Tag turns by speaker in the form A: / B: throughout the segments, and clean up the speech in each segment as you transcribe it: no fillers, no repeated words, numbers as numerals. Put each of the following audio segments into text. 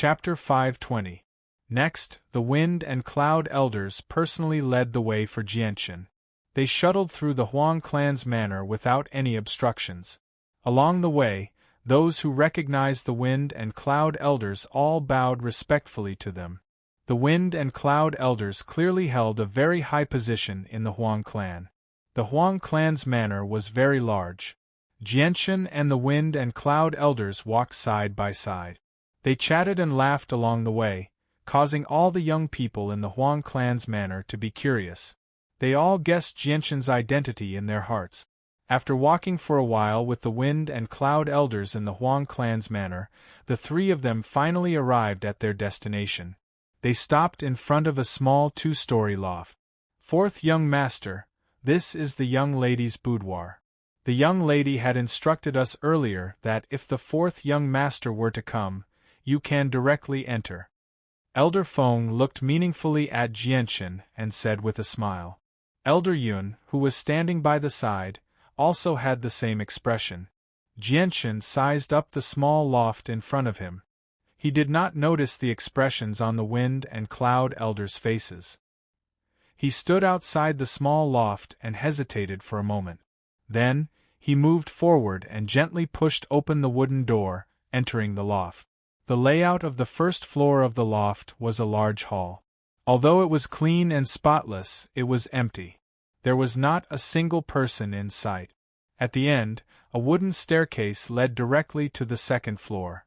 A: Chapter 520. Next, the Wind and Cloud Elders personally led the way for Jianchen. They shuttled through the Huang clan's manor without any obstructions. Along the way, those who recognized the Wind and Cloud Elders all bowed respectfully to them. The Wind and Cloud Elders clearly held a very high position in the Huang clan. The Huang clan's manor was very large. Jianchen and the Wind and Cloud Elders walked side by side. They chatted and laughed along the way, causing all the young people in the Huang clan's manor to be curious. They all guessed Jianchen's identity in their hearts. After walking for a while with the Wind and Cloud Elders in the Huang clan's manor, the three of them finally arrived at their destination. They stopped in front of a small 2-story loft. Fourth young master, this is the young lady's boudoir. The young lady had instructed us earlier that if the fourth young master were to come, you can directly enter. Elder Feng looked meaningfully at Jianchen and said with a smile. Elder Yun, who was standing by the side, also had the same expression. Jianchen sized up the small loft in front of him. He did not notice the expressions on the Wind and Cloud Elders' faces. He stood outside the small loft and hesitated for a moment. Then, he moved forward and gently pushed open the wooden door, entering the loft. The layout of the first floor of the loft was a large hall. Although it was clean and spotless, it was empty. There was not a single person in sight. At the end, a wooden staircase led directly to the second floor.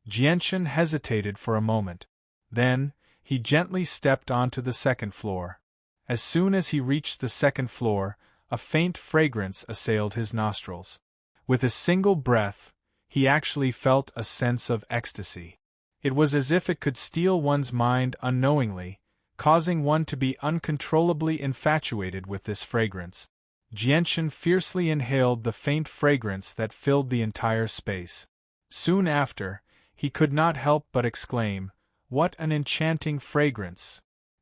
A: Jianchen hesitated for a moment. Then, he gently stepped onto the second floor. As soon as he reached the second floor, a faint fragrance assailed his nostrils. With a single breath, he actually felt a sense of ecstasy. It was as if it could steal one's mind unknowingly, causing one to be uncontrollably infatuated with this fragrance. Jianchen fiercely inhaled the faint fragrance that filled the entire space. Soon after, he could not help but exclaim, "What an enchanting fragrance!"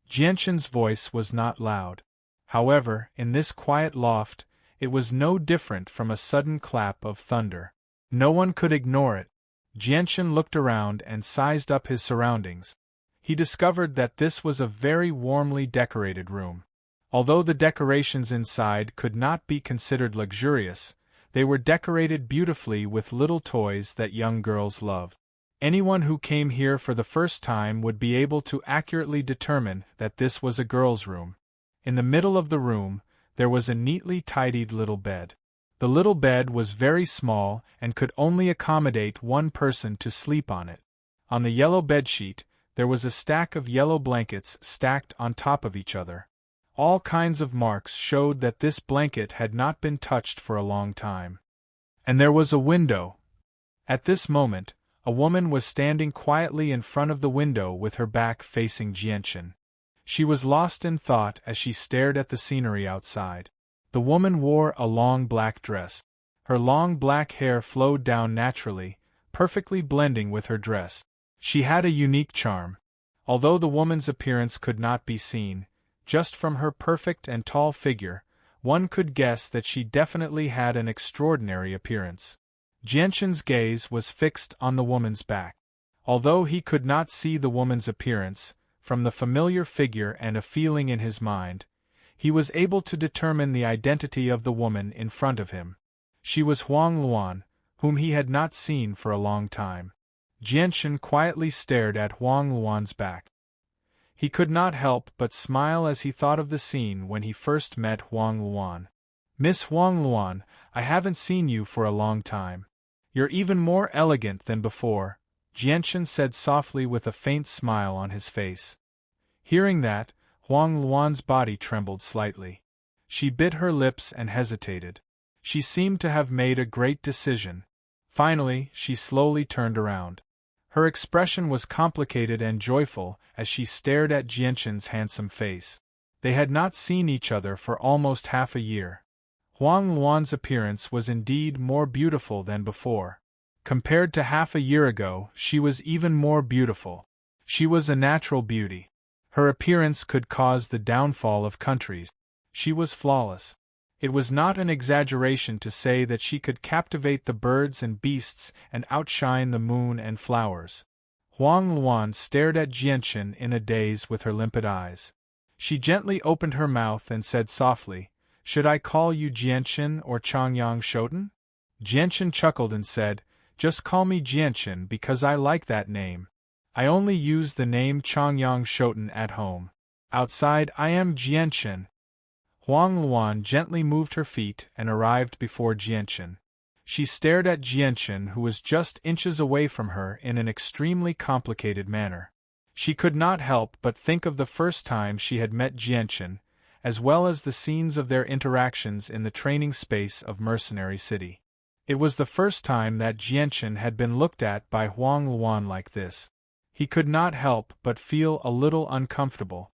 A: Jianchen's voice was not loud. However, in this quiet loft, it was no different from a sudden clap of thunder. No one could ignore it. Jianchen looked around and sized up his surroundings. He discovered that this was a very warmly decorated room. Although the decorations inside could not be considered luxurious, they were decorated beautifully with little toys that young girls love. Anyone who came here for the first time would be able to accurately determine that this was a girl's room. In the middle of the room, there was a neatly tidied little bed. The little bed was very small and could only accommodate one person to sleep on it. On the yellow bedsheet, there was a stack of yellow blankets stacked on top of each other. All kinds of marks showed that this blanket had not been touched for a long time. And there was a window. At this moment, a woman was standing quietly in front of the window with her back facing Jianchen. She was lost in thought as she stared at the scenery outside. The woman wore a long black dress. Her long black hair flowed down naturally, perfectly blending with her dress. She had a unique charm. Although the woman's appearance could not be seen, just from her perfect and tall figure, one could guess that she definitely had an extraordinary appearance. Jianchen's gaze was fixed on the woman's back. Although he could not see the woman's appearance, from the familiar figure and a feeling in his mind, he was able to determine the identity of the woman in front of him. She was Huang Luan, whom he had not seen for a long time. Jianchen quietly stared at Huang Luan's back. He could not help but smile as he thought of the scene when he first met Huang Luan. "Miss Huang Luan, I haven't seen you for a long time. You're even more elegant than before," Jianchen said softly with a faint smile on his face. Hearing that, Huang Luan's body trembled slightly. She bit her lips and hesitated. She seemed to have made a great decision. Finally, she slowly turned around. Her expression was complicated and joyful as she stared at Jianchen's handsome face. They had not seen each other for almost half a year. Huang Luan's appearance was indeed more beautiful than before. Compared to half a year ago, she was even more beautiful. She was a natural beauty. Her appearance could cause the downfall of countries. She was flawless. It was not an exaggeration to say that she could captivate the birds and beasts and outshine the moon and flowers. Huang Luan stared at Jianchen in a daze with her limpid eyes. She gently opened her mouth and said softly, "Should I call you Jianchen or Changyang Shoten?" Jianchen chuckled and said, "Just call me Jianchen because I like that name. I only use the name Changyang Shoten at home. Outside I am Jianchen." Huang Luan gently moved her feet and arrived before Jianchen. She stared at Jianchen, who was just inches away from her, in an extremely complicated manner. She could not help but think of the first time she had met Jianchen, as well as the scenes of their interactions in the training space of Mercenary City. It was the first time that Jianchen had been looked at by Huang Luan like this. He could not help but feel a little uncomfortable.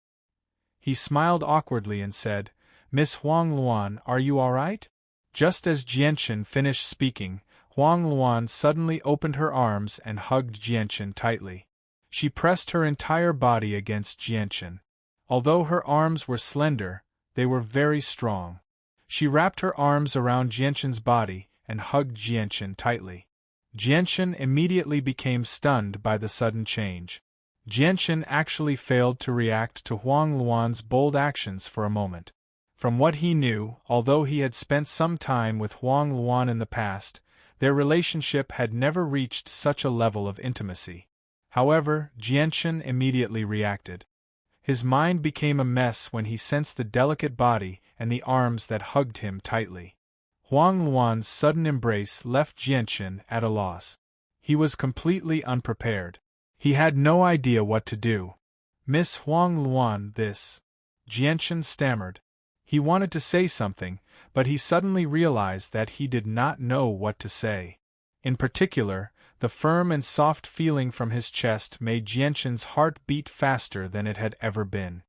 A: He smiled awkwardly and said, "Miss Huang Luan, are you all right?" Just as Jianchen finished speaking, Huang Luan suddenly opened her arms and hugged Jianchen tightly. She pressed her entire body against Jianchen. Although her arms were slender, they were very strong. She wrapped her arms around Jianchen's body and hugged Jianchen tightly. Jianchen immediately became stunned by the sudden change. Jianchen actually failed to react to Huang Luan's bold actions for a moment. From what he knew, although he had spent some time with Huang Luan in the past, their relationship had never reached such a level of intimacy. However, Jianchen immediately reacted. His mind became a mess when he sensed the delicate body and the arms that hugged him tightly. Huang Luan's sudden embrace left Jianchen at a loss. He was completely unprepared. He had no idea what to do. "Miss Huang Luan, this..." Jianchen stammered. He wanted to say something, but he suddenly realized that he did not know what to say. In particular, the firm and soft feeling from his chest made Jianchen's heart beat faster than it had ever been.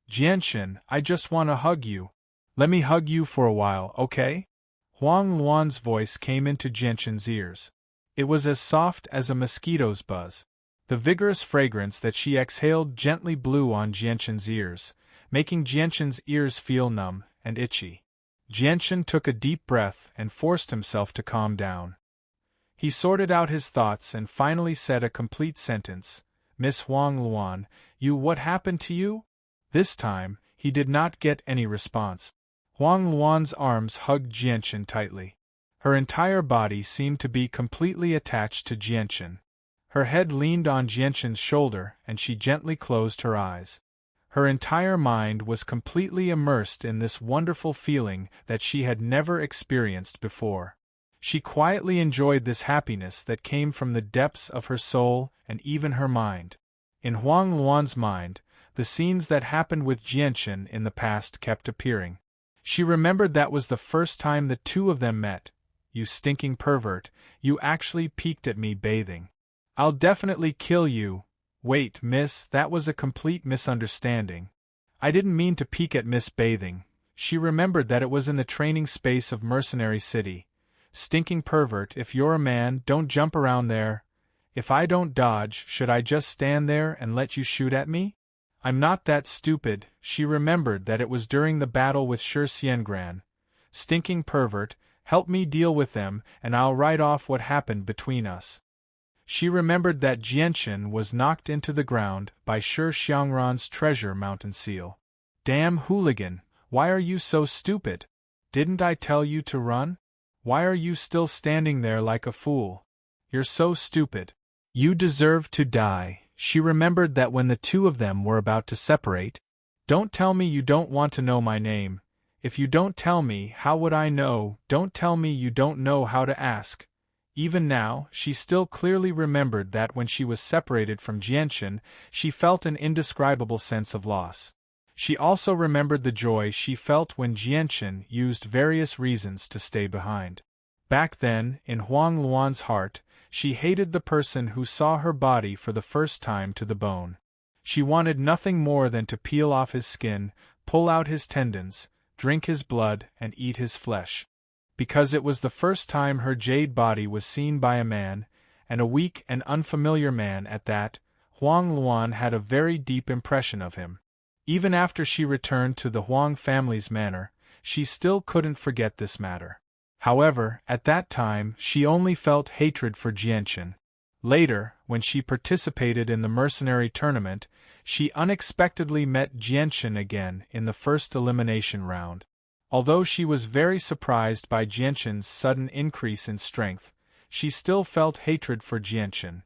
A: "Jianchen, I just want to hug you. Let me hug you for a while, okay?" Huang Luan's voice came into Jianchen's ears. It was as soft as a mosquito's buzz. The vigorous fragrance that she exhaled gently blew on Jianchen's ears, making Jianchen's ears feel numb and itchy. Jianchen took a deep breath and forced himself to calm down. He sorted out his thoughts and finally said a complete sentence, "Miss Huang Luan, what happened to you?" This time, he did not get any response. Huang Luan's arms hugged Jianchen tightly. Her entire body seemed to be completely attached to Jianchen. Her head leaned on Jianchen's shoulder and she gently closed her eyes. Her entire mind was completely immersed in this wonderful feeling that she had never experienced before. She quietly enjoyed this happiness that came from the depths of her soul and even her mind. In Huang Luan's mind, the scenes that happened with Jianchen in the past kept appearing. She remembered that was the first time the two of them met. "You stinking pervert, you actually peeked at me bathing. I'll definitely kill you." "Wait, miss, that was a complete misunderstanding. I didn't mean to peek at Miss bathing." She remembered that it was in the training space of Mercenary City. "Stinking pervert, if you're a man, don't jump around there. If I don't dodge, should I just stand there and let you shoot at me?" "I'm not that stupid." She remembered that it was during the battle with Shi Xiangran. "Stinking pervert, help me deal with them and I'll write off what happened between us." She remembered that Jianchen was knocked into the ground by Shi Xiangran's treasure mountain seal. "Damn hooligan, why are you so stupid? Didn't I tell you to run? Why are you still standing there like a fool? You're so stupid. You deserve to die." She remembered that when the two of them were about to separate. "Don't tell me you don't want to know my name. If you don't tell me, how would I know? Don't tell me you don't know how to ask." Even now, she still clearly remembered that when she was separated from Jianchen, she felt an indescribable sense of loss. She also remembered the joy she felt when Jianchen used various reasons to stay behind. Back then, in Huang Luan's heart, she hated the person who saw her body for the first time to the bone. She wanted nothing more than to peel off his skin, pull out his tendons, drink his blood, and eat his flesh. Because it was the first time her jade body was seen by a man, and a weak and unfamiliar man at that, Huang Luan had a very deep impression of him. Even after she returned to the Huang family's manor, she still couldn't forget this matter. However, at that time she only felt hatred for Jianchen. Later, when she participated in the mercenary tournament, she unexpectedly met Jianchen again in the first elimination round. Although she was very surprised by Jianchen's sudden increase in strength, she still felt hatred for Jianchen.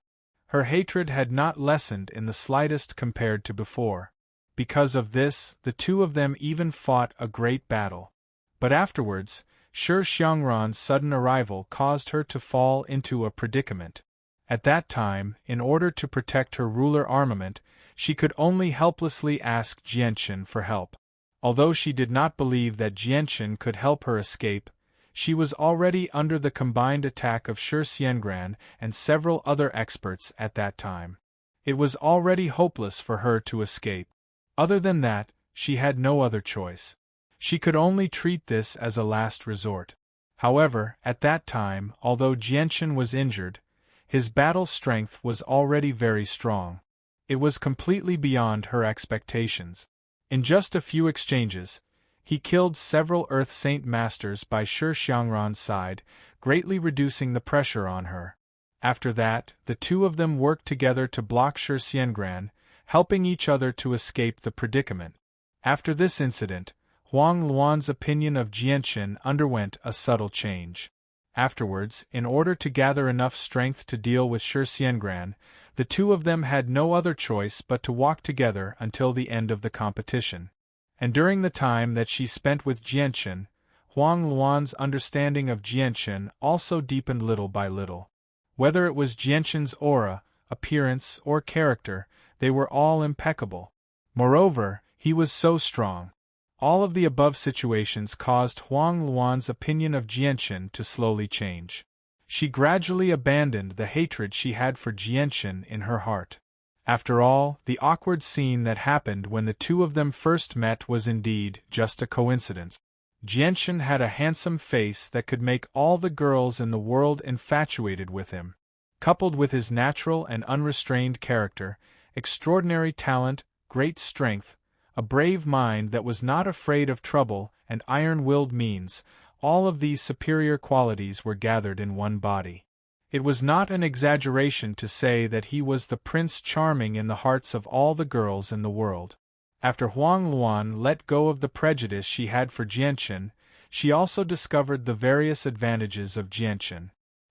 A: Her hatred had not lessened in the slightest compared to before. Because of this, the two of them even fought a great battle. But afterwards, Shi Xiangran's sudden arrival caused her to fall into a predicament. At that time, in order to protect her ruler armament, she could only helplessly ask Jianchen for help. Although she did not believe that Jianchen could help her escape, she was already under the combined attack of Shi Xiangran and several other experts at that time. It was already hopeless for her to escape. Other than that, she had no other choice. She could only treat this as a last resort. However, at that time, although Jianchen was injured, his battle strength was already very strong. It was completely beyond her expectations. In just a few exchanges, he killed several Earth Saint Masters by Shi Xiangran's side, greatly reducing the pressure on her. After that, the two of them worked together to block Shi Xiangran, helping each other to escape the predicament. After this incident, Huang Luan's opinion of Jianchen underwent a subtle change. Afterwards, in order to gather enough strength to deal with Shi Xiangran, the two of them had no other choice but to walk together until the end of the competition. And during the time that she spent with Jianchen, Huang Luan's understanding of Jianchen also deepened little by little. Whether it was Jianchen's aura, appearance, or character, they were all impeccable. Moreover, he was so strong. All of the above situations caused Huang Luan's opinion of Jianchen to slowly change. She gradually abandoned the hatred she had for Jianchen in her heart. After all, the awkward scene that happened when the two of them first met was indeed just a coincidence. Jianchen had a handsome face that could make all the girls in the world infatuated with him. Coupled with his natural and unrestrained character, extraordinary talent, great strength, a brave mind that was not afraid of trouble, and iron-willed means, all of these superior qualities were gathered in one body. It was not an exaggeration to say that he was the Prince Charming in the hearts of all the girls in the world. After Huang Luan let go of the prejudice she had for Jianchen, she also discovered the various advantages of Jianchen.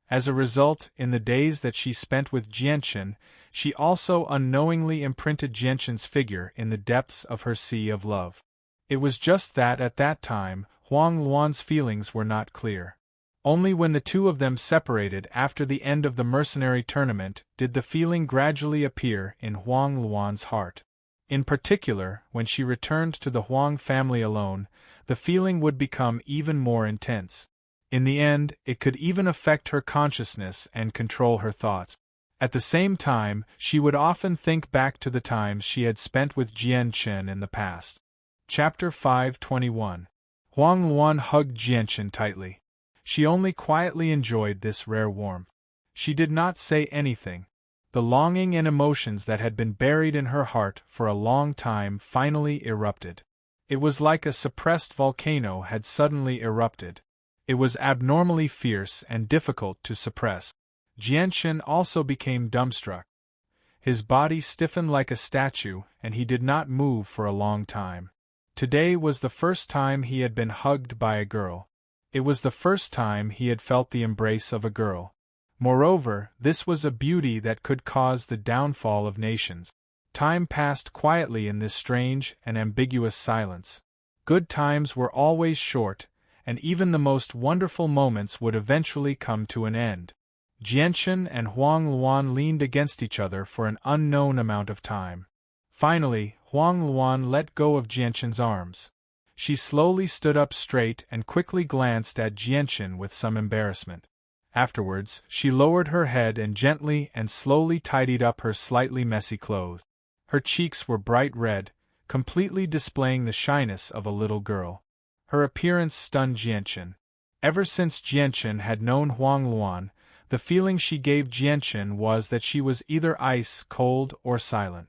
A: As a result, in the days that she spent with Jianchen, she also unknowingly imprinted Jianchen's figure in the depths of her sea of love. It was just that at that time, Huang Luan's feelings were not clear. Only when the two of them separated after the end of the mercenary tournament did the feeling gradually appear in Huang Luan's heart. In particular, when she returned to the Huang family alone, the feeling would become even more intense. In the end, it could even affect her consciousness and control her thoughts. At the same time, she would often think back to the times she had spent with Jianchen in the past. Chapter 521. Huang Luan hugged Jianchen tightly. She only quietly enjoyed this rare warmth. She did not say anything. The longing and emotions that had been buried in her heart for a long time finally erupted. It was like a suppressed volcano had suddenly erupted. It was abnormally fierce and difficult to suppress. Jianchen also became dumbstruck. His body stiffened like a statue, and he did not move for a long time. Today was the first time he had been hugged by a girl. It was the first time he had felt the embrace of a girl. Moreover, this was a beauty that could cause the downfall of nations. Time passed quietly in this strange and ambiguous silence. Good times were always short, and even the most wonderful moments would eventually come to an end. Jianchen and Huang Luan leaned against each other for an unknown amount of time. Finally, Huang Luan let go of Jianchen's arms. She slowly stood up straight and quickly glanced at Jianchen with some embarrassment. Afterwards, she lowered her head and gently and slowly tidied up her slightly messy clothes. Her cheeks were bright red, completely displaying the shyness of a little girl. Her appearance stunned Jianchen. Ever since Jianchen had known Huang Luan, the feeling she gave Jianchen was that she was either ice cold or silent.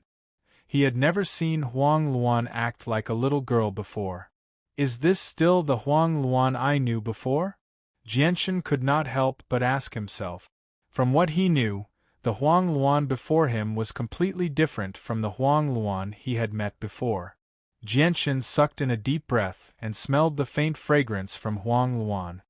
A: He had never seen Huang Luan act like a little girl before. Is this still the Huang Luan I knew before? Jianchen could not help but ask himself. From what he knew, The Huang Luan before him was completely different from the Huang Luan he had met before. Jianchen sucked in a deep breath and smelled the faint fragrance from Huang Luan.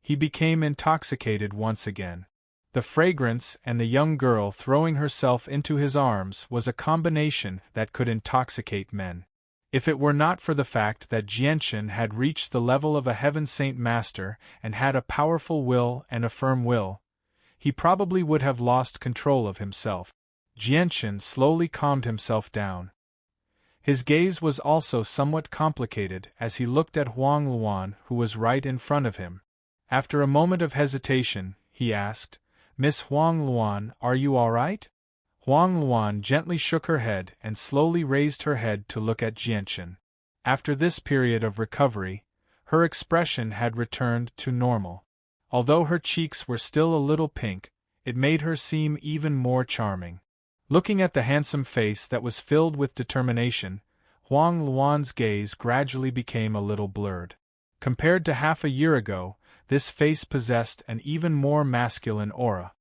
A: He became intoxicated once again. The fragrance and the young girl throwing herself into his arms was a combination that could intoxicate men. If it were not for the fact that Jianchen had reached the level of a heaven saint master and had a powerful will and a firm will, he probably would have lost control of himself. Jianchen slowly calmed himself down. His gaze was also somewhat complicated as he looked at Huang Luan, who was right in front of him. After a moment of hesitation, he asked, "Miss Huang Luan, are you all right?" Huang Luan gently shook her head and slowly raised her head to look at Jianchen. After this period of recovery, her expression had returned to normal. Although her cheeks were still a little pink, it made her seem even more charming. Looking at the handsome face that was filled with determination, Huang Luan's gaze gradually became a little blurred. Compared to half a year ago, this face possessed an even more masculine aura.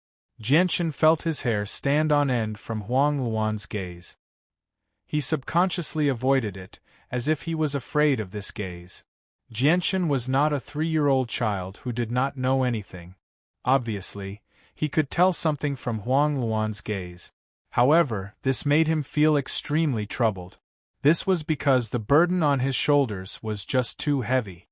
A: Jianchen felt his hair stand on end from Huang Luan's gaze. He subconsciously avoided it, as if he was afraid of this gaze. Jianchen was not a 3-year-old child who did not know anything. Obviously, he could tell something from Huang Luan's gaze. However, this made him feel extremely troubled. This was because the burden on his shoulders was just too heavy.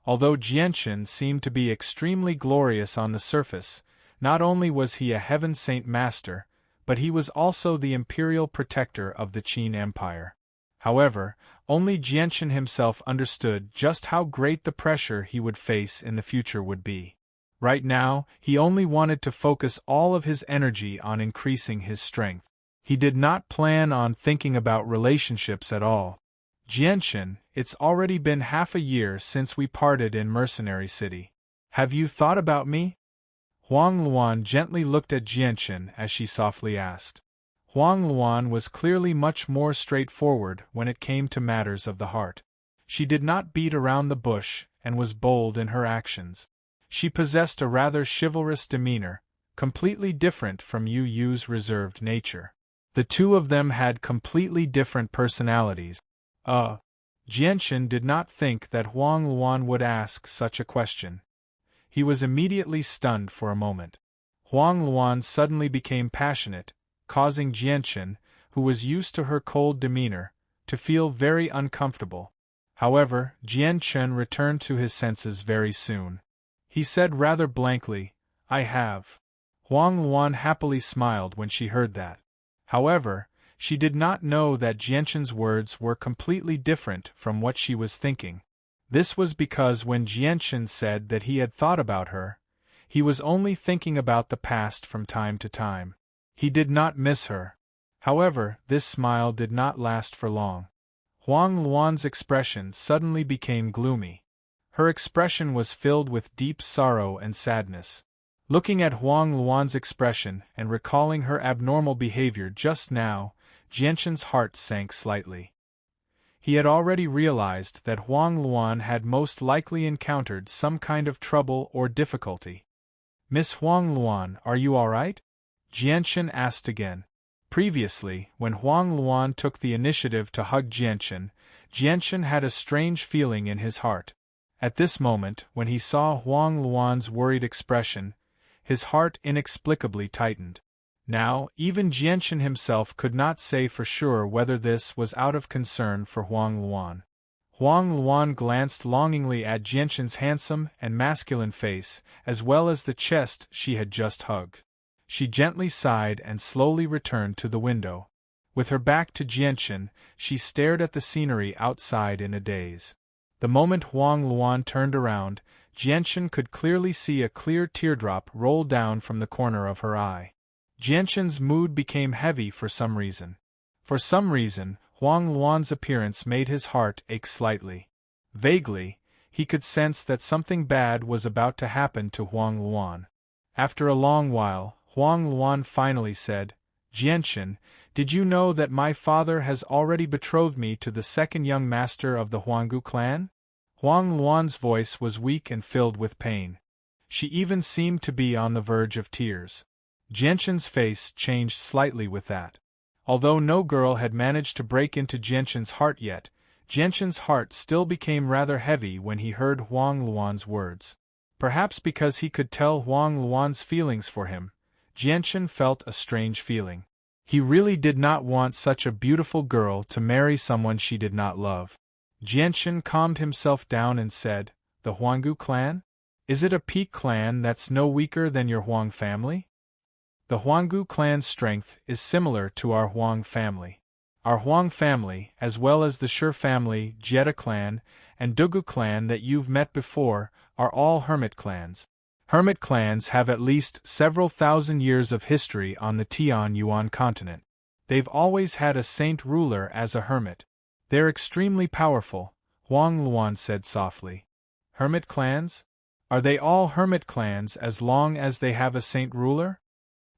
A: Although Jianchen seemed to be extremely glorious on the surface, not only was he a heaven saint master, but he was also the imperial protector of the Qin Empire. However, only Jianchen himself understood just how great the pressure he would face in the future would be. Right now, he only wanted to focus all of his energy on increasing his strength. He did not plan on thinking about relationships at all. "Jianchen, it's already been half a year since we parted in Mercenary City. Have you thought about me?" Huang Luan gently looked at Jianchen as she softly asked. Huang Luan was clearly much more straightforward when it came to matters of the heart. She did not beat around the bush and was bold in her actions. She possessed a rather chivalrous demeanor, completely different from Yu Yu's reserved nature. The two of them had completely different personalities. Jianchen did not think that Huang Luan would ask such a question. He was immediately stunned for a moment. Huang Luan suddenly became passionate, causing Jianchen, who was used to her cold demeanor, to feel very uncomfortable. However, Jianchen returned to his senses very soon. He said rather blankly, "I have." Huang Luan happily smiled when she heard that. However, she did not know that Jianchen's words were completely different from what she was thinking. This was because when Jianchen said that he had thought about her, he was only thinking about the past from time to time. He did not miss her. However, this smile did not last for long. Huang Luan's expression suddenly became gloomy. Her expression was filled with deep sorrow and sadness. Looking at Huang Luan's expression and recalling her abnormal behavior just now, Jianchen's heart sank slightly. He had already realized that Huang Luan had most likely encountered some kind of trouble or difficulty. "Miss Huang Luan, are you all right?" Jianchen asked again. Previously, when Huang Luan took the initiative to hug Jianchen, Jianchen had a strange feeling in his heart. At this moment, when he saw Huang Luan's worried expression, his heart inexplicably tightened. Now, even Jianchen himself could not say for sure whether this was out of concern for Huang Luan. Huang Luan glanced longingly at Jianchen's handsome and masculine face, as well as the chest she had just hugged. She gently sighed and slowly returned to the window. With her back to Jianchen, she stared at the scenery outside in a daze. The moment Huang Luan turned around, Jianchen could clearly see a clear teardrop roll down from the corner of her eye. Jianchen's mood became heavy for some reason. For some reason, Huang Luan's appearance made his heart ache slightly. Vaguely, he could sense that something bad was about to happen to Huang Luan. After a long while, Huang Luan finally said, "Jianchen, did you know that my father has already betrothed me to the second young master of the Huanggu clan?" Huang Luan's voice was weak and filled with pain. She even seemed to be on the verge of tears. Jianqin's face changed slightly with that. Although no girl had managed to break into Jianqin's heart yet, Jianqin's heart still became rather heavy when he heard Huang Luan's words. Perhaps because he could tell Huang Luan's feelings for him, Jianqin felt a strange feeling. He really did not want such a beautiful girl to marry someone she did not love. Jianqin calmed himself down and said, "The Huanggu clan? Is it a peak clan that's no weaker than your Huang family?" The Huanggu clan's strength is similar to our Huang family. Our Huang family, as well as the Shi family, Jetta clan, and Dugu clan that you've met before, are all hermit clans. Hermit clans have at least several thousand years of history on the Tianyuan continent. They've always had a saint ruler as a hermit. They're extremely powerful, Huang Luan said softly. Hermit clans? Are they all hermit clans as long as they have a saint ruler?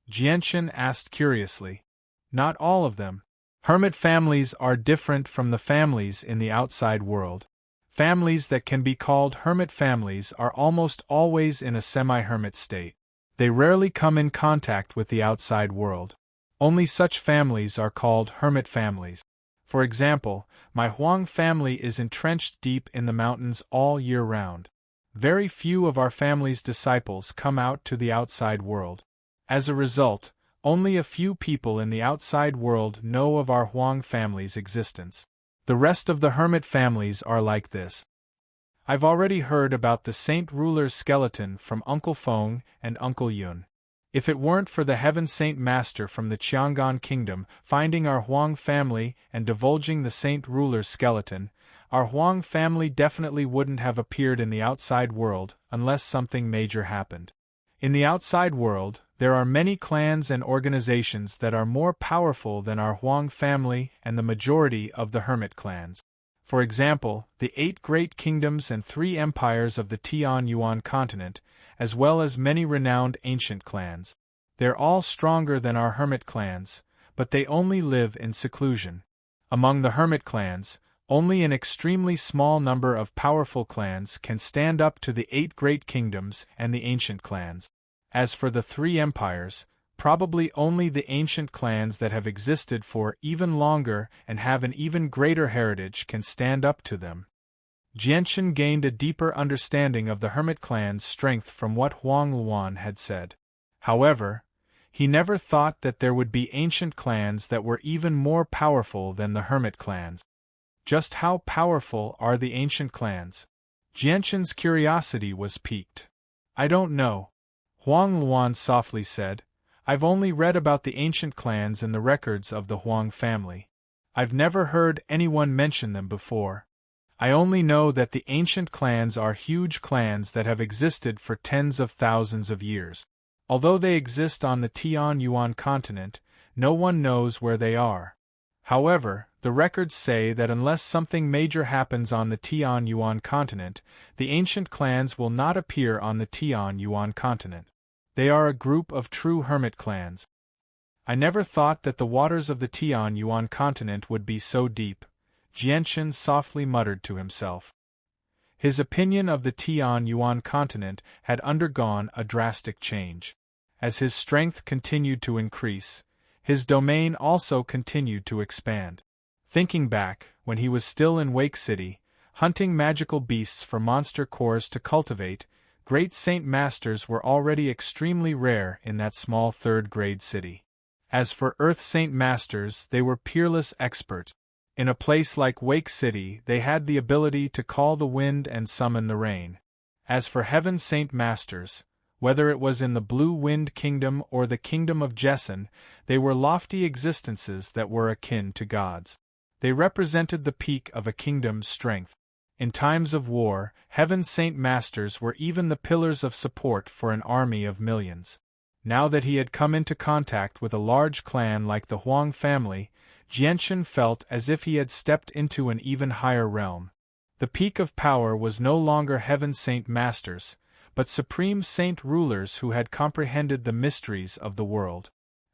A: Jianqin asked curiously. Not all of them. Hermit families are different from the families in the outside world. Families that can be called hermit families are almost always in a semi-hermit state. They rarely come in contact with the outside world. Only such families are called hermit families. For example, my Huang family is entrenched deep in the mountains all year round. Very few of our family's disciples come out to the outside world. As a result, only a few people in the outside world know of our Huang family's existence. The rest of the hermit families are like this. I've already heard about the Saint Ruler's skeleton from Uncle Feng and Uncle Yun. If it weren't for the Heaven Saint Master from the Qiangan Kingdom finding our Huang family and divulging the Saint Ruler's skeleton, our Huang family definitely wouldn't have appeared in the outside world unless something major happened. In the outside world, there are many clans and organizations that are more powerful than our Huang family and the majority of the hermit clans. For example, the 8 great kingdoms and 3 empires of the Tianyuan continent, as well as many renowned ancient clans. They're all stronger than our hermit clans, but they only live in seclusion. Among the hermit clans, only an extremely small number of powerful clans can stand up to the 8 great kingdoms and the ancient clans. As for the 3 empires, probably only the ancient clans that have existed for even longer and have an even greater heritage can stand up to them. Jianqin gained a deeper understanding of the hermit clan's strength from what Huang Luan had said. However, he never thought that there would be ancient clans that were even more powerful than the hermit clans. Just how powerful are the ancient clans? Jianqin's curiosity was piqued. I don't know, Huang Luan softly said. I've only read about the ancient clans in the records of the Huang family. I've never heard anyone mention them before. I only know that the ancient clans are huge clans that have existed for tens of thousands of years. Although they exist on the Tianyuan continent, no one knows where they are. However, the records say that unless something major happens on the Tianyuan continent, the ancient clans will not appear on the Tianyuan continent. They are a group of true hermit clans. I never thought that the waters of the Tianyuan continent would be so deep, Jianqin softly muttered to himself. His opinion of the Tianyuan continent had undergone a drastic change. As his strength continued to increase, his domain also continued to expand. Thinking back, when he was still in Wake City, hunting magical beasts for monster cores to cultivate, great saint masters were already extremely rare in that small third-grade city. As for Earth Saint Masters, they were peerless experts. In a place like Wake City, they had the ability to call the wind and summon the rain. As for Heaven Saint Masters, whether it was in the Blue Wind Kingdom or the Kingdom of Jessen, they were lofty existences that were akin to gods. They represented the peak of a kingdom's strength. In times of war, Heaven Saint Masters were even the pillars of support for an army of millions. Now that he had come into contact with a large clan like the Huang family, Jianqin felt as if he had stepped into an even higher realm. The peak of power was no longer Heaven Saint Masters, but supreme saint rulers who had comprehended the mysteries of the world.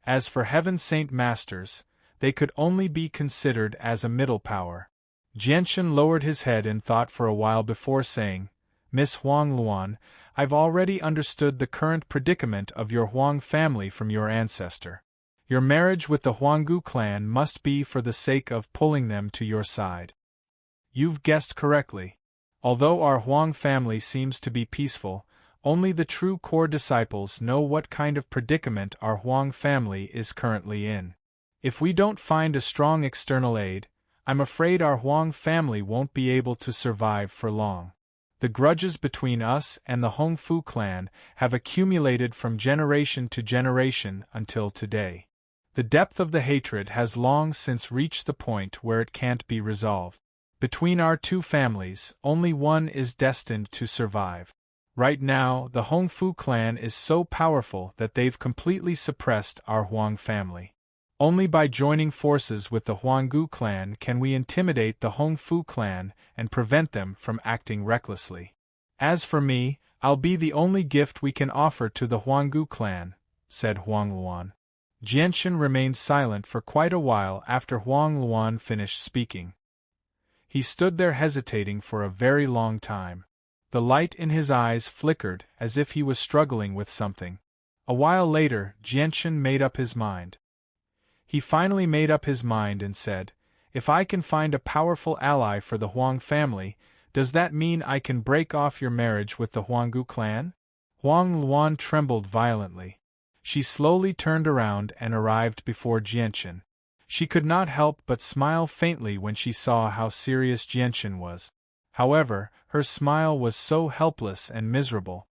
A: As for Heaven Saint Masters, they could only be considered as a middle power. Jianqin lowered his head in thought for a while before saying, Miss Huang Luan, I've already understood the current predicament of your Huang family from your ancestor. Your marriage with the Huanggu clan must be for the sake of pulling them to your side. You've guessed correctly. Although our Huang family seems to be peaceful, only the true core disciples know what kind of predicament our Huang family is currently in. If we don't find a strong external aid, I'm afraid our Huang family won't be able to survive for long. The grudges between us and the Hongfu clan have accumulated from generation to generation until today. The depth of the hatred has long since reached the point where it can't be resolved. Between our two families, only one is destined to survive. Right now, the Hongfu clan is so powerful that they've completely suppressed our Huang family. Only by joining forces with the Huanggu clan can we intimidate the Hongfu clan and prevent them from acting recklessly. As for me, I'll be the only gift we can offer to the Huanggu clan, said Huang Luan. Jianchen remained silent for quite a while after Huang Luan finished speaking. He stood there hesitating for a very long time. The light in his eyes flickered as if he was struggling with something. A while later, Jianchen made up his mind. He finally made up his mind and said, "If I can find a powerful ally for the Huang family, does that mean I can break off your marriage with the Huanggu clan?" Huang Luan trembled violently. She slowly turned around and arrived before Jianchen. She could not help but smile faintly when she saw how serious Jianchen was. However, her smile was so helpless and miserable.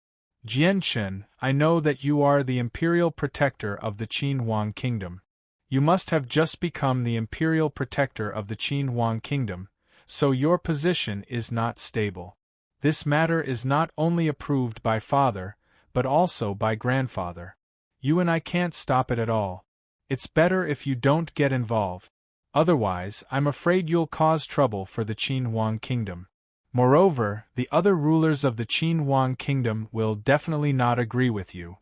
A: "Jianchen, I know that you are the imperial protector of the Qin Huang kingdom. You must have just become the imperial protector of the Qin Huang kingdom, so your position is not stable. This matter is not only approved by father, but also by grandfather. You and I can't stop it at all. It's better if you don't get involved. Otherwise, I'm afraid you'll cause trouble for the Qin Huang kingdom. Moreover, the other rulers of the Qin Huang kingdom will definitely not agree with you."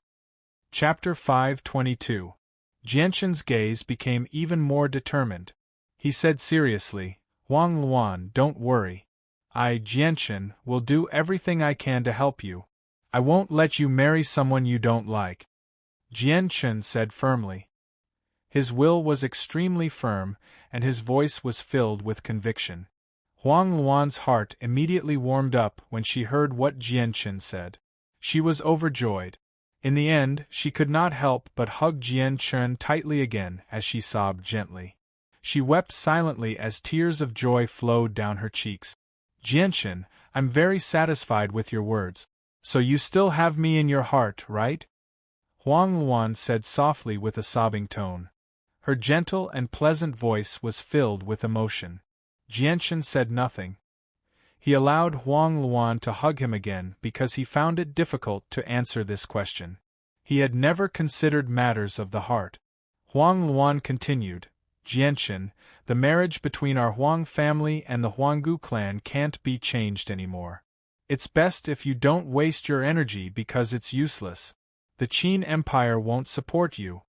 A: Chapter 522. Jianchen's gaze became even more determined. He said seriously, "Huang Luan, don't worry. I, Jianchen, will do everything I can to help you. I won't let you marry someone you don't like," Jianchen said firmly. His will was extremely firm, and his voice was filled with conviction. Huang Luan's heart immediately warmed up when she heard what Jianchen said. She was overjoyed. In the end, she could not help but hug Jianchen tightly again as she sobbed gently. She wept silently as tears of joy flowed down her cheeks. "Jianchen, I'm very satisfied with your words. So you still have me in your heart, right?" Huang Luan said softly with a sobbing tone. Her gentle and pleasant voice was filled with emotion. Jianchen said nothing. He allowed Huang Luan to hug him again because he found it difficult to answer this question. He had never considered matters of the heart. Huang Luan continued, "Jianchen, the marriage between our Huang family and the Huanggu clan can't be changed anymore. It's best if you don't waste your energy because it's useless. The Qin Empire won't support you."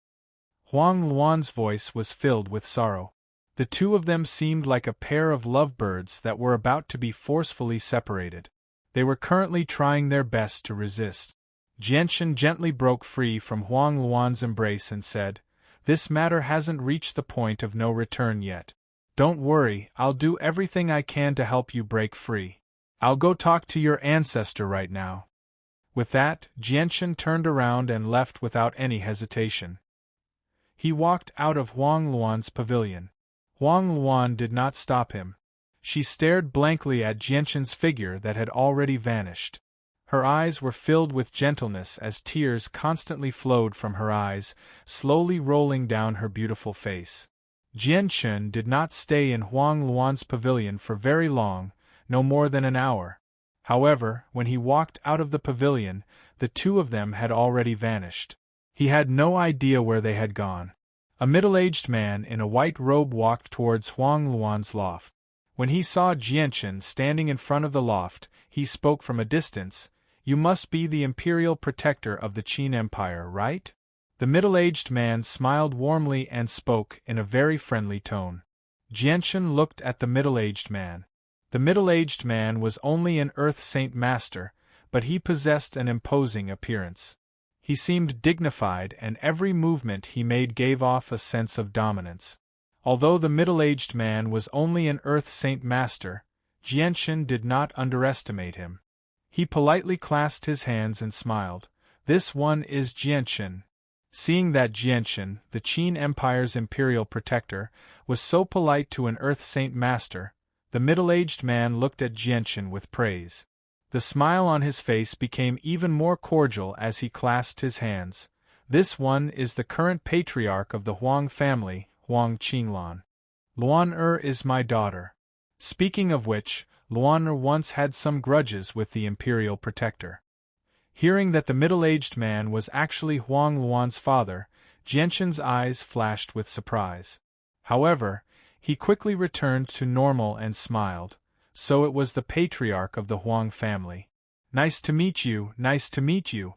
A: Huang Luan's voice was filled with sorrow. The two of them seemed like a pair of lovebirds that were about to be forcefully separated. They were currently trying their best to resist. Jianchen gently broke free from Huang Luan's embrace and said, "This matter hasn't reached the point of no return yet. Don't worry, I'll do everything I can to help you break free. I'll go talk to your ancestor right now." With that, Jianchen turned around and left without any hesitation. He walked out of Huang Luan's pavilion. Huang Luan did not stop him. She stared blankly at Jianchen's figure that had already vanished. Her eyes were filled with gentleness as tears constantly flowed from her eyes, slowly rolling down her beautiful face. Jianchen did not stay in Huang Luan's pavilion for very long, no more than an hour. However, when he walked out of the pavilion, the two of them had already vanished. He had no idea where they had gone. A middle-aged man in a white robe walked towards Huang Luan's loft. When he saw Jianchen standing in front of the loft, he spoke from a distance, "You must be the imperial protector of the Qin Empire, right?" The middle-aged man smiled warmly and spoke in a very friendly tone. Jianchen looked at the middle-aged man. The middle-aged man was only an Earth Saint Master, but he possessed an imposing appearance. He seemed dignified, and every movement he made gave off a sense of dominance. Although the middle-aged man was only an Earth Saint Master, Jianchen did not underestimate him. He politely clasped his hands and smiled. "This one is Jianchen." Seeing that Jianchen, the Qin Empire's imperial protector, was so polite to an Earth Saint Master, the middle-aged man looked at Jianchen with praise. The smile on his face became even more cordial as he clasped his hands. "This one is the current patriarch of the Huang family, Huang Qinglan. Luan is my daughter." Speaking of which, Luan once had some grudges with the imperial protector. Hearing that the middle-aged man was actually Huang Luan's father, Jianchen's eyes flashed with surprise. However, he quickly returned to normal and smiled. So it was the patriarch of the Huang family. "Nice to meet you, nice to meet you."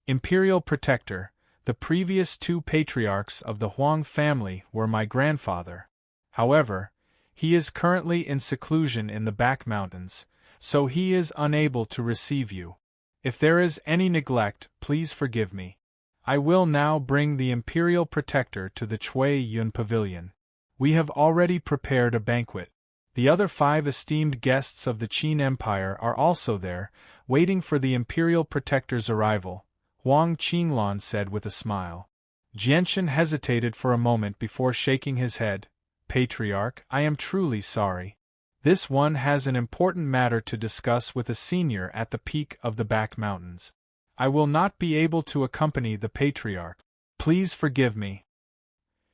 A: Imperial Protector, the previous two patriarchs of the Huang family were my grandfather. However, he is currently in seclusion in the back mountains, so he is unable to receive you. If there is any neglect, please forgive me. I will now bring the Imperial Protector to the Chui Yun Pavilion. We have already prepared a banquet. The other 5 esteemed guests of the Qin Empire are also there, waiting for the Imperial Protector's arrival, Huang Qinglan said with a smile. Jianchen hesitated for a moment before shaking his head. "Patriarch, I am truly sorry. This one has an important matter to discuss with a senior at the peak of the back mountains. I will not be able to accompany the Patriarch. Please forgive me."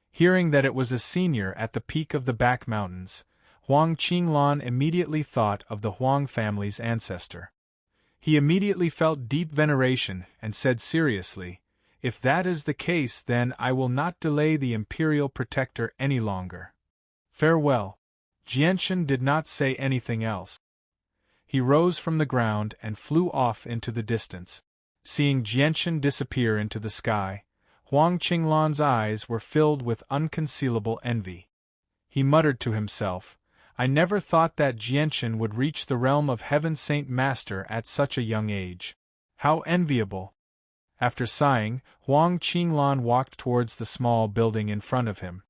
A: Hearing that it was a senior at the peak of the back mountains, Huang Qinglan immediately thought of the Huang family's ancestor. He immediately felt deep veneration and said seriously, "If that is the case, then I will not delay the Imperial Protector any longer. Farewell." Jianchen did not say anything else. He rose from the ground and flew off into the distance. Seeing Jianchen disappear into the sky, Huang Qinglan's eyes were filled with unconcealable envy. He muttered to himself, "I never thought that Jianchen would reach the realm of Heaven Saint Master at such a young age. How enviable!" After sighing, Huang Qinglan walked towards the small building in front of him.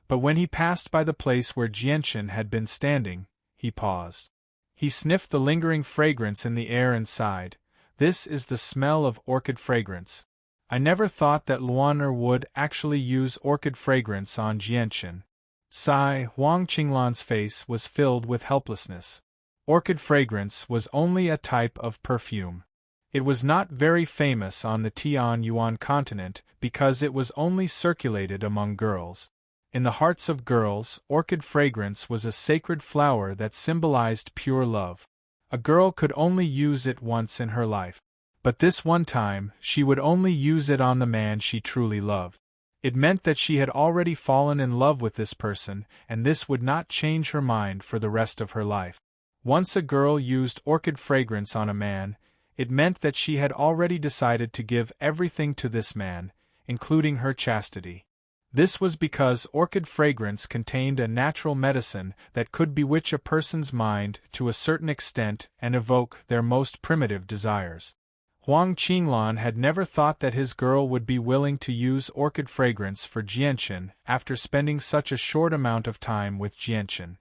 A: But when he passed by the place where Jianchen had been standing, he paused. He sniffed the lingering fragrance in the air and sighed. "This is the smell of orchid fragrance. I never thought that Luaner would actually use orchid fragrance on Jianchen." Sigh, Huang Qinglan's face was filled with helplessness. Orchid fragrance was only a type of perfume. It was not very famous on the Tianyuan continent because it was only circulated among girls. In the hearts of girls, orchid fragrance was a sacred flower that symbolized pure love. A girl could only use it once in her life. But this one time, she would only use it on the man she truly loved. It meant that she had already fallen in love with this person, and this would not change her mind for the rest of her life. Once a girl used orchid fragrance on a man, it meant that she had already decided to give everything to this man, including her chastity. This was because orchid fragrance contained a natural medicine that could bewitch a person's mind to a certain extent and evoke their most primitive desires. Huang Qinglan had never thought that his girl would be willing to use orchid fragrance for Jianchen after spending such a short amount of time with Jianchen.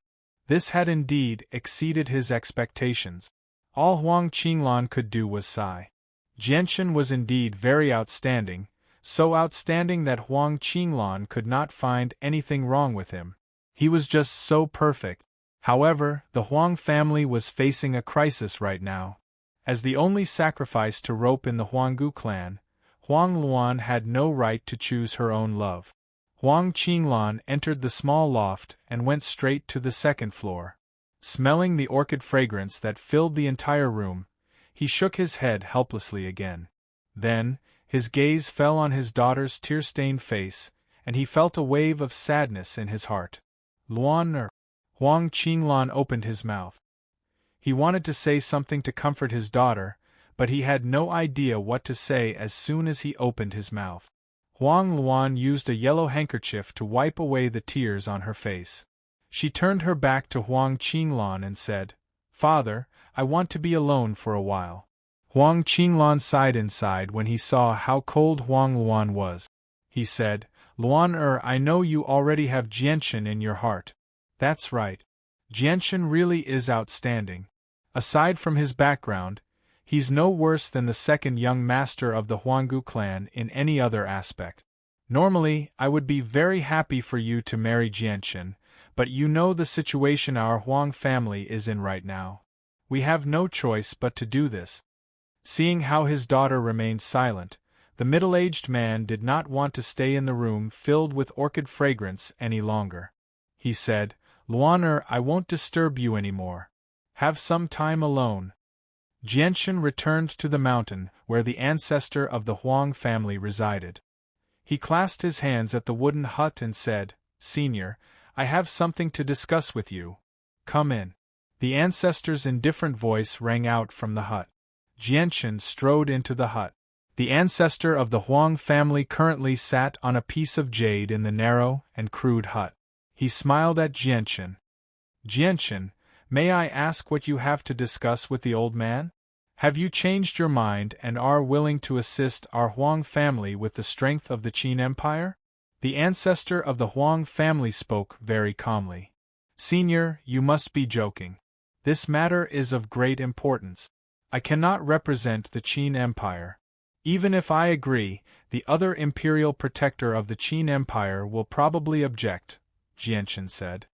A: This had indeed exceeded his expectations. All Huang Qinglan could do was sigh. Jianchen was indeed very outstanding, so outstanding that Huang Qinglan could not find anything wrong with him. He was just so perfect. However, the Huang family was facing a crisis right now. As the only sacrifice to rope in the Huanggu clan, Huang Luan had no right to choose her own love. Huang Qinglan entered the small loft and went straight to the second floor. Smelling the orchid fragrance that filled the entire room, he shook his head helplessly again. Then, his gaze fell on his daughter's tear-stained face, and he felt a wave of sadness in his heart. "Luaner." Huang Qinglan opened his mouth. He wanted to say something to comfort his daughter, but he had no idea what to say as soon as he opened his mouth. Huang Luan used a yellow handkerchief to wipe away the tears on her face. She turned her back to Huang Qinglan and said, "Father, I want to be alone for a while." Huang Qinglan sighed inside when he saw how cold Huang Luan was. He said, Luan I know you already have Jianchen in your heart. That's right. Jianchen really is outstanding. Aside from his background, he's no worse than the second young master of the Huanggu clan in any other aspect. Normally, I would be very happy for you to marry Jianchen, but you know the situation our Huang family is in right now. We have no choice but to do this. Seeing how his daughter remained silent, the middle-aged man did not want to stay in the room filled with orchid fragrance any longer. He said, Luan I won't disturb you anymore. Have some time alone. Jianchen returned to the mountain where the ancestor of the Huang family resided. He clasped his hands at the wooden hut and said, Senior, I have something to discuss with you. Come in. The ancestor's indifferent voice rang out from the hut. Jianchen strode into the hut. The ancestor of the Huang family currently sat on a piece of jade in the narrow and crude hut. He smiled at Jianchen. Jianchen, may I ask what you have to discuss with the old man? Have you changed your mind and are willing to assist our Huang family with the strength of the Qin Empire? The ancestor of the Huang family spoke very calmly. Senior, you must be joking. This matter is of great importance. I cannot represent the Qin Empire. Even if I agree, the other imperial protector of the Qin Empire will probably object, Jianchen said.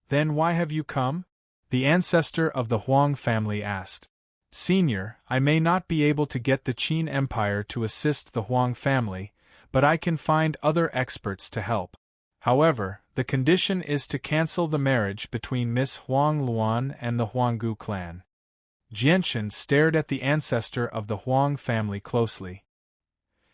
A: Then why have you come? The ancestor of the Huang family asked. Senior, I may not be able to get the Qin Empire to assist the Huang family, but I can find other experts to help. However, the condition is to cancel the marriage between Miss Huang Luan and the Huanggu clan. Jianchen stared at the ancestor of the Huang family closely.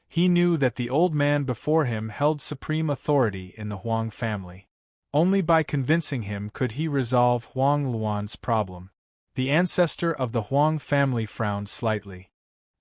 A: He knew that the old man before him held supreme authority in the Huang family. Only by convincing him could he resolve Huang Luan's problem. The ancestor of the Huang family frowned slightly.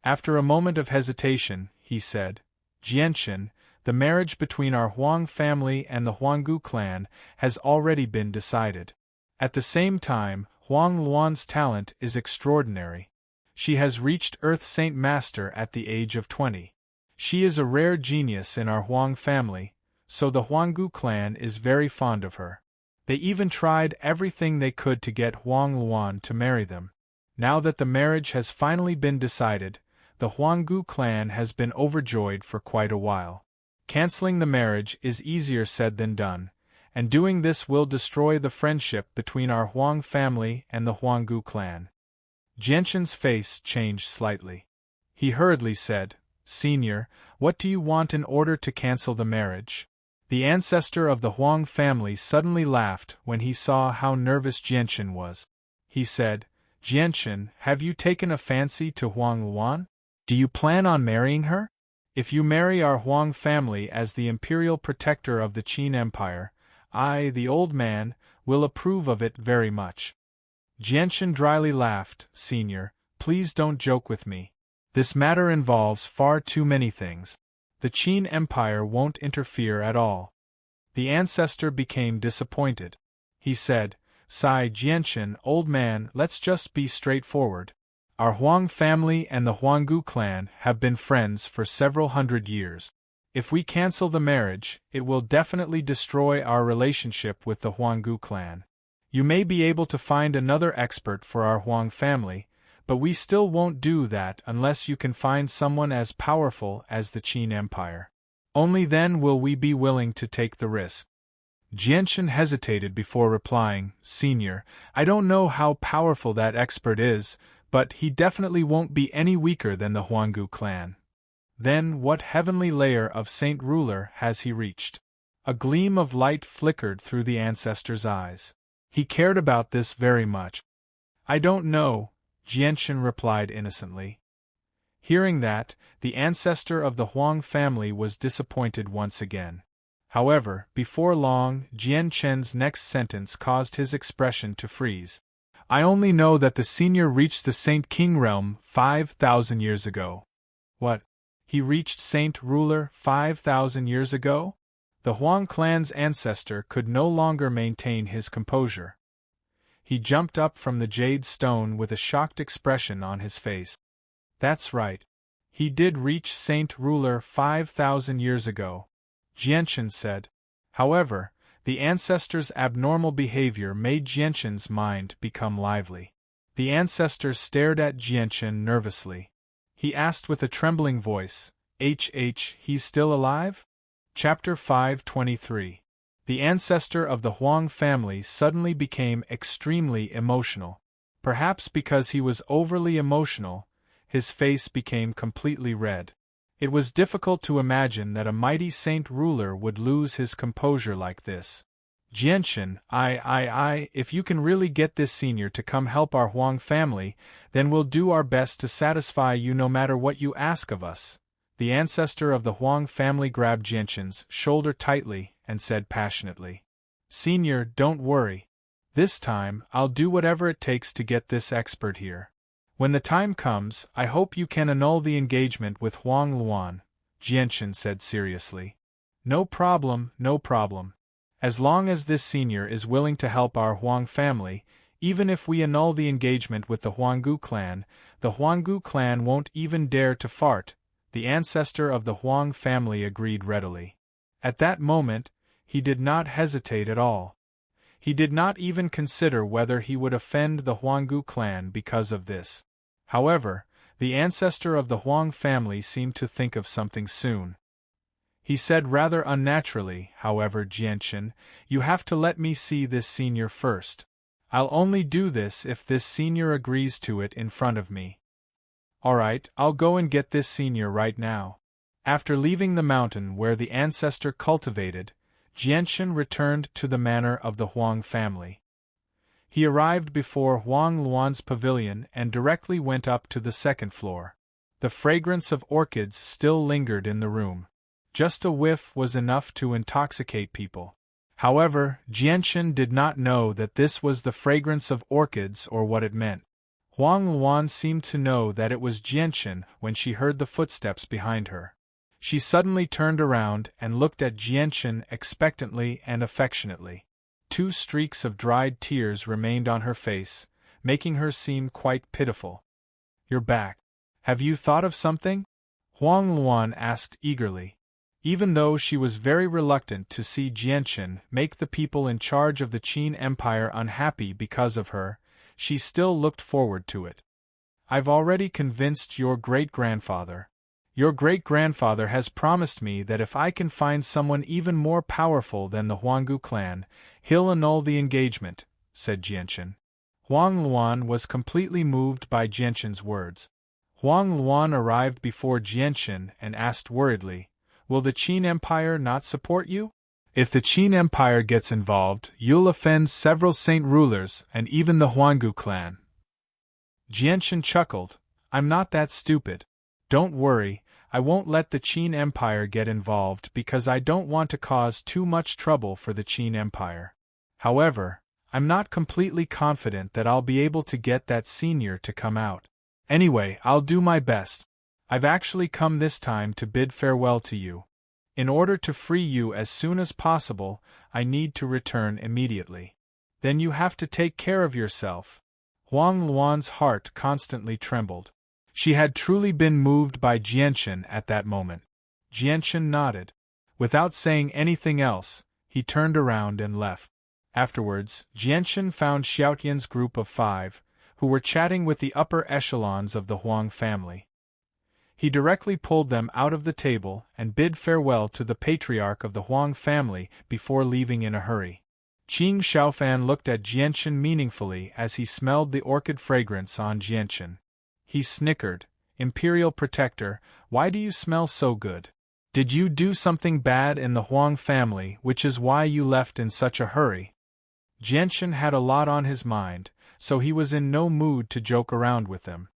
A: After a moment of hesitation, he said, Jianchen, the marriage between our Huang family and the Huanggu clan has already been decided. At the same time, Huang Luan's talent is extraordinary. She has reached Earth Saint Master at the age of 20. She is a rare genius in our Huang family, so the Huanggu clan is very fond of her. They even tried everything they could to get Huang Luan to marry them. Now that the marriage has finally been decided, the Huanggu clan has been overjoyed for quite a while. Canceling the marriage is easier said than done, and doing this will destroy the friendship between our Huang family and the Huanggu clan. Jianchen's face changed slightly. He hurriedly said, Senior, what do you want in order to cancel the marriage? The ancestor of the Huang family suddenly laughed when he saw how nervous Jianchen was. He said, Jianchen, have you taken a fancy to Huang Luan? Do you plan on marrying her? If you marry our Huang family as the imperial protector of the Qin Empire, I, the old man, will approve of it very much. Jianchen dryly laughed, Senior, please don't joke with me. This matter involves far too many things. The Qin Empire won't interfere at all. The ancestor became disappointed. He said, Sai Jianchen, old man, let's just be straightforward. Our Huang family and the Huanggu clan have been friends for several hundred years. If we cancel the marriage, it will definitely destroy our relationship with the Huanggu clan. You may be able to find another expert for our Huang family, but we still won't do that unless you can find someone as powerful as the Qin Empire. Only then will we be willing to take the risk. Jianchen hesitated before replying, Senior, I don't know how powerful that expert is, but he definitely won't be any weaker than the Huanggu clan. Then what heavenly layer of Saint Ruler has he reached? A gleam of light flickered through the ancestor's eyes. He cared about this very much. I don't know, Jianchen replied innocently. Hearing that, the ancestor of the Huang family was disappointed once again. However, before long, Jianchen's next sentence caused his expression to freeze. I only know that the senior reached the Saint King realm 5,000 years ago. What? He reached Saint Ruler 5,000 years ago? The Huang clan's ancestor could no longer maintain his composure. He jumped up from the jade stone with a shocked expression on his face. That's right. He did reach Saint Ruler 5,000 years ago, Jianchen said. However, the ancestor's abnormal behavior made Jianchen's mind become lively. The ancestor stared at Jianchen nervously. He asked with a trembling voice, he's still alive? Chapter 523. The ancestor of the Huang family suddenly became extremely emotional. Perhaps because he was overly emotional, his face became completely red. It was difficult to imagine that a mighty saint ruler would lose his composure like this. Jianchen, if you can really get this senior to come help our Huang family, then we'll do our best to satisfy you no matter what you ask of us. The ancestor of the Huang family grabbed Jianchen's shoulder tightly and said passionately, Senior, don't worry. This time, I'll do whatever it takes to get this expert here. When the time comes, I hope you can annul the engagement with Huang Luan, Jianchen said seriously. No problem, no problem. As long as this senior is willing to help our Huang family, even if we annul the engagement with the Huanggu clan, the Huanggu clan won't even dare to fart, the ancestor of the Huang family agreed readily. At that moment, he did not hesitate at all. He did not even consider whether he would offend the Huanggu clan because of this. However, the ancestor of the Huang family seemed to think of something soon. He said rather unnaturally, however, Jianchen, you have to let me see this senior first. I'll only do this if this senior agrees to it in front of me. Alright, I'll go and get this senior right now. After leaving the mountain where the ancestor cultivated, Jianchen returned to the manor of the Huang family. He arrived before Huang Luan's pavilion and directly went up to the second floor. The fragrance of orchids still lingered in the room. Just a whiff was enough to intoxicate people. However, Jianchen did not know that this was the fragrance of orchids or what it meant. Huang Luan seemed to know that it was Jianchen when she heard the footsteps behind her. She suddenly turned around and looked at Jianchen expectantly and affectionately. 2 streaks of dried tears remained on her face, making her seem quite pitiful. You're back. Have you thought of something? Huang Luan asked eagerly. Even though she was very reluctant to see Jianchen make the people in charge of the Qin Empire unhappy because of her, she still looked forward to it. I've already convinced your great-grandfather. Your great-grandfather has promised me that if I can find someone even more powerful than the Huanggu clan, he'll annul the engagement, said Jianchen. Huang Luan was completely moved by Jianchen's words. Huang Luan arrived before Jianchen and asked worriedly, will the Qin Empire not support you? If the Qin Empire gets involved, you'll offend several saint rulers and even the Huanggu clan. Jianchen chuckled, I'm not that stupid. Don't worry, I won't let the Qin Empire get involved because I don't want to cause too much trouble for the Qin Empire. However, I'm not completely confident that I'll be able to get that senior to come out. Anyway, I'll do my best. I've actually come this time to bid farewell to you. In order to free you as soon as possible, I need to return immediately. Then you have to take care of yourself. Huang Luan's heart constantly trembled. She had truly been moved by Jianchen at that moment. Jianchen nodded. Without saying anything else, he turned around and left. Afterwards, Jianchen found Xiaotian's group of 5, who were chatting with the upper echelons of the Huang family. He directly pulled them out of the table and bid farewell to the patriarch of the Huang family before leaving in a hurry. Qing Xiaofan looked at Jianchen meaningfully as he smelled the orchid fragrance on Jianchen. He snickered, Imperial Protector, why do you smell so good? Did you do something bad in the Huang family which is why you left in such a hurry? Jianchen had a lot on his mind, so he was in no mood to joke around with them.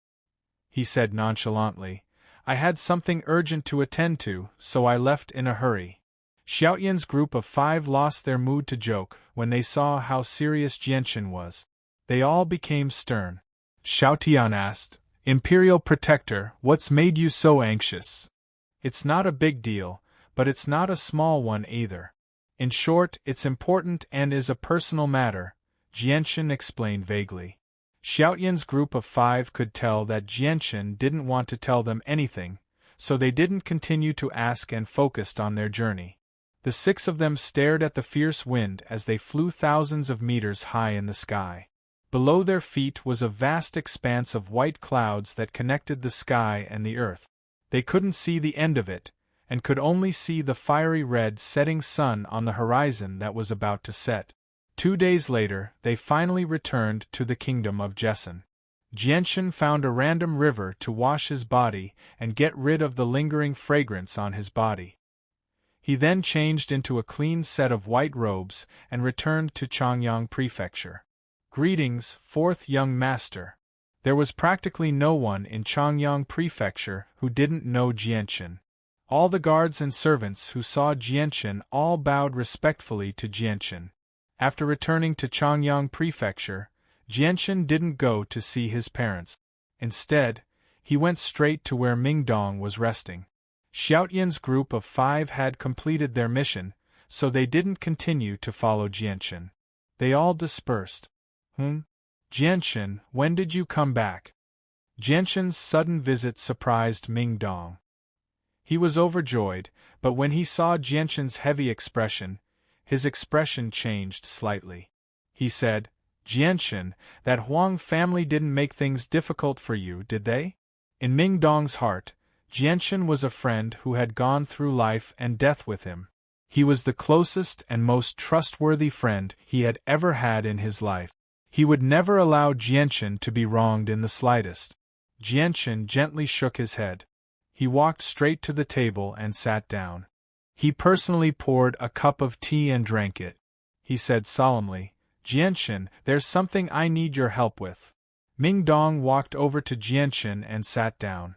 A: He said nonchalantly, I had something urgent to attend to, so I left in a hurry. Xiaotian's group of 5 lost their mood to joke when they saw how serious Jianchen was. They all became stern. Xiaotian asked, Imperial Protector, what's made you so anxious? It's not a big deal, but it's not a small one either. In short, it's important and is a personal matter, Jianchen explained vaguely. Xiaoyan's group of 5 could tell that Jianchen didn't want to tell them anything, so they didn't continue to ask and focused on their journey. The 6 of them stared at the fierce wind as they flew thousands of meters high in the sky. Below their feet was a vast expanse of white clouds that connected the sky and the earth. They couldn't see the end of it, and could only see the fiery red setting sun on the horizon that was about to set. 2 days later, they finally returned to the kingdom of Jessen. Jianchen found a random river to wash his body and get rid of the lingering fragrance on his body. He then changed into a clean set of white robes and returned to Changyang Prefecture. Greetings, 4th young master. There was practically no one in Changyang Prefecture who didn't know Jianchen. All the guards and servants who saw Jianchen all bowed respectfully to Jianchen. After returning to Changyang Prefecture, Jianchen didn't go to see his parents. Instead, he went straight to where Mingdong was resting. Xiaoyan's group of 5 had completed their mission, so they didn't continue to follow Jianchen. They all dispersed. Jianchen, when did you come back? Jianchen's sudden visit surprised Mingdong. He was overjoyed, but when he saw Jianchen's heavy expression, his expression changed slightly. He said, Jianchen, that Huang family didn't make things difficult for you, did they? In Mingdong's heart, Jianchen was a friend who had gone through life and death with him. He was the closest and most trustworthy friend he had ever had in his life. He would never allow Jianchen to be wronged in the slightest. Jianchen gently shook his head. He walked straight to the table and sat down. He personally poured a cup of tea and drank it. He said solemnly, Jianchen, there's something I need your help with. Mingdong walked over to Jianchen and sat down.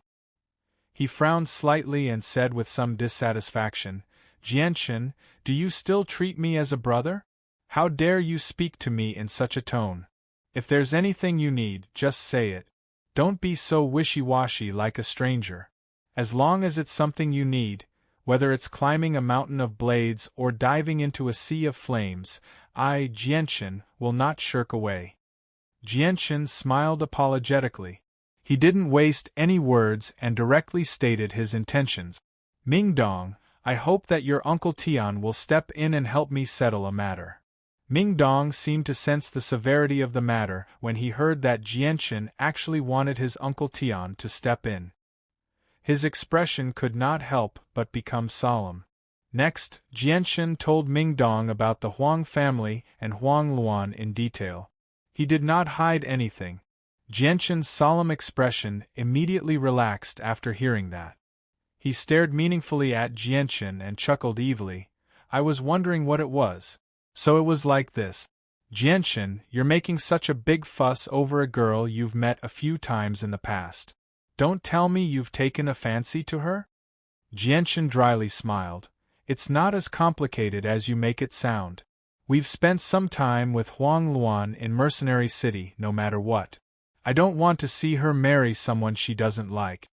A: He frowned slightly and said with some dissatisfaction, Jianchen, do you still treat me as a brother? How dare you speak to me in such a tone? If there's anything you need, just say it. Don't be so wishy-washy like a stranger. As long as it's something you need, whether it's climbing a mountain of blades or diving into a sea of flames, I, Jianchen, will not shirk away. Jianchen smiled apologetically. He didn't waste any words and directly stated his intentions. Mingdong, I hope that your Uncle Tian will step in and help me settle a matter. Mingdong seemed to sense the severity of the matter when he heard that Jianchen actually wanted his Uncle Tian to step in. His expression could not help but become solemn. Next, Jianchen told Mingdong about the Huang family and Huang Luan in detail. He did not hide anything. Jianchen's solemn expression immediately relaxed after hearing that. He stared meaningfully at Jianchen and chuckled evilly. I was wondering what it was. So it was like this. Jianchen, you're making such a big fuss over a girl you've met a few times in the past. Don't tell me you've taken a fancy to her? Jianchen dryly smiled. It's not as complicated as you make it sound. We've spent some time with Huang Luan in Mercenary City, no matter what. I don't want to see her marry someone she doesn't like.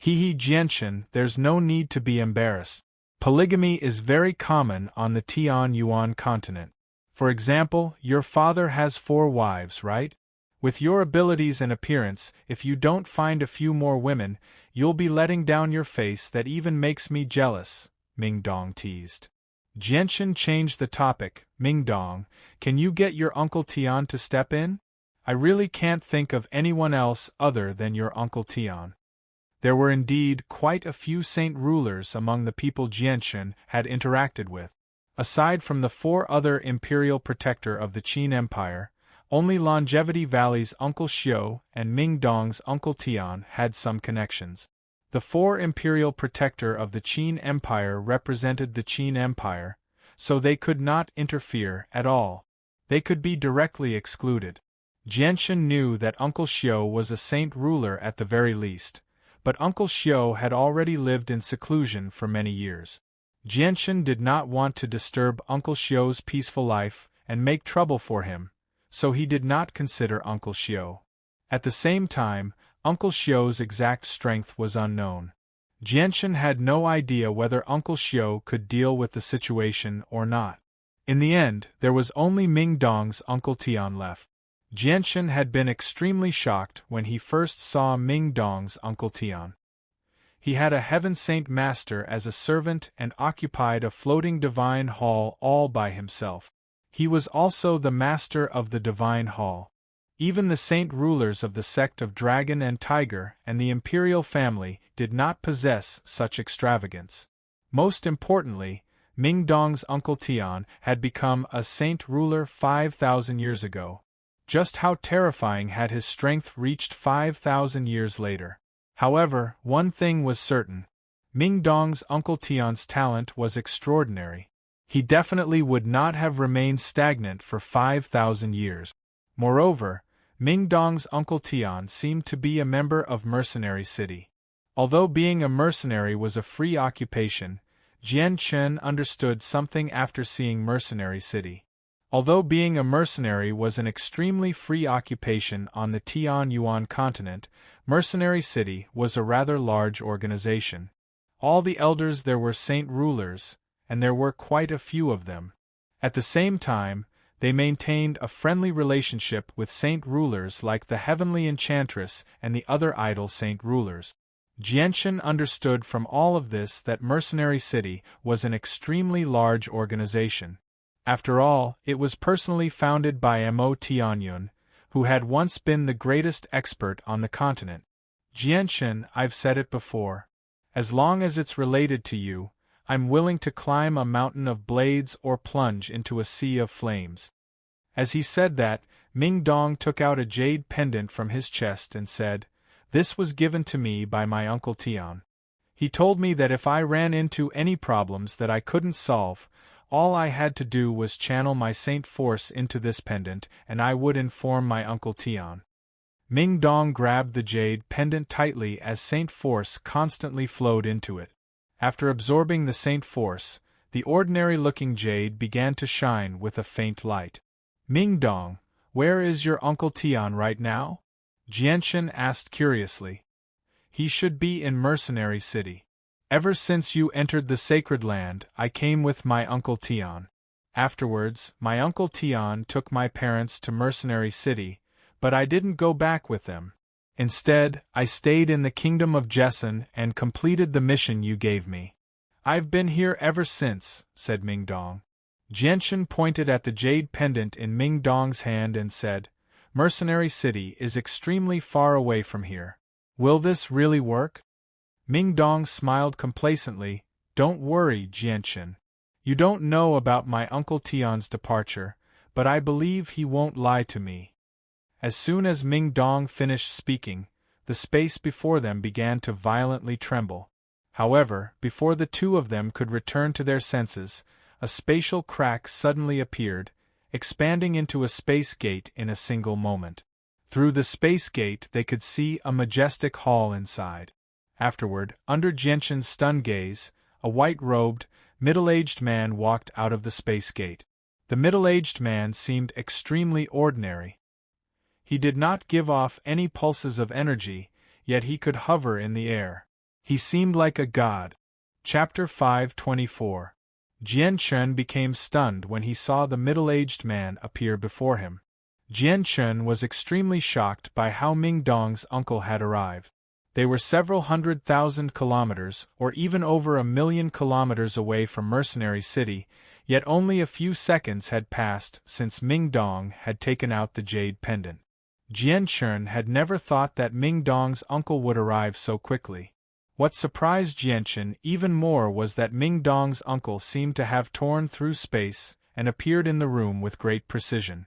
A: Jianchen, there's no need to be embarrassed. Polygamy is very common on the Tianyuan continent. For example, your father has 4 wives, right? With your abilities and appearance, if you don't find a few more women, you'll be letting down your face. That even makes me jealous, Mingdong teased. Jianchen changed the topic. Mingdong, can you get your Uncle Tian to step in? I really can't think of anyone else other than your Uncle Tian. There were indeed quite a few saint rulers among the people Jianchen had interacted with. Aside from the 4 other imperial protector of the Qin Empire, only Longevity Valley's Uncle Xiu and Mingdong's Uncle Tian had some connections. The 4 imperial protector of the Qin Empire represented the Qin Empire, so they could not interfere at all. They could be directly excluded. Jianchen knew that Uncle Xiu was a saint ruler at the very least, but Uncle Xiu had already lived in seclusion for many years. Jianchen did not want to disturb Uncle Xiu's peaceful life and make trouble for him, so he did not consider Uncle Xiu. At the same time, Uncle Xiu's exact strength was unknown. Jianchen had no idea whether Uncle Xiu could deal with the situation or not. In the end, there was only Mingdong's Uncle Tian left. Jianchen had been extremely shocked when he first saw Ming Dong's Uncle Tian. He had a heaven saint master as a servant and occupied a floating divine hall all by himself. He was also the master of the divine hall. Even the saint rulers of the sect of Dragon and Tiger and the imperial family did not possess such extravagance. Most importantly, Ming Dong's Uncle Tian had become a saint ruler 5,000 years ago. Just how terrifying had his strength reached 5,000 years later? However, one thing was certain. Ming Dong's Uncle Tian's talent was extraordinary. He definitely would not have remained stagnant for 5,000 years. Moreover, Ming Dong's Uncle Tian seemed to be a member of Mercenary City. Although being a mercenary was a free occupation, Jian Chen understood something after seeing Mercenary City. Although being a mercenary was an extremely free occupation on the Tianyuan continent, Mercenary City was a rather large organization. All the elders there were saint rulers, and there were quite a few of them. At the same time, they maintained a friendly relationship with saint rulers like the Heavenly Enchantress and the other idol saint rulers. Jianchen understood from all of this that Mercenary City was an extremely large organization. After all, it was personally founded by Mo Tianyun, who had once been the greatest expert on the continent. Jianchen, I've said it before. As long as it's related to you, I'm willing to climb a mountain of blades or plunge into a sea of flames. As he said that, Ming Dong took out a jade pendant from his chest and said, "This was given to me by my Uncle Tian. He told me that if I ran into any problems that I couldn't solve, all I had to do was channel my saint force into this pendant and I would inform my Uncle Tian." Ming Dong grabbed the jade pendant tightly as saint force constantly flowed into it. After absorbing the saint force, the ordinary-looking jade began to shine with a faint light. "Ming Dong, where is your Uncle Tian right now?" Jianchen asked curiously. "He should be in Mercenary City. Ever since you entered the sacred land, I came with my Uncle Tian. Afterwards, my Uncle Tian took my parents to Mercenary City, but I didn't go back with them. Instead, I stayed in the kingdom of Jessen and completed the mission you gave me. I've been here ever since," said Ming Dong. Jianchen pointed at the jade pendant in Ming Dong's hand and said, "Mercenary City is extremely far away from here. Will this really work?" Ming Dong smiled complacently. "Don't worry, Jianchen. You don't know about my Uncle Tian's departure, but I believe he won't lie to me." As soon as Ming Dong finished speaking, the space before them began to violently tremble. However, before the two of them could return to their senses, a spatial crack suddenly appeared, expanding into a space gate in a single moment. Through the space gate they could see a majestic hall inside. Afterward, under Jianchen's stunned gaze, a white-robed, middle-aged man walked out of the space gate. The middle-aged man seemed extremely ordinary. He did not give off any pulses of energy, yet he could hover in the air. He seemed like a god. Chapter 524. Jianchen became stunned when he saw the middle-aged man appear before him. Jianchen was extremely shocked by how Ming Dong's uncle had arrived. They were several 100,000 kilometers, or even over 1,000,000 kilometers away from Mercenary City, yet only a few seconds had passed since Ming Dong had taken out the jade pendant. Jianchen had never thought that Ming Dong's uncle would arrive so quickly. What surprised Jianchen even more was that Ming Dong's uncle seemed to have torn through space and appeared in the room with great precision.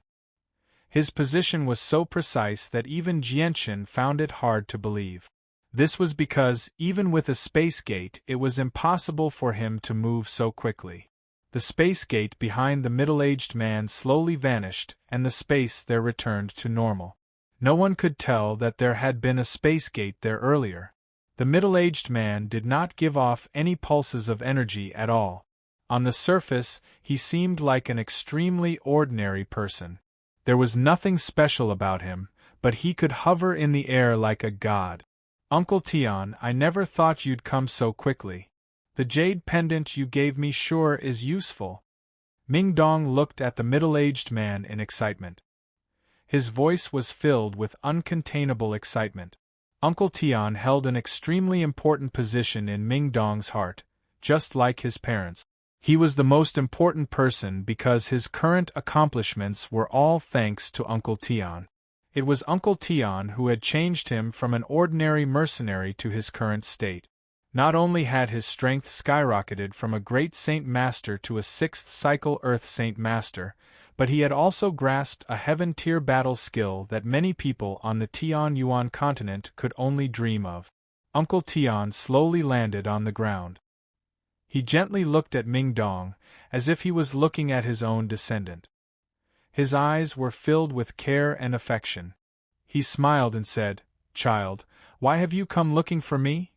A: His position was so precise that even Jianchen found it hard to believe. This was because, even with a space gate, it was impossible for him to move so quickly. The space gate behind the middle-aged man slowly vanished, and the space there returned to normal. No one could tell that there had been a space gate there earlier. The middle-aged man did not give off any pulses of energy at all. On the surface, he seemed like an extremely ordinary person. There was nothing special about him, but he could hover in the air like a god. "Uncle Tian, I never thought you'd come so quickly. The jade pendant you gave me sure is useful." Ming Dong looked at the middle-aged man in excitement. His voice was filled with uncontainable excitement. Uncle Tian held an extremely important position in Ming Dong's heart, just like his parents. He was the most important person because his current accomplishments were all thanks to Uncle Tian. It was Uncle Tian who had changed him from an ordinary mercenary to his current state. Not only had his strength skyrocketed from a great Saint Master to a 6th cycle Earth Saint Master, but he had also grasped a heaven-tier battle skill that many people on the Tian-Yuan continent could only dream of. Uncle Tian slowly landed on the ground. He gently looked at Ming Dong, as if he was looking at his own descendant. His eyes were filled with care and affection. He smiled and said, "Child, why have you come looking for me?"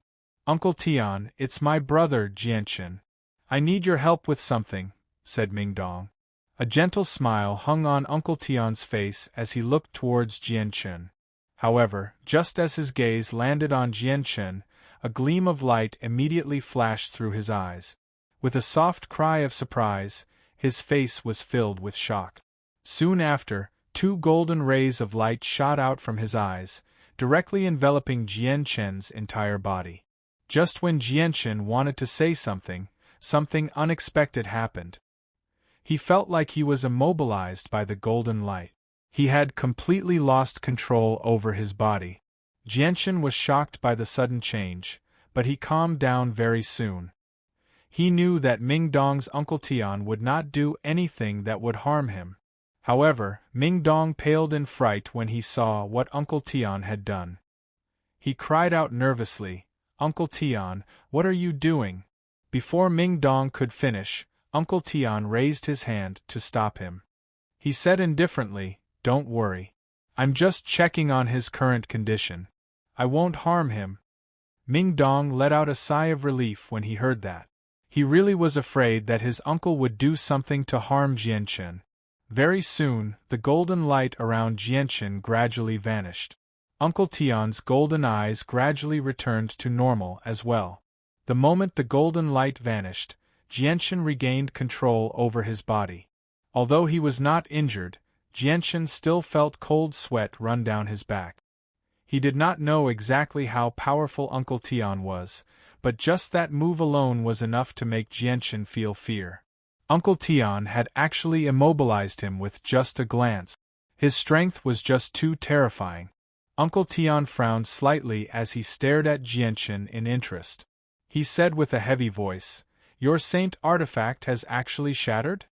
A: "Uncle Tian, it's my brother Jianchen. I need your help with something," said Ming Dong. A gentle smile hung on Uncle Tian's face as he looked towards Jianchen. However, just as his gaze landed on Jianchen, a gleam of light immediately flashed through his eyes. With a soft cry of surprise, his face was filled with shock. Soon after, 2 golden rays of light shot out from his eyes, directly enveloping Jianchen's entire body. Just when Jianchen wanted to say something, something unexpected happened. He felt like he was immobilized by the golden light. He had completely lost control over his body. Jianchen was shocked by the sudden change, but he calmed down very soon. He knew that Ming Dong's Uncle Tian would not do anything that would harm him. However, Ming Dong paled in fright when he saw what Uncle Tian had done. He cried out nervously, "Uncle Tian, what are you doing?" Before Ming Dong could finish, Uncle Tian raised his hand to stop him. He said indifferently, "Don't worry. I'm just checking on his current condition. I won't harm him." Ming Dong let out a sigh of relief when he heard that. He really was afraid that his uncle would do something to harm Jianchen. Very soon, the golden light around Jianchen gradually vanished. Uncle Tian's golden eyes gradually returned to normal as well. The moment the golden light vanished, Jianchen regained control over his body. Although he was not injured, Jianchen still felt cold sweat run down his back. He did not know exactly how powerful Uncle Tian was, but just that move alone was enough to make Jianchen feel fear. Uncle Tian had actually immobilized him with just a glance. His strength was just too terrifying. Uncle Tian frowned slightly as he stared at Jianchen in interest. He said with a heavy voice, "Your saint artifact has actually shattered?"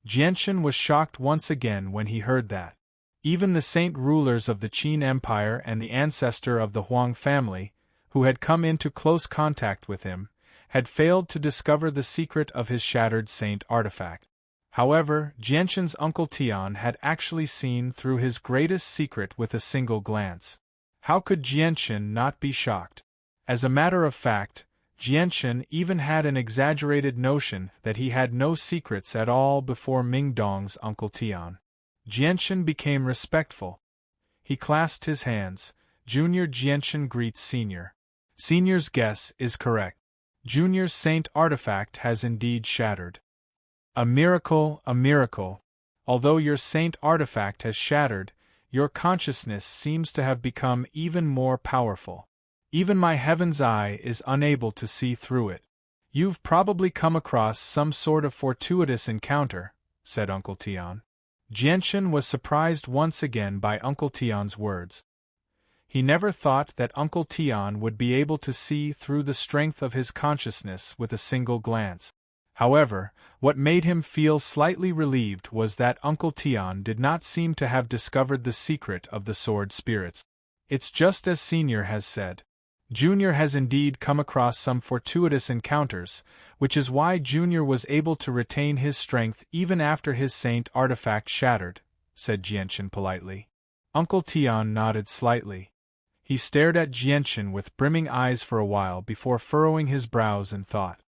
A: Jianchen was shocked once again when he heard that. Even the saint rulers of the Qin Empire and the ancestor of the Huang family, who had come into close contact with him, had failed to discover the secret of his shattered saint artifact. However, Jianchen's Uncle Tian had actually seen through his greatest secret with a single glance. How could Jianchen not be shocked? As a matter of fact, Jianchen even had an exaggerated notion that he had no secrets at all before Ming Dong's Uncle Tian. Jianchen became respectful. He clasped his hands. "Junior Jianchen greets Senior. Senior's guess is correct. Junior's saint artifact has indeed shattered." "A miracle, a miracle. Although your saint artifact has shattered, your consciousness seems to have become even more powerful. Even my heaven's eye is unable to see through it. You've probably come across some sort of fortuitous encounter," said Uncle Tian. Jianchen was surprised once again by Uncle Tian's words. He never thought that Uncle Tian would be able to see through the strength of his consciousness with a single glance. However, what made him feel slightly relieved was that Uncle Tian did not seem to have discovered the secret of the sword spirits. It's just as Senior has said. Junior has indeed come across some fortuitous encounters, which is why Junior was able to retain his strength even after his saint artifact shattered, said Jianchen politely. Uncle Tian nodded slightly. He stared at Jianchen with brimming eyes for a while before furrowing his brows in thought.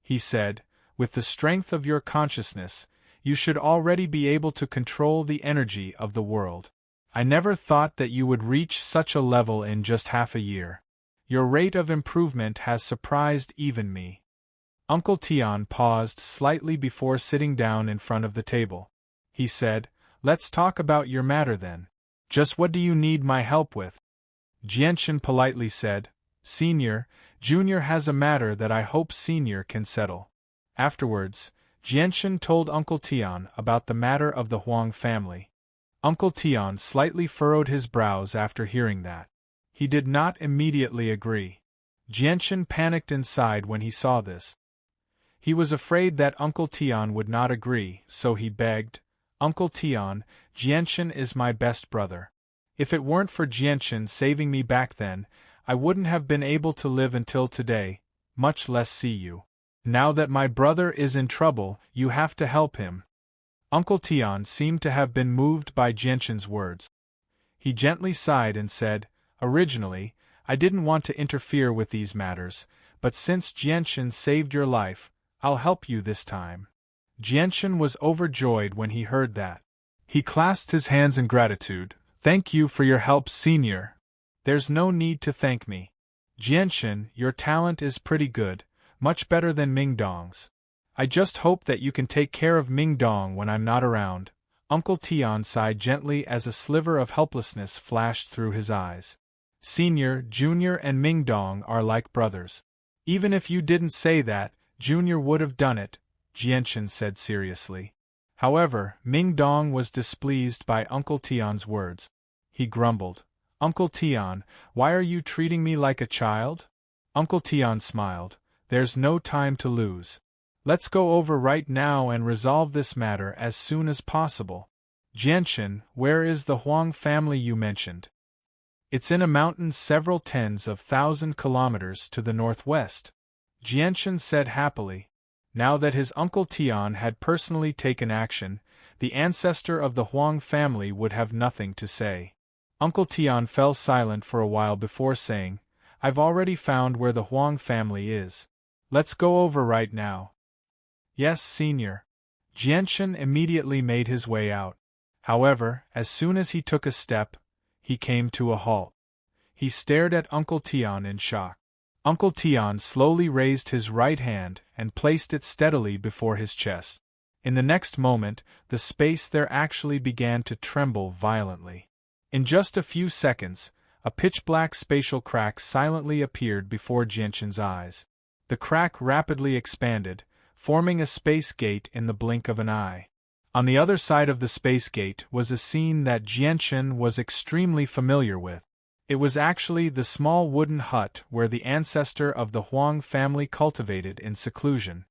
A: He said, "With the strength of your consciousness, you should already be able to control the energy of the world. I never thought that you would reach such a level in just half a year. Your rate of improvement has surprised even me." Uncle Tian paused slightly before sitting down in front of the table. He said, "Let's talk about your matter then. Just what do you need my help with? Jianchen politely said. Senior, Junior has a matter that I hope Senior can settle. Afterwards, Jianchen told Uncle Tian about the matter of the Huang family. Uncle Tian slightly furrowed his brows after hearing that. He did not immediately agree. Jianchen panicked inside when he saw this. He was afraid that Uncle Tian would not agree, so he begged, Uncle Tian, Jianchen is my best brother. If it weren't for Jianchen saving me back then, I wouldn't have been able to live until today, much less see you. Now that my brother is in trouble, you have to help him. Uncle Tian seemed to have been moved by Jianchen's words. He gently sighed and said, Originally, I didn't want to interfere with these matters, but since Jianchen saved your life, I'll help you this time. Jianchen was overjoyed when he heard that. He clasped his hands in gratitude. Thank you for your help, Senior. There's no need to thank me. Jianchen, your talent is pretty good, much better than Ming Dong's. I just hope that you can take care of Ming Dong when I'm not around. Uncle Tian sighed gently as a sliver of helplessness flashed through his eyes. Senior, Junior and Ming Dong are like brothers. Even if you didn't say that, Junior would have done it, Jianchen said seriously. However, Ming Dong was displeased by Uncle Tian's words. He grumbled, Uncle Tian, why are you treating me like a child? Uncle Tian smiled. There's no time to lose. Let's go over right now and resolve this matter as soon as possible. Jianchen, where is the Huang family you mentioned? It's in a mountain several tens of thousand kilometers to the northwest, Jianchen said happily. Now that his Uncle Tian had personally taken action, the ancestor of the Huang family would have nothing to say. Uncle Tian fell silent for a while before saying, I've already found where the Huang family is. Let's go over right now. Yes, Senior. Jianchen immediately made his way out. However, as soon as he took a step, he came to a halt. He stared at Uncle Tian in shock. Uncle Tian slowly raised his right hand and placed it steadily before his chest. In the next moment, the space there actually began to tremble violently. In just a few seconds, a pitch-black spatial crack silently appeared before Jianchen's eyes. The crack rapidly expanded, forming a space gate in the blink of an eye. On the other side of the space gate was a scene that Jianchen was extremely familiar with. It was actually the small wooden hut where the ancestor of the Huang family cultivated in seclusion.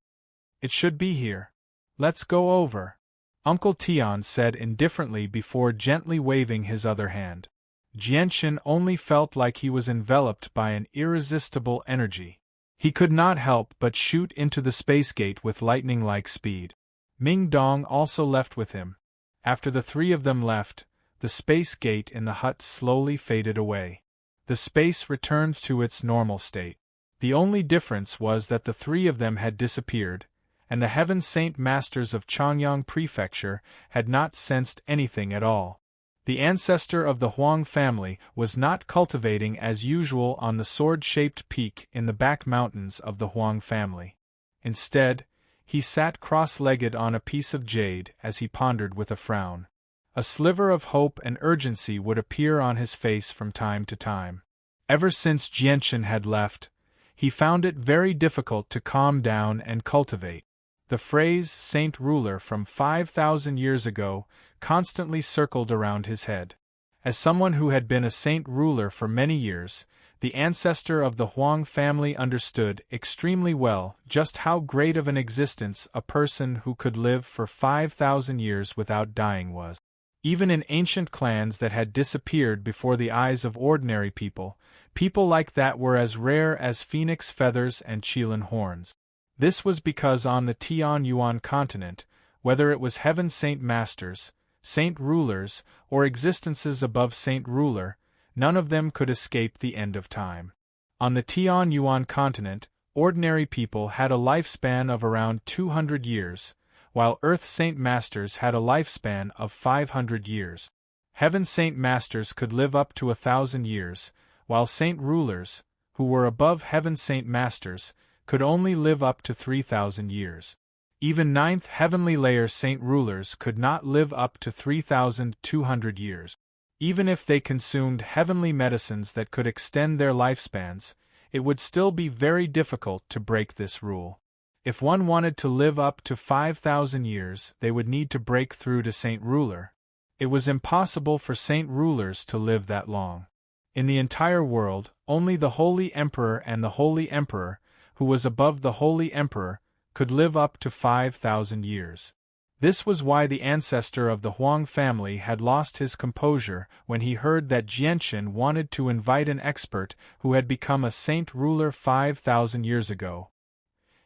A: It should be here. Let's go over, Uncle Tian said indifferently before gently waving his other hand. Jianchen only felt like he was enveloped by an irresistible energy. He could not help but shoot into the space gate with lightning-like speed. Ming Dong also left with him. After the three of them left, the space gate in the hut slowly faded away. The space returned to its normal state. The only difference was that the three of them had disappeared, and the Heaven Saint Masters of Changyang Prefecture had not sensed anything at all. The ancestor of the Huang family was not cultivating as usual on the sword-shaped peak in the back mountains of the Huang family. Instead, he sat cross-legged on a piece of jade as he pondered with a frown. A sliver of hope and urgency would appear on his face from time to time. Ever since Jianchen had left, he found it very difficult to calm down and cultivate. The phrase Saint Ruler from 5,000 years ago constantly circled around his head. As someone who had been a saint ruler for many years, the ancestor of the Huang family understood extremely well just how great of an existence a person who could live for 5,000 years without dying was. Even in ancient clans that had disappeared before the eyes of ordinary people, people like that were as rare as phoenix feathers and qilin horns. This was because on the Tian Yuan continent, whether it was Heaven Saint Masters, Saint Rulers, or existences above Saint Ruler, none of them could escape the end of time. On the Tian Yuan continent, ordinary people had a lifespan of around 200 years, while Earth Saint Masters had a lifespan of 500 years. Heaven Saint Masters could live up to 1,000 years, while Saint Rulers, who were above Heaven Saint Masters, could only live up to 3,000 years. Even 9th Heavenly Layer Saint Rulers could not live up to 3,200 years. Even if they consumed heavenly medicines that could extend their lifespans, it would still be very difficult to break this rule. If one wanted to live up to 5,000 years, they would need to break through to Saint Ruler. It was impossible for Saint Rulers to live that long. In the entire world, only the Holy Emperor and the Holy Emperor, who was above the Holy Emperor, could live up to 5,000 years. This was why the ancestor of the Huang family had lost his composure when he heard that Jianchen wanted to invite an expert who had become a saint ruler 5,000 years ago.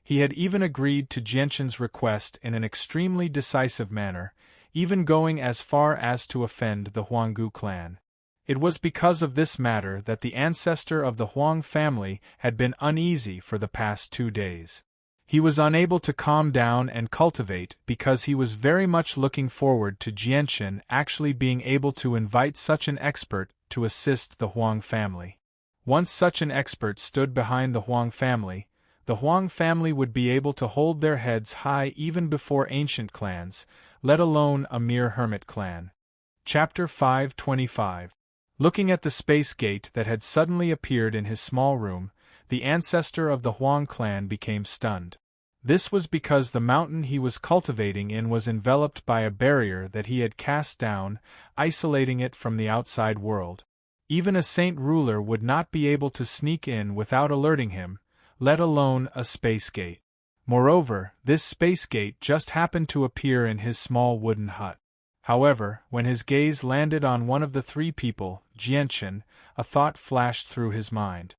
A: He had even agreed to Jianchen's request in an extremely decisive manner, even going as far as to offend the Huanggu clan. It was because of this matter that the ancestor of the Huang family had been uneasy for the past 2 days. He was unable to calm down and cultivate because he was very much looking forward to Jianchen actually being able to invite such an expert to assist the Huang family. Once such an expert stood behind the Huang family would be able to hold their heads high even before ancient clans, let alone a mere hermit clan. Chapter 525. Looking at the space gate that had suddenly appeared in his small room, the ancestor of the Huang clan became stunned. This was because the mountain he was cultivating in was enveloped by a barrier that he had cast down, isolating it from the outside world. Even a saint ruler would not be able to sneak in without alerting him, let alone a space gate. Moreover, this space gate just happened to appear in his small wooden hut. However, when his gaze landed on one of the 3 people, Jianchen, a thought flashed through his mind.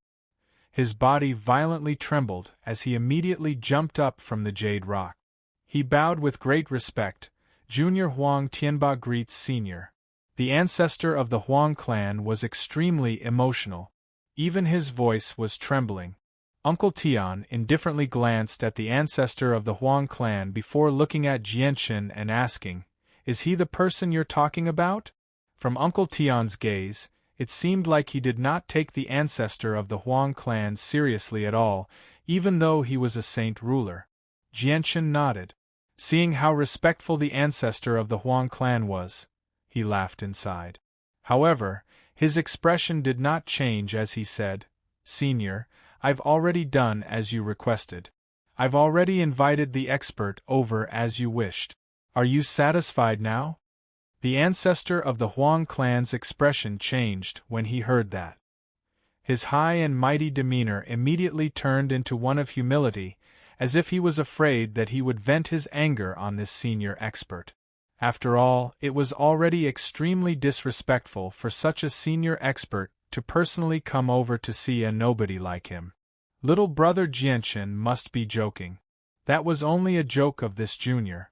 A: His body violently trembled as he immediately jumped up from the jade rock. He bowed with great respect. Junior Huang Tianba greets Senior. The ancestor of the Huang clan was extremely emotional. Even his voice was trembling. Uncle Tian indifferently glanced at the ancestor of the Huang clan before looking at Jianchen and asking, "Is he the person you're talking about?" From Uncle Tian's gaze, it seemed like he did not take the ancestor of the Huang clan seriously at all, even though he was a saint ruler. Jianchen nodded. Seeing how respectful the ancestor of the Huang clan was, he laughed inside. However, his expression did not change as he said, "Senior, I've already done as you requested. I've already invited the expert over as you wished. Are you satisfied now?" The ancestor of the Huang clan's expression changed when he heard that. His high and mighty demeanor immediately turned into one of humility, as if he was afraid that he would vent his anger on this senior expert. After all, it was already extremely disrespectful for such a senior expert to personally come over to see a nobody like him. Little brother Jianchen must be joking. That was only a joke of this junior.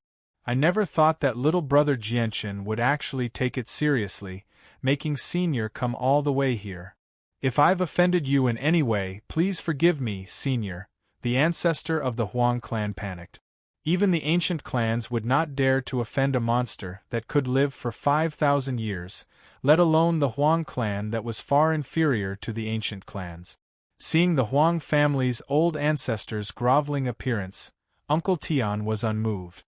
A: I never thought that little brother Jianchen would actually take it seriously, making Senior come all the way here. If I've offended you in any way, please forgive me, Senior. The ancestor of the Huang clan panicked. Even the ancient clans would not dare to offend a monster that could live for 5,000 years, let alone the Huang clan that was far inferior to the ancient clans. Seeing the Huang family's old ancestors' groveling appearance, Uncle Tian was unmoved.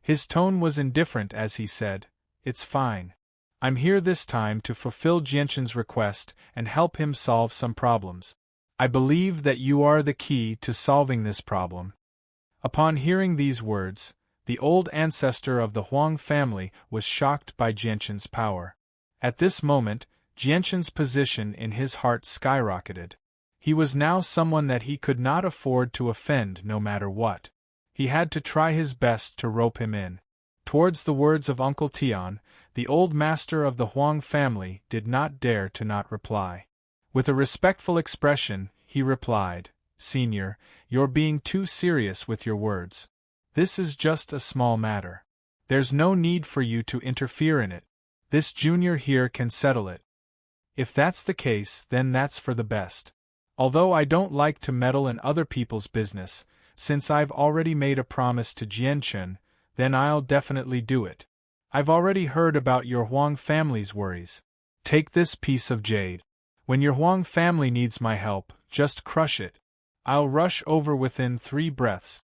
A: His tone was indifferent as he said, "It's fine. I'm here this time to fulfill Jianchen's request and help him solve some problems. I believe that you are the key to solving this problem." Upon hearing these words, the old ancestor of the Huang family was shocked by Jianchen's power. At this moment, Jianchen's position in his heart skyrocketed. He was now someone that he could not afford to offend no matter what. He had to try his best to rope him in. Towards the words of Uncle Tian, the old master of the Huang family did not dare to not reply. With a respectful expression, he replied, "Senior, you're being too serious with your words. This is just a small matter. There's no need for you to interfere in it. This junior here can settle it. If that's the case, then that's for the best. Although I don't like to meddle in other people's business, since I've already made a promise to Jianchen, then I'll definitely do it. I've already heard about your Huang family's worries. Take this piece of jade. When your Huang family needs my help, just crush it. I'll rush over within 3 breaths."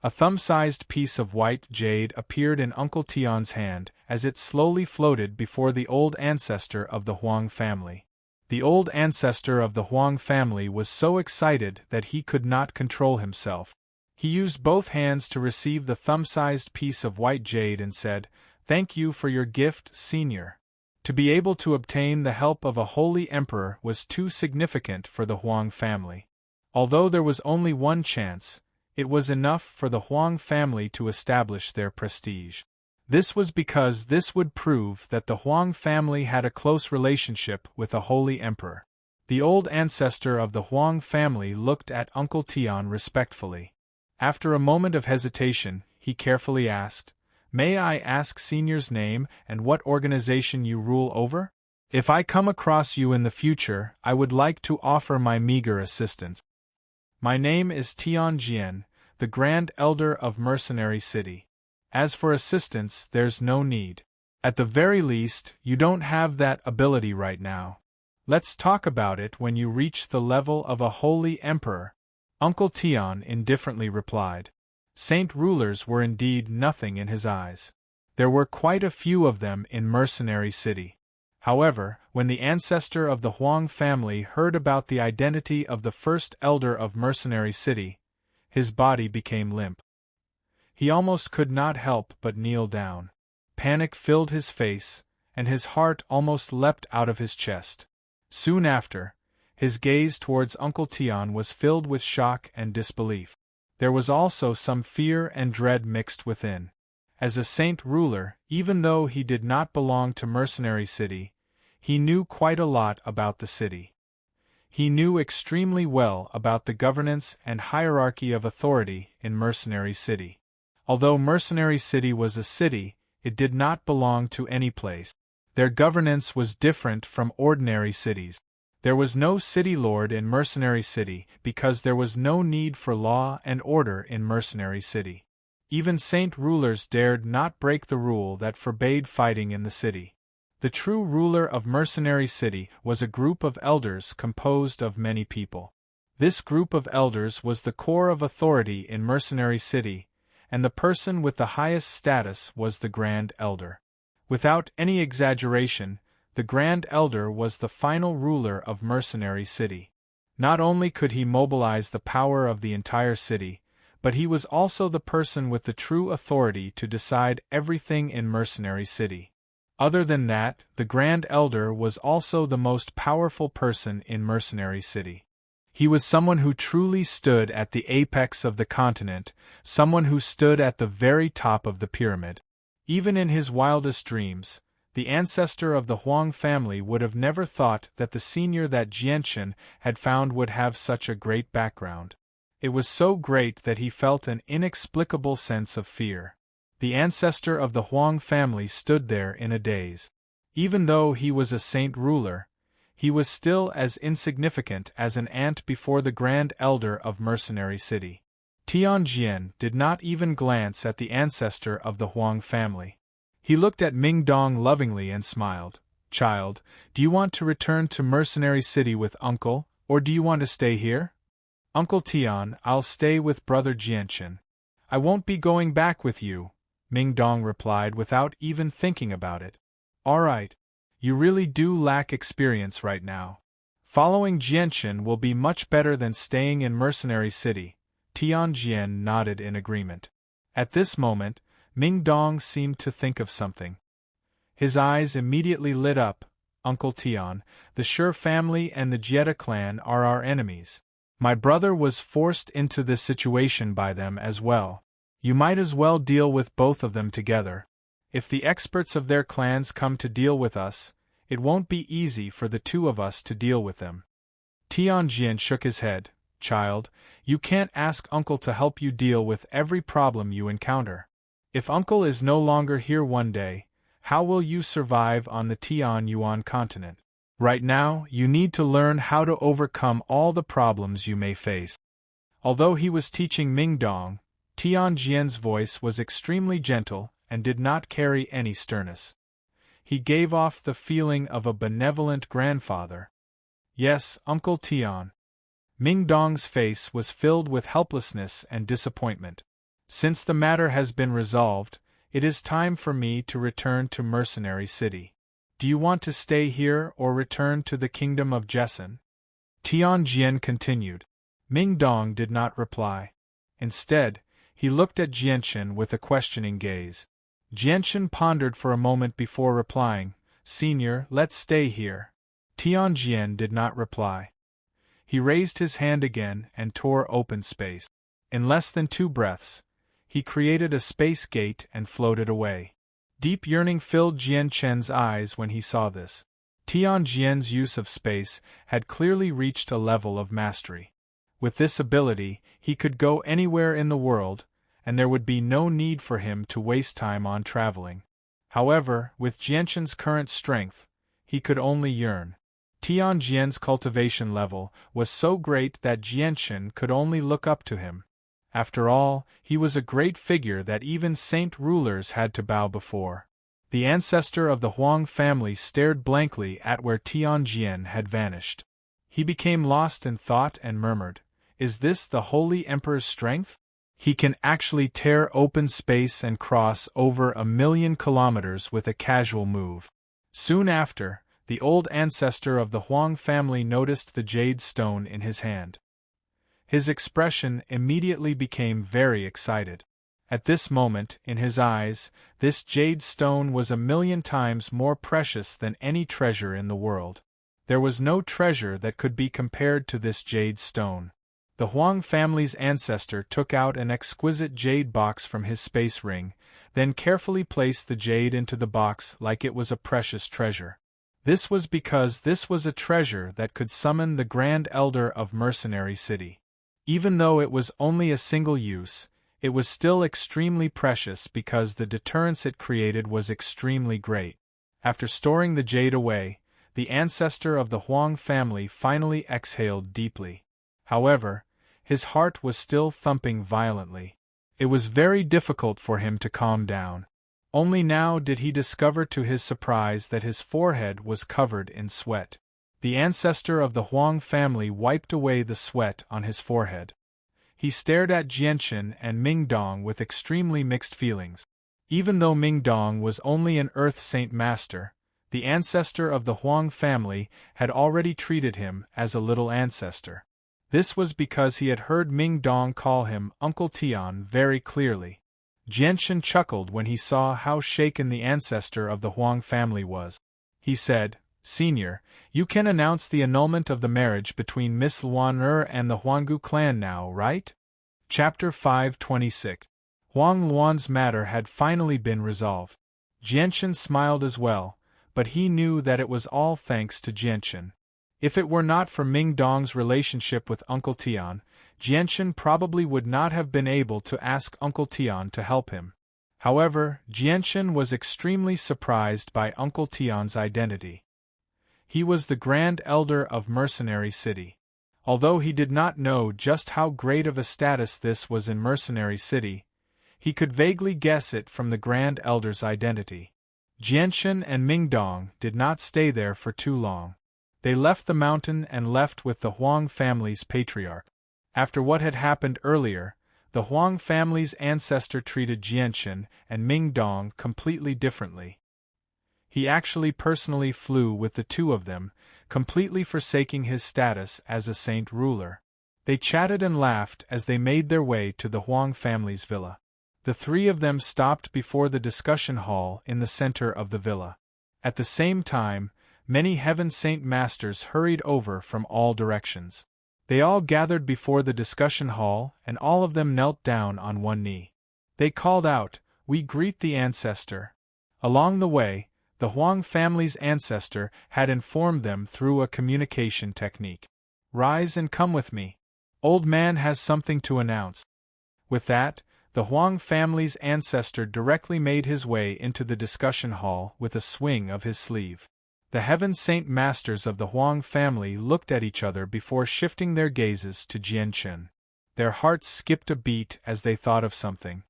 A: A thumb-sized piece of white jade appeared in Uncle Tian's hand as it slowly floated before the old ancestor of the Huang family. The old ancestor of the Huang family was so excited that he could not control himself. He used both hands to receive the thumb-sized piece of white jade and said, "Thank you for your gift, Senior." To be able to obtain the help of a holy emperor was too significant for the Huang family. Although there was only one chance, it was enough for the Huang family to establish their prestige. This was because this would prove that the Huang family had a close relationship with a holy emperor. The old ancestor of the Huang family looked at Uncle Tian respectfully. After a moment of hesitation, he carefully asked, "May I ask Senior's name and what organization you rule over? If I come across you in the future, I would like to offer my meager assistance." "My name is Tian Jian, the Grand Elder of Mercenary City. As for assistance, there's no need. At the very least, you don't have that ability right now. Let's talk about it when you reach the level of a holy emperor," Uncle Tian indifferently replied. Saint rulers were indeed nothing in his eyes. There were quite a few of them in Mercenary City. However, when the ancestor of the Huang family heard about the identity of the first elder of Mercenary City, his body became limp. He almost could not help but kneel down. Panic filled his face, and his heart almost leapt out of his chest. Soon after, his gaze towards Uncle Tian was filled with shock and disbelief. There was also some fear and dread mixed within. As a saint ruler, even though he did not belong to Mercenary City, he knew quite a lot about the city. He knew extremely well about the governance and hierarchy of authority in Mercenary City. Although Mercenary City was a city, it did not belong to any place. Their governance was different from ordinary cities. There was no city lord in Mercenary City because there was no need for law and order in Mercenary City. Even saint rulers dared not break the rule that forbade fighting in the city. The true ruler of Mercenary City was a group of elders composed of many people. This group of elders was the core of authority in Mercenary City, and the person with the highest status was the Grand Elder. Without any exaggeration, the Grand Elder was the final ruler of Mercenary City. Not only could he mobilize the power of the entire city, but he was also the person with the true authority to decide everything in Mercenary City. Other than that, the Grand Elder was also the most powerful person in Mercenary City. He was someone who truly stood at the apex of the continent, someone who stood at the very top of the pyramid. Even in his wildest dreams, the ancestor of the Huang family would have never thought that the senior that Jianchen had found would have such a great background. It was so great that he felt an inexplicable sense of fear. The ancestor of the Huang family stood there in a daze. Even though he was a saint ruler, he was still as insignificant as an ant before the Grand Elder of Mercenary City. Tian Jian did not even glance at the ancestor of the Huang family. He looked at Ming Dong lovingly and smiled. "Child, do you want to return to Mercenary City with Uncle, or do you want to stay here?" "Uncle Tian, I'll stay with Brother Jianchen. I won't be going back with you," Ming Dong replied without even thinking about it. "All right. You really do lack experience right now. Following Jianchen will be much better than staying in Mercenary City." Tian Jian nodded in agreement. At this moment, Ming Dong seemed to think of something. His eyes immediately lit up. "Uncle Tian, the Shi family and the Jetta clan are our enemies. My brother was forced into this situation by them as well. You might as well deal with both of them together. If the experts of their clans come to deal with us, it won't be easy for the two of us to deal with them." Tian Jian shook his head. "Child, you can't ask Uncle to help you deal with every problem you encounter. If Uncle is no longer here one day, how will you survive on the Tian Yuan continent? Right now, you need to learn how to overcome all the problems you may face." Although he was teaching Ming Dong, Tian Jian's voice was extremely gentle and did not carry any sternness. He gave off the feeling of a benevolent grandfather. "Yes, Uncle Tian." Ming Dong's face was filled with helplessness and disappointment. "Since the matter has been resolved, It is time for me to return to Mercenary City. Do you want to stay here or return to the kingdom of Jessen? Tianjian continued. Ming Dong did not reply. Instead, he looked at Jianchen with a questioning gaze. Jianchen pondered for a moment before replying, Senior, let's stay here. Tianjian did not reply. He raised his hand again and tore open space. In less than 2 breaths, he created a space gate and floated away. Deep yearning filled Jianchen's eyes when he saw this. Tianjian's use of space had clearly reached a level of mastery. With this ability, he could go anywhere in the world, and there would be no need for him to waste time on traveling. However, with Jianchen's current strength, he could only yearn. Tianjian's cultivation level was so great that Jianchen could only look up to him. After all, he was a great figure that even saint rulers had to bow before. The ancestor of the Huang family stared blankly at where Tianjian had vanished. He became lost in thought and murmured, Is this the Holy Emperor's strength? He can actually tear open space and cross over 1,000,000 kilometers with a casual move. Soon after, the old ancestor of the Huang family noticed the jade stone in his hand. His expression immediately became very excited. At this moment, in his eyes, this jade stone was 1,000,000 times more precious than any treasure in the world. There was no treasure that could be compared to this jade stone. The Huang family's ancestor took out an exquisite jade box from his space ring, then carefully placed the jade into the box like it was a precious treasure. This was because this was a treasure that could summon the Grand Elder of Mercenary City. Even though it was only a single use, it was still extremely precious because the deterrence it created was extremely great. After storing the jade away, the ancestor of the Huang family finally exhaled deeply. However, his heart was still thumping violently. It was very difficult for him to calm down. Only now did he discover to his surprise that his forehead was covered in sweat. The ancestor of the Huang family wiped away the sweat on his forehead. He stared at Jianchen and Ming Dong with extremely mixed feelings. Even though Ming Dong was only an Earth Saint Master, the ancestor of the Huang family had already treated him as a little ancestor. This was because he had heard Ming Dong call him Uncle Tian very clearly. Jianchen chuckled when he saw how shaken the ancestor of the Huang family was. He said, Senior, you can announce the annulment of the marriage between Miss Luan and the Huanggu clan now, right? Chapter 526. Huang Luan's matter had finally been resolved. Jianchen smiled as well, but he knew that it was all thanks to Jianchen. If it were not for Ming Dong's relationship with Uncle Tian, Jianchen probably would not have been able to ask Uncle Tian to help him. However, Jianchen was extremely surprised by Uncle Tian's identity. He was the Grand Elder of Mercenary City. Although he did not know just how great of a status this was in Mercenary City, he could vaguely guess it from the Grand Elder's identity. Jianchen and Ming Dong did not stay there for too long. They left the mountain and left with the Huang family's patriarch. After what had happened earlier, the Huang family's ancestor treated Jianchen and Ming Dong completely differently. He actually personally flew with the two of them, completely forsaking his status as a saint ruler. They chatted and laughed as they made their way to the Huang family's villa. The three of them stopped before the discussion hall in the center of the villa. At the same time, many Heaven Saint Masters hurried over from all directions. They all gathered before the discussion hall, and all of them knelt down on one knee. They called out, "We greet the ancestor." Along the way, the Huang family's ancestor had informed them through a communication technique. "Rise and come with me. Old man has something to announce." With that, the Huang family's ancestor directly made his way into the discussion hall with a swing of his sleeve. The Heaven Saint Masters of the Huang family looked at each other before shifting their gazes to Jianchen. Their hearts skipped a beat as they thought of something.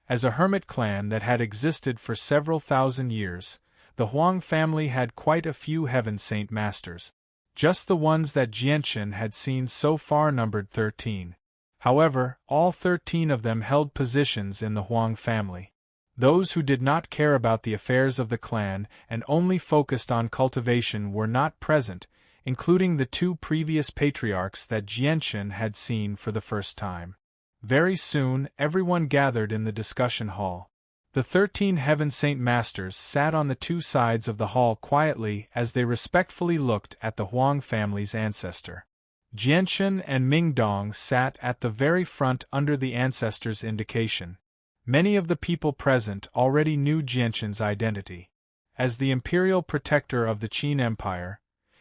A: As a hermit clan that had existed for several thousand years, the Huang family had quite a few Heaven Saint Masters. Just the ones that Jianchen had seen so far numbered 13. However, all 13 of them held positions in the Huang family. Those who did not care about the affairs of the clan and only focused on cultivation were not present, including the 2 previous patriarchs that Jianchen had seen for the first time. Very soon, everyone gathered in the discussion hall. The 13 Heaven Saint Masters sat on the 2 sides of the hall quietly as they respectfully looked at the Huang family's ancestor. Jianchen and Mingdong sat at the very front under the ancestor's indication. Many of the people present already knew Jianchen's identity. As the imperial protector of the Qin Empire,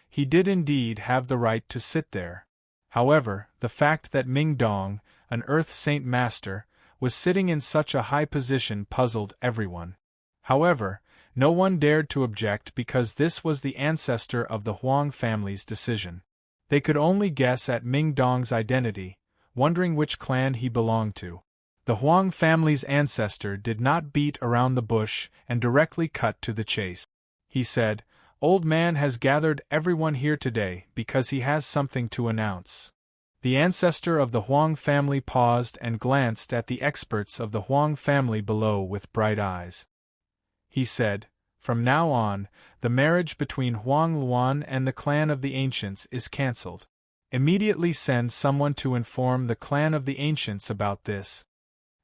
A: he did indeed have the right to sit there. However, the fact that Mingdong, an Earth Saint Master, was sitting in such a high position puzzled everyone. However, no one dared to object because this was the ancestor of the Huang family's decision. They could only guess at Mingdong's identity, wondering which clan he belonged to. The Huang family's ancestor did not beat around the bush and directly cut to the chase. He said, "Old man has gathered everyone here today because he has something to announce." The ancestor of the Huang family paused and glanced at the experts of the Huang family below with bright eyes. He said, "From now on, the marriage between Huang Luan and the clan of the Ancients is cancelled. Immediately send someone to inform the clan of the Ancients about this."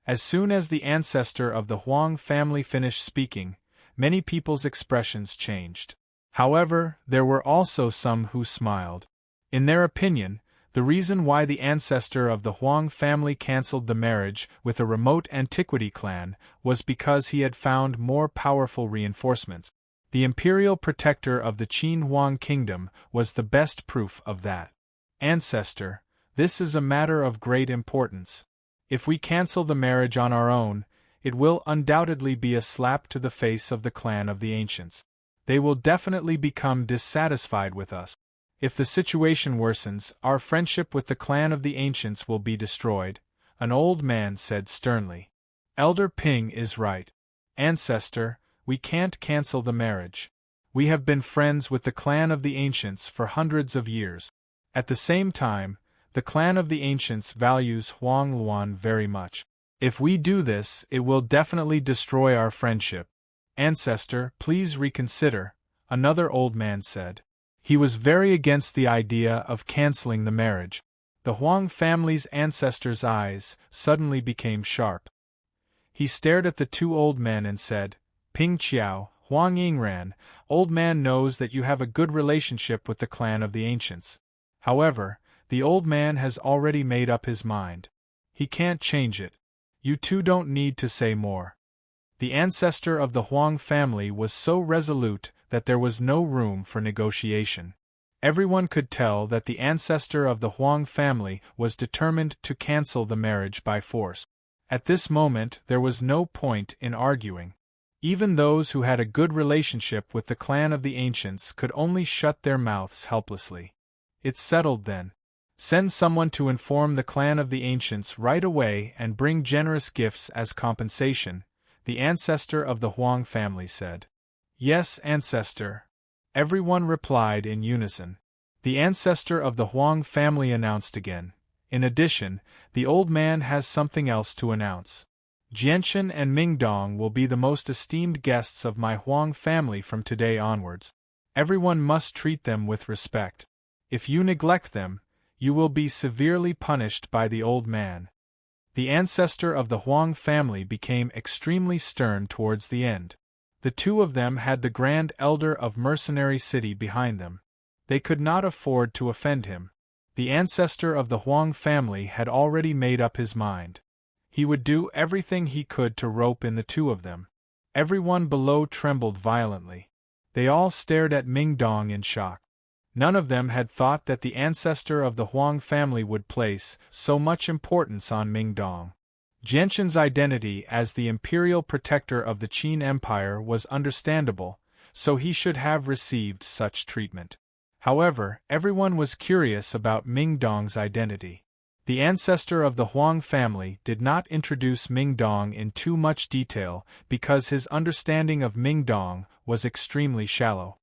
A: As soon as the ancestor of the Huang family finished speaking, many people's expressions changed. However, there were also some who smiled. In their opinion, the reason why the ancestor of the Huang family cancelled the marriage with a remote antiquity clan was because he had found more powerful reinforcements. The imperial protector of the Qin Huang kingdom was the best proof of that. "Ancestor, this is a matter of great importance. If we cancel the marriage on our own, it will undoubtedly be a slap to the face of the clan of the Ancients. They will definitely become dissatisfied with us. If the situation worsens, our friendship with the clan of the Ancients will be destroyed," an old man said sternly. "Elder Ping is right. Ancestor, we can't cancel the marriage. We have been friends with the clan of the Ancients for hundreds of years. At the same time, the clan of the Ancients values Huang Luan very much. If we do this, it will definitely destroy our friendship. Ancestor, please reconsider," another old man said. He was very against the idea of canceling the marriage. The Huang family's ancestor's eyes suddenly became sharp. He stared at the 2 old men and said, "Ping Qiao, Huang Yingran, old man knows that you have a good relationship with the clan of the Ancients. However, the old man has already made up his mind. He can't change it. You 2 don't need to say more." The ancestor of the Huang family was so resolute that there was no room for negotiation. Everyone could tell that the ancestor of the Huang family was determined to cancel the marriage by force. At this moment there was no point in arguing. Even those who had a good relationship with the clan of the Ancients could only shut their mouths helplessly. "It's settled then. Send someone to inform the clan of the Ancients right away and bring generous gifts as compensation," the ancestor of the Huang family said. "Yes, ancestor," everyone replied in unison. The ancestor of the Huang family announced again. In addition, the old man has something else to announce. "Jianchen and Mingdong will be the most esteemed guests of my Huang family from today onwards. Everyone must treat them with respect. If you neglect them, you will be severely punished by the old man." The ancestor of the Huang family became extremely stern towards the end. The 2 of them had the Grand Elder of Mercenary City behind them. They could not afford to offend him. The ancestor of the Huang family had already made up his mind. He would do everything he could to rope in the 2 of them. Everyone below trembled violently. They all stared at Mingdong in shock. None of them had thought that the ancestor of the Huang family would place so much importance on Mingdong. Jianchen's identity as the imperial protector of the Qin Empire was understandable, so he should have received such treatment. However, everyone was curious about Mingdong's identity. The ancestor of the Huang family did not introduce Mingdong in too much detail because his understanding of Mingdong was extremely shallow.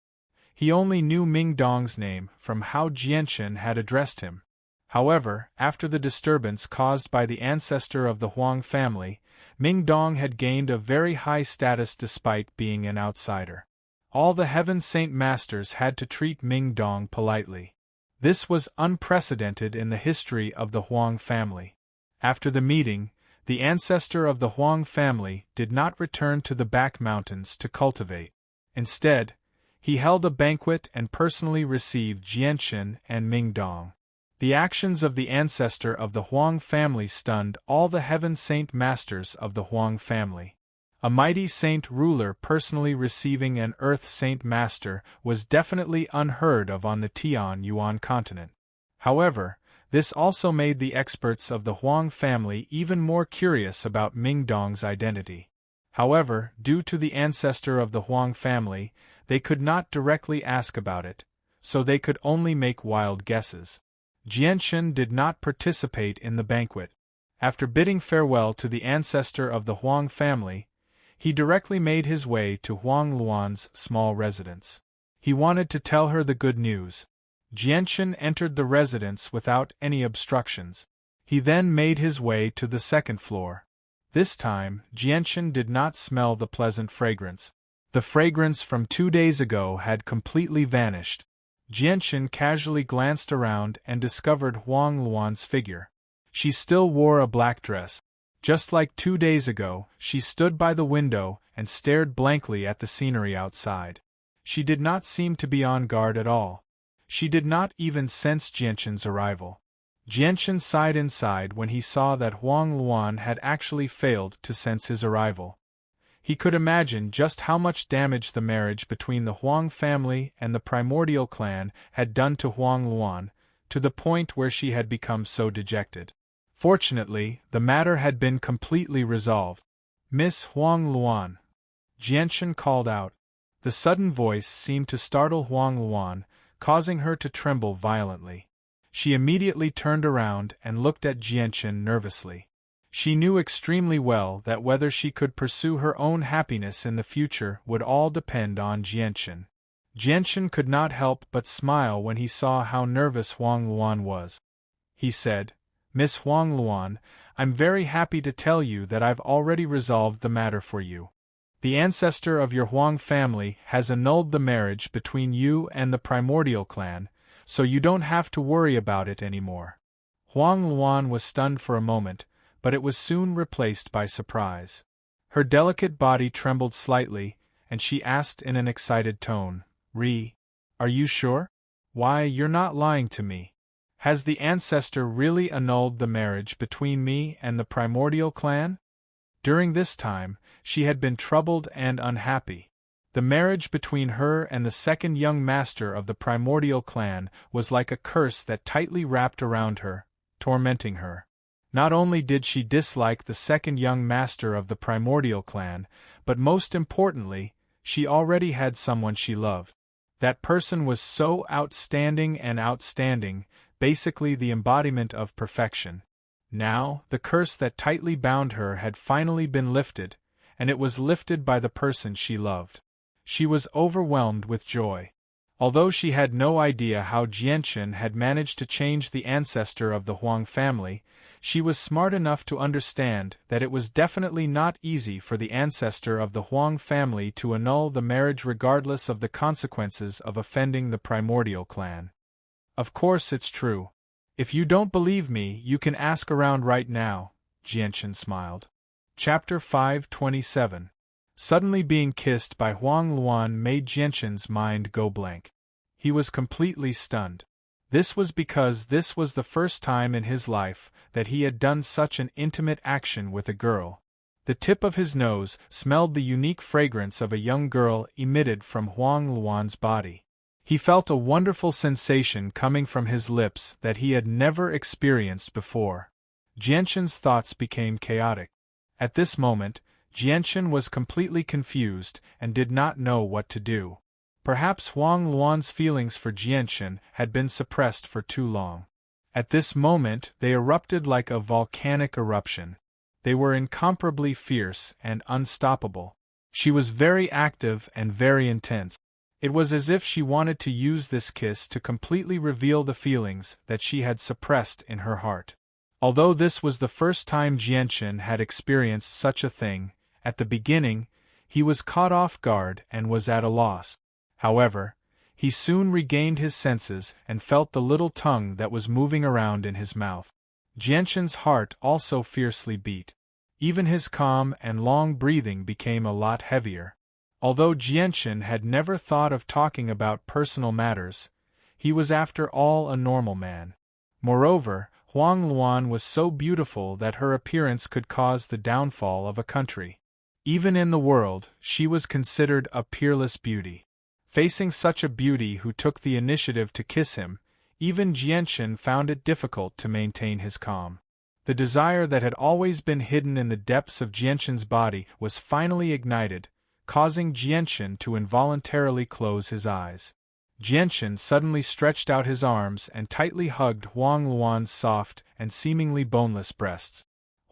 A: He only knew Mingdong's name from how Jianchen had addressed him. However, after the disturbance caused by the ancestor of the Huang family, Ming Dong had gained a very high status despite being an outsider. All the Heaven Saint Masters had to treat Ming Dong politely. This was unprecedented in the history of the Huang family. After the meeting, the ancestor of the Huang family did not return to the back mountains to cultivate. Instead, he held a banquet and personally received Jianchen and Ming Dong. The actions of the ancestor of the Huang family stunned all the Heaven Saint Masters of the Huang family. A mighty saint ruler personally receiving an Earth Saint Master was definitely unheard of on the Tian-Yuan continent. However, this also made the experts of the Huang family even more curious about Ming Dong's identity. However, due to the ancestor of the Huang family, they could not directly ask about it, so they could only make wild guesses. Jianchen did not participate in the banquet. After bidding farewell to the ancestor of the Huang family, he directly made his way to Huang Luan's small residence. He wanted to tell her the good news. Jianchen entered the residence without any obstructions. He then made his way to the second floor. This time, Jianchen did not smell the pleasant fragrance. The fragrance from 2 days ago had completely vanished. Jianchen casually glanced around and discovered Huang Luan's figure. She still wore a black dress. Just like 2 days ago, she stood by the window and stared blankly at the scenery outside. She did not seem to be on guard at all. She did not even sense Jianchen's arrival. Jianchen sighed inside when he saw that Huang Luan had actually failed to sense his arrival. He could imagine just how much damage the marriage between the Huang family and the primordial clan had done to Huang Luan, to the point where she had become so dejected. Fortunately, the matter had been completely resolved. "Miss Huang Luan," Jianchen called out. The sudden voice seemed to startle Huang Luan, causing her to tremble violently. She immediately turned around and looked at Jianchen nervously. She knew extremely well that whether she could pursue her own happiness in the future would all depend on Jianchen. Jianchen could not help but smile when he saw how nervous Huang Luan was. He said, "Miss Huang Luan, I'm very happy to tell you that I've already resolved the matter for you. The ancestor of your Huang family has annulled the marriage between you and the primordial clan, so you don't have to worry about it anymore." Huang Luan was stunned for a moment, but it was soon replaced by surprise. Her delicate body trembled slightly, and she asked in an excited tone, Are you sure? Why, you're not lying to me. Has the ancestor really annulled the marriage between me and the primordial clan?" During this time, she had been troubled and unhappy. The marriage between her and the second young master of the primordial clan was like a curse that tightly wrapped around her, tormenting her. Not only did she dislike the second young master of the primordial clan, but most importantly, she already had someone she loved. That person was so outstanding, basically the embodiment of perfection. Now, the curse that tightly bound her had finally been lifted, and it was lifted by the person she loved. She was overwhelmed with joy. Although she had no idea how Jianchen had managed to change the ancestor of the Huang family, she was smart enough to understand that it was definitely not easy for the ancestor of the Huang family to annul the marriage regardless of the consequences of offending the primordial clan. "Of course it's true. If you don't believe me, you can ask around right now," Jianchen smiled. Chapter 527. Suddenly being kissed by Huang Luan made Jianchen's mind go blank. He was completely stunned. This was because this was the first time in his life that he had done such an intimate action with a girl. The tip of his nose smelled the unique fragrance of a young girl emitted from Huang Luan's body. He felt a wonderful sensation coming from his lips that he had never experienced before. Jianchen's thoughts became chaotic. At this moment, Jianchen was completely confused and did not know what to do. Perhaps Huang Luan's feelings for Jianchen had been suppressed for too long. At this moment they erupted like a volcanic eruption. They were incomparably fierce and unstoppable. She was very active and very intense. It was as if she wanted to use this kiss to completely reveal the feelings that she had suppressed in her heart. Although this was the first time Jianchen had experienced such a thing, at the beginning, he was caught off guard and was at a loss. However, he soon regained his senses and felt the little tongue that was moving around in his mouth. Jianchen's heart also fiercely beat. Even his calm and long breathing became a lot heavier. Although Jianchen had never thought of talking about personal matters, he was after all a normal man. Moreover, Huang Luan was so beautiful that her appearance could cause the downfall of a country. Even in the world, she was considered a peerless beauty. Facing such a beauty who took the initiative to kiss him, even Jianchen found it difficult to maintain his calm. The desire that had always been hidden in the depths of Jianchen's body was finally ignited, causing Jianchen to involuntarily close his eyes. Jianchen suddenly stretched out his arms and tightly hugged Huang Luan's soft and seemingly boneless breasts.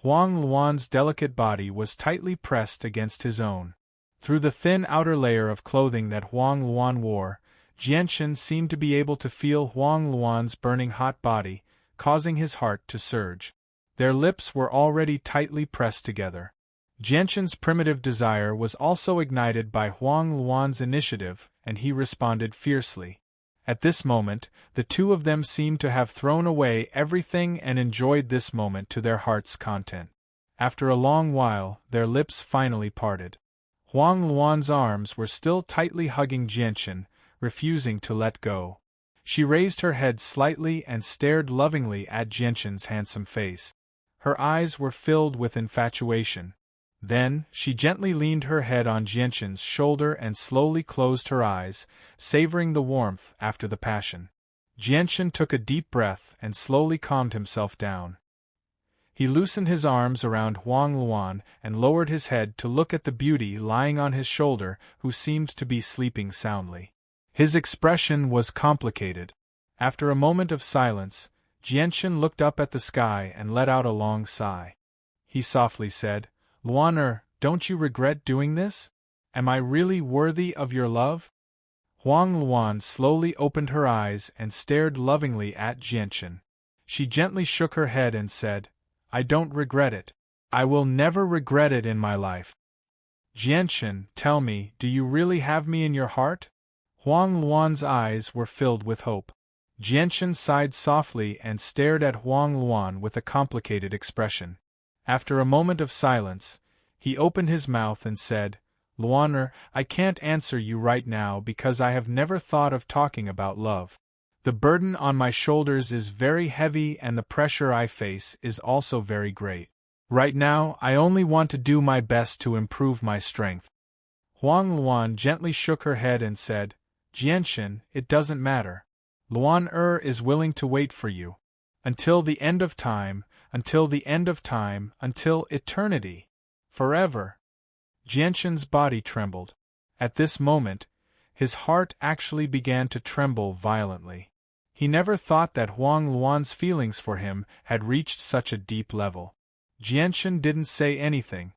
A: Huang Luan's delicate body was tightly pressed against his own. Through the thin outer layer of clothing that Huang Luan wore, Jianchen seemed to be able to feel Huang Luan's burning hot body, causing his heart to surge. Their lips were already tightly pressed together. Jianchen's primitive desire was also ignited by Huang Luan's initiative, and he responded fiercely. At this moment, the two of them seemed to have thrown away everything and enjoyed this moment to their heart's content. After a long while, their lips finally parted. Huang Luan's arms were still tightly hugging Jianchen, refusing to let go. She raised her head slightly and stared lovingly at Jianchen's handsome face. Her eyes were filled with infatuation. Then, she gently leaned her head on Jianchen's shoulder and slowly closed her eyes, savoring the warmth after the passion. Jianchen took a deep breath and slowly calmed himself down. He loosened his arms around Huang Luan and lowered his head to look at the beauty lying on his shoulder who seemed to be sleeping soundly. His expression was complicated. After a moment of silence, Jianchen looked up at the sky and let out a long sigh. He softly said, "Luan, don't you regret doing this? Am I really worthy of your love?" Huang Luan slowly opened her eyes and stared lovingly at Jianchen. She gently shook her head and said, "I don't regret it. I will never regret it in my life." "Jianchen, tell me, do you really have me in your heart?" Huang Luan's eyes were filled with hope. Jianchen sighed softly and stared at Huang Luan with a complicated expression. After a moment of silence, he opened his mouth and said, "Luan, I can't answer you right now because I have never thought of talking about love. The burden on my shoulders is very heavy and the pressure I face is also very great. Right now, I only want to do my best to improve my strength." Huang Luan gently shook her head and said, "Jianchen, it doesn't matter. Luan is willing to wait for you. Until the end of time, until the end of time, until eternity. Forever." Jianchen's body trembled. At this moment, his heart actually began to tremble violently. He never thought that Huang Luan's feelings for him had reached such a deep level. Jianchen didn't say anything.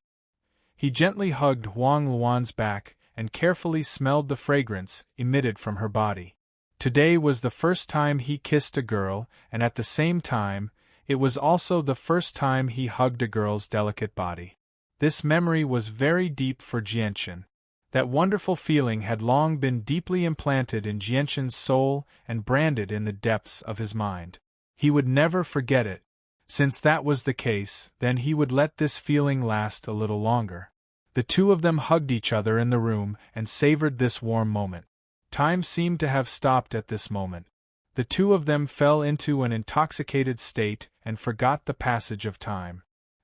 A: He gently hugged Huang Luan's back and carefully smelled the fragrance emitted from her body. Today was the first time he kissed a girl, and at the same time, it was also the first time he hugged a girl's delicate body. This memory was very deep for Jianchen. That wonderful feeling had long been deeply implanted in Jianchen's soul and branded in the depths of his mind. He would never forget it. Since that was the case, then he would let this feeling last a little longer. The two of them hugged each other in the room and savored this warm moment. Time seemed to have stopped at this moment. The two of them fell into an intoxicated state and forgot the passage of time.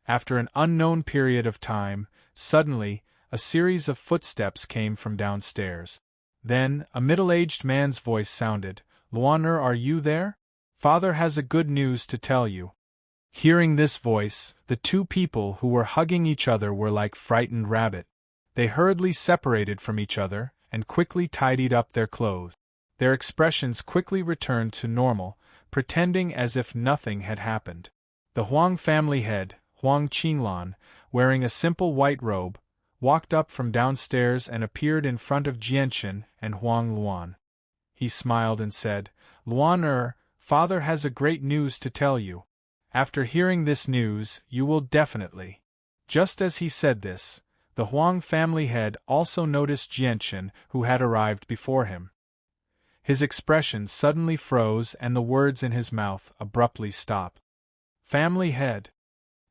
A: After an unknown period of time, suddenly, a series of footsteps came from downstairs. Then, a middle-aged man's voice sounded, "Luan, are you there? Father has a good news to tell you." Hearing this voice, the two people who were hugging each other were like frightened rabbits. They hurriedly separated from each other and quickly tidied up their clothes. Their expressions quickly returned to normal, pretending as if nothing had happened. The Huang family head, Huang Qinglan, wearing a simple white robe, walked up from downstairs and appeared in front of Jianchen and Huang Luan. He smiled and said, "Luan, Father has a great news to tell you." After hearing this news, you will definitely. Just as he said this, the Huang family head also noticed Jianchen, who had arrived before him. His expression suddenly froze and the words in his mouth abruptly stopped. Family head.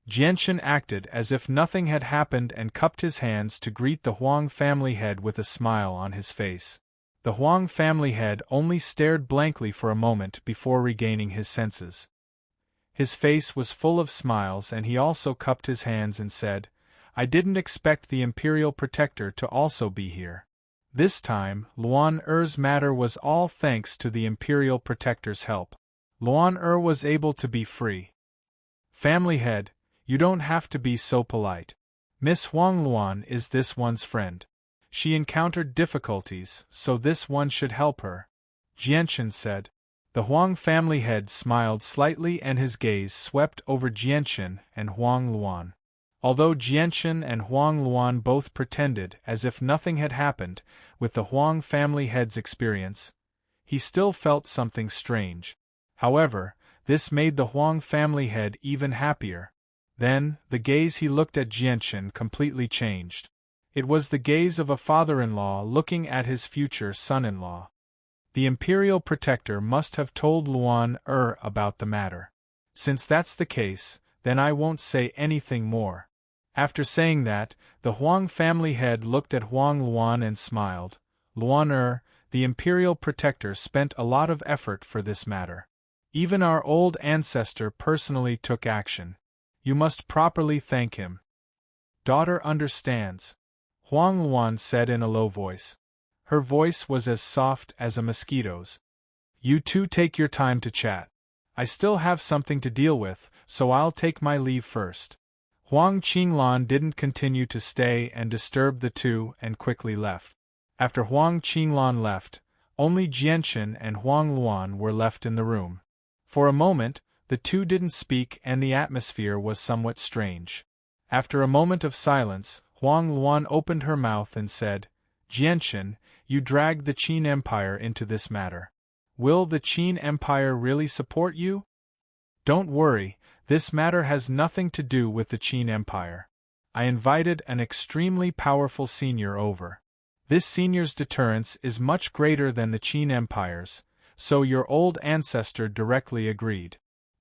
A: Jianchen acted as if nothing had happened and cupped his hands to greet the Huang family head with a smile on his face. The Huang family head only stared blankly for a moment before regaining his senses. His face was full of smiles and he also cupped his hands and said, "I didn't expect the Imperial Protector to also be here." This time, Luan Er's matter was all thanks to the Imperial Protector's help. Luan Er was able to be free. Family head, you don't have to be so polite. Miss Huang Luan is this one's friend. She encountered difficulties, so this one should help her, Jianchen said. The Huang family head smiled slightly and his gaze swept over Jianchen and Huang Luan. Although Jianchen and Huang Luan both pretended as if nothing had happened, with the Huang family head's experience, he still felt something strange. However, this made the Huang family head even happier. Then, the gaze he looked at Jianchen completely changed. It was the gaze of a father-in-law looking at his future son-in-law. The Imperial Protector must have told Luan Er about the matter. Since that's the case, then I won't say anything more. After saying that, the Huang family head looked at Huang Luan and smiled. Luan Er, the Imperial Protector spent a lot of effort for this matter. Even our old ancestor personally took action. You must properly thank him. Daughter understands, Huang Luan said in a low voice. Her voice was as soft as a mosquito's. You two take your time to chat. I still have something to deal with, so I'll take my leave first. Huang Qinglan didn't continue to stay and disturb the two and quickly left. After Huang Qinglan left, only Jianchen and Huang Luan were left in the room. For a moment, the two didn't speak and the atmosphere was somewhat strange. After a moment of silence, Huang Luan opened her mouth and said, Jianchen, you dragged the Qin Empire into this matter. Will the Qin Empire really support you? Don't worry, this matter has nothing to do with the Qin Empire. I invited an extremely powerful senior over. This senior's deterrence is much greater than the Qin Empire's, so your old ancestor directly agreed.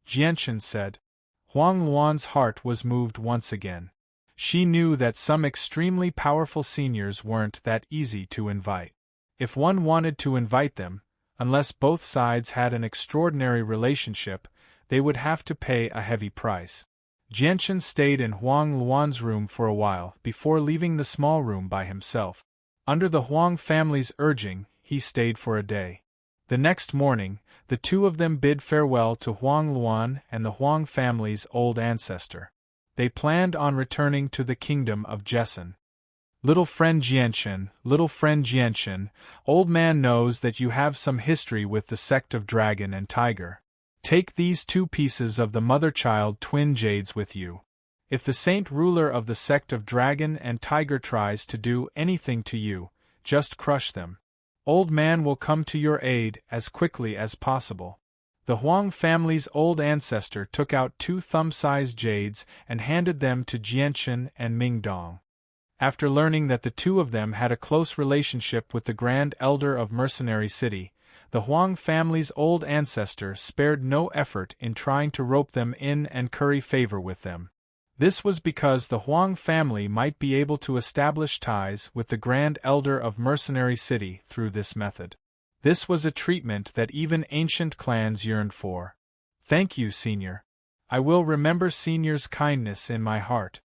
A: Jianchen said. Huang Luan's heart was moved once again. She knew that some extremely powerful seniors weren't that easy to invite. If one wanted to invite them, unless both sides had an extraordinary relationship, they would have to pay a heavy price. Jianchen stayed in Huang Luan's room for a while before leaving the small room by himself. Under the Huang family's urging, he stayed for a day. The next morning, the two of them bid farewell to Huang Luan and the Huang family's old ancestor. They planned on returning to the kingdom of Jessen. Little friend Jianchen, old man knows that you have some history with the sect of Dragon and Tiger. Take these 2 pieces of the mother-child twin jades with you. If the saint ruler of the sect of Dragon and Tiger tries to do anything to you, just crush them. Old man will come to your aid as quickly as possible. The Huang family's old ancestor took out 2 thumb-sized jades and handed them to Jianchen and Mingdong. After learning that the two of them had a close relationship with the Grand Elder of Mercenary City, the Huang family's old ancestor spared no effort in trying to rope them in and curry favor with them. This was because the Huang family might be able to establish ties with the Grand Elder of Mercenary City through this method. This was a treatment that even ancient clans yearned for. Thank you, Senior. I will remember Senior's kindness in my heart.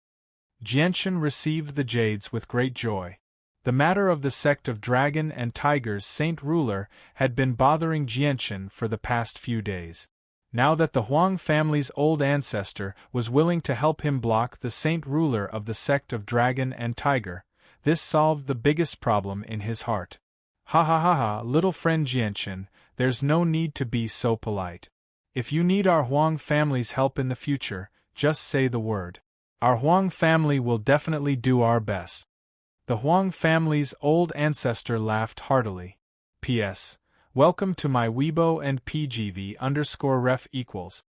A: Jianchen received the jades with great joy. The matter of the sect of Dragon and Tiger's saint ruler had been bothering Jianchen for the past few days. Now that the Huang family's old ancestor was willing to help him block the saint ruler of the sect of Dragon and Tiger, this solved the biggest problem in his heart. Ha ha ha ha, little friend Jianchen, there's no need to be so polite. If you need our Huang family's help in the future, just say the word. Our Huang family will definitely do our best. The Huang family's old ancestor laughed heartily. P.S. Welcome to my Weibo and PGV_ref equals.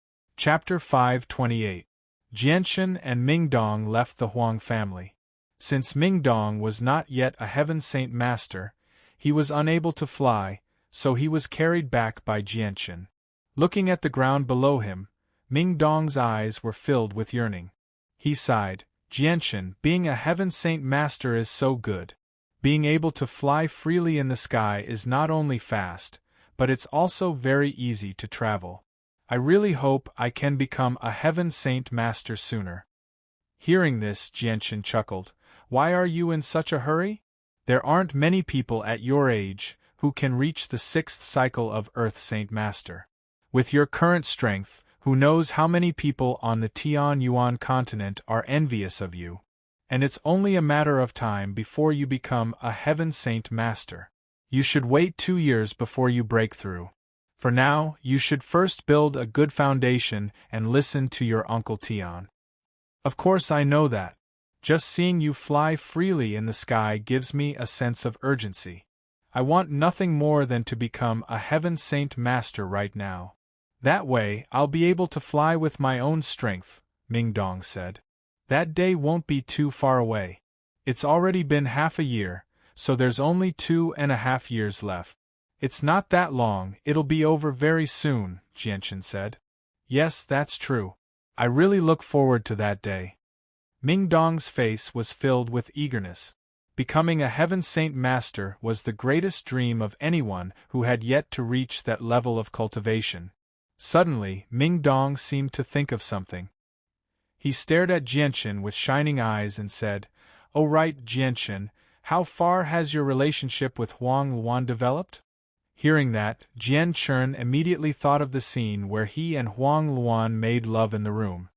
A: Chapter 528. Jianchen and Mingdong left the Huang family. Since Mingdong was not yet a Heaven Saint Master, he was unable to fly, so he was carried back by Jianchen. Looking at the ground below him, Mingdong's eyes were filled with yearning. He sighed, Jianchen, being a Heaven Saint Master is so good. Being able to fly freely in the sky is not only fast, but it's also very easy to travel. I really hope I can become a Heaven Saint Master sooner. Hearing this, Jianchen chuckled. Why are you in such a hurry? There aren't many people at your age who can reach the 6th cycle of Earth Saint Master. With your current strength, who knows how many people on the Tianyuan continent are envious of you? And it's only a matter of time before you become a Heaven Saint Master. You should wait 2 years before you break through. For now, you should first build a good foundation and listen to your Uncle Tian. Of course I know that. Just seeing you fly freely in the sky gives me a sense of urgency. I want nothing more than to become a Heaven Saint Master right now. That way, I'll be able to fly with my own strength, Mingdong said. That day won't be too far away. It's already been half a year, so there's only 2.5 years left. It's not that long, it'll be over very soon, Jianchen said. Yes, that's true. I really look forward to that day. Mingdong's face was filled with eagerness. Becoming a Heaven Saint Master was the greatest dream of anyone who had yet to reach that level of cultivation. Suddenly, Mingdong seemed to think of something. He stared at Jianchen with shining eyes and said, "Oh right, Jianchen, how far has your relationship with Huang Luan developed?" Hearing that, Jianchen immediately thought of the scene where he and Huang Luan made love in the room.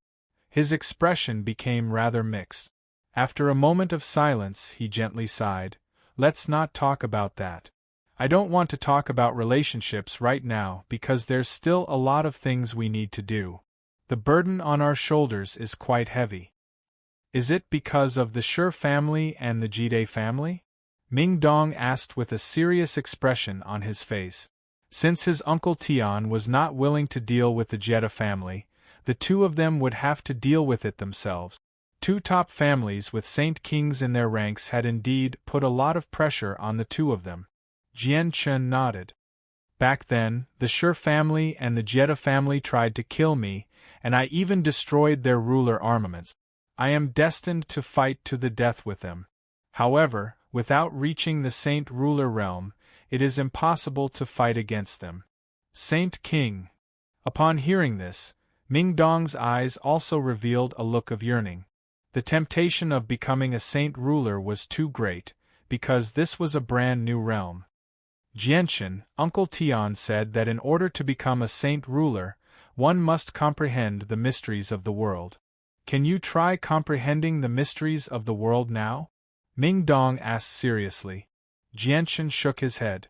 A: His expression became rather mixed. After a moment of silence, he gently sighed, "Let's not talk about that. I don't want to talk about relationships right now because there's still a lot of things we need to do. The burden on our shoulders is quite heavy." "Is it because of the Shi family and the Jide family?" Mingdong asked with a serious expression on his face. Since his Uncle Tian was not willing to deal with the Jetta family, the two of them would have to deal with it themselves. Two top families with Saint Kings in their ranks had indeed put a lot of pressure on the two of them. Jianchen nodded. "Back then, the Shi family and the Jetta family tried to kill me, and I even destroyed their ruler armaments. I am destined to fight to the death with them. However, without reaching the Saint Ruler realm, it is impossible to fight against them." Saint King. Upon hearing this, Mingdong's eyes also revealed a look of yearning. The temptation of becoming a Saint Ruler was too great, because this was a brand new realm. Jianchen, Uncle Tian said that in order to become a Saint Ruler, one must comprehend the mysteries of the world. Can you try comprehending the mysteries of the world now? Mingdong asked seriously. Jianchen shook his head.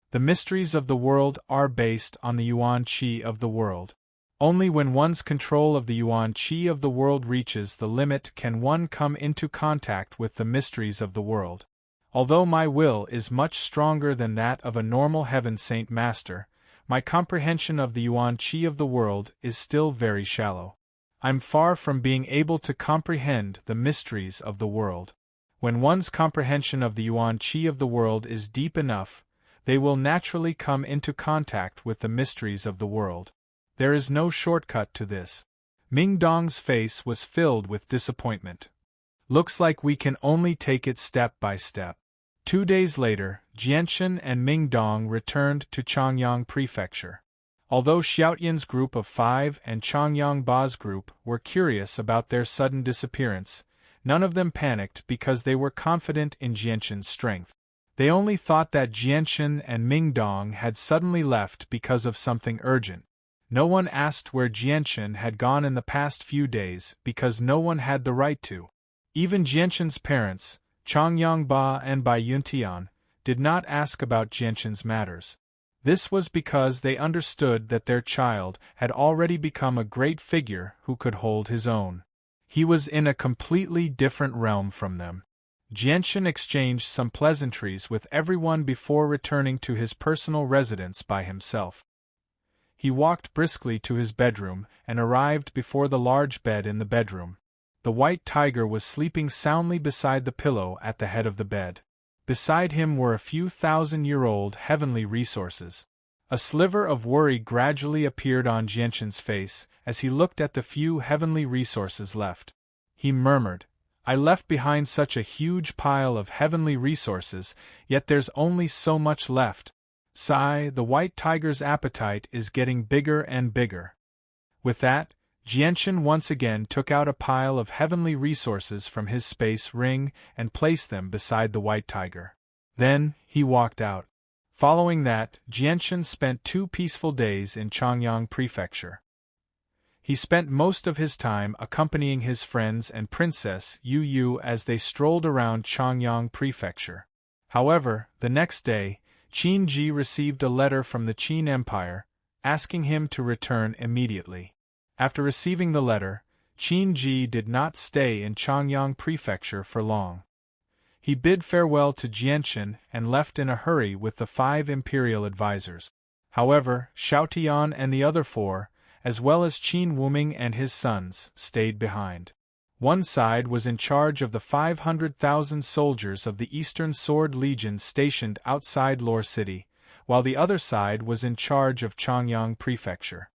A: The mysteries of the world are based on the yuan qi of the world. Only when one's control of the yuan qi of the world reaches the limit can one come into contact with the mysteries of the world. Although my will is much stronger than that of a normal Heaven Saint Master, my comprehension of the yuan qi of the world is still very shallow. I'm far from being able to comprehend the mysteries of the world. When one's comprehension of the yuan qi of the world is deep enough, they will naturally come into contact with the mysteries of the world. There is no shortcut to this. Mingdong's face was filled with disappointment. Looks like we can only take it step by step. 2 days later, Jianchen and Mingdong returned to Changyang Prefecture. Although Xiaotian's group of 5 and Changyang Ba's group were curious about their sudden disappearance, none of them panicked because they were confident in Jianchen's strength. They only thought that Jianchen and Mingdong had suddenly left because of something urgent. No one asked where Jianchen had gone in the past few days because no one had the right to. Even Jianchen's parents, Changyang Ba and Bai Yuntian, did not ask about Jianchen's matters. This was because they understood that their child had already become a great figure who could hold his own. He was in a completely different realm from them. Jianchen exchanged some pleasantries with everyone before returning to his personal residence by himself. He walked briskly to his bedroom and arrived before the large bed in the bedroom. The white tiger was sleeping soundly beside the pillow at the head of the bed. Beside him were a few thousand-year-old heavenly resources. A sliver of worry gradually appeared on Jianshan's face as he looked at the few heavenly resources left. He murmured, "I left behind such a huge pile of heavenly resources, yet there's only so much left. Sigh, the white tiger's appetite is getting bigger and bigger." With that, Jianshan once again took out a pile of heavenly resources from his space ring and placed them beside the white tiger. Then, he walked out. Following that, Jianshan spent 2 peaceful days in Changyang Prefecture. He spent most of his time accompanying his friends and Princess Yu Yu as they strolled around Changyang Prefecture. However, the next day, Qin Ji received a letter from the Qin Empire, asking him to return immediately. After receiving the letter, Qin Ji did not stay in Changyang Prefecture for long. He bid farewell to Jianshan and left in a hurry with the 5 imperial advisors. However, Xiaotian and the other 4, as well as Qin Wuming and his sons, stayed behind. One side was in charge of the 500,000 soldiers of the Eastern Sword Legion stationed outside Lore City, while the other side was in charge of Changyang Prefecture.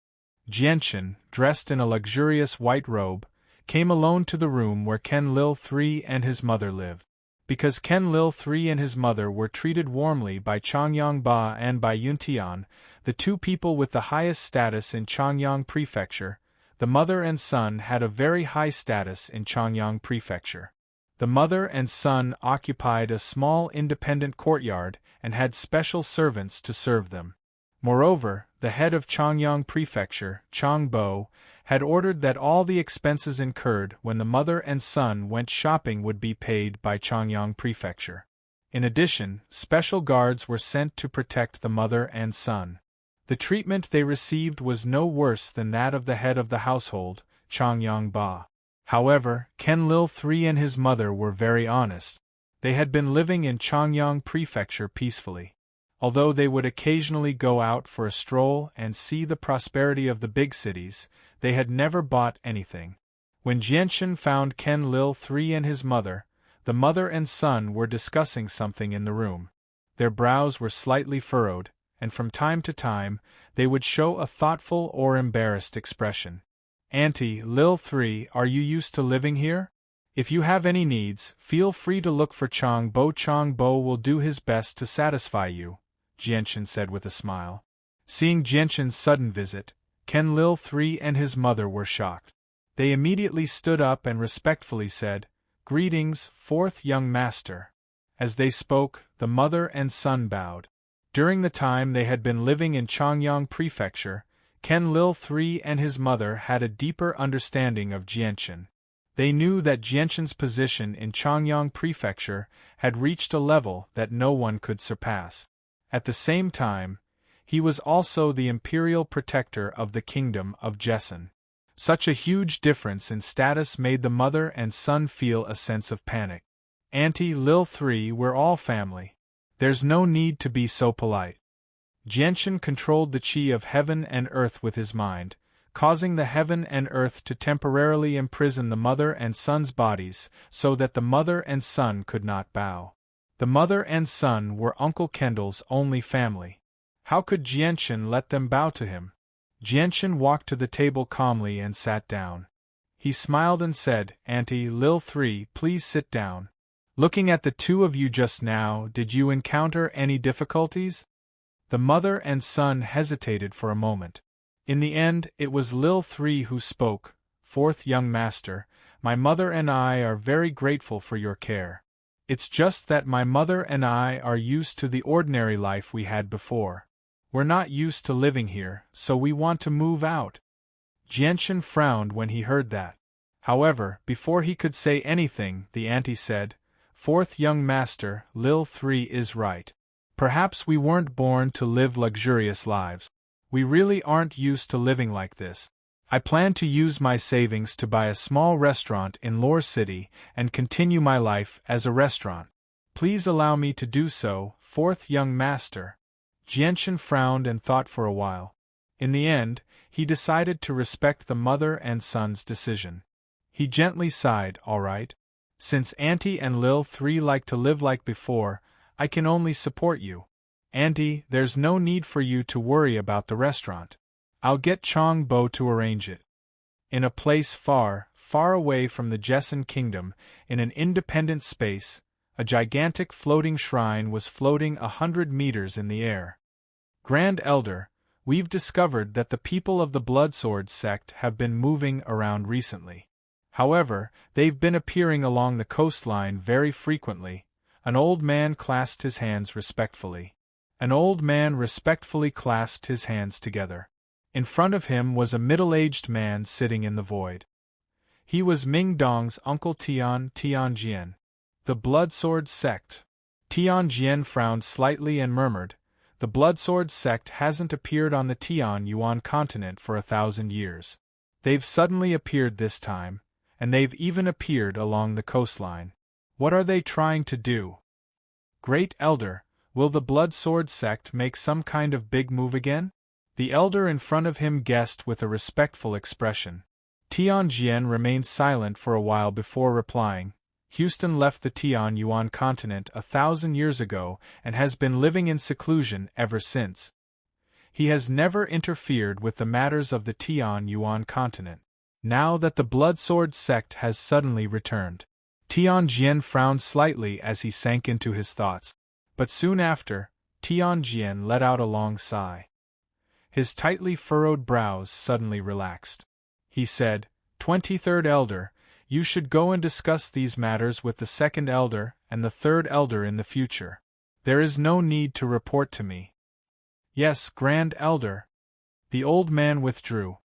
A: Jianshan, dressed in a luxurious white robe, came alone to the room where Ken Lil III and his mother lived. Because Ken Lil III and his mother were treated warmly by Changyang Ba and by Yuntian, the 2 people with the highest status in Changyang Prefecture, the mother and son had a very high status in Changyang Prefecture. The mother and son occupied a small independent courtyard and had special servants to serve them. Moreover, the head of Changyang Prefecture, Chang Bo, had ordered that all the expenses incurred when the mother and son went shopping would be paid by Changyang Prefecture. In addition, special guards were sent to protect the mother and son. The treatment they received was no worse than that of the head of the household, Changyang Ba. However, Ken Lil III and his mother were very honest. They had been living in Changyang Prefecture peacefully. Although they would occasionally go out for a stroll and see the prosperity of the big cities, they had never bought anything. When Jianshan found Ken Lil III and his mother, the mother and son were discussing something in the room. Their brows were slightly furrowed, and from time to time, they would show a thoughtful or embarrassed expression. "Auntie Lil III, are you used to living here? If you have any needs, feel free to look for Chang Bo. Chang Bo will do his best to satisfy you," Jianshan said with a smile. Seeing Jianshan's sudden visit, Ken Lil III and his mother were shocked. They immediately stood up and respectfully said, "Greetings, 4th young master." As they spoke, the mother and son bowed. During the time they had been living in Changyang Prefecture, Ken Lil III and his mother had a deeper understanding of Jianshan. They knew that Jianshan's position in Changyang Prefecture had reached a level that no one could surpass. At the same time, he was also the imperial protector of the kingdom of Jessen. Such a huge difference in status made the mother and son feel a sense of panic. "Auntie Lil III, we're all family. There's no need to be so polite." Jianshan controlled the qi of heaven and earth with his mind, causing the heaven and earth to temporarily imprison the mother and son's bodies so that the mother and son could not bow. The mother and son were Uncle Kendall's only family. How could Jianshan let them bow to him? Jianshan walked to the table calmly and sat down. He smiled and said, "Auntie Lil III, please sit down. Looking at the 2 of you just now, did you encounter any difficulties?" The mother and son hesitated for a moment. In the end, it was Lil III who spoke. "4th young master, my mother and I are very grateful for your care. It's just that my mother and I are used to the ordinary life we had before. We're not used to living here, so we want to move out." Jianshan frowned when he heard that. However, before he could say anything, the auntie said, "4th young master, Lil III is right. Perhaps we weren't born to live luxurious lives. We really aren't used to living like this. I plan to use my savings to buy a small restaurant in Lore City and continue my life as a restaurant. Please allow me to do so, 4th young master." Jianshan frowned and thought for a while. In the end, he decided to respect the mother and son's decision. He gently sighed, "All right. Since Auntie and Lil 3 like to live like before, I can only support you. Auntie, there's no need for you to worry about the restaurant. I'll get Chong Bo to arrange it." In a place far, far away from the Jessen kingdom, in an independent space, a gigantic floating shrine was floating 100 meters in the air. "Grand Elder, we've discovered that the people of the Bloodsword sect have been moving around recently. However, they've been appearing along the coastline very frequently." An old man clasped his hands respectfully. An old man respectfully clasped his hands together. In front of him was a middle-aged man sitting in the void. He was Ming Dong's uncle Tianjian. "The Bloodsword sect." Tianjian frowned slightly and murmured, "The Bloodsword sect hasn't appeared on the Tianyuan continent for 1,000 years. They've suddenly appeared this time, and they've even appeared along the coastline. What are they trying to do?" "Great Elder, will the Bloodsword sect make some kind of big move again?" The elder in front of him guessed with a respectful expression. Tianjian remained silent for a while before replying. "Houston left the Tianyuan continent 1,000 years ago and has been living in seclusion ever since. He has never interfered with the matters of the Tianyuan continent. Now that the Bloodsword sect has suddenly returned." Tianjian frowned slightly as he sank into his thoughts. But soon after, Tianjian let out a long sigh. His tightly furrowed brows suddenly relaxed. He said, 23rd Elder, you should go and discuss these matters with the 2nd Elder and the 3rd Elder in the future. There is no need to report to me." "Yes, Grand Elder." The old man withdrew.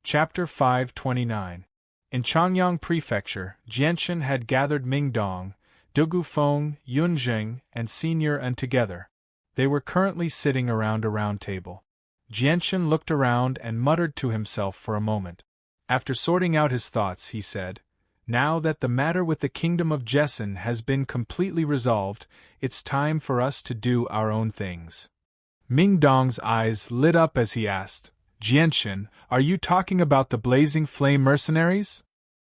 A: Chapter 529. In Changyang Prefecture, Jianshan had gathered Ming Dong, Dugu Feng, Yunjing, and Senior An together. They were currently sitting around a round table. Jianshan looked around and muttered to himself for a moment. After sorting out his thoughts, he said, "Now that the matter with the kingdom of Jessen has been completely resolved, it's time for us to do our own things." Ming Dong's eyes lit up as he asked, "Jianshan, are you talking about the Blazing Flame mercenaries?"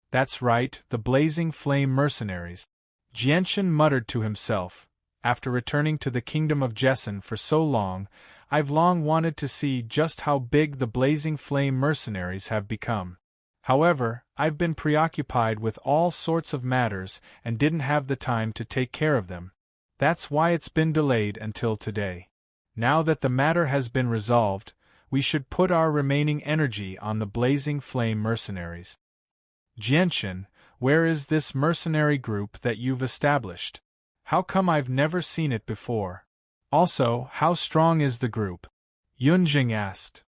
A: "That's right, the Blazing Flame mercenaries." Jianshan muttered to himself, "After returning to the kingdom of Jessen for so long, I've long wanted to see just how big the Blazing Flame mercenaries have become. However, I've been preoccupied with all sorts of matters and didn't have the time to take care of them. That's why it's been delayed until today. Now that the matter has been resolved, we should put our remaining energy on the Blazing Flame mercenaries." "Jianshan, where is this mercenary group that you've established? How come I've never seen it before? Also, how strong is the group?" Yunjing asked.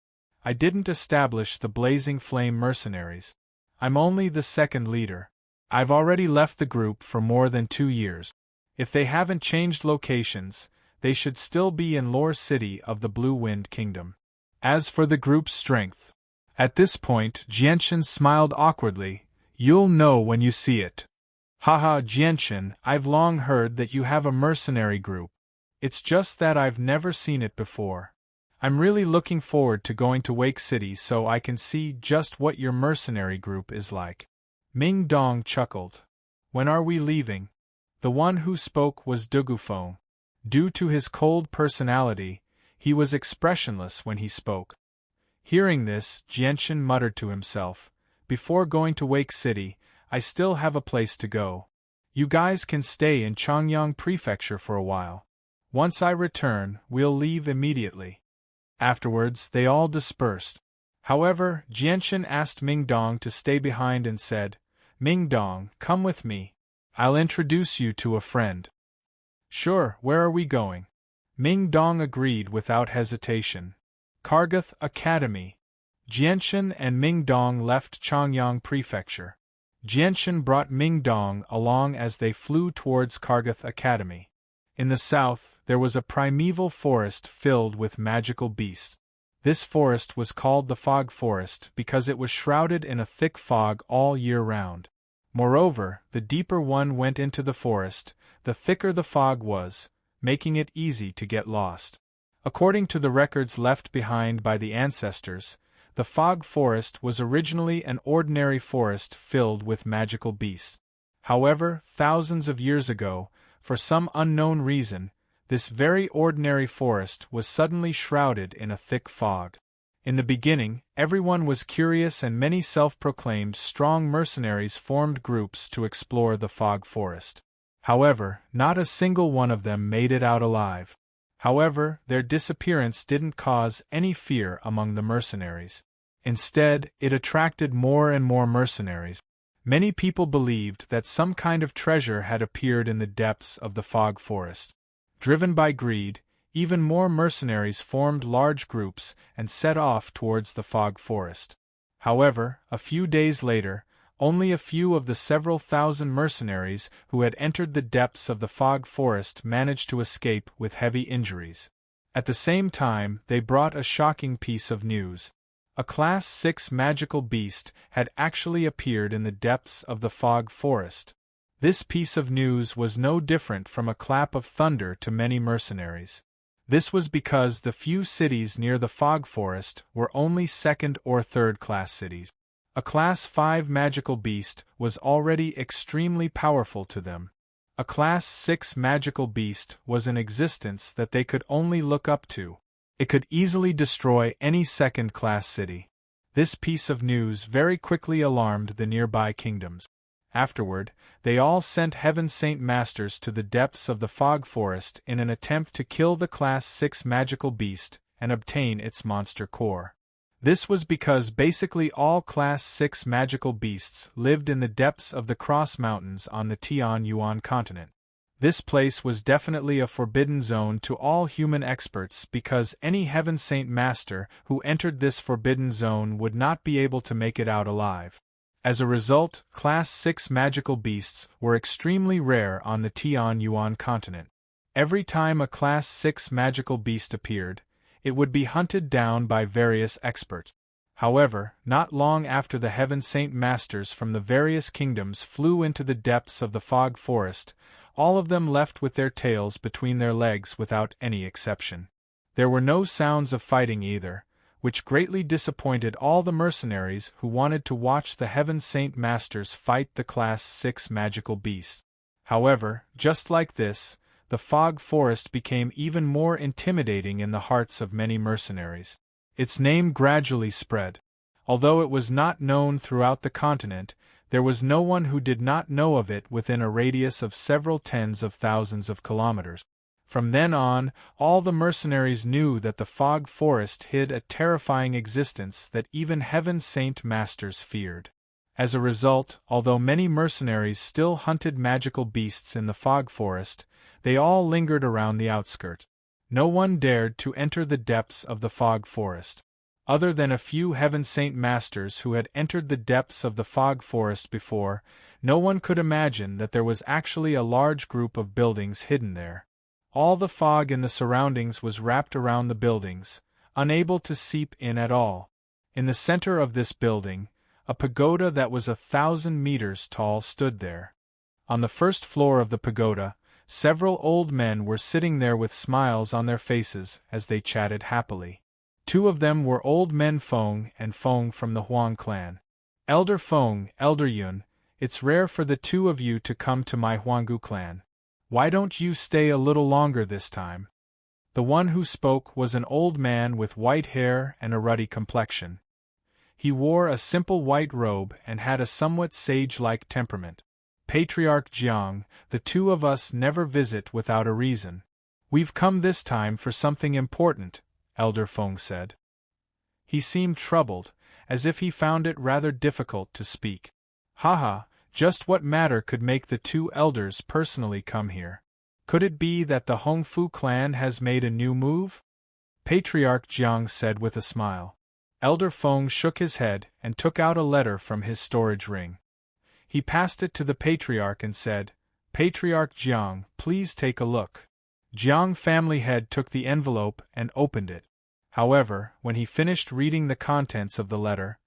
A: "I didn't establish the Blazing Flame mercenaries. I'm only the 2nd leader. I've already left the group for more than 2 years. If they haven't changed locations, they should still be in Lore City of the Blue Wind Kingdom. As for the group's strength..." At this point, Jianshan smiled awkwardly. "You'll know when you see it." "Haha, Jianshan, I've long heard that you have a mercenary group. It's just that I've never seen it before. I'm really looking forward to going to Wake City so I can see just what your mercenary group is like." Ming Dong chuckled. "When are we leaving?" The one who spoke was Dugufeng. Due to his cold personality, he was expressionless when he spoke. Hearing this, Jianshan muttered to himself, "Before going to Wake City, I still have a place to go. You guys can stay in Changyang Prefecture for a while. Once I return, we'll leave immediately." Afterwards, they all dispersed. However, Jianshan asked Ming Dong to stay behind and said, "Ming Dong, come with me. I'll introduce you to a friend." "Sure, where are we going?" Ming Dong agreed without hesitation. "Kargath Academy." Jianshan and Ming Dong left Changyang Prefecture. Jianshan brought Ming Dong along as they flew towards Kargath Academy. In the south, there was a primeval forest filled with magical beasts. This forest was called the Fog Forest because it was shrouded in a thick fog all year round. Moreover, the deeper one went into the forest, the thicker the fog was, making it easy to get lost. According to the records left behind by the ancestors, the fog forest was originally an ordinary forest filled with magical beasts. However, thousands of years ago, for some unknown reason, this very ordinary forest was suddenly shrouded in a thick fog. In the beginning, everyone was curious and many self-proclaimed strong mercenaries formed groups to explore the fog forest. However, not a single one of them made it out alive. However, their disappearance didn't cause any fear among the mercenaries. Instead, it attracted more and more mercenaries. Many people believed that some kind of treasure had appeared in the depths of the fog forest. Driven by greed, even more mercenaries formed large groups and set off towards the fog forest. However, a few days later, only a few of the several thousand mercenaries who had entered the depths of the fog forest managed to escape with heavy injuries. At the same time, they brought a shocking piece of news. A Class 6 magical beast had actually appeared in the depths of the fog forest. This piece of news was no different from a clap of thunder to many mercenaries. This was because the few cities near the fog forest were only second or third class cities. A Class 5 magical beast was already extremely powerful to them. A Class 6 magical beast was in existence that they could only look up to. It could easily destroy any second-class city. This piece of news very quickly alarmed the nearby kingdoms. Afterward, they all sent Heaven Saint Masters to the depths of the fog forest in an attempt to kill the Class 6 magical beast and obtain its monster core. This was because basically all Class 6 magical beasts lived in the depths of the Cross Mountains on the Tian-Yuan continent. This place was definitely a forbidden zone to all human experts because any Heaven Saint Master who entered this forbidden zone would not be able to make it out alive. As a result, Class 6 magical beasts were extremely rare on the Tian-Yuan continent. Every time a Class 6 magical beast appeared, it would be hunted down by various experts. However, not long after the Heaven Saint Masters from the various kingdoms flew into the depths of the fog forest, all of them left with their tails between their legs without any exception. There were no sounds of fighting either, which greatly disappointed all the mercenaries who wanted to watch the Heaven Saint Masters fight the Class 6 magical beast. However, just like this, the fog forest became even more intimidating in the hearts of many mercenaries. Its name gradually spread. Although it was not known throughout the continent, there was no one who did not know of it within a radius of several tens of thousands of kilometers. From then on, all the mercenaries knew that the fog forest hid a terrifying existence that even Heaven Saint Masters feared. As a result, although many mercenaries still hunted magical beasts in the fog forest, they all lingered around the outskirts. No one dared to enter the depths of the fog forest. Other than a few Heaven Saint Masters who had entered the depths of the fog forest before, no one could imagine that there was actually a large group of buildings hidden there. All the fog in the surroundings was wrapped around the buildings, unable to seep in at all. In the center of this building, a pagoda that was 1,000 meters tall stood there. On the first floor of the pagoda, several old men were sitting there with smiles on their faces as they chatted happily. Two of them were old men Feng and Feng from the Huang clan. Elder Feng, Elder Yun, it's rare for the two of you to come to my Huanggu clan. Why don't you stay a little longer this time? The one who spoke was an old man with white hair and a ruddy complexion. He wore a simple white robe and had a somewhat sage-like temperament. Patriarch Jiang, the two of us never visit without a reason. We've come this time for something important, Elder Feng said. He seemed troubled, as if he found it rather difficult to speak. Haha, just what matter could make the two elders personally come here? Could it be that the Hongfu clan has made a new move? Patriarch Jiang said with a smile. Elder Feng shook his head and took out a letter from his storage ring. He passed it to the Patriarch and said, Patriarch Jiang, please take a look. Jiang family head took the envelope and opened it. However, when he finished reading the contents of the letter,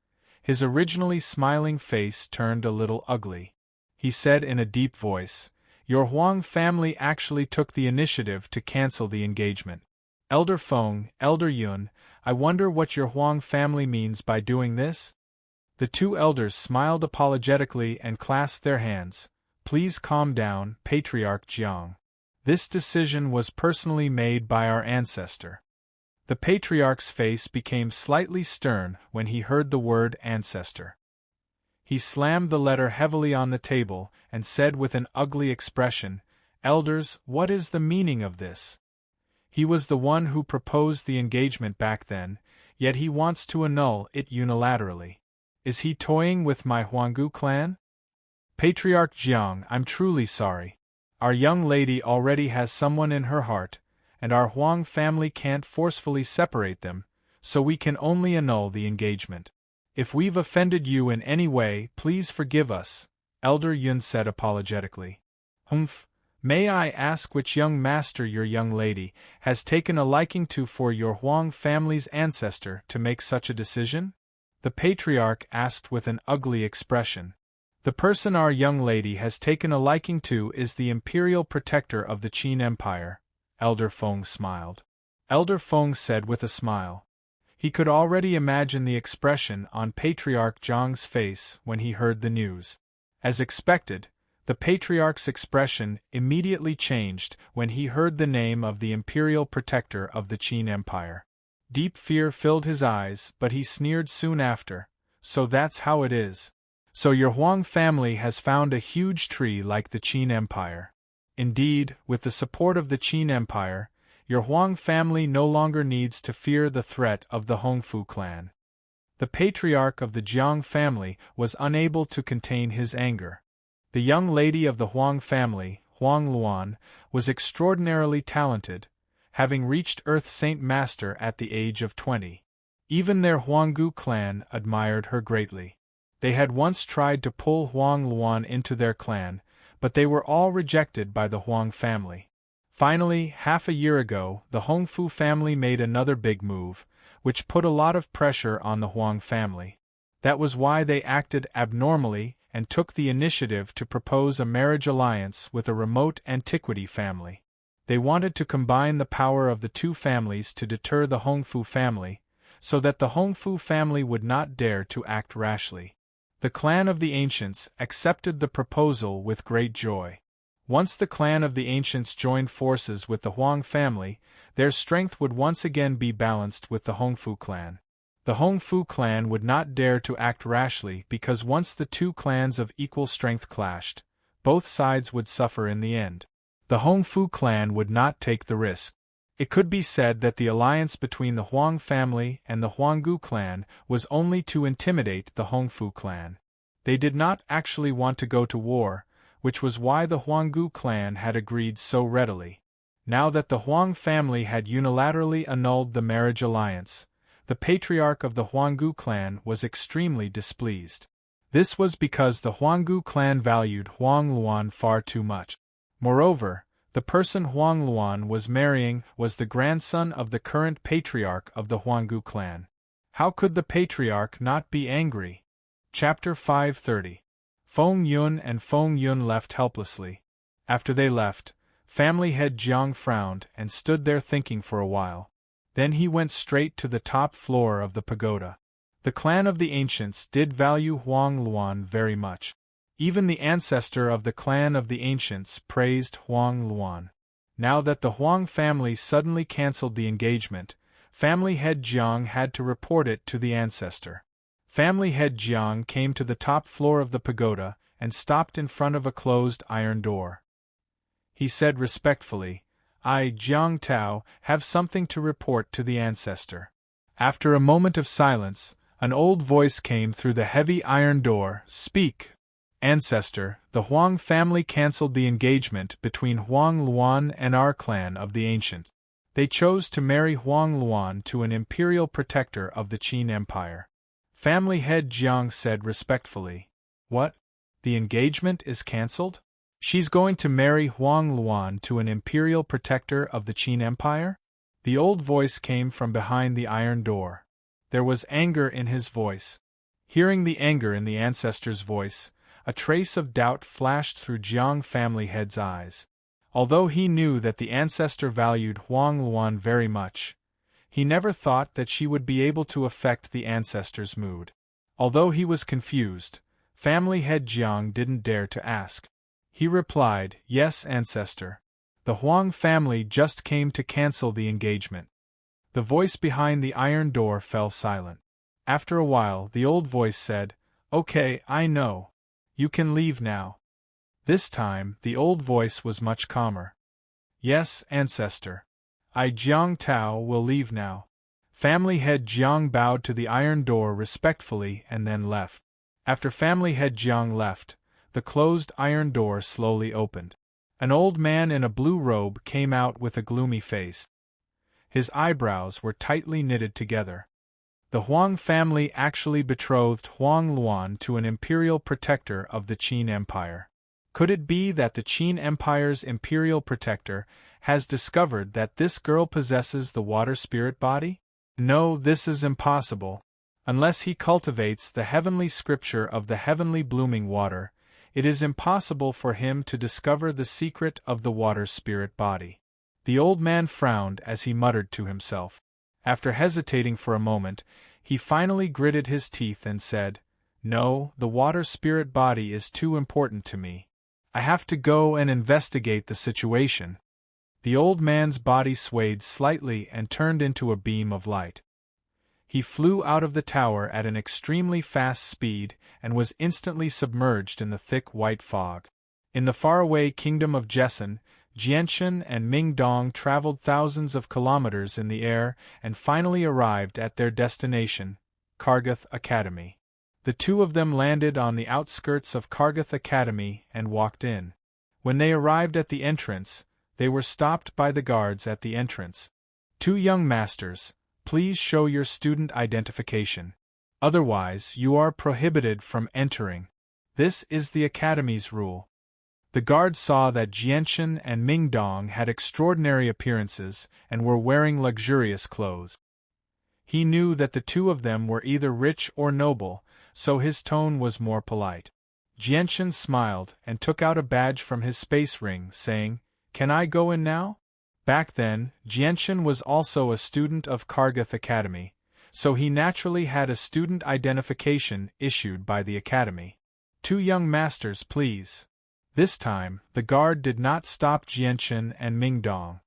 A: his originally smiling face turned a little ugly. He said in a deep voice, Your Huang family actually took the initiative to cancel the engagement. Elder Feng, Elder Yun, I wonder what your Huang family means by doing this? The two elders smiled apologetically and clasped their hands. Please calm down, Patriarch Jiang. This decision was personally made by our ancestor. The patriarch's face became slightly stern when he heard the word ancestor. He slammed the letter heavily on the table and said with an ugly expression, Elders, what is the meaning of this? He was the one who proposed the engagement back then, yet he wants to annul it unilaterally. Is he toying with my Huanggu clan? Patriarch Jiang, I'm truly sorry. Our young lady already has someone in her heart, and our Huang family can't forcefully separate them, so we can only annul the engagement. If we've offended you in any way, please forgive us, Elder Yun said apologetically. Humph. May I ask which young master your young lady has taken a liking to for your Huang family's ancestor to make such a decision? The patriarch asked with an ugly expression. The person our young lady has taken a liking to is the imperial protector of the Qin Empire, Elder Feng smiled. Elder Feng said with a smile. He could already imagine the expression on Patriarch Jiang's face when he heard the news. As expected, the patriarch's expression immediately changed when he heard the name of the imperial protector of the Qin Empire. Deep fear filled his eyes, but he sneered soon after. So that's how it is. So your Huang family has found a huge tree like the Qin Empire. Indeed, with the support of the Qin Empire, your Huang family no longer needs to fear the threat of the Hongfu clan. The patriarch of the Jiang family was unable to contain his anger. The young lady of the Huang family, Huang Luan, was extraordinarily talented, having reached Earth Saint Master at the age of 20. Even their Huanggu clan admired her greatly. They had once tried to pull Huang Luan into their clan, but they were all rejected by the Huang family. Finally, half a year ago, the Hongfu family made another big move, which put a lot of pressure on the Huang family. That was why they acted abnormally and took the initiative to propose a marriage alliance with a remote antiquity family. They wanted to combine the power of the two families to deter the Hongfu family, so that the Hongfu family would not dare to act rashly. The clan of the ancients accepted the proposal with great joy. Once the clan of the ancients joined forces with the Huang family, their strength would once again be balanced with the Hongfu clan. The Hongfu clan would not dare to act rashly because once the two clans of equal strength clashed, both sides would suffer in the end. The Hongfu clan would not take the risk. It could be said that the alliance between the Huang family and the Huanggu clan was only to intimidate the Hongfu clan. They did not actually want to go to war, which was why the Huanggu clan had agreed so readily. Now that the Huang family had unilaterally annulled the marriage alliance, the patriarch of the Huanggu clan was extremely displeased. This was because the Huanggu clan valued Huang Luan far too much. Moreover, the person Huang Luan was marrying was the grandson of the current patriarch of the Huanggu clan. How could the patriarch not be angry? Chapter 530. Feng Yun and Feng Yun left helplessly. After they left, family head Jiang frowned and stood there thinking for a while. Then he went straight to the top floor of the pagoda. The clan of the ancients did value Huang Luan very much. Even the ancestor of the clan of the ancients praised Huang Luan. Now that the Huang family suddenly cancelled the engagement, family head Jiang had to report it to the ancestor. Family head Jiang came to the top floor of the pagoda and stopped in front of a closed iron door. He said respectfully, I, Jiang Tao, have something to report to the ancestor. After a moment of silence, an old voice came through the heavy iron door. Speak. Ancestor, the Huang family cancelled the engagement between Huang Luan and our clan of the ancient. They chose to marry Huang Luan to an imperial protector of the Qin Empire. Family head Jiang said respectfully. What? The engagement is cancelled? She's going to marry Huang Luan to an imperial protector of the Qin Empire? The old voice came from behind the iron door. There was anger in his voice. Hearing the anger in the ancestor's voice, a trace of doubt flashed through Jiang family head's eyes. Although he knew that the ancestor valued Huang Luan very much, he never thought that she would be able to affect the ancestor's mood. Although he was confused, family head Jiang didn't dare to ask. He replied, "Yes, ancestor. The Huang family just came to cancel the engagement." The voice behind the iron door fell silent. After a while, the old voice said, "Okay, I know. You can leave now." This time, the old voice was much calmer. "Yes, ancestor. I, Jiang Tao, will leave now." Family head Jiang bowed to the iron door respectfully and then left. After family head Jiang left, the closed iron door slowly opened. An old man in a blue robe came out with a gloomy face. His eyebrows were tightly knitted together. The Huang family actually betrothed Huang Luan to an imperial protector of the Qin Empire. Could it be that the Qin Empire's imperial protector has discovered that this girl possesses the water spirit body? No, this is impossible. Unless he cultivates the heavenly scripture of the heavenly blooming water, it is impossible for him to discover the secret of the water spirit body. The old man frowned as he muttered to himself. After hesitating for a moment, he finally gritted his teeth and said, "No, the water spirit body is too important to me. I have to go and investigate the situation." The old man's body swayed slightly and turned into a beam of light. He flew out of the tower at an extremely fast speed and was instantly submerged in the thick white fog. In the faraway kingdom of Jessen, Jianchen and Ming Dong traveled thousands of kilometers in the air and finally arrived at their destination, Kargath Academy. The two of them landed on the outskirts of Kargath Academy and walked in. When they arrived at the entrance, they were stopped by the guards at the entrance. "Two young masters, please show your student identification. Otherwise, you are prohibited from entering. This is the Academy's rule." The guards saw that Jianchen and Ming Dong had extraordinary appearances and were wearing luxurious clothes. He knew that the two of them were either rich or noble, so his tone was more polite. Jianchen smiled and took out a badge from his space ring, saying, "Can I go in now?" Back then, Jianchen was also a student of Kargath Academy, so he naturally had a student identification issued by the Academy. "Two young masters, please." This time, the guard did not stop Jianchen and Ming Dong.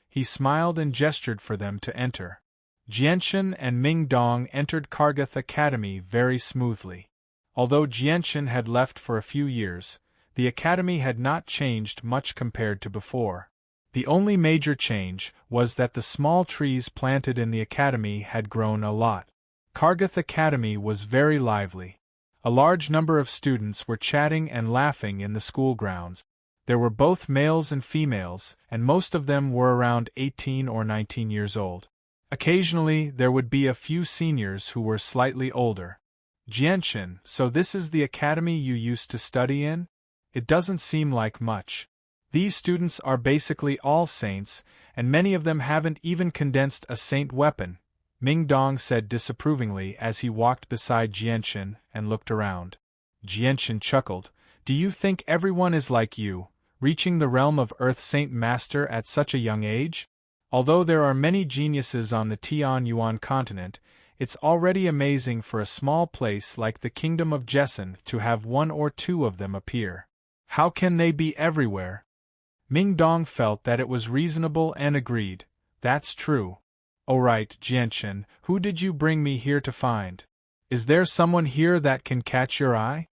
A: He smiled and gestured for them to enter. Jianchen and Ming Dong entered Kargath Academy very smoothly. Although Jianchen had left for a few years, the academy had not changed much compared to before. The only major change was that the small trees planted in the academy had grown a lot. Kargath Academy was very lively. A large number of students were chatting and laughing in the school grounds. There were both males and females, and most of them were around 18 or 19 years old. Occasionally, there would be a few seniors who were slightly older. "Jianchen, so this is the academy you used to study in? It doesn't seem like much. These students are basically all saints, and many of them haven't even condensed a saint weapon," Ming Dong said disapprovingly as he walked beside Jianchen and looked around. Jianchen chuckled. "Do you think everyone is like you, reaching the realm of Earth Saint Master at such a young age? Although there are many geniuses on the Tianyuan continent, it's already amazing for a small place like the Kingdom of Jessen to have one or two of them appear. How can they be everywhere?" Ming Dong felt that it was reasonable and agreed, "That's true. Alright, Jianchen, who did you bring me here to find? Is there someone here that can catch your eye?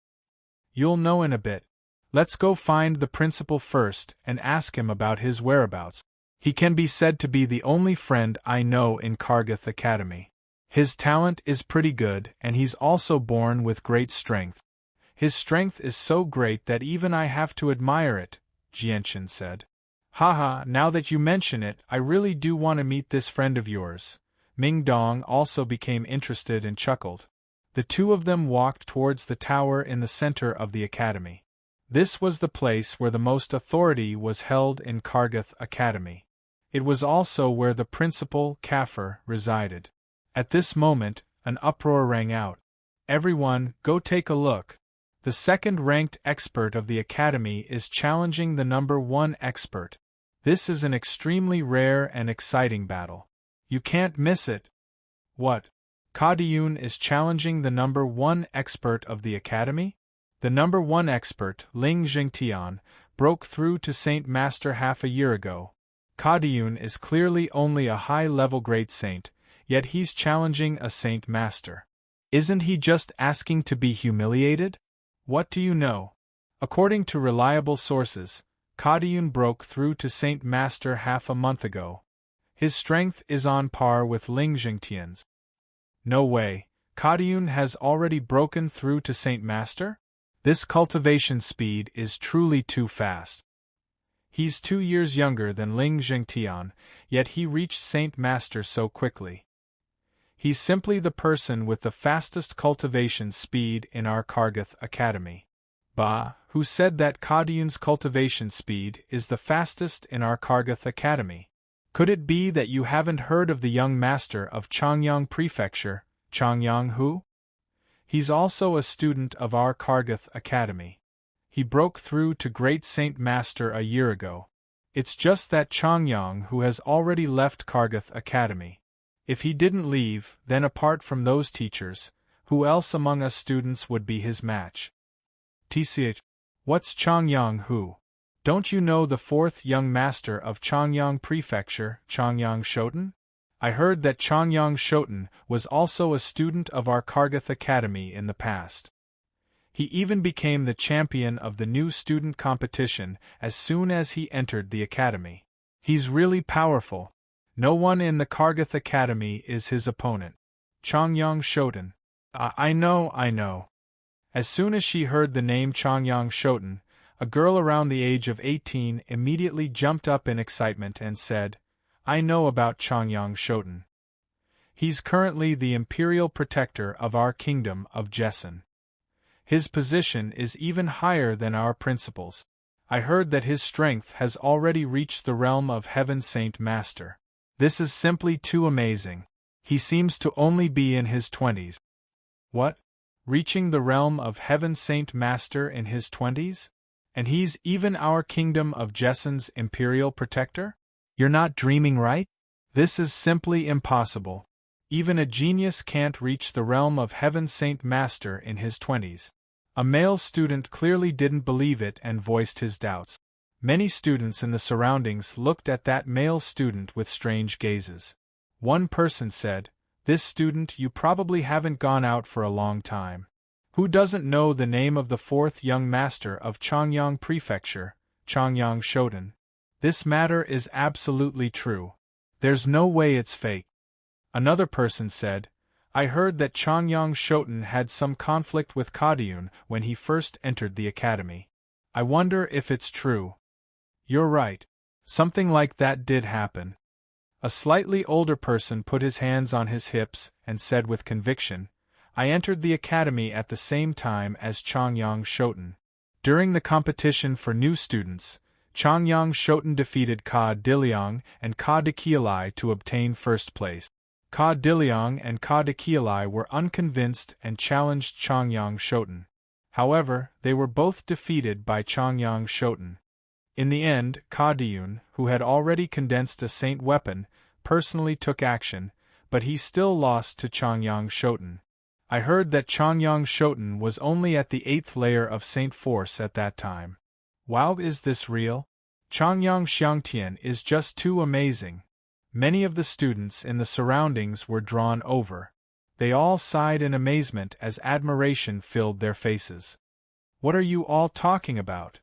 A: You'll know in a bit. Let's go find the principal first and ask him about his whereabouts. He can be said to be the only friend I know in Kargath Academy. His talent is pretty good and he's also born with great strength. His strength is so great that even I have to admire it," Jianchen said. "Haha, now that you mention it, I really do want to meet this friend of yours." Ming Dong also became interested and chuckled. The two of them walked towards the tower in the center of the academy. This was the place where the most authority was held in Kargath Academy. It was also where the principal, Kafir, resided. At this moment, an uproar rang out. "Everyone, go take a look. The second-ranked expert of the Academy is challenging the number one expert. This is an extremely rare and exciting battle. You can't miss it. What? Kadiyun is challenging the number one expert of the Academy? The number one expert, Ling Jingtian, broke through to Saint Master half a year ago. Kadiyun is clearly only a high-level great saint, yet he's challenging a Saint Master. Isn't he just asking to be humiliated? What do you know? According to reliable sources, Kadiyun broke through to Saint Master half a month ago. His strength is on par with Ling Jingtian's. No way, Kadiyun has already broken through to Saint Master? This cultivation speed is truly too fast. He's 2 years younger than Ling Jingtian, yet he reached Saint Master so quickly. He's simply the person with the fastest cultivation speed in our Kargath Academy. Bah, who said that Kadiyun's cultivation speed is the fastest in our Kargath Academy? Could it be that you haven't heard of the young master of Changyang Prefecture, Changyang who? He's also a student of our Kargath Academy. He broke through to Great Saint Master a year ago. It's just that Changyang who has already left Kargath Academy. If he didn't leave, then apart from those teachers, who else among us students would be his match? TCH. What's Changyang who? Don't you know the fourth young master of Changyang Prefecture, Changyang Shoten? I heard that Changyang Shoten was also a student of our Kargath Academy in the past. He even became the champion of the new student competition as soon as he entered the academy. He's really powerful. No one in the Kargath Academy is his opponent. Changyang Shoten. I know. As soon as she heard the name Changyang Shoten, a girl around the age of 18 immediately jumped up in excitement and said, I know about Changyang Shoten. He's currently the imperial protector of our kingdom of Jessen. His position is even higher than our principal's. I heard that his strength has already reached the realm of Heaven Saint Master. This is simply too amazing. He seems to only be in his 20s. What? Reaching the realm of Heaven Saint Master in his 20s? And he's even our kingdom of Jessen's imperial protector? You're not dreaming, right? This is simply impossible. Even a genius can't reach the realm of Heaven Saint Master in his 20s. A male student clearly didn't believe it and voiced his doubts. Many students in the surroundings looked at that male student with strange gazes. One person said, This student, you probably haven't gone out for a long time. Who doesn't know the name of the fourth young master of Changyang Prefecture, Changyang Shoten? This matter is absolutely true. There's no way it's fake. Another person said, I heard that Changyang Shoten had some conflict with Kadiyun when he first entered the academy. I wonder if it's true. You're right. Something like that did happen. A slightly older person put his hands on his hips and said with conviction, I entered the academy at the same time as Changyang Shoten. During the competition for new students, Changyang Shoten defeated Ka Diliang and Ka Dekialai to obtain first place. Ka Diliang and Ka Dekialai were unconvinced and challenged Changyang Shoten. However, they were both defeated by Changyang Shoten. In the end, Kadiyun, who had already condensed a saint weapon, personally took action, but he still lost to Changyang Shoten. I heard that Changyang Shoten was only at the 8th layer of Saint Force at that time. Wow, is this real? Changyang Xiangtian is just too amazing. Many of the students in the surroundings were drawn over. They all sighed in amazement as admiration filled their faces. What are you all talking about?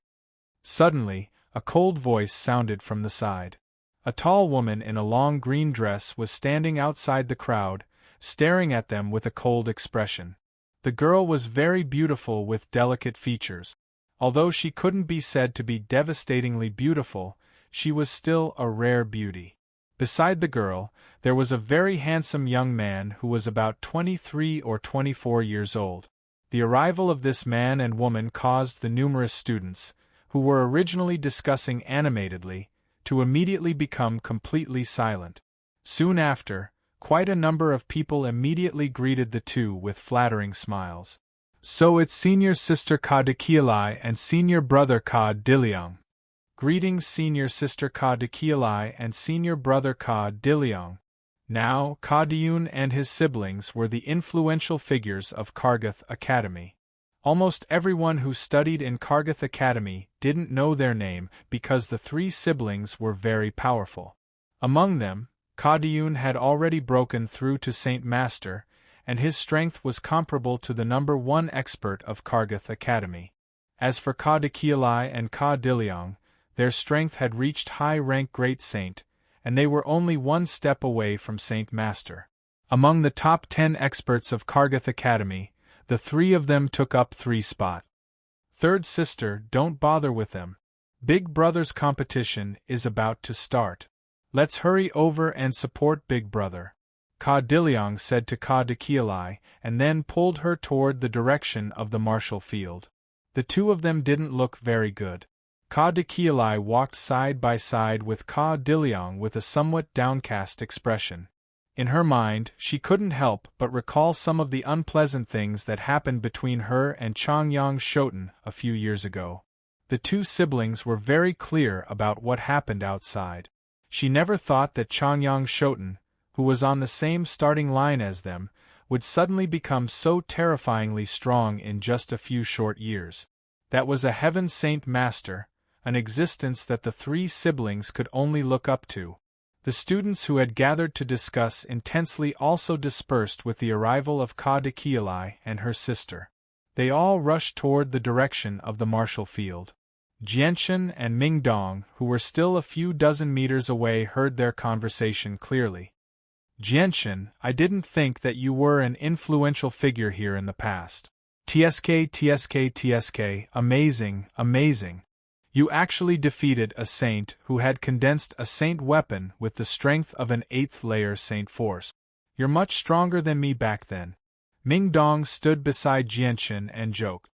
A: Suddenly, a cold voice sounded from the side. A tall woman in a long green dress was standing outside the crowd, staring at them with a cold expression. The girl was very beautiful with delicate features. Although she couldn't be said to be devastatingly beautiful, she was still a rare beauty. Beside the girl, there was a very handsome young man who was about 23 or 24 years old. The arrival of this man and woman caused the numerous students, who were originally discussing animatedly, to immediately become completely silent. Soon after, quite a number of people immediately greeted the two with flattering smiles. So it's senior sister Ka Dakielai and senior brother Ka Diliang. Greetings senior sister Ka Dakielai and senior brother Ka Diliang. Now, Ka Diyun and his siblings were the influential figures of Kargath Academy. Almost everyone who studied in Kargath Academy didn't know their name because the three siblings were very powerful. Among them, Ka Diyun had already broken through to Saint Master, and his strength was comparable to the number one expert of Kargath Academy. As for Ka Dakielai and Ka Diliang, their strength had reached high rank Great Saint, and they were only one step away from Saint Master. Among the top 10 experts of Kargath Academy, the three of them took up 3 spots. Third sister, don't bother with them. Big Brother's competition is about to start. Let's hurry over and support Big Brother, Ka Diliang said to Ka Dakielai, and then pulled her toward the direction of the martial field. The two of them didn't look very good. Ka Dakielai walked side by side with Ka Diliang with a somewhat downcast expression. In her mind, she couldn't help but recall some of the unpleasant things that happened between her and Changyang Shoten a few years ago. The two siblings were very clear about what happened outside. She never thought that Changyang Shoten, who was on the same starting line as them, would suddenly become so terrifyingly strong in just a few short years. That was a heaven Saint Master, an existence that the three siblings could only look up to. The students who had gathered to discuss intensely also dispersed with the arrival of Ka Dakielai and her sister. They all rushed toward the direction of the martial field. Jianchen and Ming Dong, who were still a few dozen meters away, heard their conversation clearly. Jianchen, I didn't think that you were an influential figure here in the past. TSK, amazing, amazing. You actually defeated a saint who had condensed a saint weapon with the strength of an 8th layer saint force. You're much stronger than me back then. Ming Dong stood beside Jianchen and joked.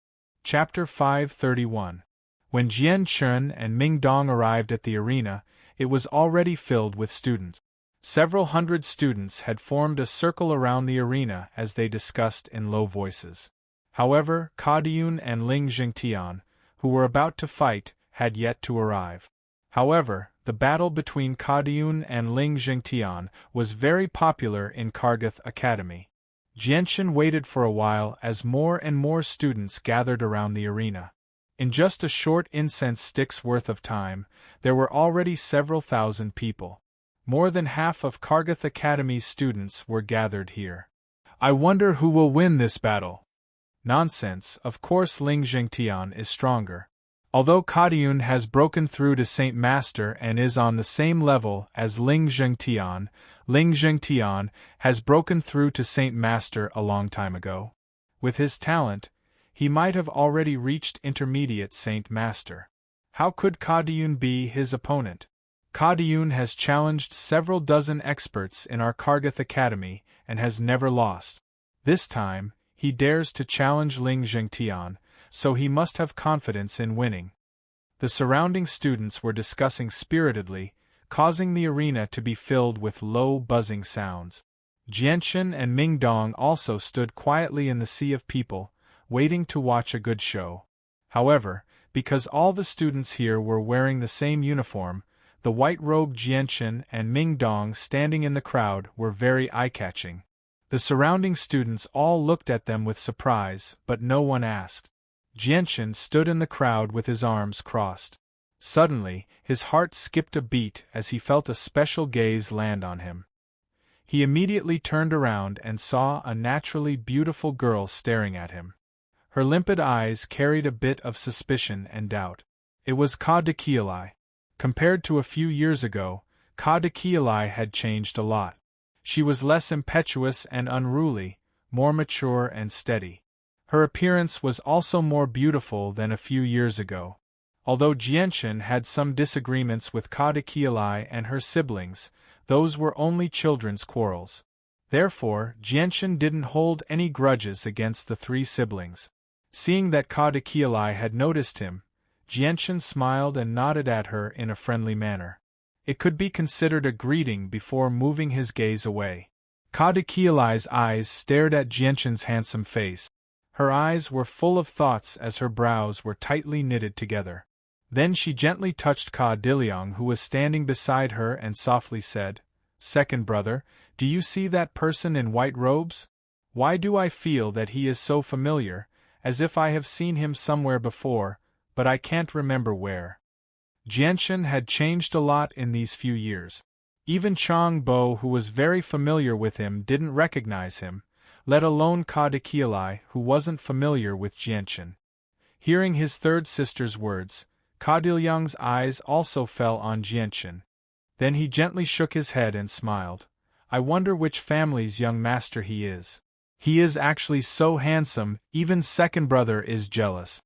A: Chapter 531. When Jianchen and Ming Dong arrived at the arena, it was already filled with students. Several hundred students had formed a circle around the arena as they discussed in low voices. However, Ka Diyun and Ling Jingtian, who were about to fight, had yet to arrive. However, the battle between Ka Diyun and Ling Jingtian was very popular in Kargath Academy. Jianchen waited for a while as more and more students gathered around the arena. In just a short incense stick's worth of time, there were already several thousand people. More than half of Kargath Academy's students were gathered here. I wonder who will win this battle. Nonsense, of course Ling Jingtian is stronger. Although Ka Diyun has broken through to Saint Master and is on the same level as Ling Jingtian has broken through to Saint Master a long time ago. With his talent, he might have already reached intermediate Saint Master. How could Ka Diyun be his opponent? Ka Diyun has challenged several dozen experts in our Kargath Academy and has never lost. This time, he dares to challenge Ling Jingtian, so he must have confidence in winning. The surrounding students were discussing spiritedly, causing the arena to be filled with low buzzing sounds. Jianchen and Ming Dong also stood quietly in the sea of people, waiting to watch a good show. However, because all the students here were wearing the same uniform, the white-robed Jianchen and Ming Dong standing in the crowd were very eye-catching. The surrounding students all looked at them with surprise, but no one asked. Jianchen stood in the crowd with his arms crossed. Suddenly, his heart skipped a beat as he felt a special gaze land on him. He immediately turned around and saw a naturally beautiful girl staring at him. Her limpid eyes carried a bit of suspicion and doubt. It was Ka Dakielai. Compared to a few years ago, Ka Dakielai had changed a lot. She was less impetuous and unruly, more mature and steady. Her appearance was also more beautiful than a few years ago. Although Jianchen had some disagreements with Ka Dakielai and her siblings, those were only children's quarrels. Therefore, Jianchen didn't hold any grudges against the three siblings. Seeing that Ka Dakielai had noticed him, Jianchen smiled and nodded at her in a friendly manner. It could be considered a greeting before moving his gaze away. Ka Dakielai's eyes stared at Jianchen's handsome face. Her eyes were full of thoughts as her brows were tightly knitted together. Then she gently touched Ka Diliang, who was standing beside her, and softly said, "Second brother, do you see that person in white robes? Why do I feel that he is so familiar, as if I have seen him somewhere before, but I can't remember where?" Jianshan had changed a lot in these few years. Even Chang Bo, who was very familiar with him, didn't recognize him, let alone Ka Dekialai, who wasn't familiar with Jianshan. Hearing his third sister's words, Ka Diliang's eyes also fell on Jianshan. Then he gently shook his head and smiled. "I wonder which family's young master he is. He is actually so handsome, even second brother is jealous."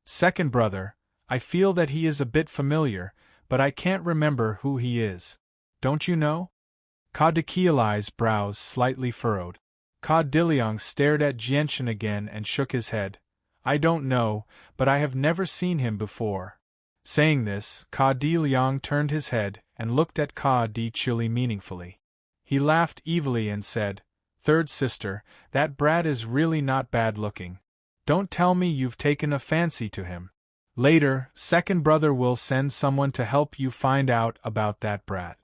A: "Second brother, I feel that he is a bit familiar, but I can't remember who he is. Don't you know?" Ka Dekialai's brows slightly furrowed. Ka Diliang stared at Jianshan again and shook his head. "I don't know, but I have never seen him before." Saying this, Ka Diliang turned his head and looked at Ka Di Chili meaningfully. He laughed evilly and said, "Third sister, that brat is really not bad looking. Don't tell me you've taken a fancy to him. Later, second brother will send someone to help you find out about that brat."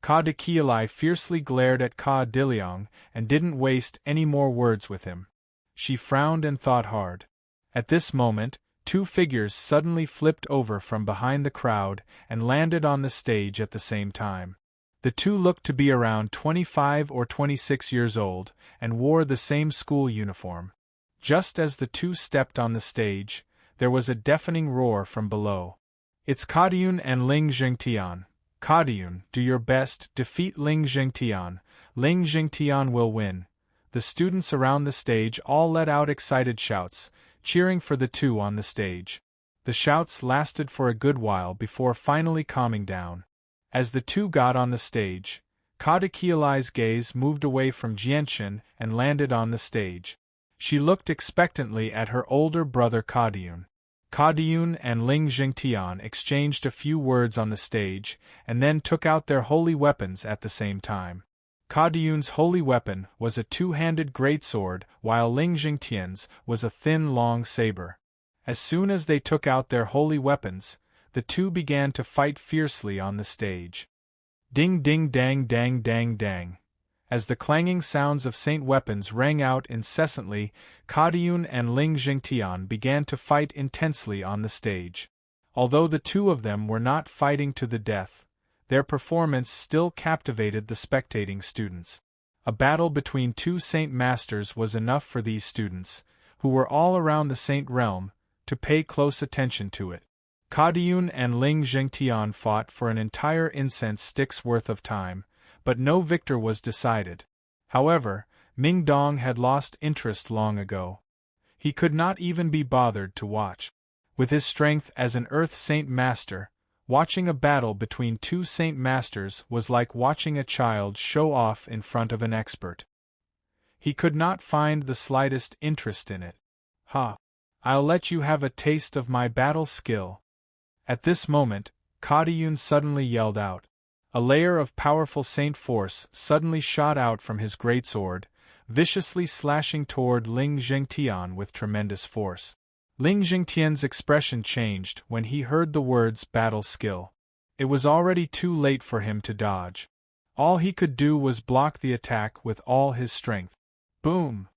A: Ka Dekialai fiercely glared at Ka Diliang and didn't waste any more words with him. She frowned and thought hard. At this moment, two figures suddenly flipped over from behind the crowd and landed on the stage at the same time. The two looked to be around 25 or 26 years old and wore the same school uniform. Just as the two stepped on the stage, there was a deafening roar from below. "It's Kadiyun and Ling Jingtian. Kadiyun, do your best, defeat Ling Jingtian. Ling Jingtian will win." The students around the stage all let out excited shouts, cheering for the two on the stage. The shouts lasted for a good while before finally calming down. As the two got on the stage, Ka Dekialai's gaze moved away from Jianshan and landed on the stage. She looked expectantly at her older brother Kadiyun. Kadiyun and Ling Jingtian exchanged a few words on the stage, and then took out their holy weapons at the same time. Kadiyun's holy weapon was a two-handed greatsword, while Ling Jingtian's was a thin, long saber. As soon as they took out their holy weapons, the two began to fight fiercely on the stage. Ding ding dang dang dang dang. As the clanging sounds of saint weapons rang out incessantly, Kadiyun and Ling Jingtian began to fight intensely on the stage. Although the two of them were not fighting to the death, their performance still captivated the spectating students. A battle between two saint masters was enough for these students, who were all around the saint realm, to pay close attention to it. Kadiyun and Ling Jingtian fought for an entire incense stick's worth of time, but no victor was decided. However, Ming Dong had lost interest long ago. He could not even be bothered to watch. With his strength as an Earth Saint Master, watching a battle between two Saint Masters was like watching a child show off in front of an expert. He could not find the slightest interest in it. "Ha! I'll let you have a taste of my battle skill." At this moment, Kadiyun suddenly yelled out. A layer of powerful saint force suddenly shot out from his greatsword, viciously slashing toward Ling Jingtian with tremendous force. Ling Jingtian's expression changed when he heard the words battle skill. It was already too late for him to dodge. All he could do was block the attack with all his strength. Boom!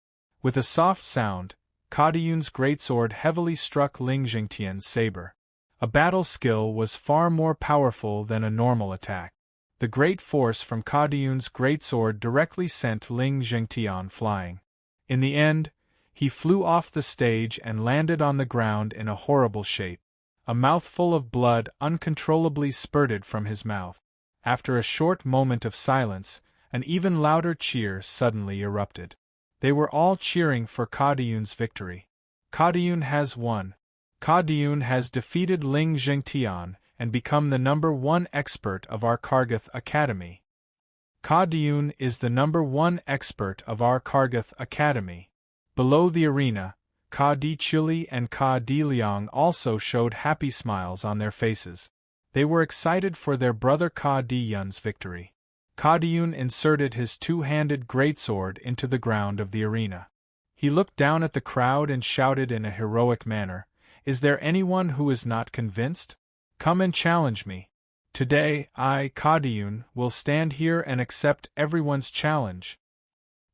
A: With a soft sound, Kadiyun's greatsword heavily struck Ling Jingtian's saber. A battle skill was far more powerful than a normal attack. The great force from Kadiyun's greatsword directly sent Ling Jingtian flying. In the end, he flew off the stage and landed on the ground in a horrible shape. A mouthful of blood uncontrollably spurted from his mouth. After a short moment of silence, an even louder cheer suddenly erupted. They were all cheering for Kadiyun's victory. Kadiyun has won. Kadiyun has defeated Ling Jingtian and become the #1 expert of our Kargath Academy. Kadiyun is the #1 expert of our Kargath Academy. Below the arena, Ka Di Chili and Ka Di Liang also showed happy smiles on their faces. They were excited for their brother Ka Di Yun's victory. Kadiyun inserted his two-handed greatsword into the ground of the arena. He looked down at the crowd and shouted in a heroic manner, "Is there anyone who is not convinced? Come and challenge me. Today, I, Kadiyun, will stand here and accept everyone's challenge."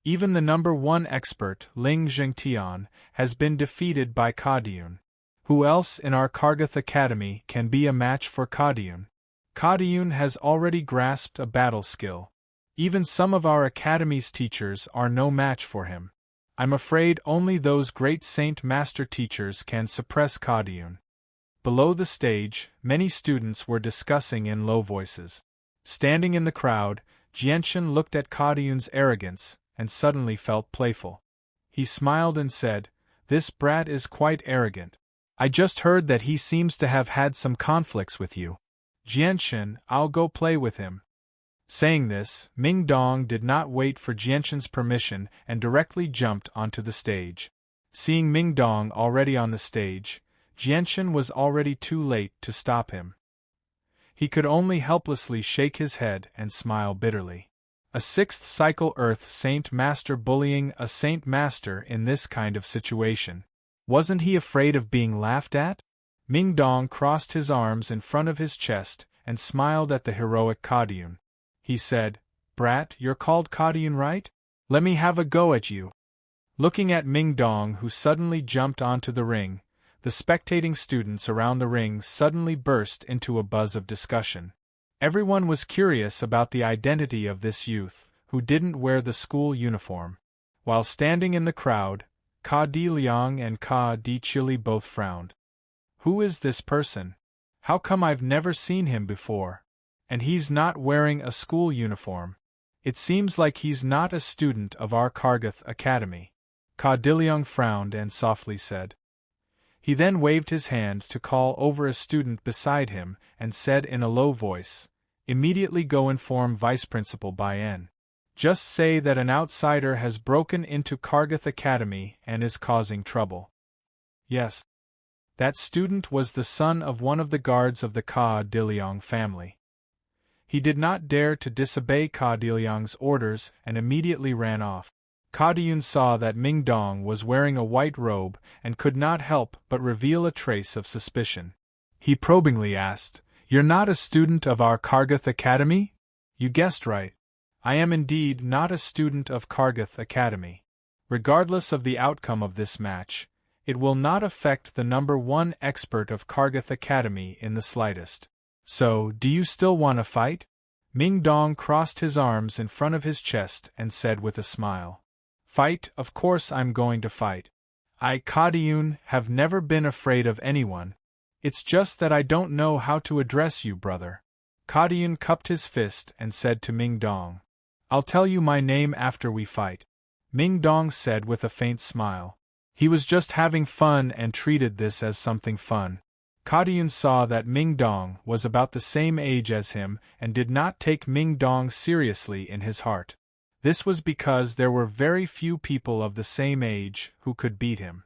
A: Even the #1 expert, Ling Zhengtian, has been defeated by Kadiyun. Who else in our Kargath Academy can be a match for Kadiyun? Kadiyun has already grasped a battle skill. Even some of our Academy's teachers are no match for him. I'm afraid only those great Saint Master teachers can suppress Kadiyun. Below the stage, many students were discussing in low voices. Standing in the crowd, Jianchen looked at Kadiyun's arrogance, and suddenly felt playful. He smiled and said, "This brat is quite arrogant. I just heard that he seems to have had some conflicts with you. Jianchen, I'll go play with him." Saying this, Ming Dong did not wait for Jianchen's permission and directly jumped onto the stage. Seeing Ming Dong already on the stage, Jianchen was already too late to stop him. He could only helplessly shake his head and smile bitterly. A 6th cycle Earth Saint Master bullying a Saint Master in this kind of situation. Wasn't he afraid of being laughed at? Ming Dong crossed his arms in front of his chest and smiled at the heroic Kadiyun. He said, "Brat, you're called Kadiyun, right? Let me have a go at you." Looking at Ming Dong, who suddenly jumped onto the ring, the spectating students around the ring suddenly burst into a buzz of discussion. Everyone was curious about the identity of this youth, who didn't wear the school uniform. While standing in the crowd, Ka Di Liang and Ka Di Chili both frowned. Who is this person? How come I've never seen him before? And he's not wearing a school uniform. It seems like he's not a student of our Kargath Academy. Ka Di Liang frowned and softly said. He then waved his hand to call over a student beside him and said in a low voice, "Immediately go inform Vice Principal Bayan. Just say that an outsider has broken into Kargath Academy and is causing trouble." Yes. That student was the son of one of the guards of the Ka Di Liang family. He did not dare to disobey Ka Di Liang's orders and immediately ran off. Kadiyun saw that Ming Dong was wearing a white robe and could not help but reveal a trace of suspicion. He probingly asked, "You're not a student of our Kargath Academy?" "You guessed right. I am indeed not a student of Kargath Academy. Regardless of the outcome of this match, it will not affect the #1 expert of Kargath Academy in the slightest. So, do you still want to fight?" Ming Dong crossed his arms in front of his chest and said with a smile. "Fight, of course I'm going to fight. I, Kadiyun, have never been afraid of anyone. It's just that I don't know how to address you, brother." Kadiyun cupped his fist and said to Ming Dong, "I'll tell you my name after we fight." Ming Dong said with a faint smile. He was just having fun and treated this as something fun. Kadiyun saw that Ming Dong was about the same age as him and did not take Ming Dong seriously in his heart. This was because there were very few people of the same age who could beat him.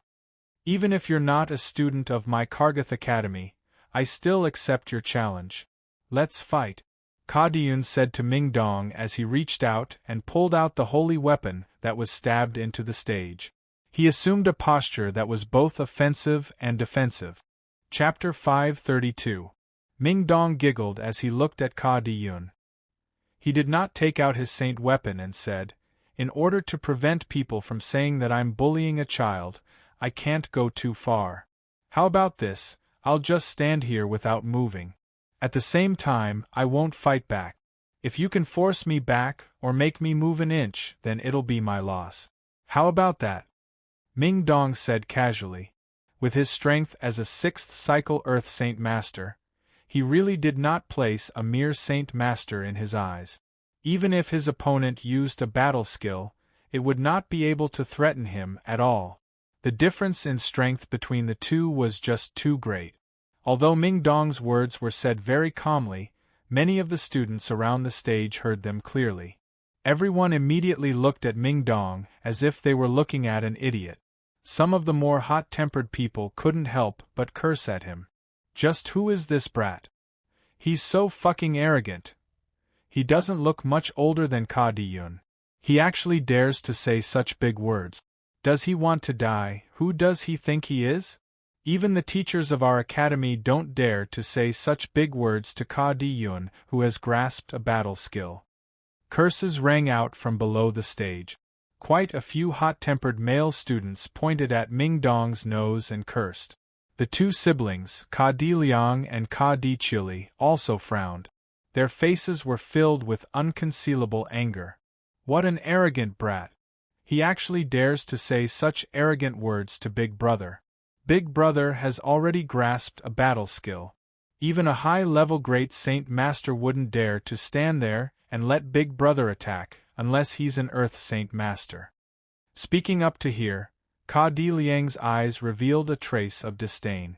A: "Even if you're not a student of my Kargath Academy, I still accept your challenge. Let's fight," Kadiyun said to Ming Dong as he reached out and pulled out the holy weapon that was stabbed into the stage. He assumed a posture that was both offensive and defensive. Chapter 532. Ming Dong giggled as he looked at Kadiyun. He did not take out his saint weapon and said, "In order to prevent people from saying that I'm bullying a child, I can't go too far. How about this? I'll just stand here without moving. At the same time, I won't fight back. If you can force me back or make me move an inch, then it'll be my loss. How about that?" Ming Dong said casually. With his strength as a 6th cycle Earth Saint Master, he really did not place a mere Saint Master in his eyes. Even if his opponent used a battle skill, it would not be able to threaten him at all. The difference in strength between the two was just too great. Although Ming Dong's words were said very calmly, many of the students around the stage heard them clearly. Everyone immediately looked at Ming Dong as if they were looking at an idiot. Some of the more hot-tempered people couldn't help but curse at him. Just who is this brat? He's so fucking arrogant. He doesn't look much older than Kadiyun. He actually dares to say such big words. Does he want to die? Who does he think he is? Even the teachers of our academy don't dare to say such big words to Ka Di-yun, who has grasped a battle skill. Curses rang out from below the stage. Quite a few hot-tempered male students pointed at Ming Dong's nose and cursed. The two siblings, Ka Di-liang and Ka Di-chili, also frowned. Their faces were filled with unconcealable anger. What an arrogant brat! He actually dares to say such arrogant words to Big Brother. Big Brother has already grasped a battle skill. Even a high-level Great Saint Master wouldn't dare to stand there and let Big Brother attack, unless he's an Earth Saint Master. Speaking up to here, Ka Di-liang's eyes revealed a trace of disdain.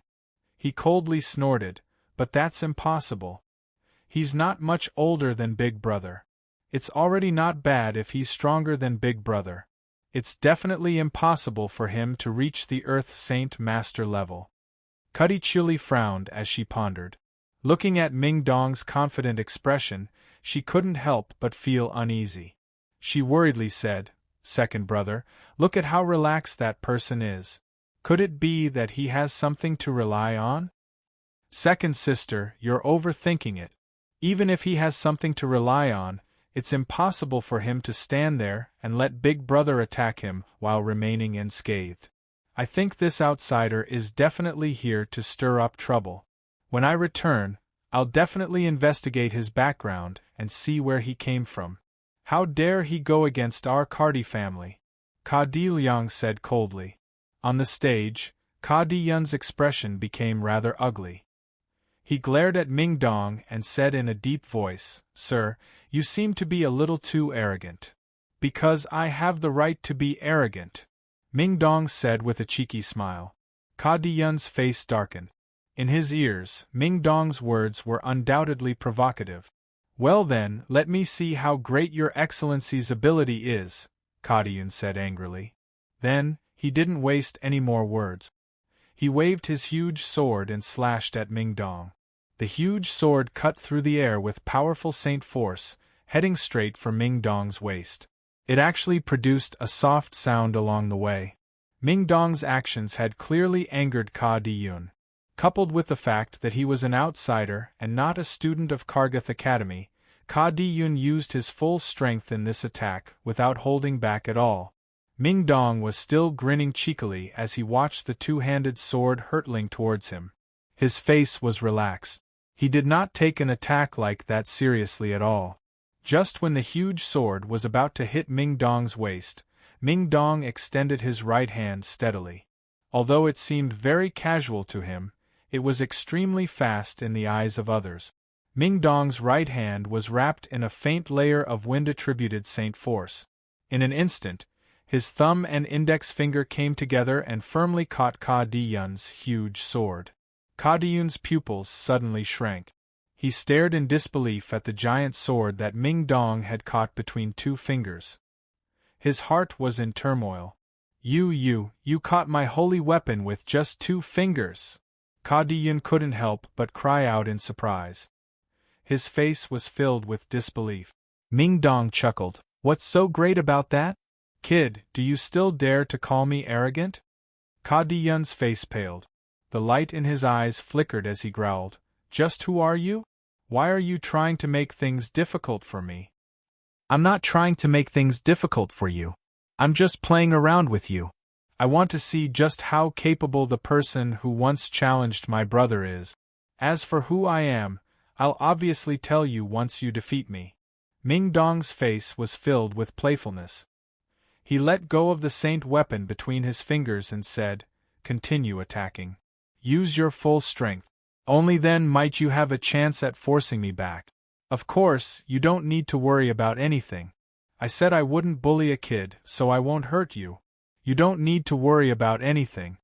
A: He coldly snorted, but that's impossible. He's not much older than Big Brother. It's already not bad if he's stronger than Big Brother. It's definitely impossible for him to reach the Earth Saint Master level. Ka Di-chili frowned as she pondered. Looking at Ming Dong's confident expression, she couldn't help but feel uneasy. She worriedly said, "Second brother, look at how relaxed that person is. Could it be that he has something to rely on?" "Second sister, you're overthinking it. Even if he has something to rely on, it's impossible for him to stand there and let Big Brother attack him while remaining unscathed. I think this outsider is definitely here to stir up trouble. When I return, I'll definitely investigate his background and see where he came from. How dare he go against our Cardi family?" Ka Di-liang said coldly. On the stage, Ka Di-yun's expression became rather ugly. He glared at Ming Dong and said in a deep voice, "Sir, you seem to be a little too arrogant." "Because I have the right to be arrogant," Ming Dong said with a cheeky smile. Ka Di-yun's face darkened. In his ears, Ming Dong's words were undoubtedly provocative. "Well then, let me see how great your Excellency's ability is," Ka Di-yun said angrily. Then, he didn't waste any more words. He waved his huge sword and slashed at Ming Dong. The huge sword cut through the air with powerful saint force, heading straight for Ming Dong's waist. It actually produced a soft sound along the way. Ming Dong's actions had clearly angered Ka Di-yun. Coupled with the fact that he was an outsider and not a student of Kargath Academy, Ka Di-yun used his full strength in this attack without holding back at all. Ming Dong was still grinning cheekily as he watched the two-handed sword hurtling towards him. His face was relaxed. He did not take an attack like that seriously at all. Just when the huge sword was about to hit Ming Dong's waist, Ming Dong extended his right hand steadily. Although it seemed very casual to him, it was extremely fast in the eyes of others. Ming Dong's right hand was wrapped in a faint layer of wind-attributed saint force. In an instant, his thumb and index finger came together and firmly caught Ka Di-yun's huge sword. Ka Di-yun's pupils suddenly shrank. He stared in disbelief at the giant sword that Ming Dong had caught between two fingers. His heart was in turmoil. You caught my holy weapon with just 2 fingers!" Ka Di-yun couldn't help but cry out in surprise. His face was filled with disbelief. Ming Dong chuckled. "What's so great about that? Kid, do you still dare to call me arrogant?" Ka Di-yun's face paled. The light in his eyes flickered as he growled, "Just who are you? Why are you trying to make things difficult for me?" "I'm not trying to make things difficult for you. I'm just playing around with you. I want to see just how capable the person who once challenged my brother is. As for who I am, I'll obviously tell you once you defeat me." Ming Dong's face was filled with playfulness. He let go of the saint weapon between his fingers and said, "Continue attacking. Use your full strength. Only then might you have a chance at forcing me back. Of course, you don't need to worry about anything. I said I wouldn't bully a kid, so I won't hurt you. You don't need to worry about anything."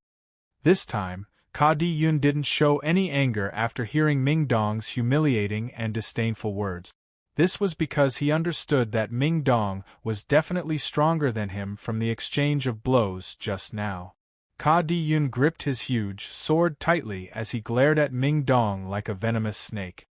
A: This time, Ka Di-yun didn't show any anger after hearing Ming Dong's humiliating and disdainful words. This was because he understood that Ming Dong was definitely stronger than him from the exchange of blows just now. Ka Di-yun gripped his huge sword tightly as he glared at Ming Dong like a venomous snake.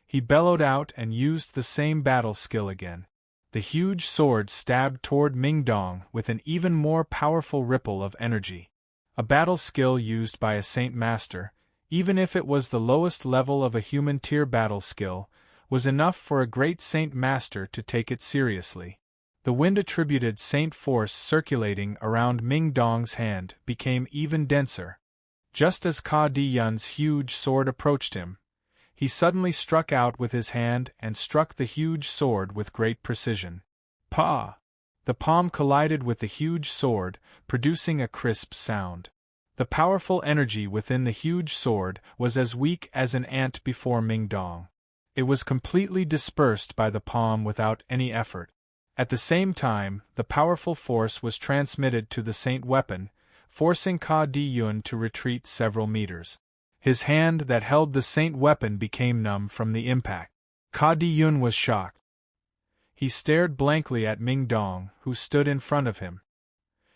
A: He bellowed out and used the same battle skill again. The huge sword stabbed toward Ming Dong with an even more powerful ripple of energy. A battle skill used by a Saint Master, even if it was the lowest level of a human tier battle skill, was enough for a great Saint Master to take it seriously. The wind attributed Saint force circulating around Ming Dong's hand became even denser. Just as Ka Di Yun's huge sword approached him, he suddenly struck out with his hand and struck the huge sword with great precision. Pa! The palm collided with the huge sword, producing a crisp sound. The powerful energy within the huge sword was as weak as an ant before Ming Dong. It was completely dispersed by the palm without any effort. At the same time, the powerful force was transmitted to the Saint weapon, forcing Ka Di Yun to retreat several meters. His hand that held the Saint weapon became numb from the impact. Ka Di Yun was shocked. He stared blankly at Ming Dong, who stood in front of him.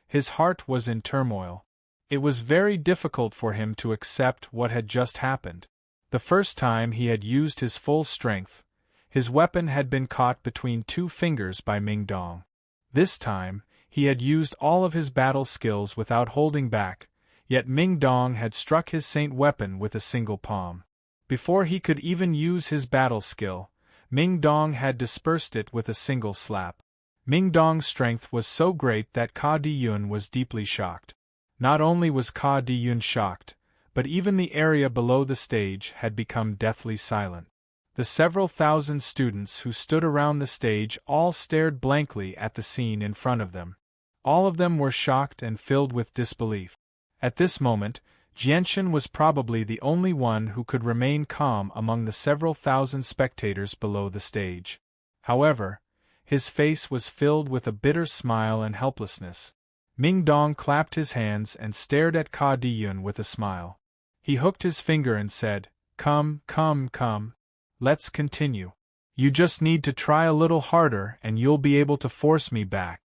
A: His heart was in turmoil. It was very difficult for him to accept what had just happened. The first time he had used his full strength, his weapon had been caught between two fingers by Ming Dong. This time, he had used all of his battle skills without holding back, yet Ming Dong had struck his Saint weapon with a single palm. Before he could even use his battle skill, Ming Dong had dispersed it with a single slap. Ming Dong's strength was so great that Ka Di Yun was deeply shocked. Not only was Ka Di Yun shocked, but even the area below the stage had become deathly silent. The several thousand students who stood around the stage all stared blankly at the scene in front of them. All of them were shocked and filled with disbelief. At this moment, Jianchen was probably the only one who could remain calm among the several thousand spectators below the stage. However, his face was filled with a bitter smile and helplessness. Ming Dong clapped his hands and stared at Ka Di Yun with a smile. He hooked his finger and said, "Come, come, come. Let's continue. You just need to try a little harder and you'll be able to force me back."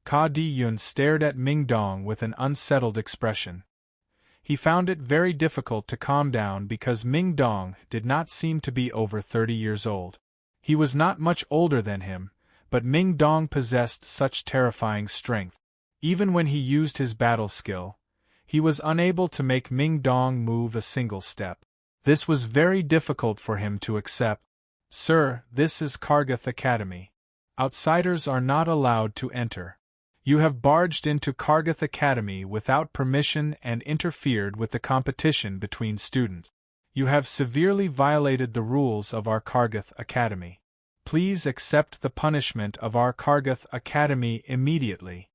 A: Ka Di Yun stared at Ming Dong with an unsettled expression. He found it very difficult to calm down because Ming Dong did not seem to be over 30 years old. He was not much older than him, but Ming Dong possessed such terrifying strength. Even when he used his battle skill, he was unable to make Ming Dong move a single step. This was very difficult for him to accept. "Sir, this is Kargath Academy. Outsiders are not allowed to enter. You have barged into Kargath Academy without permission and interfered with the competition between students. You have severely violated the rules of our Kargath Academy. Please accept the punishment of our Kargath Academy immediately."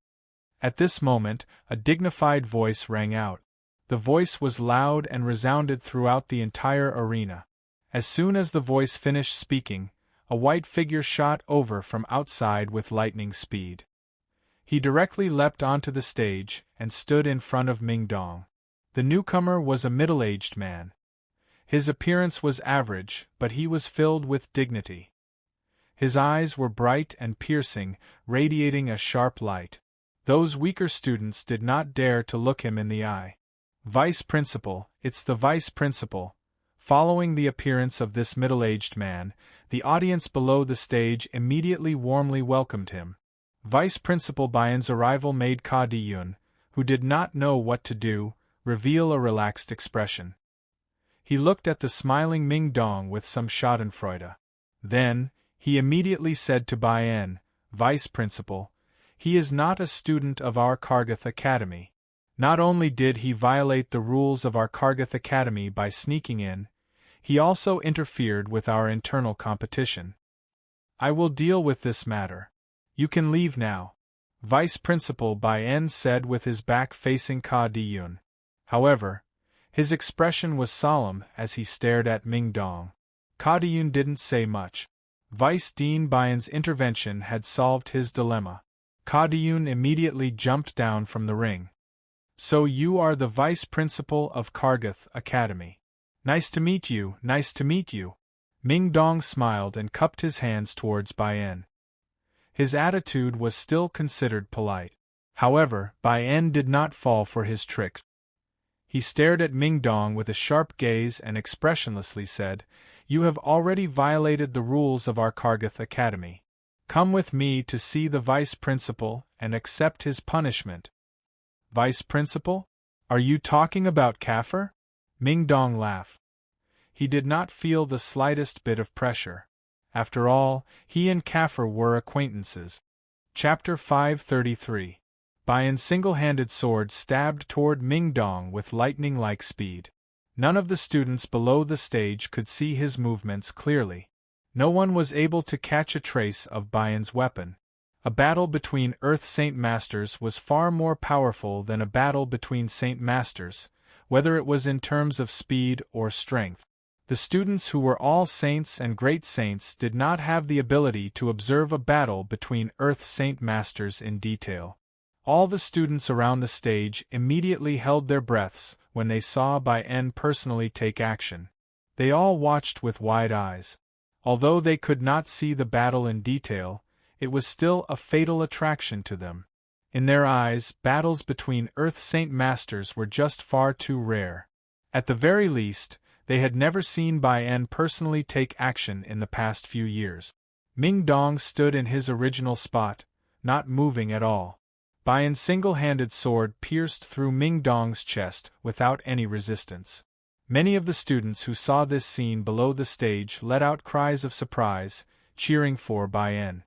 A: At this moment, a dignified voice rang out. The voice was loud and resounded throughout the entire arena. As soon as the voice finished speaking, a white figure shot over from outside with lightning speed. He directly leapt onto the stage and stood in front of Ming Dong. The newcomer was a middle-aged man. His appearance was average, but he was filled with dignity. His eyes were bright and piercing, radiating a sharp light. Those weaker students did not dare to look him in the eye. "Vice Principal, it's the Vice Principal." Following the appearance of this middle-aged man, the audience below the stage immediately warmly welcomed him. Vice Principal Bian's arrival made Ka Di Yun, who did not know what to do, reveal a relaxed expression. He looked at the smiling Ming Dong with some schadenfreude. Then, he immediately said to Bian, "Vice Principal, he is not a student of our Kargath Academy. Not only did he violate the rules of our Kargath Academy by sneaking in, he also interfered with our internal competition. I will deal with this matter. You can leave now," Vice Principal Bian said with his back facing Ka Di Yun. However, his expression was solemn as he stared at Ming Dong. Ka Di Yun didn't say much. Vice Dean Bian's intervention had solved his dilemma. Ka Di Yun immediately jumped down from the ring. "So you are the Vice Principal of Kargath Academy. Nice to meet you, nice to meet you." Ming Dong smiled and cupped his hands towards Bian. His attitude was still considered polite. However, Bian did not fall for his tricks. He stared at Ming Dong with a sharp gaze and expressionlessly said, "You have already violated the rules of our Kargath Academy." Come with me to see the vice principal and accept his punishment. Vice principal? Are you talking about Kaffir? Ming Dong laughed. He did not feel the slightest bit of pressure. After all, he and Kaffir were acquaintances. Chapter 533. Bayan's single-handed sword stabbed toward Ming Dong with lightning-like speed. None of the students below the stage could see his movements clearly. No one was able to catch a trace of Bayan's weapon. A battle between Earth Saint Masters was far more powerful than a battle between Saint Masters, whether it was in terms of speed or strength. The students who were all saints and great saints did not have the ability to observe a battle between Earth Saint Masters in detail. All the students around the stage immediately held their breaths when they saw Bayan personally take action. They all watched with wide eyes. Although they could not see the battle in detail, it was still a fatal attraction to them. In their eyes, battles between Earth Saint Masters were just far too rare. At the very least, they had never seen Bayan personally take action in the past few years. Ming Dong stood in his original spot, not moving at all. Bayan's single-handed sword pierced through Ming Dong's chest without any resistance. Many of the students who saw this scene below the stage let out cries of surprise, cheering for Bayan.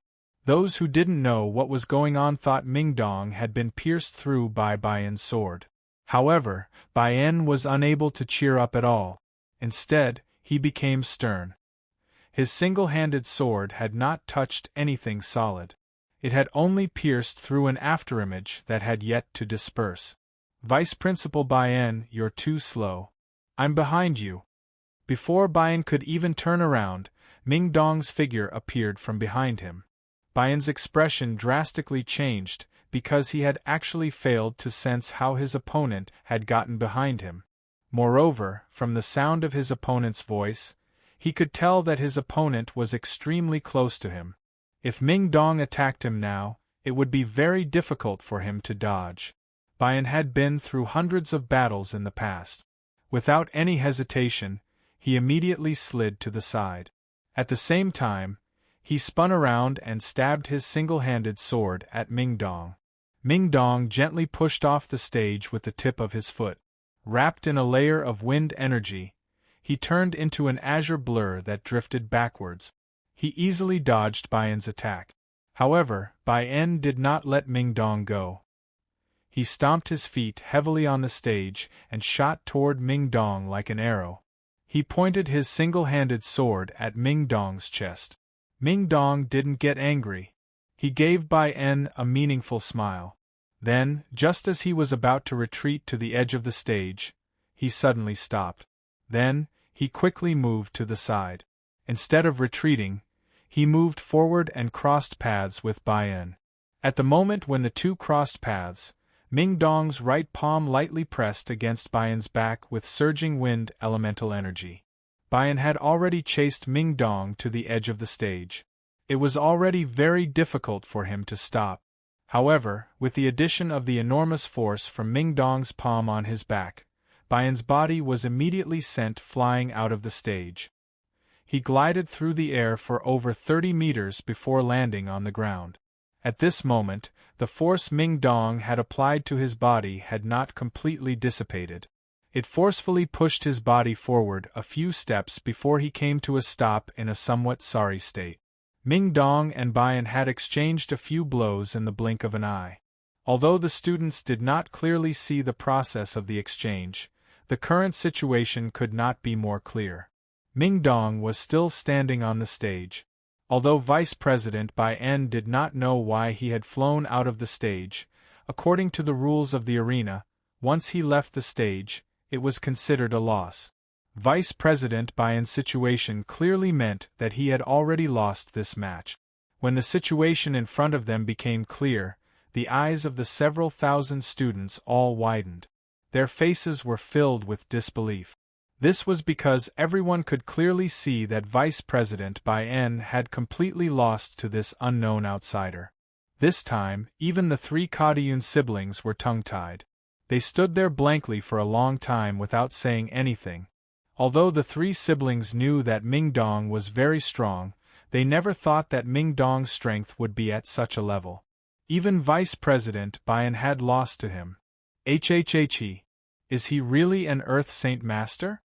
A: Those who didn't know what was going on thought Ming Dong had been pierced through by Bayan's sword. However, Bayan was unable to cheer up at all. Instead, he became stern. His single-handed sword had not touched anything solid. It had only pierced through an afterimage that had yet to disperse. Vice Principal Bayan, you're too slow. I'm behind you. Before Bayan could even turn around, Ming Dong's figure appeared from behind him. Bayan's expression drastically changed because he had actually failed to sense how his opponent had gotten behind him. Moreover, from the sound of his opponent's voice, he could tell that his opponent was extremely close to him. If Ming Dong attacked him now, it would be very difficult for him to dodge. Bayan had been through hundreds of battles in the past. Without any hesitation, he immediately slid to the side. At the same time, he spun around and stabbed his single-handed sword at Ming Dong. Ming Dong gently pushed off the stage with the tip of his foot. Wrapped in a layer of wind energy, he turned into an azure blur that drifted backwards. He easily dodged Bayan's attack. However, Bayan did not let Ming Dong go. He stomped his feet heavily on the stage and shot toward Ming Dong like an arrow. He pointed his single-handed sword at Ming Dong's chest. Ming Dong didn't get angry. He gave Bayan a meaningful smile. Then, just as he was about to retreat to the edge of the stage, he suddenly stopped. Then, he quickly moved to the side. Instead of retreating, he moved forward and crossed paths with Bayan. At the moment when the two crossed paths, Ming Dong's right palm lightly pressed against Bayan's back with surging wind elemental energy. Bayan had already chased Ming Dong to the edge of the stage. It was already very difficult for him to stop. However, with the addition of the enormous force from Ming Dong's palm on his back, Bayan's body was immediately sent flying out of the stage. He glided through the air for over 30 meters before landing on the ground. At this moment, the force Ming Dong had applied to his body had not completely dissipated. It forcefully pushed his body forward a few steps before he came to a stop in a somewhat sorry state. Ming Dong and Bayan had exchanged a few blows in the blink of an eye. Although the students did not clearly see the process of the exchange, the current situation could not be more clear. Ming Dong was still standing on the stage. Although Vice President Bayan did not know why he had flown out of the stage, according to the rules of the arena, once he left the stage, it was considered a loss. Vice President Bayan's situation clearly meant that he had already lost this match. When the situation in front of them became clear, the eyes of the several thousand students all widened. Their faces were filled with disbelief. This was because everyone could clearly see that Vice President Bayan had completely lost to this unknown outsider. This time, even the three Kadiyun siblings were tongue-tied. They stood there blankly for a long time without saying anything. Although the three siblings knew that Ming Dong was very strong, They never thought that Ming Dong's strength would be at such a level. Even Vice President Bian had lost to him. HHHE. Is he really an Earth Saint Master?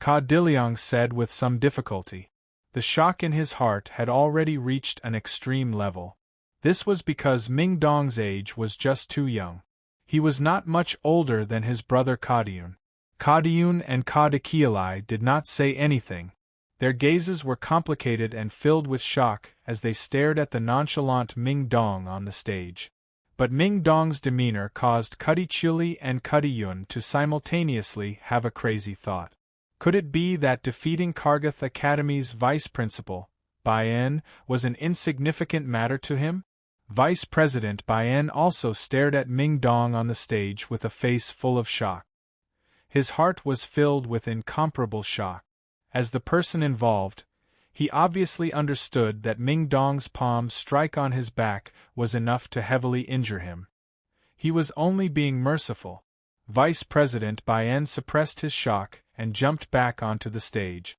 A: Ka Diliang said with some difficulty. The shock in his heart had already reached an extreme level. This was because Ming Dong's age was just too young. He was not much older than his brother Kadiun. Kadiun and Kadakialai did not say anything. Their gazes were complicated and filled with shock as they stared at the nonchalant Ming Dong on the stage. But Ming Dong's demeanor caused Kadichuli and Kadiyun to simultaneously have a crazy thought. Could it be that defeating Kargath Academy's vice principal, Bian, was an insignificant matter to him? Vice President Bian also stared at Ming Dong on the stage with a face full of shock. His heart was filled with incomparable shock. As the person involved, he obviously understood that Ming Dong's palm strike on his back was enough to heavily injure him. He was only being merciful. Vice President Bian suppressed his shock and jumped back onto the stage.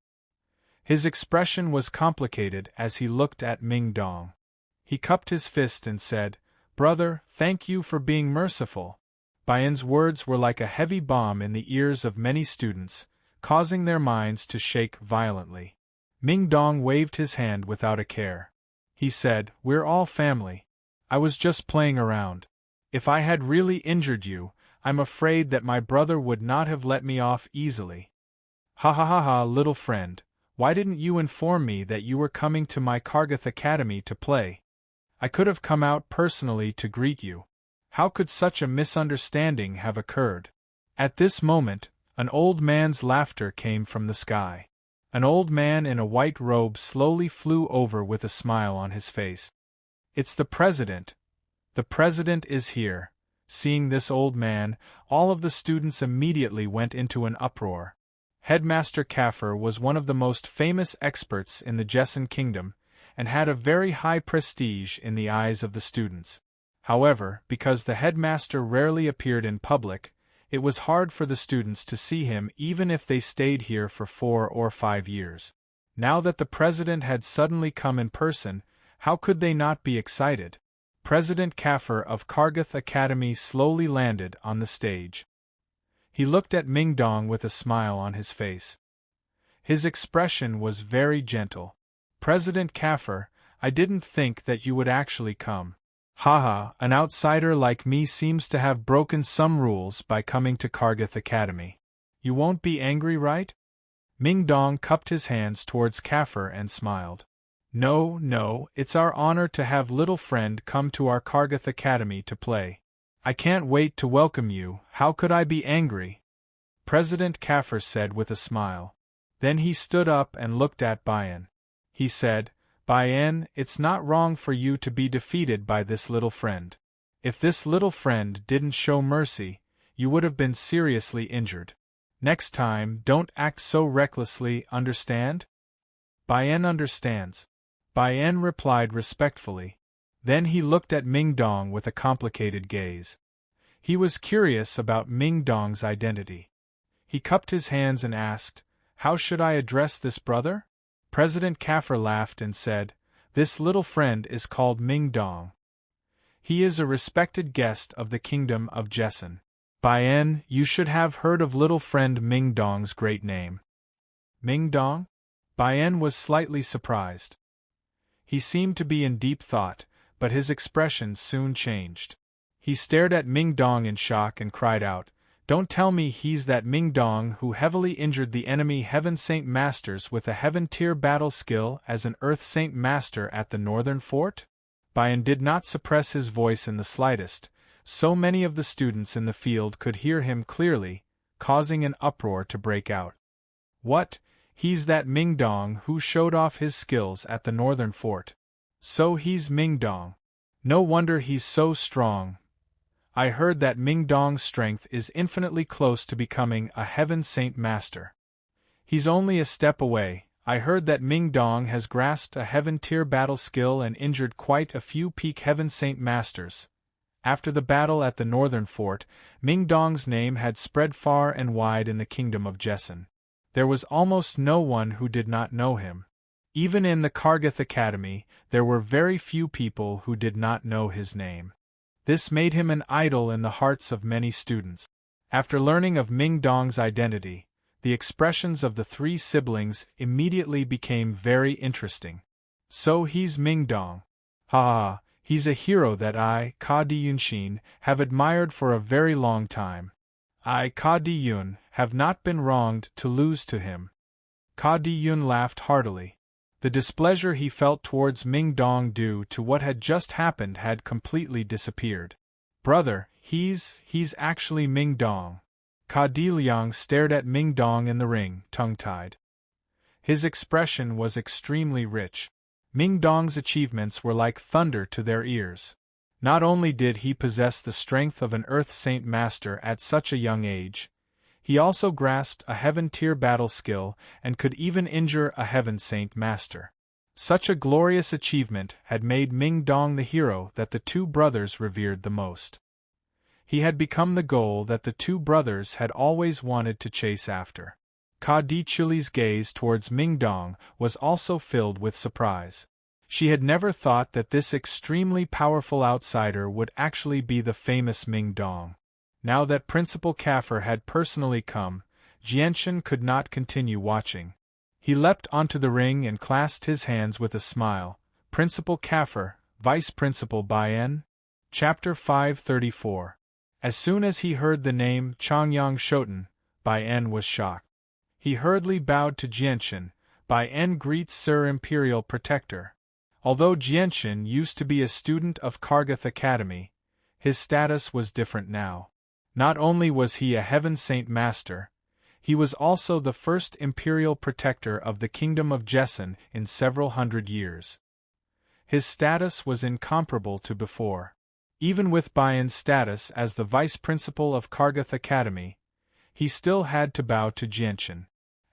A: His expression was complicated as he looked at Ming Dong. He cupped his fist and said, "Brother, thank you for being merciful." Bian's words were like a heavy bomb in the ears of many students, causing their minds to shake violently. Ming Dong waved his hand without a care. He said, "We're all family. I was just playing around. If I had really injured you, I'm afraid that my brother would not have let me off easily." "Ha ha ha ha, little friend, why didn't you inform me that you were coming to my Kargath Academy to play? I could have come out personally to greet you. How could such a misunderstanding have occurred?" At this moment, an old man's laughter came from the sky. An old man in a white robe slowly flew over with a smile on his face. "It's the president. The president is here." Seeing this old man, all of the students immediately went into an uproar. Headmaster Kafir was one of the most famous experts in the Jessen Kingdom, and had a very high prestige in the eyes of the students. However, because the headmaster rarely appeared in public, it was hard for the students to see him even if they stayed here for 4 or 5 years. Now that the president had suddenly come in person, how could they not be excited? President Kafir of Kargath Academy slowly landed on the stage. He looked at Ming Dong with a smile on his face. His expression was very gentle. "President Kafir, I didn't think that you would actually come. Haha, an outsider like me seems to have broken some rules by coming to Kargath Academy. You won't be angry, right?" Ming Dong cupped his hands towards Kafir and smiled. No, it's our honor to have little friend come to our Kargath Academy to play. I can't wait to welcome you, how could I be angry?" President Kafir said with a smile. Then he stood up and looked at Bian. He said, "Bian, it's not wrong for you to be defeated by this little friend. If this little friend didn't show mercy, you would have been seriously injured. Next time, don't act so recklessly, understand?" "Bian understands," Bian replied respectfully. Then he looked at Ming Dong with a complicated gaze. He was curious about Ming Dong's identity. He cupped his hands and asked, "How should I address this brother?" President Kafir laughed and said, "This little friend is called Ming Dong. He is a respected guest of the kingdom of Jessen. Bian, you should have heard of little friend Ming Dong's great name." "Ming Dong?" Bian was slightly surprised. He seemed to be in deep thought, but his expression soon changed. He stared at Ming Dong in shock and cried out, "Don't tell me he's that Ming Dong who heavily injured the enemy Heaven Saint Masters with a Heaven Tier battle skill as an Earth Saint Master at the Northern Fort?" Bian did not suppress his voice in the slightest, so many of the students in the field could hear him clearly, causing an uproar to break out. "What? He's that Ming Dong who showed off his skills at the Northern Fort. So he's Ming Dong. No wonder he's so strong. I heard that Ming Dong's strength is infinitely close to becoming a Heaven Saint Master. He's only a step away. I heard that Ming Dong has grasped a Heaven Tier battle skill and injured quite a few peak Heaven Saint Masters." After the battle at the Northern Fort, Ming Dong's name had spread far and wide in the kingdom of Jessen. There was almost no one who did not know him. Even in the Kargath Academy, there were very few people who did not know his name. This made him an idol in the hearts of many students. After learning of Ming Dong's identity, the expressions of the three siblings immediately became very interesting. So he's Ming Dong. Ha! He's a hero that I, Ka Di-Yunshin, have admired for a very long time. I, Ka Di-Yun, have not been wronged to lose to him. Ka Di-Yun laughed heartily. The displeasure he felt towards Ming Dong due to what had just happened had completely disappeared. Brother, he's actually Ming Dong. Ka Di-Liang stared at Ming Dong in the ring, tongue-tied. His expression was extremely rich. Ming Dong's achievements were like thunder to their ears. Not only did he possess the strength of an Earth Saint Master at such a young age, he also grasped a Heaven-tier battle skill and could even injure a Heaven Saint Master. Such a glorious achievement had made Ming Dong the hero that the two brothers revered the most. He had become the goal that the two brothers had always wanted to chase after. Ka Di-Chuli's gaze towards Ming Dong was also filled with surprise. She had never thought that this extremely powerful outsider would actually be the famous Ming Dong. Now that Principal Kaffir had personally come, Jianchen could not continue watching. He leapt onto the ring and clasped his hands with a smile. Principal Kaffir, Vice Principal Baien? Chapter 534. As soon as he heard the name Changyang Shoten, Baien was shocked. He hurriedly bowed to Jianchen. Baien greets Sir Imperial Protector. Although Jianchen used to be a student of Kargath Academy, his status was different now. Not only was he a Heaven Saint Master, he was also the first Imperial Protector of the Kingdom of Jessen in several hundred years. His status was incomparable to before. Even with Baien's status as the Vice Principal of Kargath Academy, he still had to bow to Jianchen.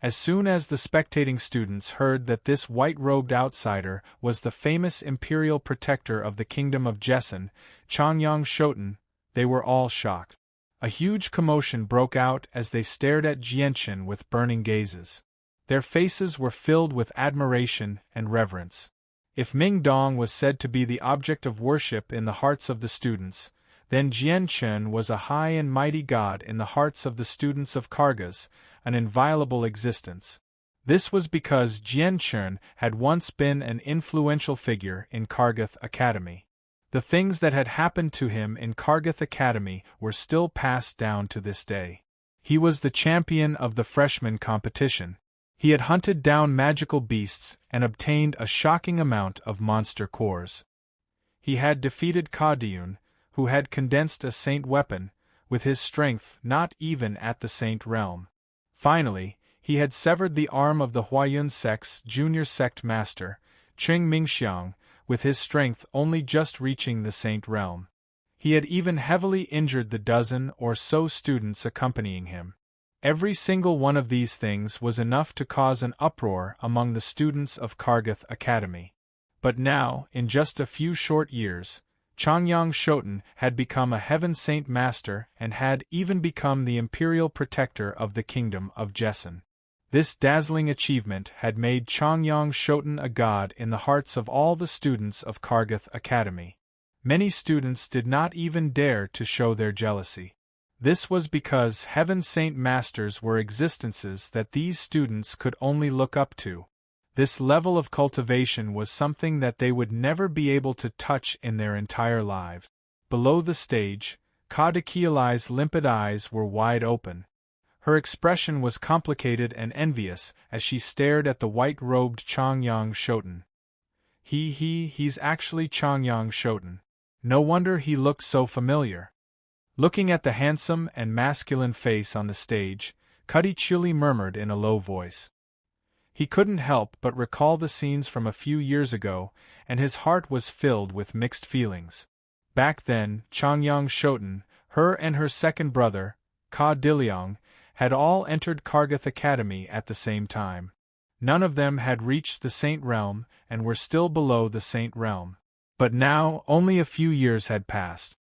A: As soon as the spectating students heard that this white-robed outsider was the famous Imperial Protector of the Kingdom of Jessen, Changyang Shoten, they were all shocked. A huge commotion broke out as they stared at Jianchen with burning gazes. Their faces were filled with admiration and reverence. If Ming Dong was said to be the object of worship in the hearts of the students, then Jianchen was a high and mighty god in the hearts of the students of Kargas, an inviolable existence. This was because Jianchen had once been an influential figure in Kargath Academy. The things that had happened to him in Kargath Academy were still passed down to this day. He was the champion of the freshman competition. He had hunted down magical beasts and obtained a shocking amount of monster cores. He had defeated Ka Di-Yun, who had condensed a saint weapon, with his strength not even at the saint realm. Finally, he had severed the arm of the Huayun sect's junior sect master, Ching Mingxiang, with his strength only just reaching the saint realm. He had even heavily injured the dozen or so students accompanying him. Every single one of these things was enough to cause an uproar among the students of Kargath Academy. But now, in just a few short years, Changyang Shoten had become a Heaven Saint Master and had even become the Imperial Protector of the Kingdom of Jessen. This dazzling achievement had made Changyang Shoten a god in the hearts of all the students of Kargath Academy. Many students did not even dare to show their jealousy. This was because Heaven Saint Masters were existences that these students could only look up to. This level of cultivation was something that they would never be able to touch in their entire lives. Below the stage, Ka Di-Li's limpid eyes were wide open. Her expression was complicated and envious as she stared at the white-robed Changyang Shoten. He's actually Changyang Shoten. No wonder he looked so familiar. Looking at the handsome and masculine face on the stage, Ka Di-Chuli murmured in a low voice. He couldn't help but recall the scenes from a few years ago, and his heart was filled with mixed feelings. Back then, Changyang Shoten, her and her second brother, Ka Di-Liang, had all entered Kargath Academy at the same time. None of them had reached the Saint Realm and were still below the Saint Realm. But now, only a few years had passed.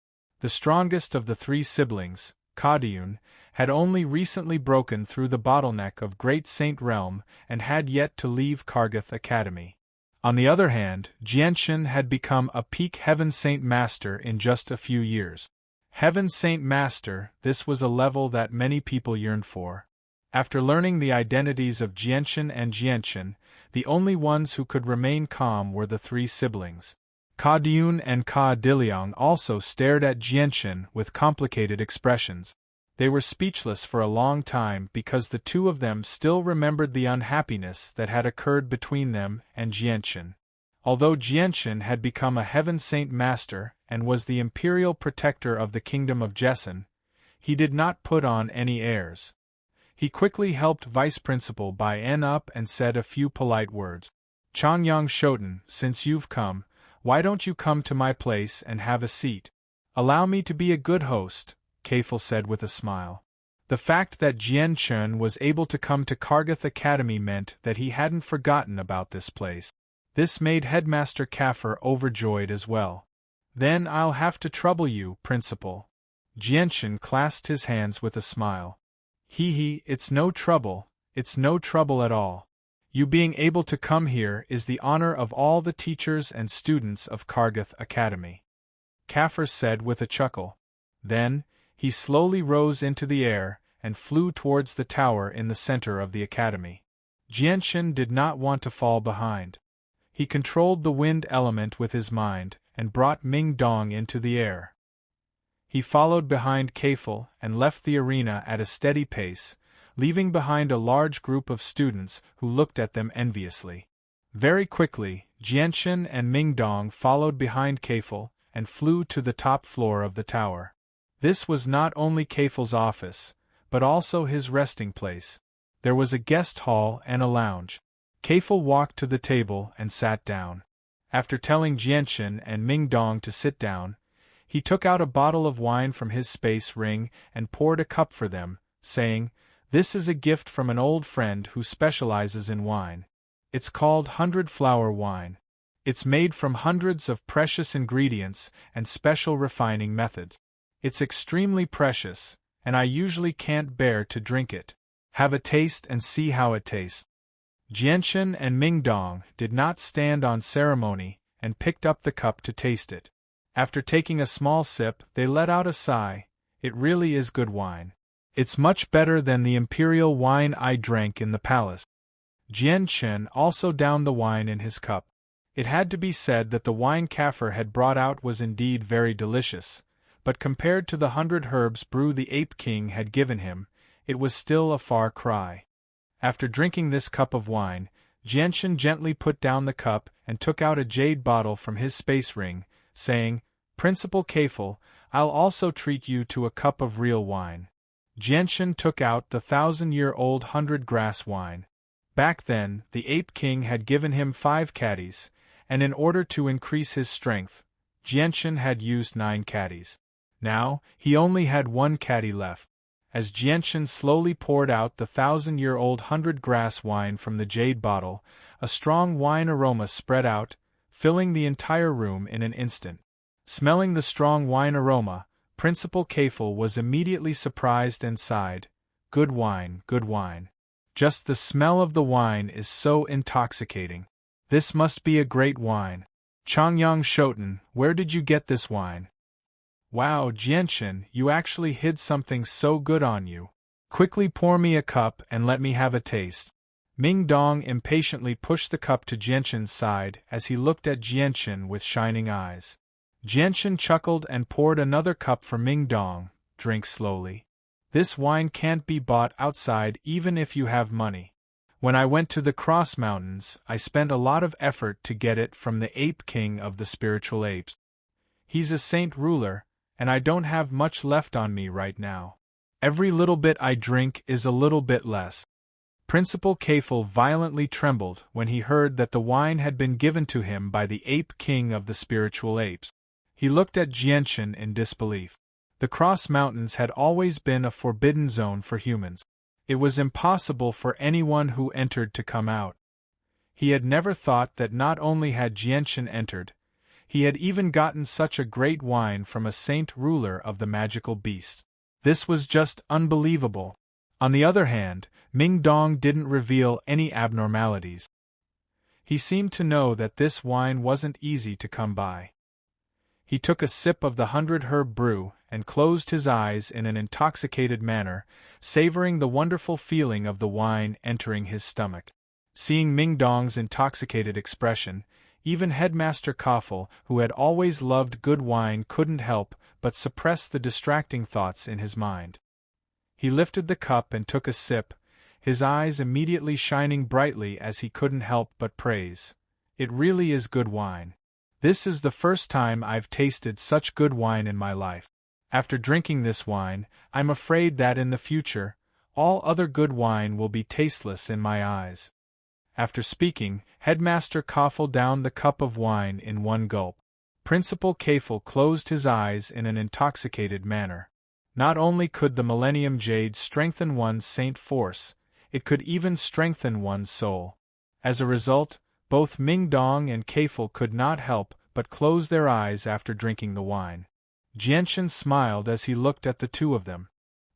A: The strongest of the three siblings, Ka Di-Yun, had only recently broken through the bottleneck of Great Saint Realm and had yet to leave Kargath Academy. On the other hand, Jianshan had become a peak Heaven Saint Master in just a few years. Heaven Saint Master, this was a level that many people yearned for. After learning the identities of Jianshan and Jianshan, the only ones who could remain calm were the three siblings. Ka Diun and Ka Diliang also stared at Jianshan with complicated expressions. They were speechless for a long time because the two of them still remembered the unhappiness that had occurred between them and Jianshan. Although Jianshan had become a Heaven Saint Master and was the imperial protector of the kingdom of Jessan, he did not put on any airs. He quickly helped Vice Principal Bai En up and said a few polite words. Changyang Shoten, since you've come, why don't you come to my place and have a seat? Allow me to be a good host, Keifel said with a smile. The fact that Jianshan was able to come to Kargath Academy meant that he hadn't forgotten about this place. This made Headmaster Kafir overjoyed as well. Then I'll have to trouble you, Principal. Jianshan clasped his hands with a smile. It's no trouble at all. You being able to come here is the honor of all the teachers and students of Kargath Academy. Kafir said with a chuckle. Then, he slowly rose into the air and flew towards the tower in the center of the academy. Jianshan did not want to fall behind. He controlled the wind element with his mind and brought Ming Dong into the air. He followed behind Keifel and left the arena at a steady pace, leaving behind a large group of students who looked at them enviously. Very quickly, Jianshan and Ming Dong followed behind Keifel and flew to the top floor of the tower. This was not only Keifel's office, but also his resting place. There was a guest hall and a lounge. Keifel walked to the table and sat down. After telling Jianshan and Ming Dong to sit down, he took out a bottle of wine from his space ring and poured a cup for them, saying, "This is a gift from an old friend who specializes in wine. It's called 100-flower wine. It's made from hundreds of precious ingredients and special refining methods. It's extremely precious, and I usually can't bear to drink it. Have a taste and see how it tastes." Jianshan and Ming Dong did not stand on ceremony and picked up the cup to taste it. After taking a small sip, they let out a sigh. It really is good wine. It's much better than the imperial wine I drank in the palace. Jianshan also downed the wine in his cup. It had to be said that the wine Kafir had brought out was indeed very delicious, but compared to the 100 herbs brew the Ape King had given him, it was still a far cry. After drinking this cup of wine, Jianshan gently put down the cup and took out a jade bottle from his space ring, saying, "Principal Keifel, I'll also treat you to a cup of real wine." Jianshan took out the 1,000-year-old 100-grass wine. Back then, the Ape King had given him 5 caddies, and in order to increase his strength, Jianshan had used 9 caddies. Now, he only had 1 caddy left. As Jianshan slowly poured out the 1,000-year-old 100-grass wine from the jade bottle, a strong wine aroma spread out, filling the entire room in an instant. Smelling the strong wine aroma, Principal Keifel was immediately surprised and sighed. Good wine, good wine. Just the smell of the wine is so intoxicating. This must be a great wine. Changyang Shoten, where did you get this wine? Wow, Jianshan, you actually hid something so good on you. Quickly pour me a cup and let me have a taste. Ming Dong impatiently pushed the cup to Jianshan's side as he looked at Jianshan with shining eyes. Jianshan chuckled and poured another cup for Ming Dong. Drink slowly. This wine can't be bought outside even if you have money. When I went to the Cross Mountains, I spent a lot of effort to get it from the Ape King of the Spiritual Apes. He's a saint ruler, and I don't have much left on me right now. Every little bit I drink is a little bit less. Principal Keifel violently trembled when he heard that the wine had been given to him by the Ape King of the Spiritual Apes. He looked at Jianshan in disbelief. The Cross Mountains had always been a forbidden zone for humans. It was impossible for anyone who entered to come out. He had never thought that not only had Jianshan entered, he had even gotten such a great wine from a saint ruler of the magical beasts. This was just unbelievable. On the other hand, Ming Dong didn't reveal any abnormalities. He seemed to know that this wine wasn't easy to come by. He took a sip of the 100-herb brew and closed his eyes in an intoxicated manner, savoring the wonderful feeling of the wine entering his stomach. Seeing Ming Dong's intoxicated expression, even Headmaster Koffel, who had always loved good wine, couldn't help but suppress the distracting thoughts in his mind. He lifted the cup and took a sip, his eyes immediately shining brightly as he couldn't help but praise. It really is good wine. This is the first time I've tasted such good wine in my life. After drinking this wine, I'm afraid that in the future, all other good wine will be tasteless in my eyes. After speaking, Headmaster Koffel downed the cup of wine in one gulp. Principal Koffel closed his eyes in an intoxicated manner. Not only could the Millennium Jade strengthen one's saint force, it could even strengthen one's soul. As a result, both Ming Dong and Koffel could not help but close their eyes after drinking the wine. Jianshan smiled as he looked at the two of them.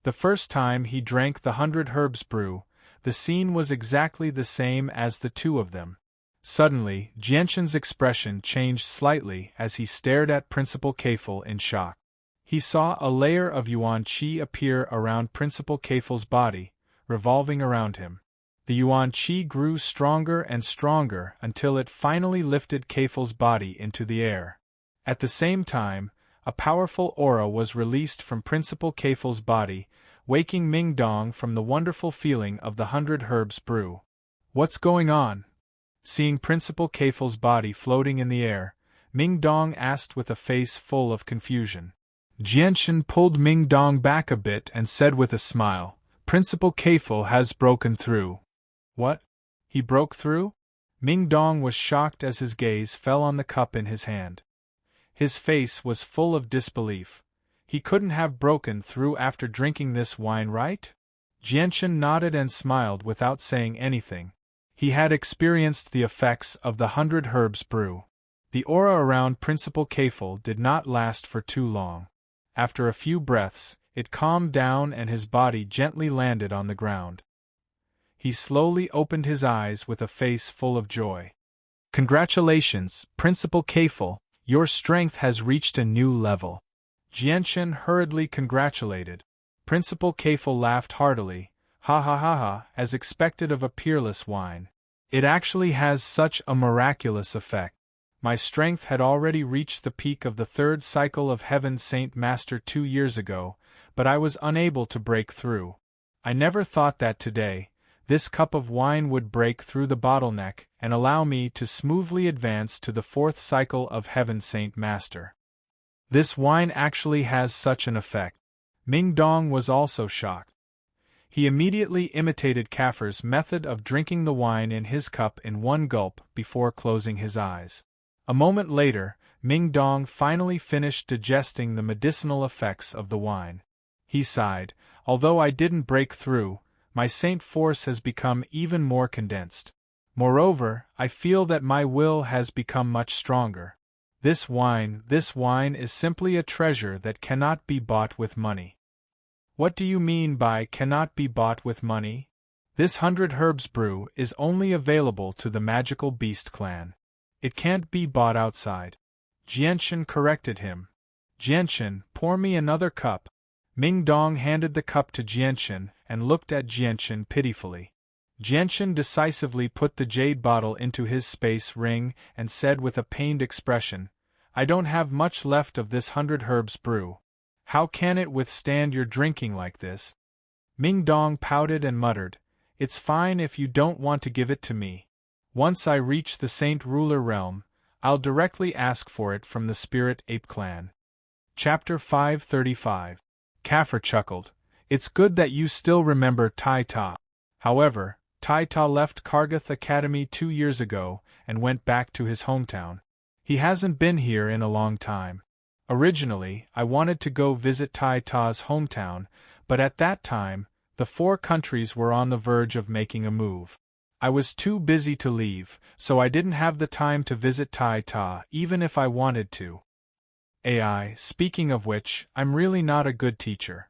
A: The first time he drank the 100 herbs brew, the scene was exactly the same as the two of them. Suddenly, Jianshan's expression changed slightly as he stared at Principal Koffel in shock. He saw a layer of Yuan Qi appear around Principal Koffel's body, revolving around him. The Yuan Qi grew stronger and stronger until it finally lifted Koffel's body into the air. At the same time, a powerful aura was released from Principal Koffel's body, waking Ming Dong from the wonderful feeling of the 100 herbs brew. What's going on? Seeing Principal Koffel's body floating in the air, Ming Dong asked with a face full of confusion. Jianshan pulled Ming Dong back a bit and said with a smile, Principal Koffel has broken through. What? He broke through? Ming Dong was shocked as his gaze fell on the cup in his hand. His face was full of disbelief. He couldn't have broken through after drinking this wine, right? Jianshan nodded and smiled without saying anything. He had experienced the effects of the 100 herbs brew. The aura around Principal Koffel did not last for too long. After a few breaths, it calmed down and his body gently landed on the ground. He slowly opened his eyes with a face full of joy. Congratulations, Principal Koffel, your strength has reached a new level. Jianshan hurriedly congratulated. Principal Koffel laughed heartily, ha ha ha ha, as expected of a peerless wine. It actually has such a miraculous effect. My strength had already reached the peak of the third cycle of Heaven Saint Master 2 years ago, but I was unable to break through. I never thought that today, this cup of wine would break through the bottleneck and allow me to smoothly advance to the 4th cycle of Heaven Saint Master. This wine actually has such an effect. Ming Dong was also shocked. He immediately imitated Kaffer's method of drinking the wine in his cup in one gulp before closing his eyes. A moment later, Ming Dong finally finished digesting the medicinal effects of the wine. He sighed, although I didn't break through, my saint force has become even more condensed. Moreover, I feel that my will has become much stronger. This wine is simply a treasure that cannot be bought with money. What do you mean by cannot be bought with money? This 100 herbs brew is only available to the Magical Beast clan. It can't be bought outside. Jianshan corrected him. Jianshan, pour me another cup. Ming Dong handed the cup to Jianshan and looked at Jianshan pitifully. Jianshan decisively put the jade bottle into his space ring and said with a pained expression, I don't have much left of this 100 herbs brew. How can it withstand your drinking like this? Ming Dong pouted and muttered, It's fine if you don't want to give it to me. Once I reach the Saint Ruler realm, I'll directly ask for it from the Spirit Ape clan. Chapter 535. Kaffer chuckled. It's good that you still remember Tai Ta. However, Tai Ta left Kargath Academy 2 years ago and went back to his hometown. He hasn't been here in a long time. Originally, I wanted to go visit Tai Ta's hometown, but at that time, the 4 countries were on the verge of making a move. I was too busy to leave, so I didn't have the time to visit Tai Ta even if I wanted to. Speaking of which, I'm really not a good teacher.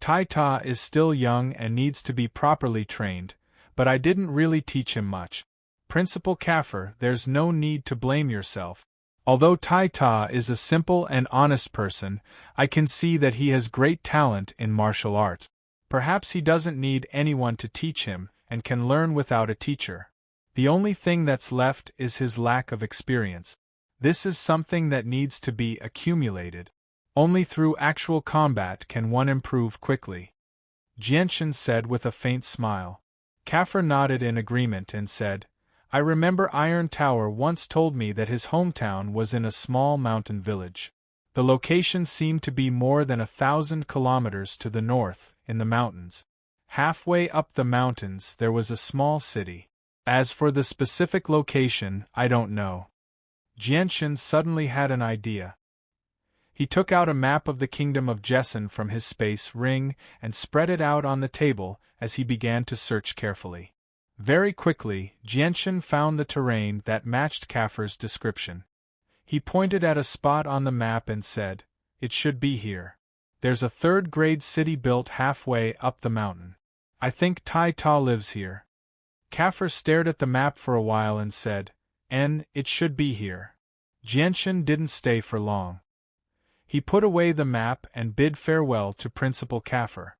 A: Tai is still young and needs to be properly trained, but I didn't really teach him much. Principal Kaffir, there's no need to blame yourself. Although Tai is a simple and honest person, I can see that he has great talent in martial arts. Perhaps he doesn't need anyone to teach him, and can learn without a teacher. The only thing that's left is his lack of experience. This is something that needs to be accumulated. Only through actual combat can one improve quickly. Jianchen said with a faint smile. Kaffir nodded in agreement and said, I remember Iron Tower once told me that his hometown was in a small mountain village. The location seemed to be more than 1,000 kilometers to the north, in the mountains. Halfway up the mountains there was a small city. As for the specific location, I don't know. Jianchen suddenly had an idea. He took out a map of the kingdom of Jessen from his space ring and spread it out on the table as he began to search carefully. Very quickly, Jianchen found the terrain that matched Kaffir's description. He pointed at a spot on the map and said, It should be here. There's a third-grade city built halfway up the mountain. I think Tai lives here. Kaffir stared at the map for a while and said, It should be here. Jianchen didn't stay for long. He put away the map and bid farewell to Principal Kaffir.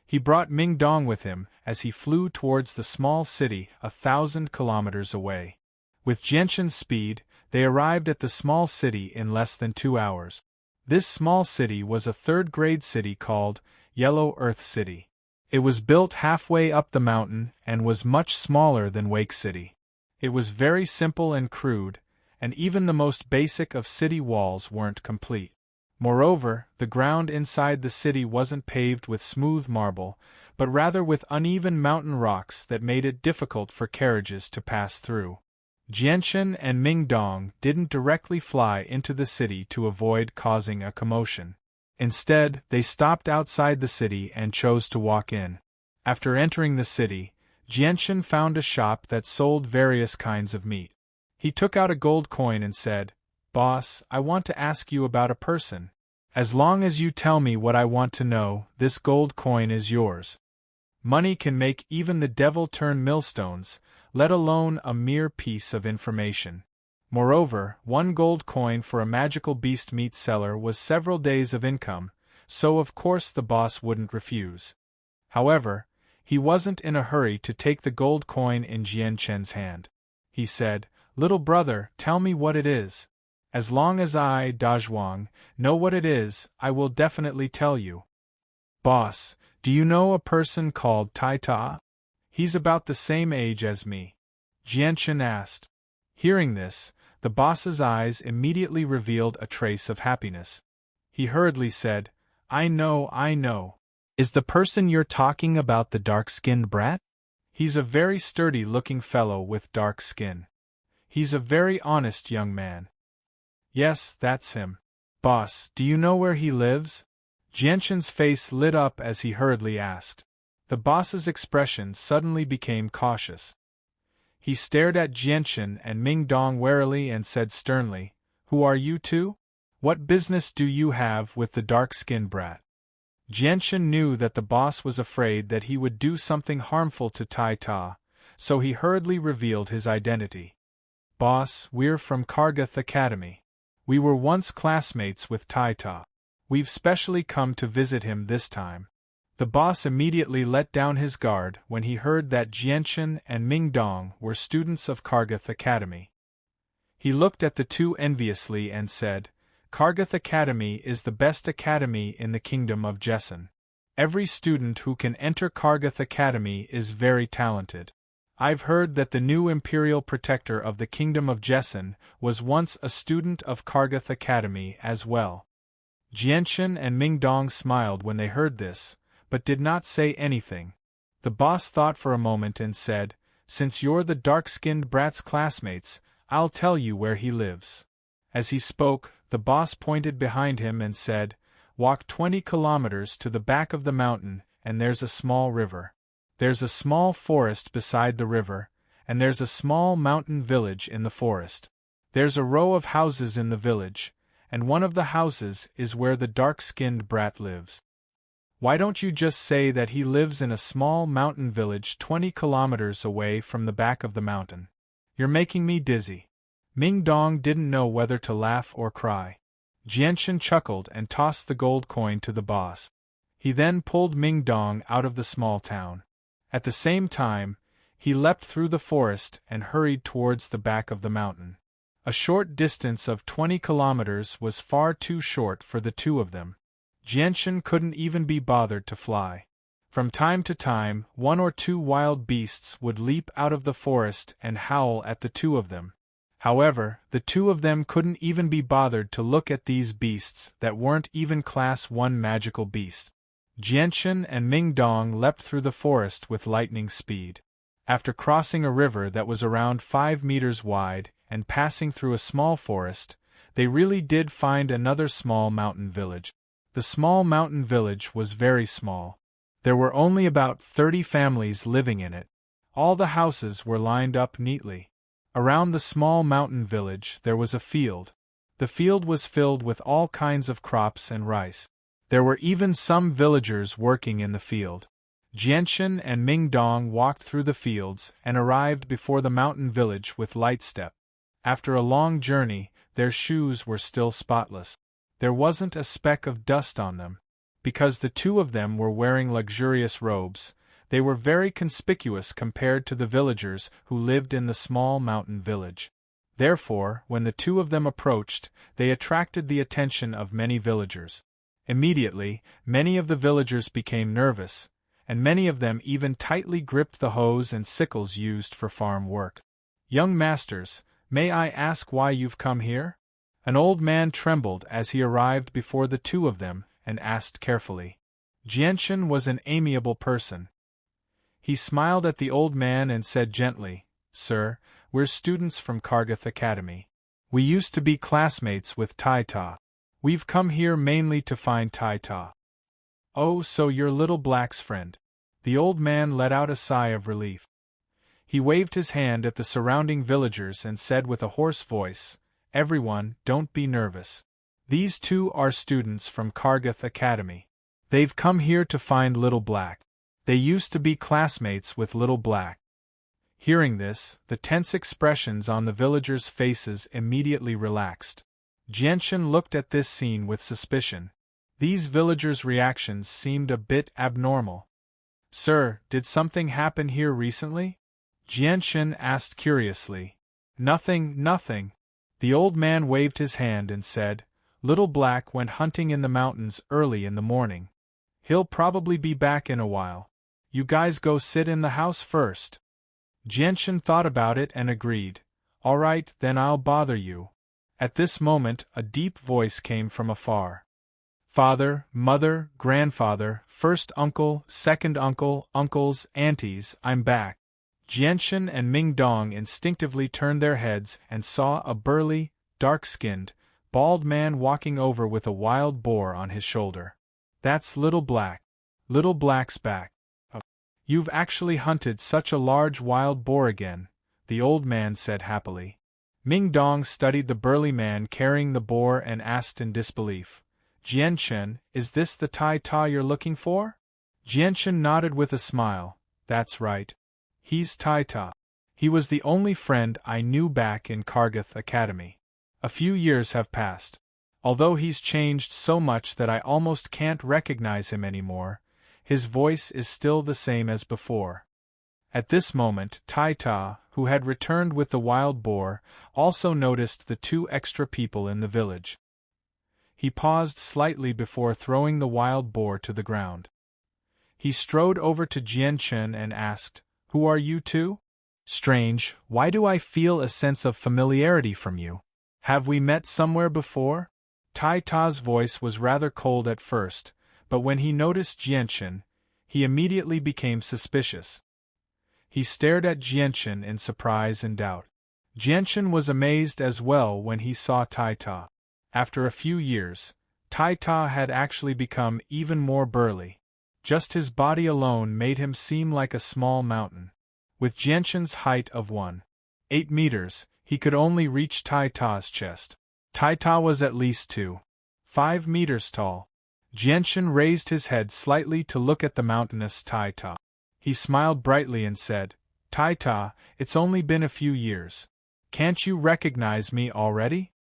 A: He brought Ming Dong with him as he flew towards the small city 1,000 kilometers away. With Jianchen's speed, they arrived at the small city in less than 2 hours. This small city was a third-grade city called Yellow Earth City. It was built halfway up the mountain and was much smaller than Wake City. It was very simple and crude, and even the most basic of city walls weren't complete. Moreover, the ground inside the city wasn't paved with smooth marble, but rather with uneven mountain rocks that made it difficult for carriages to pass through. Jianchen and Ming Dong didn't directly fly into the city to avoid causing a commotion. Instead, they stopped outside the city and chose to walk in. After entering the city, Jianchen found a shop that sold various kinds of meat. He took out a gold coin and said, Boss, I want to ask you about a person. As long as you tell me what I want to know, this gold coin is yours. Money can make even the devil turn millstones, let alone a mere piece of information. Moreover, 1 gold coin for a magical beast meat seller was several days of income, so of course the boss wouldn't refuse. However, he wasn't in a hurry to take the gold coin in Jianchen's hand. He said, Little brother, tell me what it is. As long as I, Dazhuang, know what it is, I will definitely tell you. Boss, do you know a person called Tai? He's about the same age as me. Jianchen asked. Hearing this, the boss's eyes immediately revealed a trace of happiness. He hurriedly said, I know. Is the person you're talking about the dark-skinned brat? He's a very sturdy-looking fellow with dark skin. He's a very honest young man. Yes, that's him. Boss, do you know where he lives? Jianchen's face lit up as he hurriedly asked. The boss's expression suddenly became cautious. He stared at Jianchen and Ming Dong warily and said sternly, Who are you two? What business do you have with the dark-skinned brat? Jianchen knew that the boss was afraid that he would do something harmful to Tai, so he hurriedly revealed his identity. Boss, we're from Kargath Academy. We were once classmates with Tai. We've specially come to visit him this time. The boss immediately let down his guard when he heard that Jianchen and Ming Dong were students of Kargath Academy. He looked at the two enviously and said, Kargath Academy is the best academy in the kingdom of Jessen. Every student who can enter Kargath Academy is very talented. I've heard that the new imperial protector of the kingdom of Jessen was once a student of Kargath Academy as well. Jianchen and Ming Dong smiled when they heard this, but did not say anything. The boss thought for a moment and said, Since you're the dark-skinned brat's classmates, I'll tell you where he lives. As he spoke, the boss pointed behind him and said, Walk 20 kilometers to the back of the mountain, and there's a small river. There's a small forest beside the river, and there's a small mountain village in the forest. There's a row of houses in the village, and one of the houses is where the dark-skinned brat lives. Why don't you just say that he lives in a small mountain village 20 kilometers away from the back of the mountain? You're making me dizzy. Ming Dong didn't know whether to laugh or cry. Jianchen chuckled and tossed the gold coin to the boss. He then pulled Ming Dong out of the small town. At the same time, he leapt through the forest and hurried towards the back of the mountain. A short distance of 20 kilometers was far too short for the two of them. Jianchen couldn't even be bothered to fly. From time to time, one or two wild beasts would leap out of the forest and howl at the two of them. However, the two of them couldn't even be bothered to look at these beasts that weren't even Class 1 magical beasts. Jianchen and Ming Dong leapt through the forest with lightning speed. After crossing a river that was around 5 meters wide and passing through a small forest, they really did find another small mountain village. The small mountain village was very small. There were only about 30 families living in it. All the houses were lined up neatly. Around the small mountain village there was a field. The field was filled with all kinds of crops and rice. There were even some villagers working in the field. Jianchen and Ming Dong walked through the fields and arrived before the mountain village with light step. After a long journey, their shoes were still spotless. There wasn't a speck of dust on them. Because the two of them were wearing luxurious robes, they were very conspicuous compared to the villagers who lived in the small mountain village. Therefore, when the two of them approached, they attracted the attention of many villagers. Immediately, many of the villagers became nervous, and many of them even tightly gripped the hoes and sickles used for farm work. "Young masters, may I ask why you've come here?" An old man trembled as he arrived before the two of them and asked carefully. Jianchen was an amiable person. He smiled at the old man and said gently, "Sir, we're students from Kargath Academy. We used to be classmates with Tai Ta. We've come here mainly to find Tai Ta." "Oh, so you're Little Black's friend." The old man let out a sigh of relief. He waved his hand at the surrounding villagers and said with a hoarse voice, "Everyone, don't be nervous. These two are students from Kargath Academy. They've come here to find Little Black. They used to be classmates with Little Black." Hearing this, the tense expressions on the villagers' faces immediately relaxed. Jianchen looked at this scene with suspicion. These villagers' reactions seemed a bit abnormal. "Sir, did something happen here recently?" Jianchen asked curiously. Nothing. The old man waved his hand and said, "Little Black went hunting in the mountains early in the morning. He'll probably be back in a while. You guys go sit in the house first." Jianchen thought about it and agreed. "All right, then I'll bother you." At this moment, a deep voice came from afar. "Father, mother, grandfather, first uncle, second uncle, uncles, aunties, I'm back." Jianchen and Ming Dong instinctively turned their heads and saw a burly, dark-skinned, bald man walking over with a wild boar on his shoulder. "That's Little Black. Little Black's back." "You've actually hunted such a large wild boar again," the old man said happily. Ming Dong studied the burly man carrying the boar and asked in disbelief, "Jianchen, is this the Tai Ta you're looking for?" Jianchen nodded with a smile. "That's right. He's Tai Ta. He was the only friend I knew back in Kargath Academy. A few years have passed. Although he's changed so much that I almost can't recognize him anymore, his voice is still the same as before." At this moment, Tai Ta, who had returned with the wild boar, also noticed the two extra people in the village. He paused slightly before throwing the wild boar to the ground. He strode over to Jianchen and asked, "Who are you two? Strange, why do I feel a sense of familiarity from you? Have we met somewhere before?" Tai Ta's voice was rather cold at first, but when he noticed Jianchen, he immediately became suspicious. He stared at Jianchen in surprise and doubt. Jianchen was amazed as well when he saw Tai Ta. After a few years, Tai Ta had actually become even more burly. Just his body alone made him seem like a small mountain. With Jianchen's height of 1.8 meters, he could only reach Tai Ta's chest. Tai Ta was at least 2.5 meters tall. Jianshan raised his head slightly to look at the mountainous Tai Ta. He smiled brightly and said, Tai Ta, it's only been a few years. Can't you recognize me already?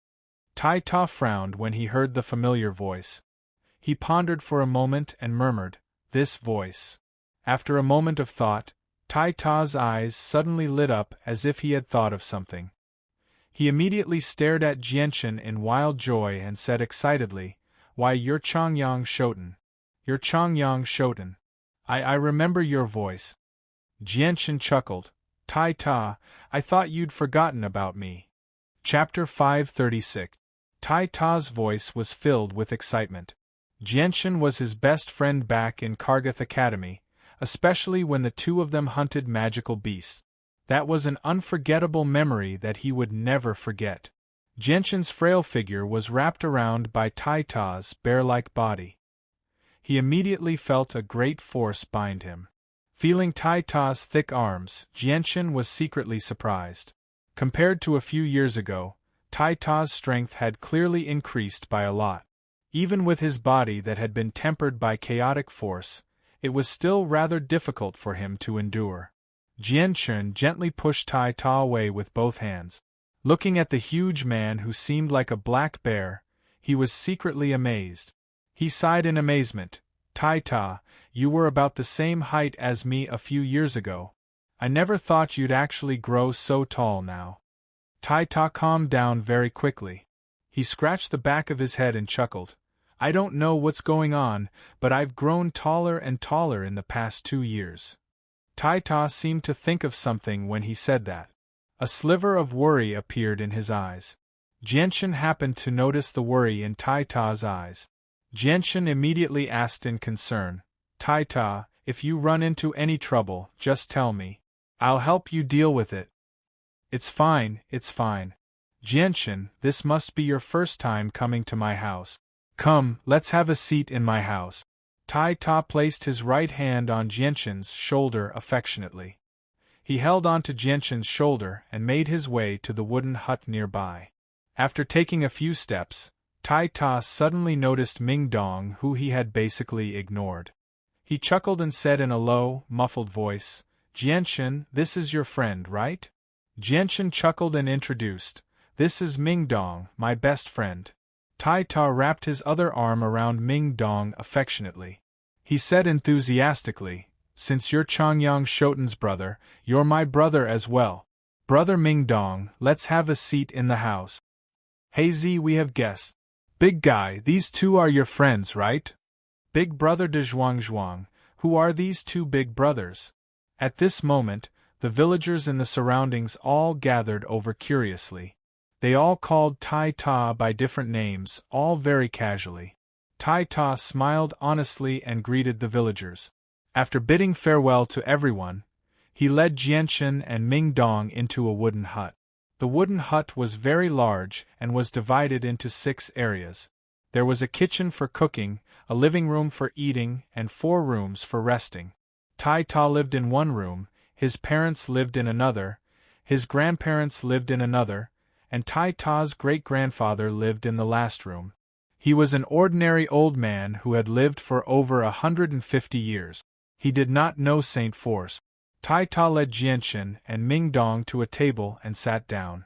A: Tai Ta frowned when he heard the familiar voice. He pondered for a moment and murmured, this voice. After a moment of thought, Tai Ta's eyes suddenly lit up as if he had thought of something. He immediately stared at Jianshan in wild joy and said excitedly, why, you're Changyang Shoten. You're Changyang Shoten. I remember your voice. Jianshan chuckled. Tai Ta, I thought you'd forgotten about me. Chapter 536. Tai Ta's voice was filled with excitement. Jianshan was his best friend back in Kargath Academy, especially when the two of them hunted magical beasts. That was an unforgettable memory that he would never forget. Jianshan's frail figure was wrapped around by Tai Ta's bear-like body. He immediately felt a great force bind him. Feeling Tai Ta's thick arms, Jianshan was secretly surprised. Compared to a few years ago, Tai Ta's strength had clearly increased by a lot. Even with his body that had been tempered by chaotic force, it was still rather difficult for him to endure. Jianshan gently pushed Tai Ta away with both hands. Looking at the huge man who seemed like a black bear, he was secretly amazed. He sighed in amazement. Tai Ta, you were about the same height as me a few years ago. I never thought you'd actually grow so tall now. Tai Ta calmed down very quickly. He scratched the back of his head and chuckled. I don't know what's going on, but I've grown taller and taller in the past 2 years. Tai Ta seemed to think of something when he said that. A sliver of worry appeared in his eyes. Jianshan happened to notice the worry in Tai Ta's eyes. Jianshan immediately asked in concern, Tai Ta, if you run into any trouble, just tell me. I'll help you deal with it. It's fine, it's fine. Jianshan, this must be your first time coming to my house. Come, let's have a seat in my house. Tai Ta placed his right hand on Jianshan's shoulder affectionately. He held onto Jianshan's shoulder and made his way to the wooden hut nearby. After taking a few steps, Tai Ta suddenly noticed Ming Dong, who he had basically ignored. He chuckled and said in a low, muffled voice, Jianshan, this is your friend, right? Jianshan chuckled and introduced, this is Ming Dong, my best friend. Tai Ta wrapped his other arm around Ming Dong affectionately. He said enthusiastically, since you're Changyang Shoten's brother, you're my brother as well. Brother Ming Dong, let's have a seat in the house. Hey Z, we have guests. Big guy, these two are your friends, right? Big brother de Zhuang, who are these two big brothers? At this moment, the villagers in the surroundings all gathered over curiously. They all called Tai Ta by different names, all very casually. Tai Ta smiled honestly and greeted the villagers. After bidding farewell to everyone, he led Jianshan and Ming Dong into a wooden hut. The wooden hut was very large and was divided into 6 areas. There was a kitchen for cooking, a living room for eating, and 4 rooms for resting. Tai Ta lived in one room, his parents lived in another, his grandparents lived in another, and Tai Ta's great-grandfather lived in the last room. He was an ordinary old man who had lived for over 150 years. He did not know Saint Force. Tai Ta led Jianshan and Ming Dong to a table and sat down.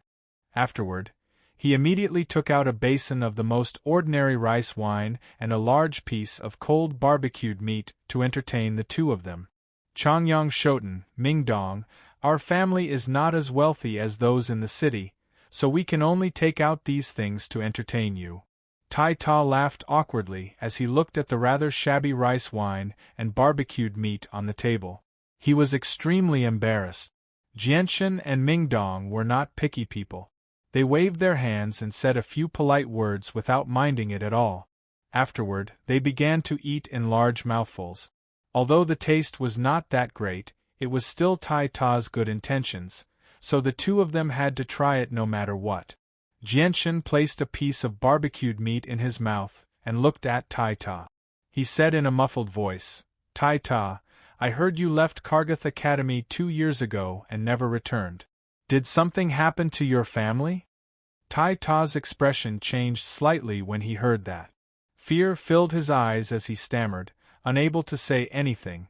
A: Afterward, he immediately took out a basin of the most ordinary rice wine and a large piece of cold barbecued meat to entertain the two of them. Changyang Shoten, Ming Dong, our family is not as wealthy as those in the city, so we can only take out these things to entertain you. Tai Ta laughed awkwardly as he looked at the rather shabby rice wine and barbecued meat on the table. He was extremely embarrassed. Jianshan and Ming Dong were not picky people. They waved their hands and said a few polite words without minding it at all. Afterward, they began to eat in large mouthfuls. Although the taste was not that great, it was still Tai Ta's good intentions, so the two of them had to try it no matter what. Jianshan placed a piece of barbecued meat in his mouth and looked at Tai Ta. He said in a muffled voice, Tai Ta, I heard you left Kargath Academy 2 years ago and never returned. Did something happen to your family? Tai Ta's expression changed slightly when he heard that. Fear filled his eyes as he stammered, unable to say anything.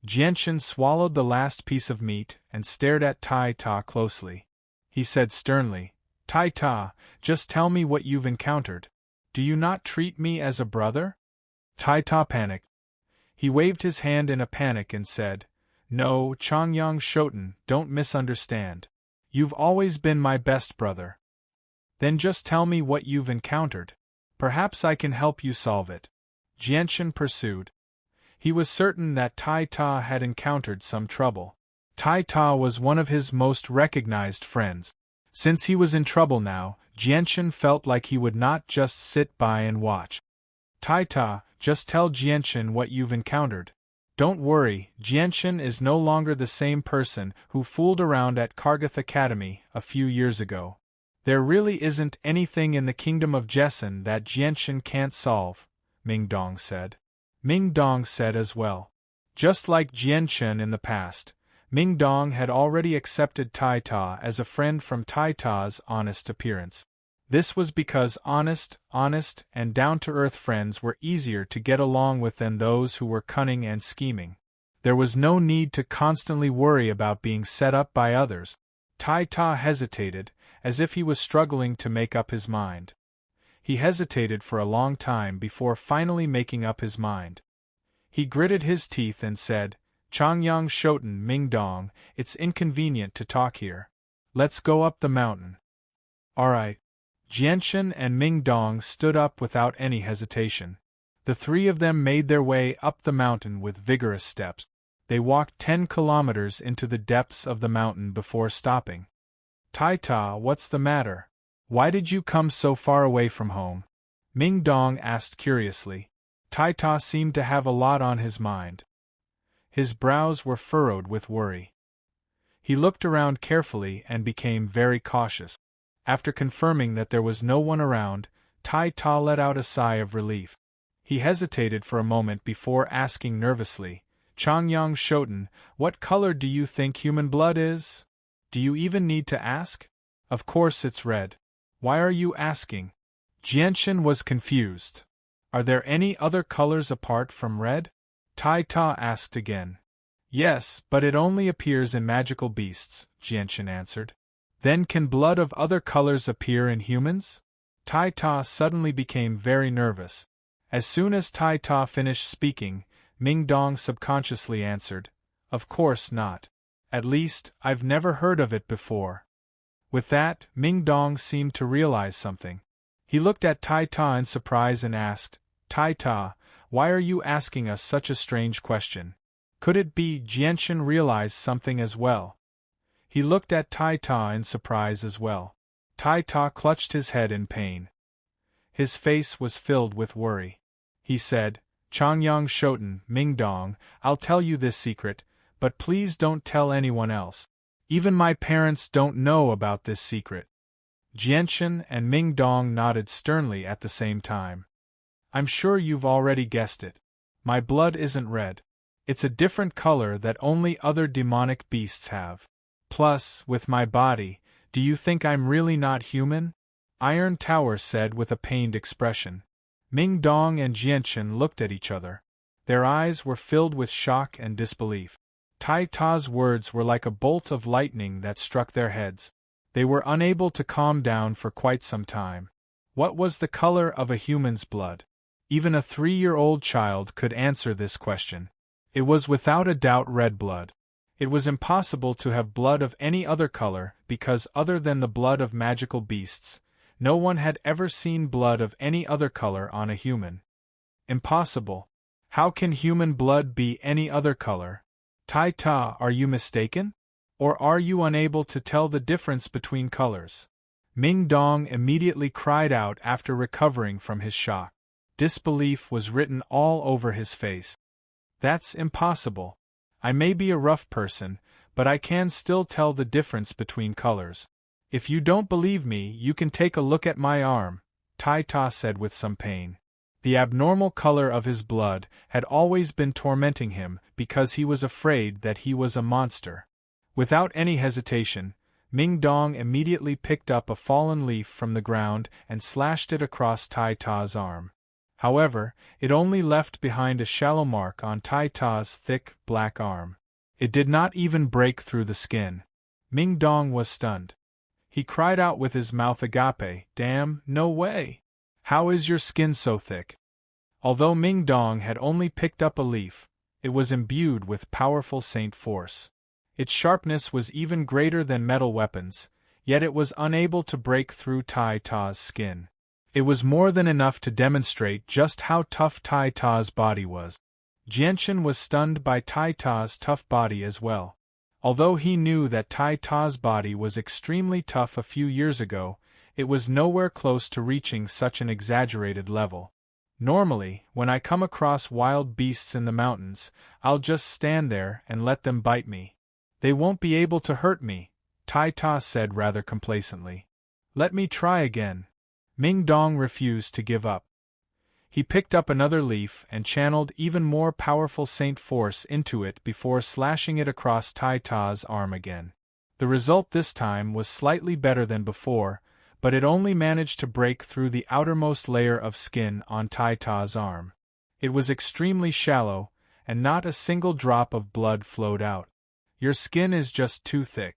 A: Jianchen swallowed the last piece of meat and stared at Tai Ta closely. He said sternly, Tai Ta, just tell me what you've encountered. Do you not treat me as a brother? Tai Ta panicked. He waved his hand in a panic and said, No, Changyang Shoten, don't misunderstand. You've always been my best brother. Then just tell me what you've encountered. Perhaps I can help you solve it. Jianchen pursued. He was certain that Tai Ta had encountered some trouble. Tai Ta was one of his most recognized friends. Since he was in trouble now, Jianchen felt like he would not just sit by and watch. Tai Ta, just tell Jianchen what you've encountered. Don't worry, Jianchen is no longer the same person who fooled around at Kargath Academy a few years ago. There really isn't anything in the kingdom of Jessen that Jianchen can't solve, Ming Dong said. Ming Dong said as well. Just like Jianchen in the past, Ming Dong had already accepted Tai Ta as a friend from Tai Ta's honest appearance. This was because honest, and down-to-earth friends were easier to get along with than those who were cunning and scheming. There was no need to constantly worry about being set up by others. Tai Ta hesitated, as if he was struggling to make up his mind. He hesitated for a long time before finally making up his mind. He gritted his teeth and said, Changyang Shoten Ming Dong, it's inconvenient to talk here. Let's go up the mountain. Alright. Jianchen and Ming Dong stood up without any hesitation. The three of them made their way up the mountain with vigorous steps. They walked 10 kilometers into the depths of the mountain before stopping. Tai Ta, what's the matter? Why did you come so far away from home? Ming Dong asked curiously. Tai Ta seemed to have a lot on his mind. His brows were furrowed with worry. He looked around carefully and became very cautious. After confirming that there was no one around, Tai Ta let out a sigh of relief. He hesitated for a moment before asking nervously, Changyang Shoten, what color do you think human blood is? Do you even need to ask? Of course it's red. Why are you asking? Jianchen was confused. Are there any other colors apart from red? Tai Ta asked again. Yes, but it only appears in magical beasts, Jianchen answered. Then can blood of other colors appear in humans? Tai Ta suddenly became very nervous. As soon as Tai Ta finished speaking, Ming Dong subconsciously answered, Of course not. At least, I've never heard of it before. With that, Ming Dong seemed to realize something. He looked at Tai Ta in surprise and asked, Tai Ta, why are you asking us such a strange question? Could it be Jianchen realized something as well? He looked at Tai Ta in surprise as well. Tai Ta clutched his head in pain. His face was filled with worry. He said, Changyang Shoten, Ming Dong, I'll tell you this secret, but please don't tell anyone else. Even my parents don't know about this secret. Jianchen and Ming Dong nodded sternly at the same time. I'm sure you've already guessed it. My blood isn't red. It's a different color that only other demonic beasts have. Plus, with my body, do you think I'm really not human? Iron Tower said with a pained expression. Ming Dong and Jianchen looked at each other. Their eyes were filled with shock and disbelief. Tai Ta's words were like a bolt of lightning that struck their heads. They were unable to calm down for quite some time. What was the color of a human's blood? Even a 3-year-old child could answer this question. It was without a doubt red blood. It was impossible to have blood of any other color because other than the blood of magical beasts, no one had ever seen blood of any other color on a human. Impossible. How can human blood be any other color? Tai Ta, are you mistaken? Or are you unable to tell the difference between colors? Ming Dong immediately cried out after recovering from his shock. Disbelief was written all over his face. That's impossible. I may be a rough person, but I can still tell the difference between colors. If you don't believe me, you can take a look at my arm, Tai Ta said with some pain. The abnormal color of his blood had always been tormenting him because he was afraid that he was a monster. Without any hesitation, Ming Dong immediately picked up a fallen leaf from the ground and slashed it across Tai Ta's arm. However, it only left behind a shallow mark on Tai Ta's thick, black arm. It did not even break through the skin. Ming Dong was stunned. He cried out with his mouth agape, "Damn, no way! How is your skin so thick?" Although Ming Dong had only picked up a leaf, it was imbued with powerful saint force. Its sharpness was even greater than metal weapons, yet it was unable to break through Tai Ta's skin. It was more than enough to demonstrate just how tough Tai Ta's body was. Jianchen was stunned by Tai Ta's tough body as well. Although he knew that Tai Ta's body was extremely tough a few years ago, it was nowhere close to reaching such an exaggerated level. Normally, when I come across wild beasts in the mountains, I'll just stand there and let them bite me. They won't be able to hurt me, Tai Ta said rather complacently. Let me try again. Ming Dong refused to give up. He picked up another leaf and channeled even more powerful saint force into it before slashing it across Tai Ta's arm again. The result this time was slightly better than before, but it only managed to break through the outermost layer of skin on Tai Ta's arm. It was extremely shallow, and not a single drop of blood flowed out. Your skin is just too thick.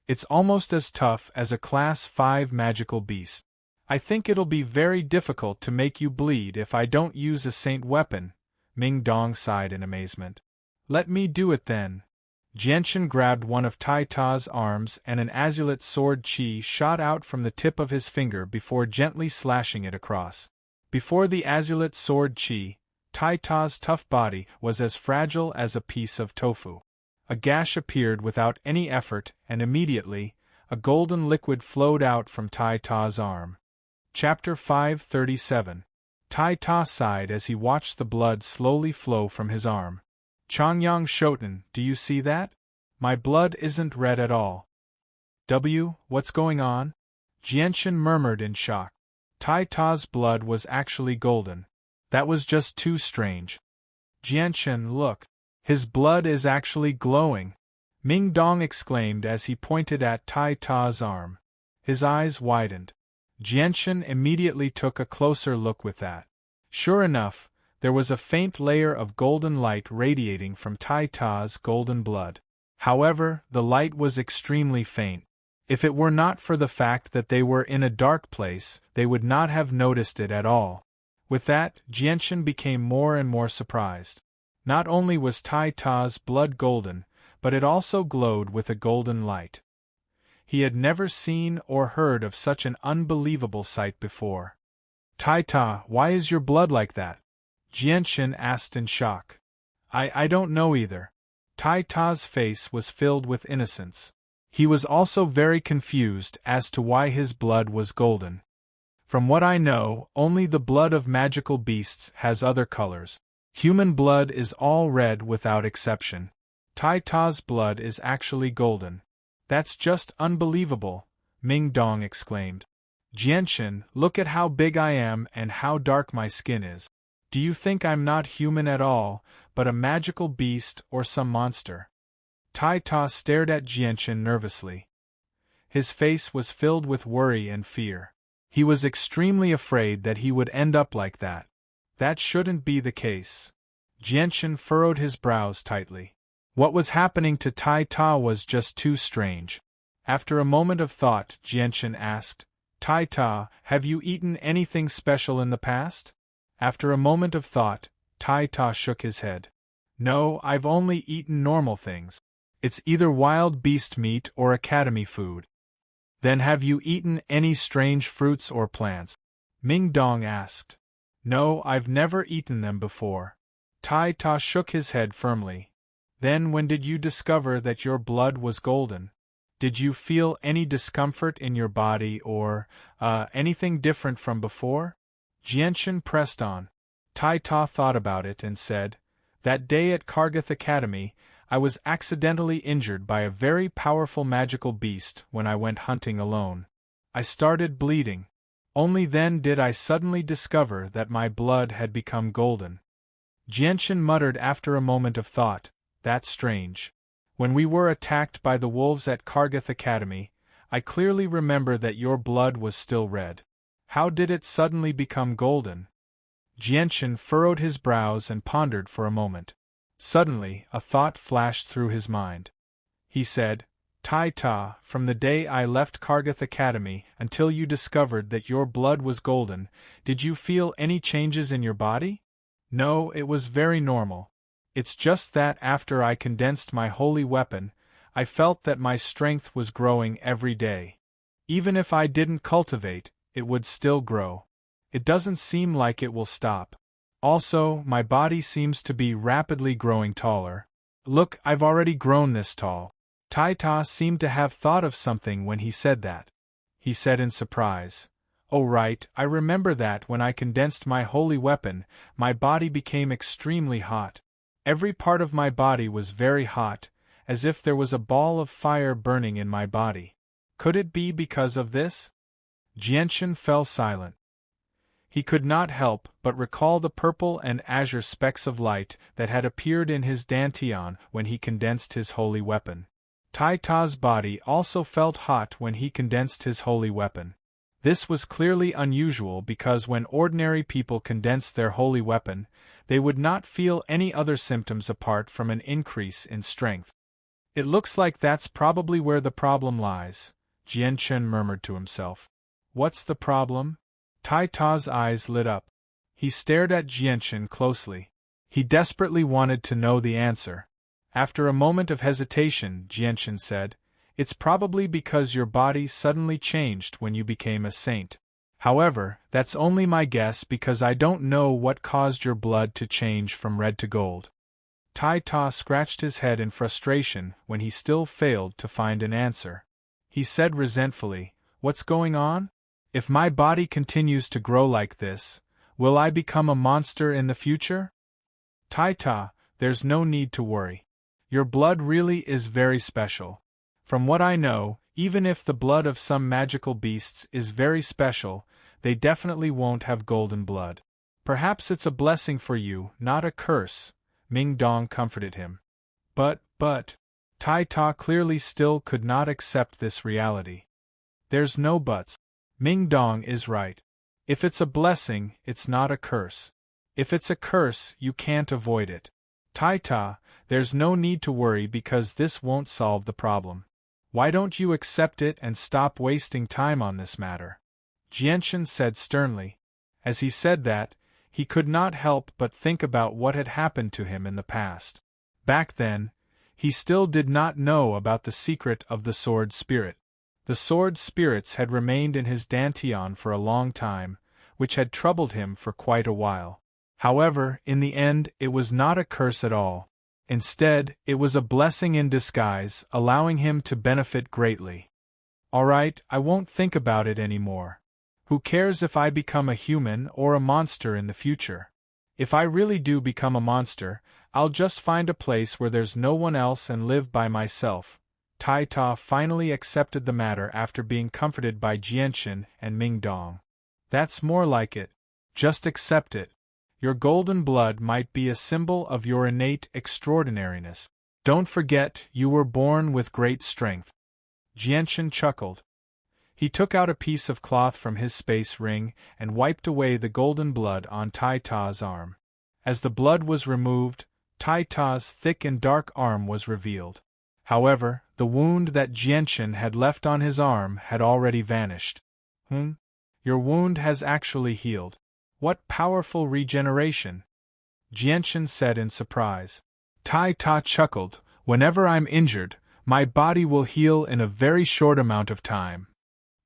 A: It's almost as tough as a Class 5 magical beast. I think it'll be very difficult to make you bleed if I don't use a saint weapon, Ming Dong sighed in amazement. Let me do it then. Jianchen grabbed one of Tai Ta's arms and an azulate sword chi shot out from the tip of his finger before gently slashing it across. Before the azulate sword chi, Tai Ta's tough body was as fragile as a piece of tofu. A gash appeared without any effort and immediately, a golden liquid flowed out from Tai Ta's arm. Chapter 537. Tai Ta sighed as he watched the blood slowly flow from his arm. Changyang Shoten, do you see that? My blood isn't red at all. What's going on? Jianchen murmured in shock. Tai Ta's blood was actually golden. That was just too strange. Jianchen, look. His blood is actually glowing. Ming Dong exclaimed as he pointed at Tai Ta's arm. His eyes widened. Jianchen immediately took a closer look with that. Sure enough, there was a faint layer of golden light radiating from Tai Ta's golden blood. However, the light was extremely faint. If it were not for the fact that they were in a dark place, they would not have noticed it at all. With that, Jianchen became more and more surprised. Not only was Tai Ta's blood golden, but it also glowed with a golden light. He had never seen or heard of such an unbelievable sight before. Tai Ta, why is your blood like that? Jianchen asked in shock. I don't know either. Tai Ta's face was filled with innocence. He was also very confused as to why his blood was golden. From what I know, only the blood of magical beasts has other colors. Human blood is all red without exception. Tai Ta's blood is actually golden. That's just unbelievable, Ming Dong exclaimed. Jianchen, look at how big I am and how dark my skin is. Do you think I'm not human at all, but a magical beast or some monster? Tai Ta stared at Jianchen nervously. His face was filled with worry and fear. He was extremely afraid that he would end up like that. That shouldn't be the case. Jianchen furrowed his brows tightly. What was happening to Tai Ta was just too strange. After a moment of thought, Jianchen asked, Tai Ta, have you eaten anything special in the past? After a moment of thought, Tai Ta shook his head. No, I've only eaten normal things. It's either wild beast meat or academy food. Then have you eaten any strange fruits or plants? Ming Dong asked. No, I've never eaten them before. Tai Ta shook his head firmly. Then when did you discover that your blood was golden? Did you feel any discomfort in your body or, anything different from before? Jianchen pressed on. Tai Ta thought about it and said, that day at Kargath Academy, I was accidentally injured by a very powerful magical beast when I went hunting alone. I started bleeding. Only then did I suddenly discover that my blood had become golden. Jianchen muttered after a moment of thought, that's strange. When we were attacked by the wolves at Kargath Academy, I clearly remember that your blood was still red. How did it suddenly become golden? Jianchen furrowed his brows and pondered for a moment. Suddenly, a thought flashed through his mind. He said, Tai Ta, from the day I left Kargath Academy until you discovered that your blood was golden, did you feel any changes in your body? No, it was very normal. It's just that after I condensed my holy weapon, I felt that my strength was growing every day. Even if I didn't cultivate, it would still grow. It doesn't seem like it will stop. Also, my body seems to be rapidly growing taller. Look, I've already grown this tall. Tai Ta seemed to have thought of something when he said that. He said in surprise, "Oh right, I remember that when I condensed my holy weapon, my body became extremely hot. Every part of my body was very hot, as if there was a ball of fire burning in my body. Could it be because of this?" Jianchen fell silent. He could not help but recall the purple and azure specks of light that had appeared in his dantian when he condensed his holy weapon. Tai Ta's body also felt hot when he condensed his holy weapon. This was clearly unusual because when ordinary people condensed their holy weapon, they would not feel any other symptoms apart from an increase in strength. "It looks like that's probably where the problem lies," Jianchen murmured to himself. "What's the problem?" Tai Ta's eyes lit up. He stared at Jianchen closely. He desperately wanted to know the answer. After a moment of hesitation, Jianchen said, "It's probably because your body suddenly changed when you became a saint. However, that's only my guess because I don't know what caused your blood to change from red to gold." Tai Ta scratched his head in frustration when he still failed to find an answer. He said resentfully, "What's going on? If my body continues to grow like this, will I become a monster in the future?" "Tai Ta, there's no need to worry. Your blood really is very special. From what I know, even if the blood of some magical beasts is very special, they definitely won't have golden blood. Perhaps it's a blessing for you, not a curse," Ming Dong comforted him. But, Tai Ta clearly still could not accept this reality. "There's no buts. Ming Dong is right. If it's a blessing, it's not a curse. If it's a curse, you can't avoid it. Tai Ta, there's no need to worry because this won't solve the problem. Why don't you accept it and stop wasting time on this matter?" Jianchen said sternly. As he said that, he could not help but think about what had happened to him in the past. Back then, he still did not know about the secret of the sword spirit. The sword spirits had remained in his dantian for a long time, which had troubled him for quite a while. However, in the end, it was not a curse at all. Instead, it was a blessing in disguise, allowing him to benefit greatly. "All right, I won't think about it anymore. Who cares if I become a human or a monster in the future? If I really do become a monster, I'll just find a place where there's no one else and live by myself." Tai Ta finally accepted the matter after being comforted by Jianchen and Ming Dong. "That's more like it. Just accept it. Your golden blood might be a symbol of your innate extraordinariness. Don't forget, you were born with great strength." Jianchen chuckled. He took out a piece of cloth from his space ring and wiped away the golden blood on Tai Ta's arm. As the blood was removed, Tai Ta's thick and dark arm was revealed. However, the wound that Jianchen had left on his arm had already vanished. Your wound has actually healed. What powerful regeneration!" Jianchen said in surprise. Tai Ta chuckled. "Whenever I'm injured, my body will heal in a very short amount of time."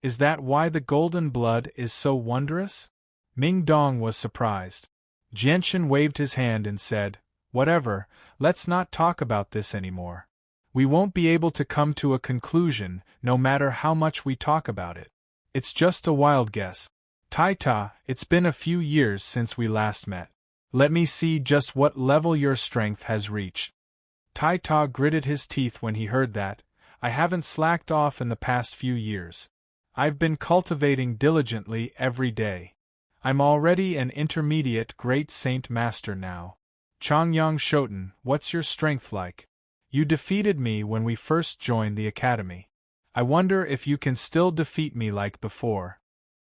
A: "Is that why the golden blood is so wondrous?" Ming Dong was surprised. Jianchen waved his hand and said, "Whatever, let's not talk about this anymore. We won't be able to come to a conclusion, no matter how much we talk about it. It's just a wild guess. Tai Ta, it's been a few years since we last met. Let me see just what level your strength has reached." Tai Ta gritted his teeth when he heard that. "I haven't slacked off in the past few years. I've been cultivating diligently every day. I'm already an intermediate Great Saint Master now. Changyang Shoten, what's your strength like? You defeated me when we first joined the academy. I wonder if you can still defeat me like before."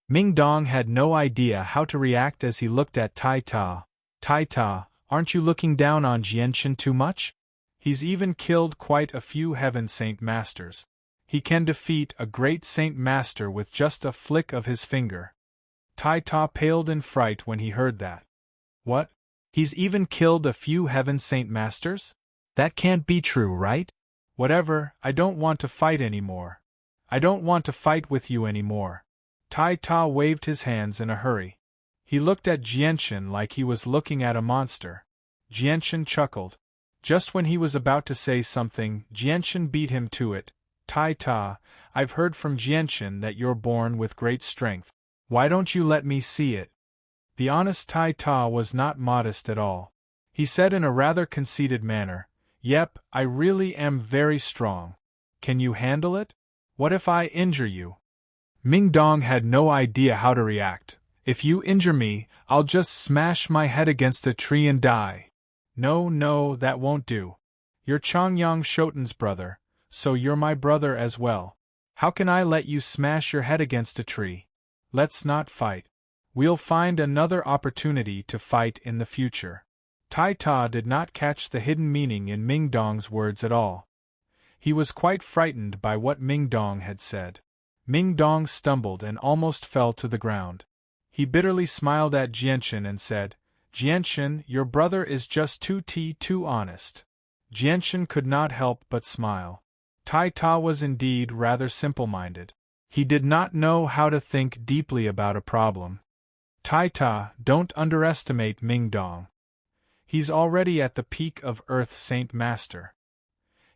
A: Ming Dong had no idea how to react as he looked at Tai Ta. Tai Ta, aren't you looking down on Jianchen too much? He's even killed quite a few Heaven Saint Masters. He can defeat a great Saint Master with just a flick of his finger. Tai Ta paled in fright when he heard that. What? He's even killed a few Heaven Saint Masters? That can't be true, right? Whatever, I don't want to fight anymore. I don't want to fight with you anymore. Tai Ta waved his hands in a hurry. He looked at Jianchen like he was looking at a monster. Jianchen chuckled. Just when he was about to say something, Jianchen beat him to it. Tai Ta, I've heard from Jianchen that you're born with great strength. Why don't you let me see it? The honest Tai Ta was not modest at all. He said in a rather conceited manner, Yep, I really am very strong. Can you handle it? What if I injure you? Ming Dong had no idea how to react. If you injure me, I'll just smash my head against a tree and die. No, that won't do. You're Chongyang Shoten's brother, so you're my brother as well. How can I let you smash your head against a tree? Let's not fight. We'll find another opportunity to fight in the future. Tai Ta did not catch the hidden meaning in Ming Dong's words at all. He was quite frightened by what Ming Dong had said. Ming Dong stumbled and almost fell to the ground. He bitterly smiled at Jianchen and said, Jianchen, your brother is just too honest. Jianchen could not help but smile. Tai Ta was indeed rather simple-minded. He did not know how to think deeply about a problem. Tai Ta, don't underestimate Ming Dong. He's already at the peak of Earth Saint Master.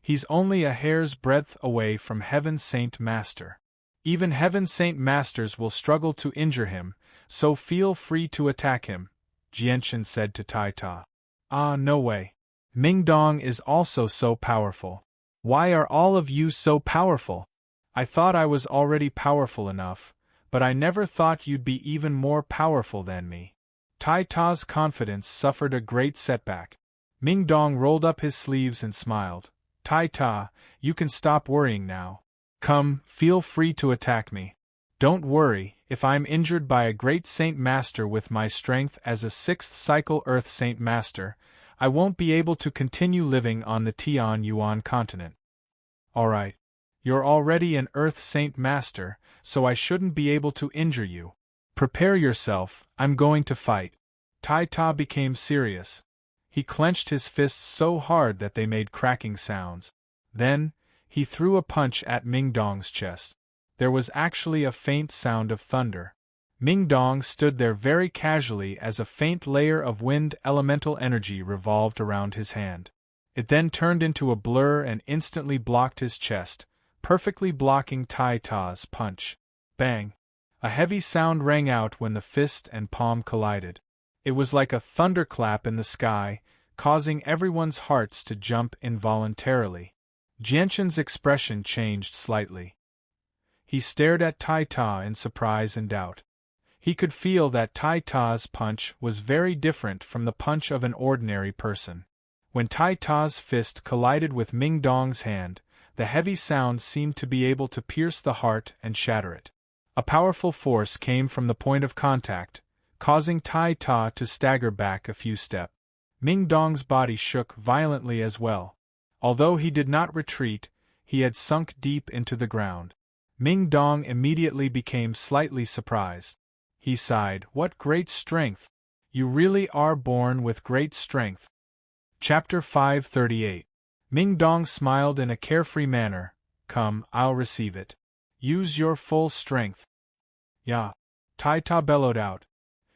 A: He's only a hair's breadth away from Heaven Saint Master. Even Heaven Saint Masters will struggle to injure him, so feel free to attack him, Jianchen said to Tai Ta. Ah, no way. Ming Dong is also so powerful. Why are all of you so powerful? I thought I was already powerful enough, but I never thought you'd be even more powerful than me. Tai Ta's confidence suffered a great setback. Ming Dong rolled up his sleeves and smiled. Tai Ta, you can stop worrying now. Come, feel free to attack me. Don't worry, if I'm injured by a great Saint Master with my strength as a 6th cycle Earth Saint Master, I won't be able to continue living on the Tian Yuan continent. Alright. You're already an Earth Saint Master, so I shouldn't be able to injure you. Prepare yourself, I'm going to fight. Tai Ta became serious. He clenched his fists so hard that they made cracking sounds. Then, he threw a punch at Ming Dong's chest. There was actually a faint sound of thunder. Ming Dong stood there very casually as a faint layer of wind elemental energy revolved around his hand. It then turned into a blur and instantly blocked his chest, perfectly blocking Tai Ta's punch. Bang! A heavy sound rang out when the fist and palm collided. It was like a thunderclap in the sky, causing everyone's hearts to jump involuntarily. Jianchen's expression changed slightly. He stared at Tai Ta in surprise and doubt. He could feel that Tai Ta's punch was very different from the punch of an ordinary person. When Tai Ta's fist collided with Ming Dong's hand, the heavy sound seemed to be able to pierce the heart and shatter it. A powerful force came from the point of contact, causing Tai Ta to stagger back a few steps. Ming Dong's body shook violently as well. Although he did not retreat, he had sunk deep into the ground. Ming Dong immediately became slightly surprised. He sighed, "What great strength! You really are born with great strength." Chapter 538. Ming Dong smiled in a carefree manner. "Come, I'll receive it. Use your full strength." "Yeah!" Tai Ta bellowed out.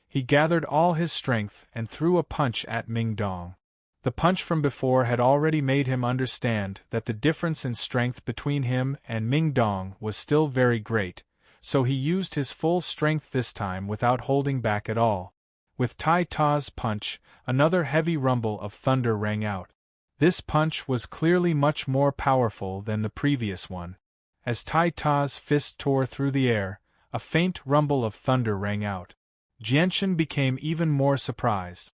A: He gathered all his strength and threw a punch at Ming Dong. The punch from before had already made him understand that the difference in strength between him and Ming Dong was still very great, so he used his full strength this time without holding back at all. With Tai Ta's punch, another heavy rumble of thunder rang out. This punch was clearly much more powerful than the previous one. As Tai Ta's fist tore through the air, a faint rumble of thunder rang out. Jianchen became even more surprised.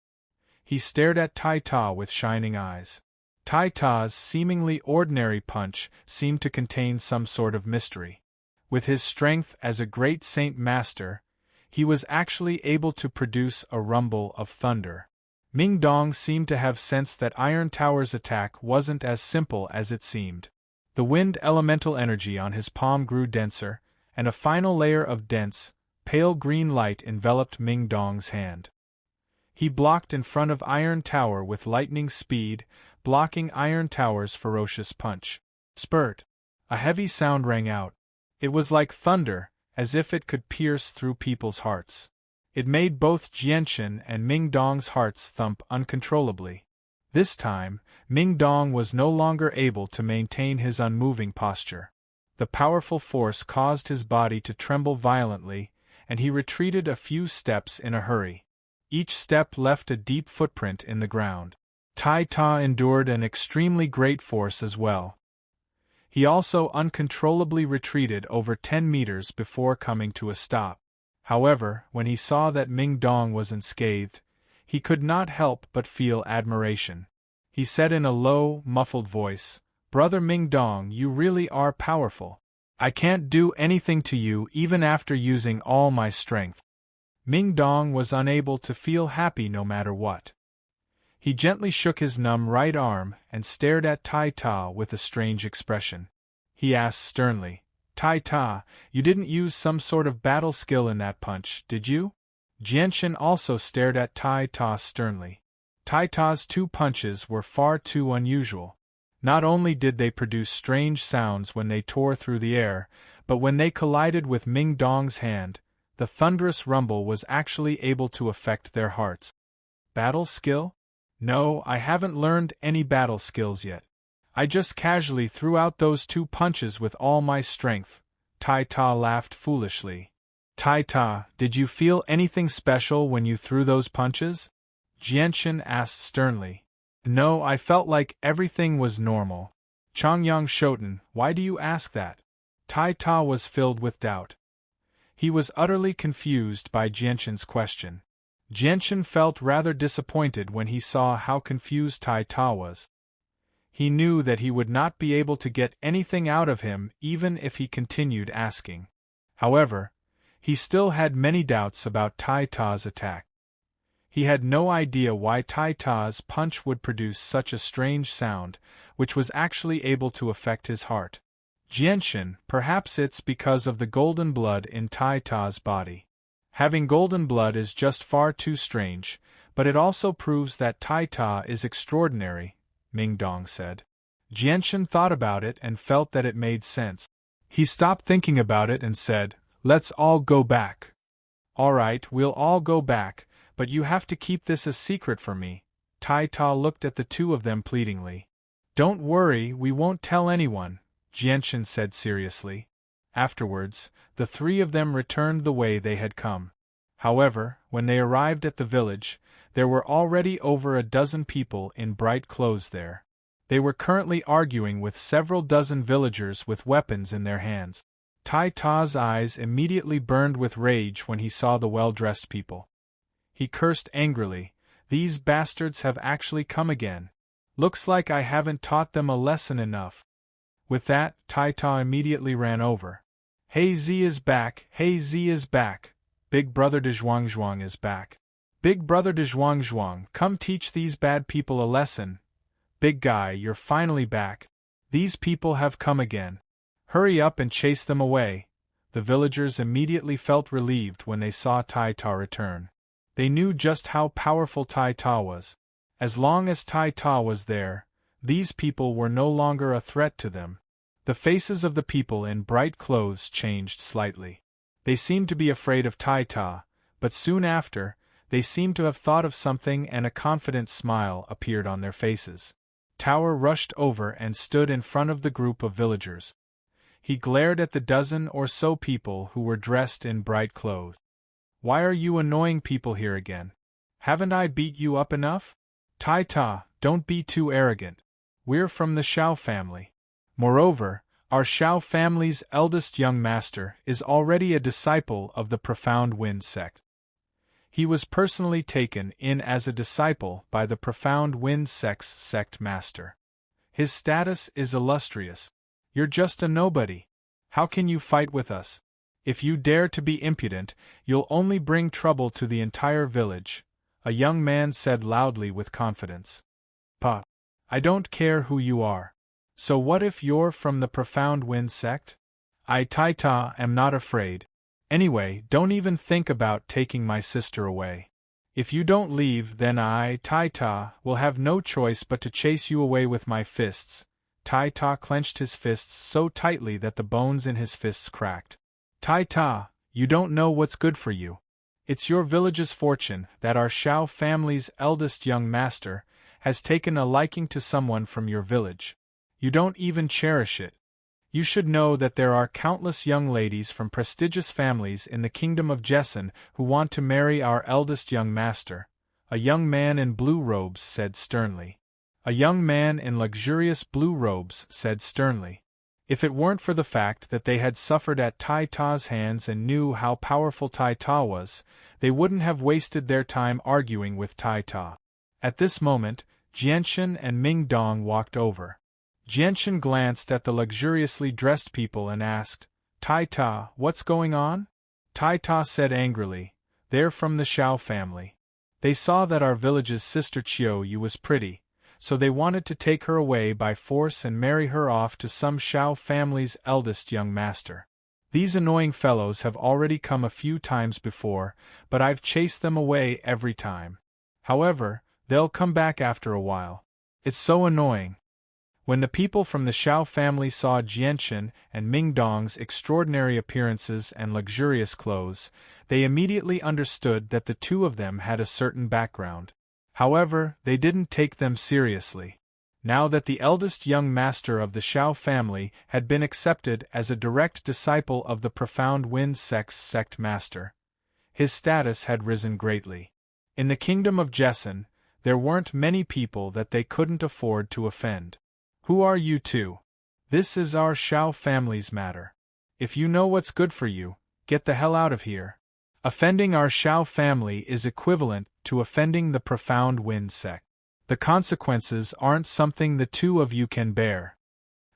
A: He stared at Tai Ta with shining eyes. Tai Ta's seemingly ordinary punch seemed to contain some sort of mystery. With his strength as a great Saint Master, he was actually able to produce a rumble of thunder. Ming Dong seemed to have sensed that Iron Tower's attack wasn't as simple as it seemed. The wind elemental energy on his palm grew denser, and a final layer of dense, pale green light enveloped Ming Dong's hand. He blocked in front of Iron Tower with lightning speed, blocking Iron Tower's ferocious punch. Spurt! A heavy sound rang out. It was like thunder, as if it could pierce through people's hearts. It made both Jianchen and Ming Dong's hearts thump uncontrollably. This time, Ming Dong was no longer able to maintain his unmoving posture. The powerful force caused his body to tremble violently, and he retreated a few steps in a hurry. Each step left a deep footprint in the ground. Tai Ta endured an extremely great force as well. He also uncontrollably retreated over 10 meters before coming to a stop. However, when he saw that Ming Dong was unscathed, he could not help but feel admiration. He said in a low, muffled voice, "Brother Ming Dong, you really are powerful. I can't do anything to you even after using all my strength." Ming Dong was unable to feel happy no matter what. He gently shook his numb right arm and stared at Tai Ta with a strange expression. He asked sternly, "Tai Ta, you didn't use some sort of battle skill in that punch, did you?" Jianchen also stared at Tai Ta sternly. Tai Ta's two punches were far too unusual. Not only did they produce strange sounds when they tore through the air, but when they collided with Ming Dong's hand, the thunderous rumble was actually able to affect their hearts. Battle skill? No, I haven't learned any battle skills yet. I just casually threw out those two punches with all my strength. Tai Ta laughed foolishly. Tai Ta, did you feel anything special when you threw those punches? Jianchen asked sternly. No, I felt like everything was normal. Changyang Shoten, why do you ask that? Tai Ta was filled with doubt. He was utterly confused by Jianchen's question. Jianchen felt rather disappointed when he saw how confused Tai Ta was. He knew that he would not be able to get anything out of him even if he continued asking. However, he still had many doubts about Tai Ta's attack. He had no idea why Tai Ta's punch would produce such a strange sound, which was actually able to affect his heart. Jianchen, perhaps it's because of the golden blood in Tai Ta's body. Having golden blood is just far too strange, but it also proves that Tai Ta is extraordinary, Ming Dong said. Jianchen thought about it and felt that it made sense. He stopped thinking about it and said, "Let's all go back." "All right, we'll all go back, but you have to keep this a secret from me." Tai Ta looked at the two of them pleadingly. "Don't worry, we won't tell anyone," Jianchen said seriously. Afterwards, the three of them returned the way they had come. However, when they arrived at the village, there were already over a dozen people in bright clothes there. They were currently arguing with several dozen villagers with weapons in their hands. Tai Ta's eyes immediately burned with rage when he saw the well-dressed people. He cursed angrily, "These bastards have actually come again. Looks like I haven't taught them a lesson enough." With that, Tai Ta immediately ran over. "Hey Z is back, hey Z is back. Big brother de Zhuangzhuang is back. Big brother de Zhuangzhuang, come teach these bad people a lesson. Big guy, you're finally back. These people have come again. Hurry up and chase them away." The villagers immediately felt relieved when they saw Tai Ta return. They knew just how powerful Tai Ta was. As long as Tai Ta was there, these people were no longer a threat to them. The faces of the people in bright clothes changed slightly. They seemed to be afraid of Tai Ta, but soon after, they seemed to have thought of something and a confident smile appeared on their faces. Tower rushed over and stood in front of the group of villagers. He glared at the dozen or so people who were dressed in bright clothes. "Why are you annoying people here again? Haven't I beat you up enough? Tai Ta, don't be too arrogant. We're from the Shao family. Moreover, our Shao family's eldest young master is already a disciple of the Profound Wind sect. He was personally taken in as a disciple by the Profound Wind sect's sect master. His status is illustrious. You're just a nobody. How can you fight with us? If you dare to be impudent, you'll only bring trouble to the entire village, a young man said loudly with confidence. Pa, I don't care who you are. So what if you're from the Profound Wind sect? I Taita am not afraid. Anyway, don't even think about taking my sister away. If you don't leave, then I, Taita, will have no choice but to chase you away with my fists. Taita clenched his fists so tightly that the bones in his fists cracked. Taita, you don't know what's good for you. It's your village's fortune that our Shao family's eldest young master has taken a liking to someone from your village. You don't even cherish it. You should know that there are countless young ladies from prestigious families in the kingdom of Jessen who want to marry our eldest young master, a young man in blue robes said sternly. A young man in luxurious blue robes said sternly. If it weren't for the fact that they had suffered at Tai Ta's hands and knew how powerful Tai Ta was, they wouldn't have wasted their time arguing with Tai Ta. At this moment, Jianchen and Ming Dong walked over. Jianchen glanced at the luxuriously dressed people and asked, Tai Ta, what's going on? Tai Ta said angrily, they're from the Shao family. They saw that our village's sister Chiu Yu was pretty, so they wanted to take her away by force and marry her off to some Shao family's eldest young master. These annoying fellows have already come a few times before, but I've chased them away every time. However, they'll come back after a while. It's so annoying. When the people from the Shao family saw Jianchen and Ming Dong's extraordinary appearances and luxurious clothes, they immediately understood that the two of them had a certain background. However, they didn't take them seriously. Now that the eldest young master of the Shao family had been accepted as a direct disciple of the Profound Wind sect's sect master, his status had risen greatly. In the kingdom of Jessen, there weren't many people that they couldn't afford to offend. Who are you two? This is our Shao family's matter. If you know what's good for you, get the hell out of here. Offending our Shao family is equivalent to offending the Profound Wind sect. The consequences aren't something the two of you can bear.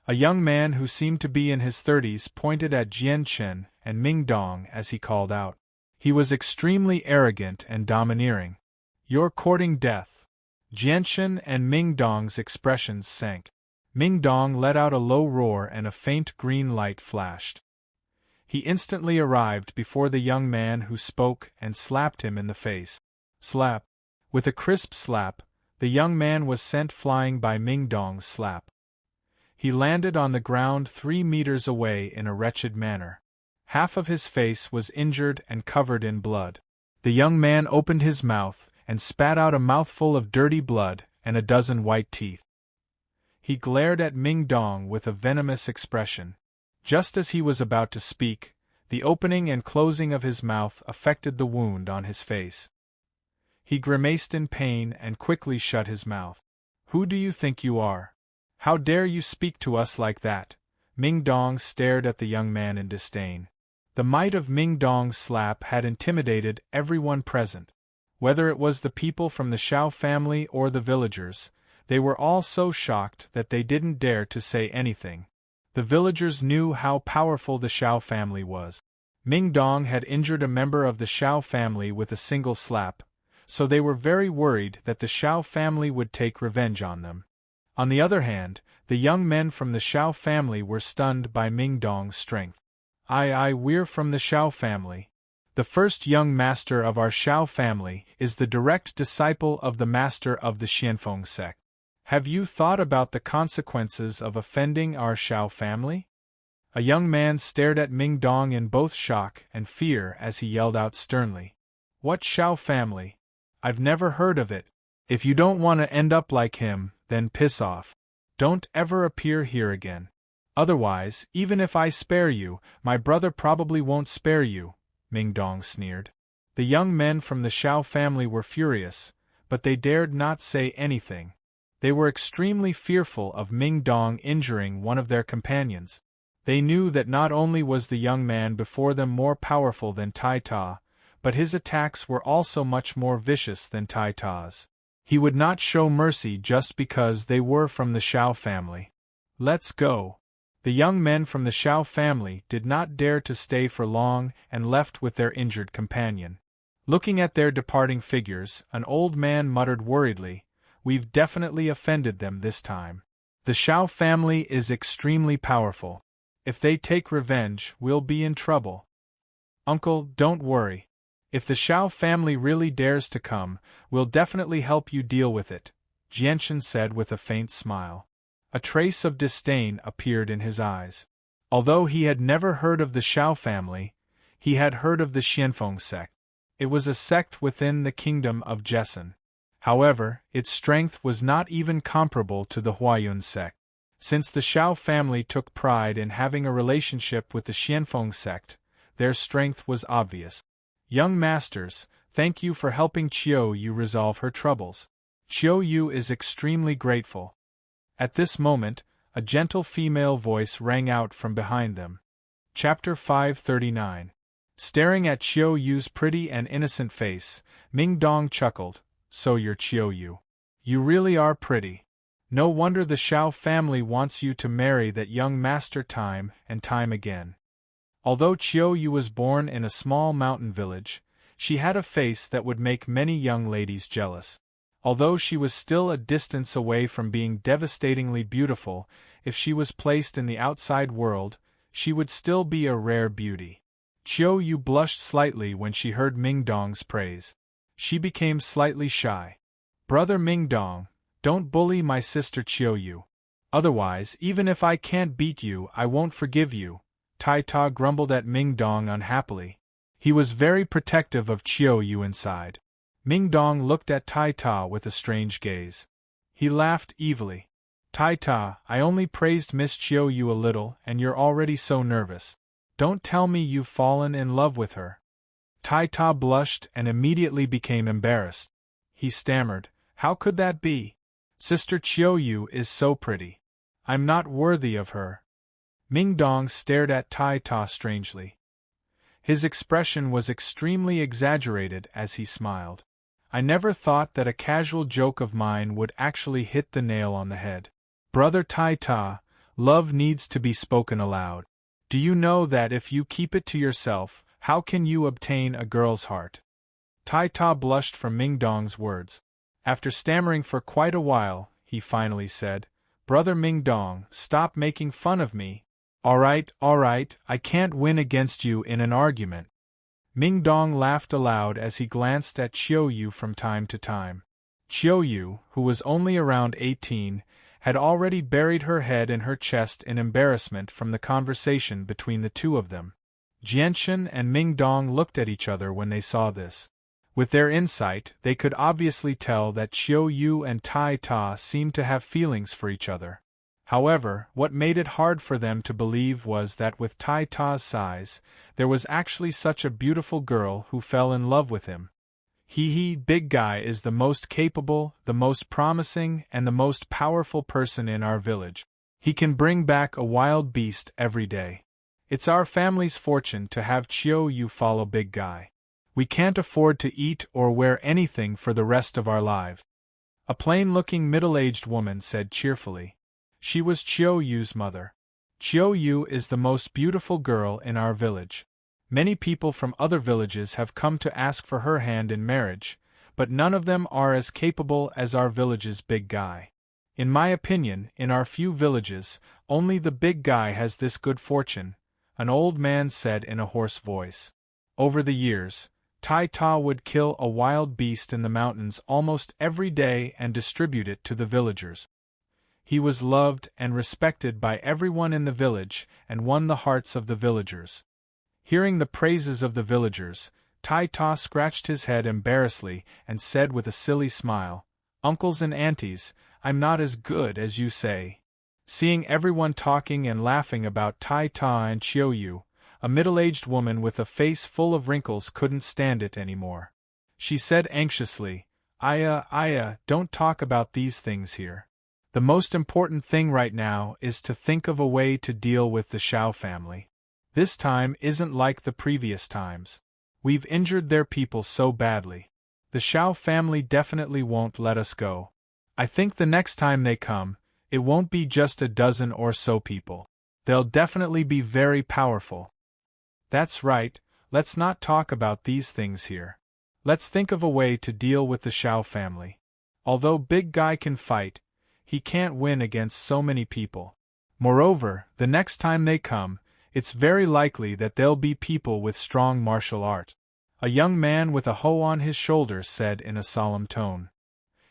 A: A young man who seemed to be in his 30s pointed at Jianchen and Ming Dong as he called out. He was extremely arrogant and domineering. You're courting death. Jianchen and Ming Dong's expressions sank. Ming Dong let out a low roar and a faint green light flashed. He instantly arrived before the young man who spoke and slapped him in the face. Slap. With a crisp slap, the young man was sent flying by Ming Dong's slap. He landed on the ground 3 meters away in a wretched manner. Half of his face was injured and covered in blood. The young man opened his mouth and spat out a mouthful of dirty blood and a dozen white teeth. He glared at Ming Dong with a venomous expression. Just as he was about to speak, the opening and closing of his mouth affected the wound on his face. He grimaced in pain and quickly shut his mouth. Who do you think you are? How dare you speak to us like that? Ming Dong stared at the young man in disdain. The might of Ming Dong's slap had intimidated everyone present. Whether it was the people from the Shao family or the villagers, they were all so shocked that they didn't dare to say anything. The villagers knew how powerful the Shao family was. Ming Dong had injured a member of the Shao family with a single slap, so they were very worried that the Shao family would take revenge on them. On the other hand, the young men from the Shao family were stunned by Ming Dong's strength. We're from the Shao family. The first young master of our Shao family is the direct disciple of the master of the Xianfeng sect. Have you thought about the consequences of offending our Shao family? A young man stared at Ming Dong in both shock and fear as he yelled out sternly. What Shao family? I've never heard of it. If you don't want to end up like him, then piss off. Don't ever appear here again. Otherwise, even if I spare you, my brother probably won't spare you, Ming Dong sneered. The young men from the Shao family were furious, but they dared not say anything. They were extremely fearful of Ming Dong injuring one of their companions. They knew that not only was the young man before them more powerful than Tai Ta, but his attacks were also much more vicious than Tai Ta's. He would not show mercy just because they were from the Shao family. Let's go. The young men from the Xiao family did not dare to stay for long and left with their injured companion. Looking at their departing figures, an old man muttered worriedly, "We've definitely offended them this time. The Xiao family is extremely powerful. If they take revenge, we'll be in trouble." "Uncle, don't worry. If the Xiao family really dares to come, we'll definitely help you deal with it," Jianshan said with a faint smile. A trace of disdain appeared in his eyes. Although he had never heard of the Xiao family, he had heard of the Xianfeng sect. It was a sect within the kingdom of Jessen. However, its strength was not even comparable to the Huayun sect. Since the Xiao family took pride in having a relationship with the Xianfeng sect, their strength was obvious. "Young masters, thank you for helping Qiu Yu resolve her troubles. Qiu Yu is extremely grateful." At this moment, a gentle female voice rang out from behind them. Chapter 539. Staring at Qiu Yu's pretty and innocent face, Ming Dong chuckled, "So you're Qiu Yu. You really are pretty. No wonder the Xiao family wants you to marry that young master time and time again." Although Qiu Yu was born in a small mountain village, she had a face that would make many young ladies jealous. Although she was still a distance away from being devastatingly beautiful, if she was placed in the outside world, she would still be a rare beauty. Qiu Yu blushed slightly when she heard Ming Dong's praise. She became slightly shy. "Brother Ming Dong, don't bully my sister Qiu Yu. Otherwise, even if I can't beat you, I won't forgive you," Tai Ta grumbled at Ming Dong unhappily. He was very protective of Qiu Yu inside. Ming Dong looked at Tai Ta with a strange gaze. He laughed evilly. "Tai Ta, I only praised Miss Qiu Yu a little and you're already so nervous. Don't tell me you've fallen in love with her." Tai Ta blushed and immediately became embarrassed. He stammered, "How could that be? Sister Qiu Yu is so pretty. I'm not worthy of her." Ming Dong stared at Tai Ta strangely. His expression was extremely exaggerated as he smiled. "I never thought that a casual joke of mine would actually hit the nail on the head. Brother Tai Ta, love needs to be spoken aloud. Do you know that if you keep it to yourself, how can you obtain a girl's heart?" Tai Ta blushed from Ming Dong's words. After stammering for quite a while, he finally said, "Brother Ming Dong, stop making fun of me." All right, I can't win against you in an argument." Ming Dong laughed aloud as he glanced at Qiu Yu from time to time. Qiu Yu, who was only around 18, had already buried her head in her chest in embarrassment from the conversation between the two of them. Jianshan and Ming Dong looked at each other when they saw this. With their insight, they could obviously tell that Qiu Yu and Tai Ta seemed to have feelings for each other. However, what made it hard for them to believe was that with Tai Ta's size, there was actually such a beautiful girl who fell in love with him. Big guy is the most capable, the most promising, and the most powerful person in our village. He can bring back a wild beast every day. It's our family's fortune to have Qiu Yu follow Big Guy. We can't afford to eat or wear anything for the rest of our lives." A plain-looking middle-aged woman said cheerfully. She was Qiu Yu's mother. "Qiu Yu is the most beautiful girl in our village. Many people from other villages have come to ask for her hand in marriage, but none of them are as capable as our village's Big Guy. In my opinion, in our few villages, only the Big Guy has this good fortune," an old man said in a hoarse voice. Over the years, Tai Ta would kill a wild beast in the mountains almost every day and distribute it to the villagers. He was loved and respected by everyone in the village and won the hearts of the villagers. Hearing the praises of the villagers, Tai Ta scratched his head embarrassedly and said with a silly smile, "Uncles and aunties, I'm not as good as you say." Seeing everyone talking and laughing about Tai Ta and Qiu Yu, a middle-aged woman with a face full of wrinkles couldn't stand it anymore. She said anxiously, Aya, don't talk about these things here. The most important thing right now is to think of a way to deal with the Xiao family. This time isn't like the previous times. We've injured their people so badly. The Xiao family definitely won't let us go. I think the next time they come, it won't be just a dozen or so people. They'll definitely be very powerful. That's right, let's not talk about these things here. Let's think of a way to deal with the Xiao family. Although Big Guy can fight, he can't win against so many people. Moreover, the next time they come, it's very likely that they'll be people with strong martial art. A young man with a hoe on his shoulder said in a solemn tone.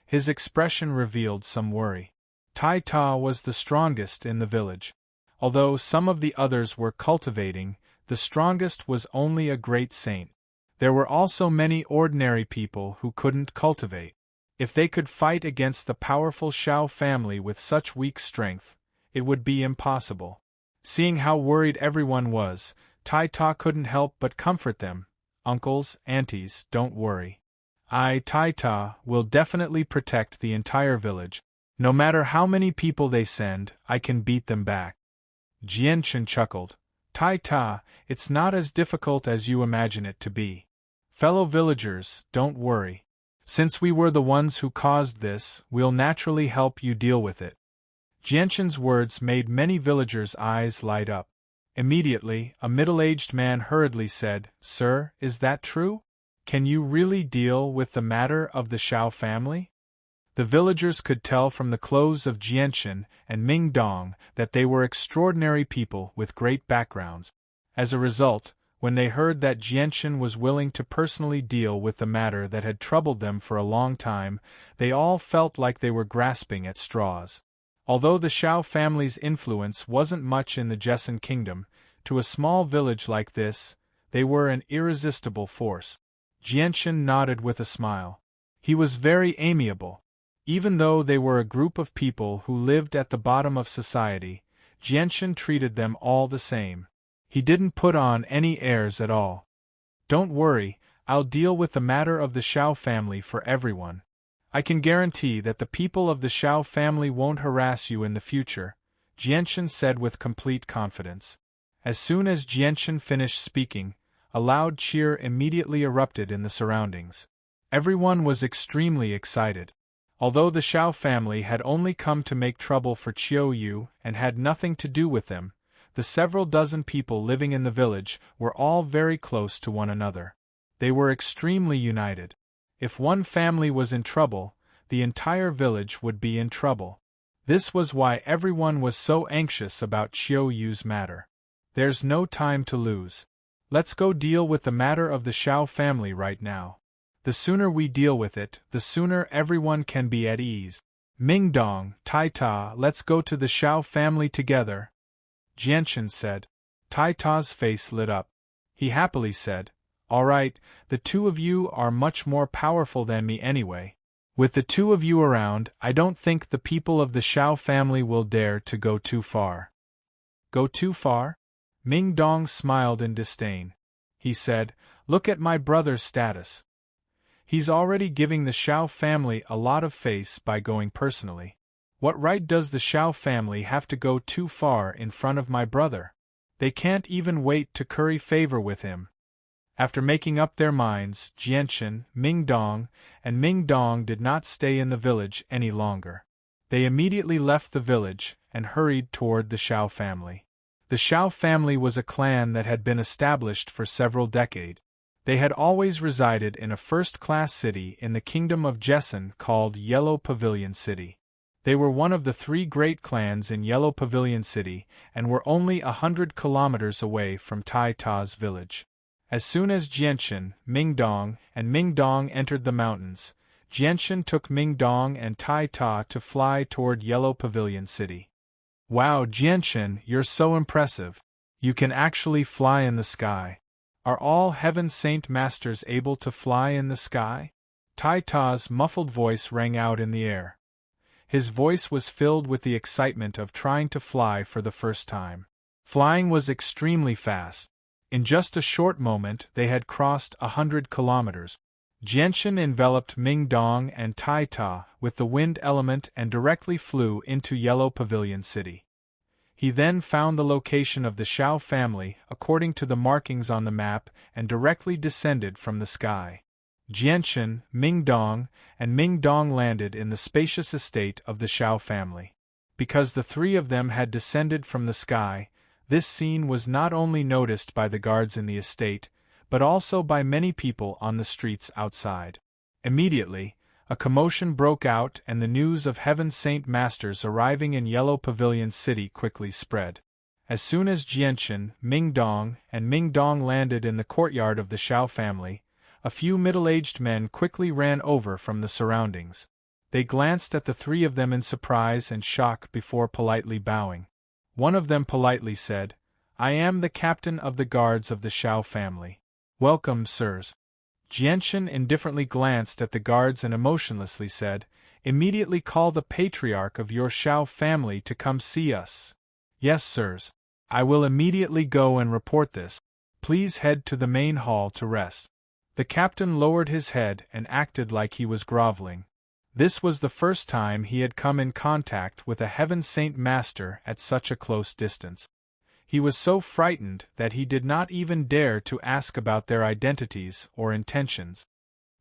A: His expression revealed some worry. Tai Ta was the strongest in the village. Although some of the others were cultivating, the strongest was only a great saint. There were also many ordinary people who couldn't cultivate. If they could fight against the powerful Xiao family with such weak strength, it would be impossible. Seeing how worried everyone was, Tai Ta couldn't help but comfort them. Uncles, aunties, don't worry. Tai Ta, will definitely protect the entire village. No matter how many people they send, I can beat them back. Jianchen chuckled. Tai Ta, it's not as difficult as you imagine it to be. Fellow villagers, don't worry. Since we were the ones who caused this, we'll naturally help you deal with it. Jianchen's words made many villagers' eyes light up. Immediately, a middle-aged man hurriedly said, Sir, is that true? Can you really deal with the matter of the Xiao family? The villagers could tell from the clothes of Jianchen and Ming Dong that they were extraordinary people with great backgrounds. As a result, when they heard that Jianchen was willing to personally deal with the matter that had troubled them for a long time, they all felt like they were grasping at straws. Although the Xiao family's influence wasn't much in the Jessan kingdom, to a small village like this, they were an irresistible force. Jianchen nodded with a smile. He was very amiable. Even though they were a group of people who lived at the bottom of society, Jianchen treated them all the same. He didn't put on any airs at all. Don't worry, I'll deal with the matter of the Xiao family for everyone. I can guarantee that the people of the Xiao family won't harass you in the future, Jianchen said with complete confidence. As soon as Jianchen finished speaking, a loud cheer immediately erupted in the surroundings. Everyone was extremely excited. Although the Xiao family had only come to make trouble for Qiu Yu and had nothing to do with them, the several dozen people living in the village were all very close to one another. They were extremely united. If one family was in trouble, the entire village would be in trouble. This was why everyone was so anxious about Qiu Yu's matter. There's no time to lose. Let's go deal with the matter of the Xiao family right now. The sooner we deal with it, the sooner everyone can be at ease. Ming Dong, Tai Ta, let's go to the Xiao family together, Jianchen said. Tai Ta's face lit up. He happily said, All right, the two of you are much more powerful than me anyway. With the two of you around, I don't think the people of the Xiao family will dare to go too far. Go too far? Ming Dong smiled in disdain. He said, Look at my brother's status. He's already giving the Xiao family a lot of face by going personally. What right does the Xiao family have to go too far in front of my brother? They can't even wait to curry favor with him. After making up their minds, Jianchen, Ming Dong, and Ming Dong did not stay in the village any longer. They immediately left the village and hurried toward the Xiao family. The Xiao family was a clan that had been established for several decades. They had always resided in a first-class city in the kingdom of Jessan called Yellow Pavilion City. They were one of the three great clans in Yellow Pavilion City and were only 100 kilometers away from Tai Ta's village. As soon as Jianchen, Ming Dong, and Ming Dong entered the mountains, Jianchen took Ming Dong and Tai Ta to fly toward Yellow Pavilion City. Wow, Jianchen, you're so impressive. You can actually fly in the sky. Are all Heaven Saint Masters able to fly in the sky? Tai Ta's muffled voice rang out in the air. His voice was filled with the excitement of trying to fly for the first time. Flying was extremely fast. In just a short moment they had crossed 100 kilometers. Jianchen enveloped Ming Dong and Tai Ta with the wind element and directly flew into Yellow Pavilion City. He then found the location of the Xiao family according to the markings on the map and directly descended from the sky. Jianchen, Ming Dong, and Ming Dong landed in the spacious estate of the Xiao family. Because the three of them had descended from the sky, This scene was not only noticed by the guards in the estate, but also by many people on the streets outside. Immediately, a commotion broke out and the news of Heaven's Saint Masters arriving in Yellow Pavilion City quickly spread. As soon as Jianchen, Mingdong, and Mingdong landed in the courtyard of the Shao family, a few middle-aged men quickly ran over from the surroundings. They glanced at the three of them in surprise and shock before politely bowing. One of them politely said, "I am the captain of the guards of the Shao family. Welcome, sirs." Jianchen indifferently glanced at the guards and emotionlessly said, "Immediately call the patriarch of your Shao family to come see us." "Yes, sirs. I will immediately go and report this. Please head to the main hall to rest." The captain lowered his head and acted like he was groveling. This was the first time he had come in contact with a Heaven Saint Master at such a close distance. He was so frightened that he did not even dare to ask about their identities or intentions.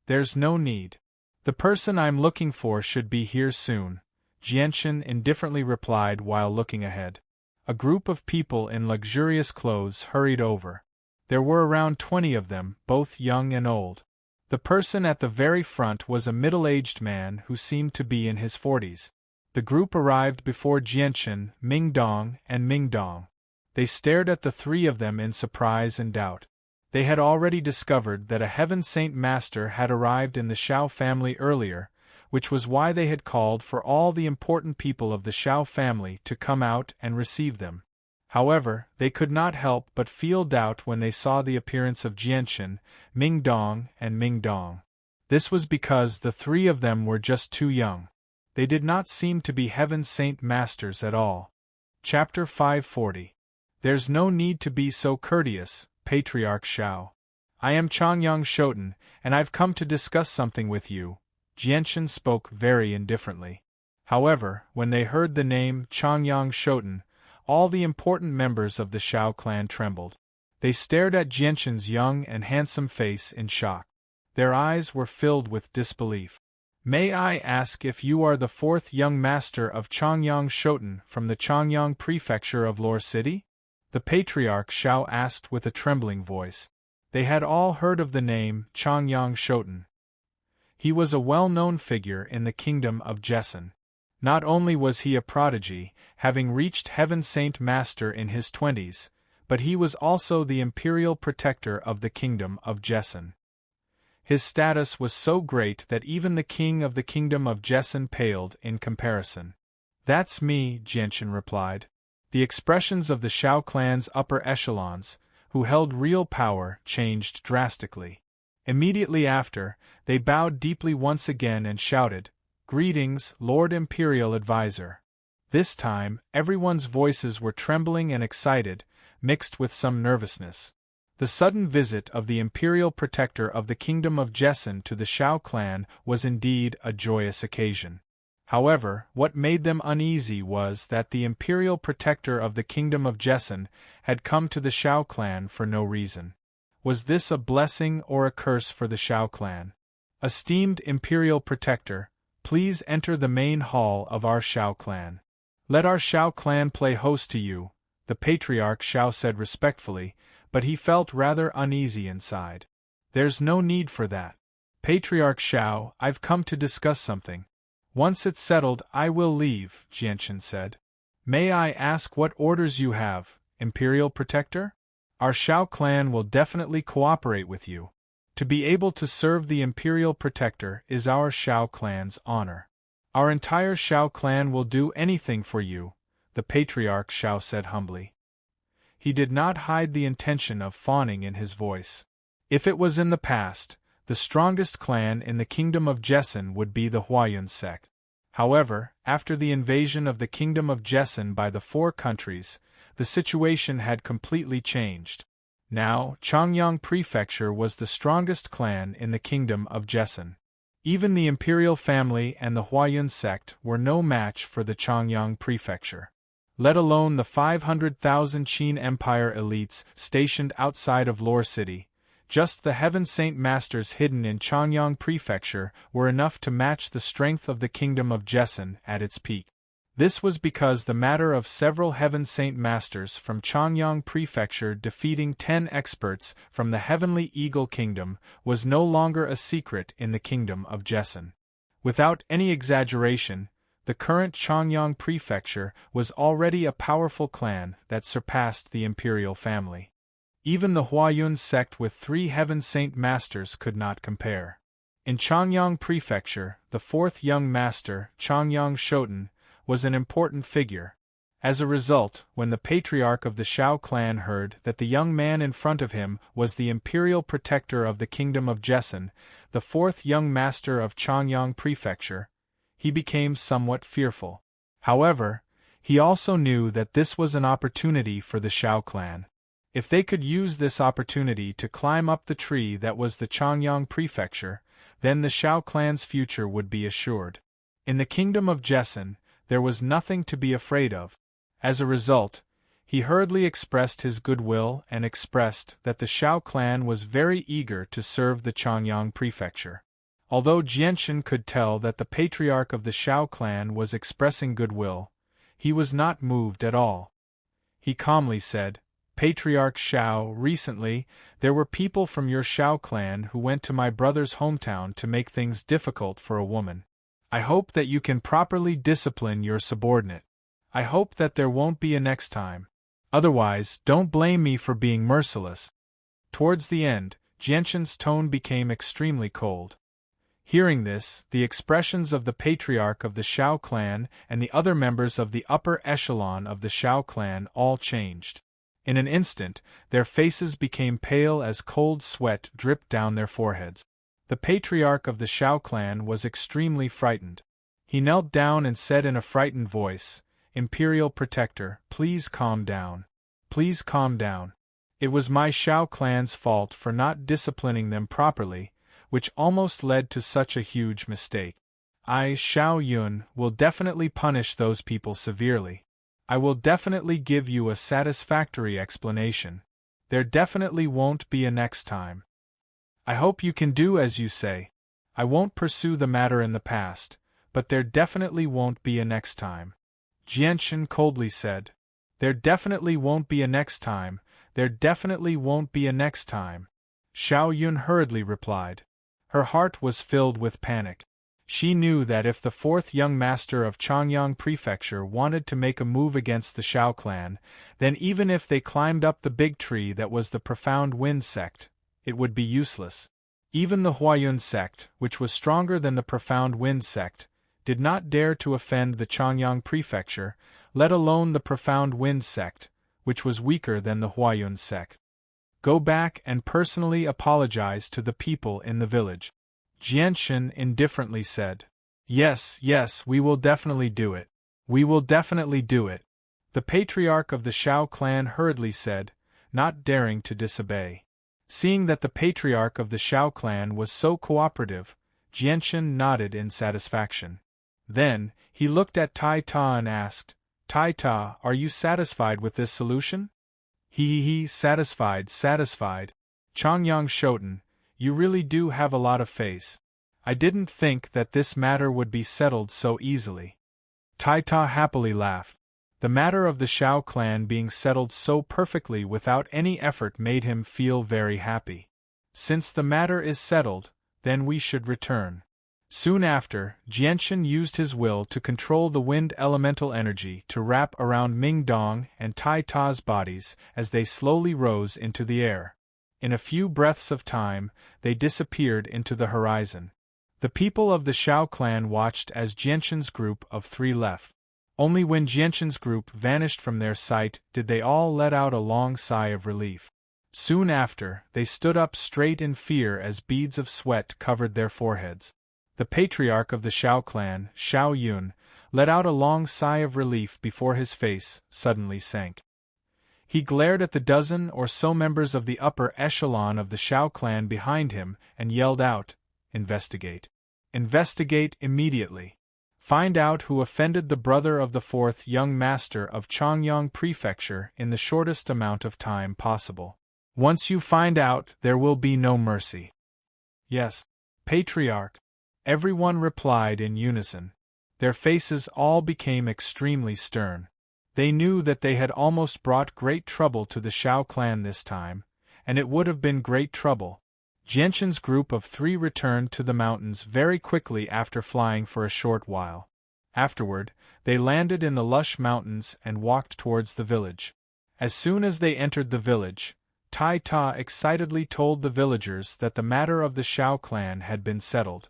A: "There's no need. The person I'm looking for should be here soon," Jianchen indifferently replied while looking ahead. A group of people in luxurious clothes hurried over. There were around 20 of them, both young and old. The person at the very front was a middle-aged man who seemed to be in his 40s. The group arrived before Jianchen, Mingdong, and Mingdong. They stared at the three of them in surprise and doubt. They had already discovered that a Heaven Saint Master had arrived in the Shao family earlier, which was why they had called for all the important people of the Shao family to come out and receive them. However, they could not help but feel doubt when they saw the appearance of Jianchen, Mingdong, and Mingdong. This was because the three of them were just too young. They did not seem to be Heaven Saint Masters at all. Chapter 540. There's no need to be so courteous, Patriarch Shao. I am Changyang Shoten, and I've come to discuss something with you. Jianchen spoke very indifferently. However, when they heard the name Changyang Shoten, all the important members of the Shao clan trembled. They stared at Jianchen's young and handsome face in shock. Their eyes were filled with disbelief. "May I ask if you are the fourth young master of Changyang Shoten from the Changyang prefecture of Lore City?" The Patriarch Shao asked with a trembling voice. They had all heard of the name Changyang Shoten. He was a well-known figure in the kingdom of Jessen. Not only was he a prodigy, having reached Heaven Saint Master in his 20s, but he was also the imperial protector of the kingdom of Jessen. His status was so great that even the king of the kingdom of Jessen paled in comparison. "That's me," Jianchen replied. The expressions of the Shao clan's upper echelons, who held real power, changed drastically. Immediately after, they bowed deeply once again and shouted, "Greetings, Lord Imperial Advisor." This time, everyone's voices were trembling and excited, mixed with some nervousness. The sudden visit of the Imperial Protector of the Kingdom of Jessen to the Shao clan was indeed a joyous occasion. However, what made them uneasy was that the Imperial Protector of the Kingdom of Jessen had come to the Shao clan for no reason. Was this a blessing or a curse for the Shao clan? "Esteemed Imperial Protector, please enter the main hall of our Shao clan. Let our Shao clan play host to you," the Patriarch Shao said respectfully, but he felt rather uneasy inside. "There's no need for that. Patriarch Shao, I've come to discuss something. Once it's settled, I will leave," Jianchen said. "May I ask what orders you have, Imperial Protector? Our Shao clan will definitely cooperate with you. To be able to serve the Imperial Protector is our Shao clan's honor. Our entire Shao clan will do anything for you," the Patriarch Shao said humbly. He did not hide the intention of fawning in his voice. If it was in the past, the strongest clan in the kingdom of Jessen would be the Huayun sect. However, after the invasion of the kingdom of Jessen by the four countries, the situation had completely changed. Now, Changyang Prefecture was the strongest clan in the kingdom of Jessen. Even the imperial family and the Huayun sect were no match for the Changyang Prefecture. Let alone the 500,000 Qin Empire elites stationed outside of Lore City, just the Heaven Saint Masters hidden in Changyang Prefecture were enough to match the strength of the kingdom of Jessen at its peak. This was because the matter of several Heaven Saint Masters from Changyang Prefecture defeating 10 experts from the Heavenly Eagle Kingdom was no longer a secret in the Kingdom of Jessen. Without any exaggeration, the current Changyang Prefecture was already a powerful clan that surpassed the imperial family. Even the Huayun sect with 3 Heaven Saint Masters could not compare. In Changyang Prefecture, the 4th young master, Changyang Shoten, was an important figure. As a result, when the patriarch of the Shao clan heard that the young man in front of him was the imperial protector of the Kingdom of Jessen, the 4th young master of Changyang Prefecture, he became somewhat fearful. However, he also knew that this was an opportunity for the Shao clan. If they could use this opportunity to climb up the tree that was the Changyang Prefecture, then the Shao clan's future would be assured. In the Kingdom of Jessen, there was nothing to be afraid of. As a result, he hurriedly expressed his goodwill and expressed that the Shao clan was very eager to serve the Changyang Prefecture. Although Jianshan could tell that the patriarch of the Shao clan was expressing goodwill, he was not moved at all. He calmly said, "Patriarch Shao, recently, there were people from your Shao clan who went to my brother's hometown to make things difficult for a woman. I hope that you can properly discipline your subordinate. I hope that there won't be a next time. Otherwise, don't blame me for being merciless." Towards the end, Jianshan's tone became extremely cold. Hearing this, the expressions of the patriarch of the Shao clan and the other members of the upper echelon of the Shao clan all changed. In an instant, their faces became pale as cold sweat dripped down their foreheads. The patriarch of the Shao clan was extremely frightened. He knelt down and said in a frightened voice, "Imperial Protector, please calm down. Please calm down. It was my Shao clan's fault for not disciplining them properly, which almost led to such a huge mistake. I, Shao Yun, will definitely punish those people severely. I will definitely give you a satisfactory explanation. There definitely won't be a next time. I hope you can do as you say. I won't pursue the matter in the past, but there definitely won't be a next time." Jianshan coldly said, "There definitely won't be a next time, there definitely won't be a next time." Shao Yun hurriedly replied. Her heart was filled with panic. She knew that if the 4th young master of Changyang Prefecture wanted to make a move against the Shao clan, then even if they climbed up the big tree that was the Profound Wind sect, it would be useless. Even the Huayun sect, which was stronger than the Profound Wind sect, did not dare to offend the Changyang Prefecture, let alone the Profound Wind sect, which was weaker than the Huayun sect. "Go back and personally apologize to the people in the village," Jianshan indifferently said. Yes, we will definitely do it. We will definitely do it," the patriarch of the Shao clan hurriedly said, not daring to disobey. Seeing that the patriarch of the Shao clan was so cooperative, Jianshan nodded in satisfaction. Then, he looked at Tai Ta and asked, "Tai Ta, are you satisfied with this solution?" Satisfied. Changyang Shoten, you really do have a lot of face. I didn't think that this matter would be settled so easily." Tai Ta happily laughed. The matter of the Shao clan being settled so perfectly without any effort made him feel very happy. "Since the matter is settled, then we should return." Soon after, Jianshan used his will to control the wind elemental energy to wrap around Ming Dong and Tai Ta's bodies as they slowly rose into the air. In a few breaths of time, they disappeared into the horizon. The people of the Shao clan watched as Jianshan's group of 3 left. Only when Jianshan's group vanished from their sight did they all let out a long sigh of relief. Soon after, they stood up straight in fear as beads of sweat covered their foreheads. The patriarch of the Shao clan, Shao Yun, let out a long sigh of relief before his face suddenly sank. He glared at the dozen or so members of the upper echelon of the Shao clan behind him and yelled out, "Investigate. Investigate immediately. Find out who offended the brother of the 4th young master of Changyang Prefecture in the shortest amount of time possible. Once you find out, there will be no mercy." "Yes, Patriarch," everyone replied in unison. Their faces all became extremely stern. They knew that they had almost brought great trouble to the Shao clan this time, and it would have been great trouble. Jianshan's group of 3 returned to the mountains very quickly after flying for a short while. Afterward, they landed in the lush mountains and walked towards the village. As soon as they entered the village, Tai Ta excitedly told the villagers that the matter of the Shao clan had been settled.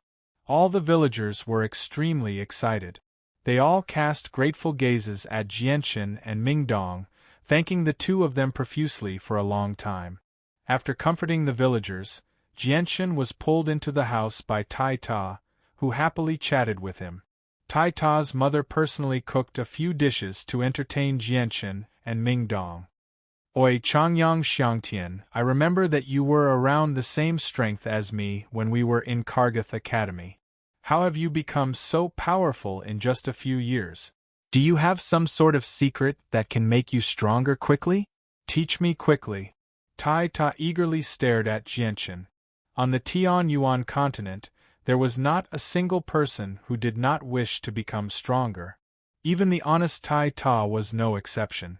A: All the villagers were extremely excited. They all cast grateful gazes at Jianshan and Mingdong, thanking the 2 of them profusely for a long time. After comforting the villagers, Jianshan was pulled into the house by Tai Ta, who happily chatted with him. Tai Ta's mother personally cooked a few dishes to entertain Jianshan and Mingdong. Oi Changyang Xiangtian, I remember that you were around the same strength as me when we were in Kargath Academy. How have you become so powerful in just a few years? Do you have some sort of secret that can make you stronger quickly? Teach me quickly. Tai Ta eagerly stared at Jianshan. On the Tianyuan continent, there was not a single person who did not wish to become stronger. Even the honest Tai Ta was no exception.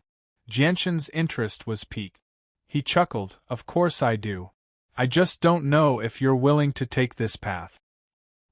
A: Jianshan's interest was piqued. He chuckled, "Of course I do. I just don't know if you're willing to take this path."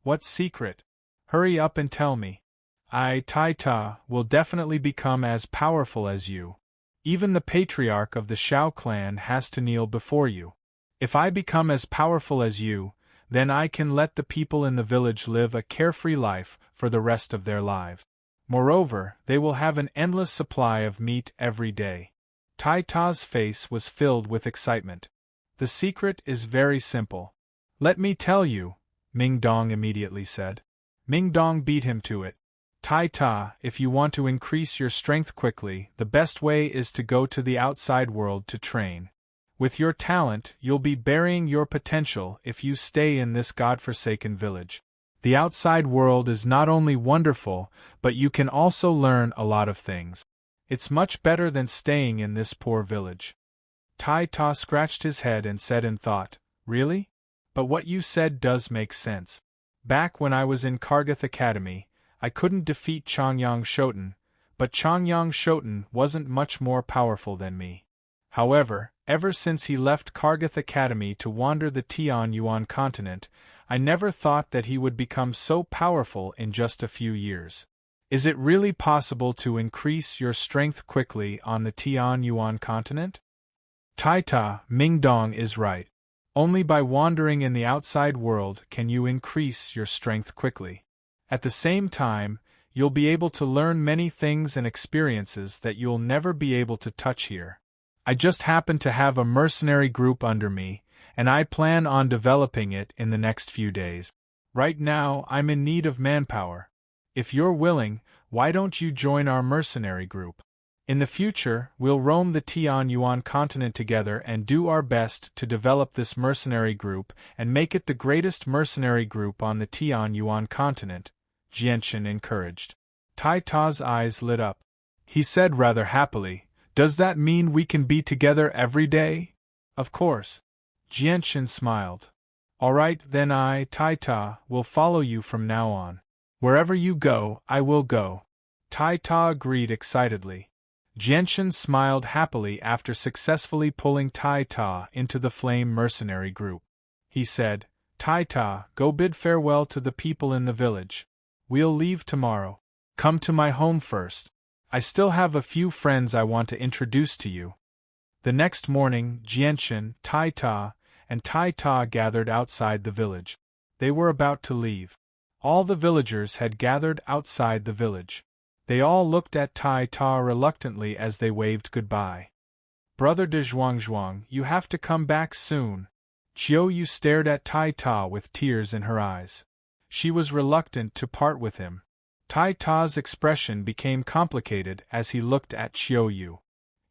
A: "What secret? Hurry up and tell me. I, Tai Ta, will definitely become as powerful as you. Even the patriarch of the Shao clan has to kneel before you. If I become as powerful as you, then I can let the people in the village live a carefree life for the rest of their lives. Moreover, they will have an endless supply of meat every day." Tai Ta's face was filled with excitement. "The secret is very simple. Let me tell you," Mingdong immediately said. Mingdong beat him to it. "Tai Ta, if you want to increase your strength quickly, the best way is to go to the outside world to train. With your talent, you'll be burying your potential if you stay in this godforsaken village. The outside world is not only wonderful, but you can also learn a lot of things. It's much better than staying in this poor village." Tai Ta scratched his head and said in thought, "Really? But what you said does make sense. Back when I was in Kargath Academy, I couldn't defeat Changyang Shoten, but Changyang Shoten wasn't much more powerful than me. However, ever since he left Kargath Academy to wander the Tianyuan continent, I never thought that he would become so powerful in just a few years. Is it really possible to increase your strength quickly on the Tianyuan continent?" "Tai Ta, Mingdong is right. Only by wandering in the outside world can you increase your strength quickly. At the same time, you'll be able to learn many things and experiences that you'll never be able to touch here. I just happen to have a mercenary group under me, and I plan on developing it in the next few days. Right now, I'm in need of manpower. If you're willing, why don't you join our mercenary group? In the future, we'll roam the Tianyuan continent together and do our best to develop this mercenary group and make it the greatest mercenary group on the Tianyuan continent," Jianshan encouraged. Tai Ta's eyes lit up. He said rather happily, "Does that mean we can be together every day?" "Of course." Jianshan smiled. "All right, then I, Tai Ta, will follow you from now on. Wherever you go, I will go." Tai Ta agreed excitedly. Jianshan smiled happily after successfully pulling Tai Ta into the Flame Mercenary group. He said, "Tai Ta, go bid farewell to the people in the village. We'll leave tomorrow. Come to my home first. I still have a few friends I want to introduce to you." The next morning, Jianshan, Tai Ta, and Tai Ta gathered outside the village. They were about to leave. All the villagers had gathered outside the village. They all looked at Tai Ta reluctantly as they waved goodbye. "Brother de Zhuangzhuang, you have to come back soon." Qiuyu stared at Tai Ta with tears in her eyes. She was reluctant to part with him. Tai Ta's expression became complicated as he looked at Qiuyu.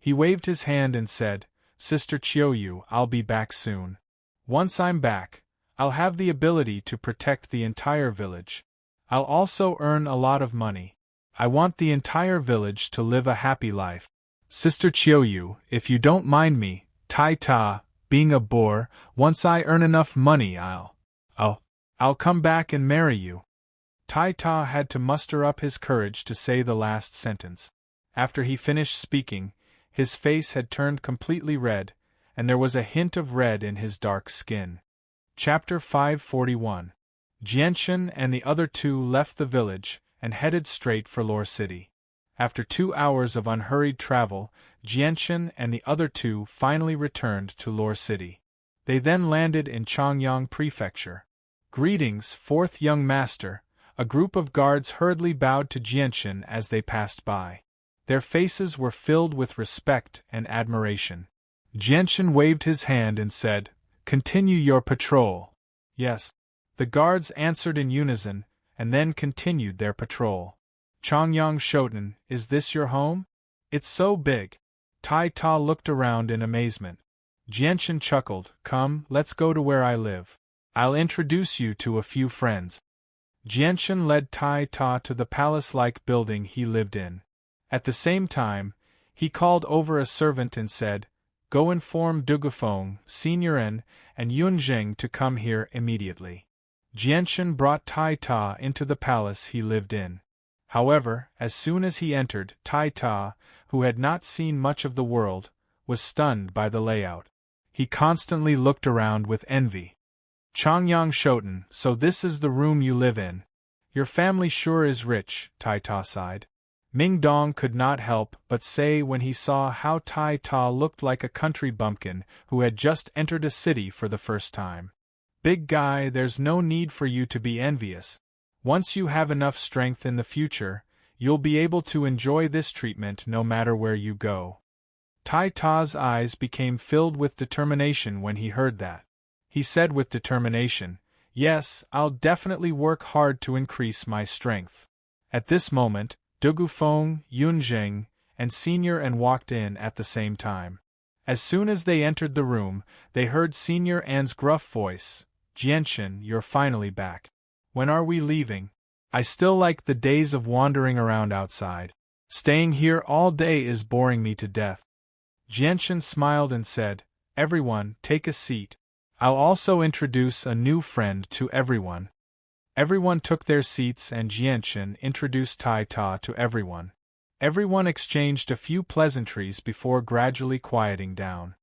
A: He waved his hand and said, "Sister Qiuyu, I'll be back soon. Once I'm back, I'll have the ability to protect the entire village. I'll also earn a lot of money. I want the entire village to live a happy life. Sister Qiuyu, if you don't mind me, Tai Ta, being a bore, once I earn enough money I'll come back and marry you." Tai Ta had to muster up his courage to say the last sentence. After he finished speaking, his face had turned completely red, and there was a hint of red in his dark skin. Chapter 541. Jianchen and the other two left the village and headed straight for Lore City. After 2 hours of unhurried travel, Jianchen and the other two finally returned to Lore City. They then landed in Changyang Prefecture. "Greetings, fourth young master," a group of guards hurriedly bowed to Jianchen as they passed by. Their faces were filled with respect and admiration. Jianchen waved his hand and said, "Continue your patrol." "Yes." The guards answered in unison, and then continued their patrol. "Changyang Shoten, is this your home? It's so big." Tai Ta looked around in amazement. Jianchen chuckled, "Come, let's go to where I live. I'll introduce you to a few friends." Jianchen led Tai Ta to the palace-like building he lived in. At the same time, he called over a servant and said, "Go inform Dugufeng, Senioren, and Yunzheng to come here immediately." Jianchen brought Tai Ta into the palace he lived in. However, as soon as he entered, Tai Ta, who had not seen much of the world, was stunned by the layout. He constantly looked around with envy. "Changyang Shoten, so this is the room you live in. Your family sure is rich," Tai Ta sighed. Ming Dong could not help but say when he saw how Tai Ta looked like a country bumpkin who had just entered a city for the first time. "Big guy, there's no need for you to be envious. Once you have enough strength in the future, you'll be able to enjoy this treatment no matter where you go." Tai Ta's eyes became filled with determination when he heard that. He said with determination, "Yes, I'll definitely work hard to increase my strength." At this moment, Dugufeng, Yunzheng, and Senioren walked in at the same time. As soon as they entered the room, they heard Senior An's gruff voice, "Jianchen, you're finally back. When are we leaving? I still like the days of wandering around outside. Staying here all day is boring me to death." Jianchen smiled and said, "Everyone, take a seat. I'll also introduce a new friend to everyone." Everyone took their seats and Jianchen introduced Tai Ta to everyone. Everyone exchanged a few pleasantries before gradually quieting down.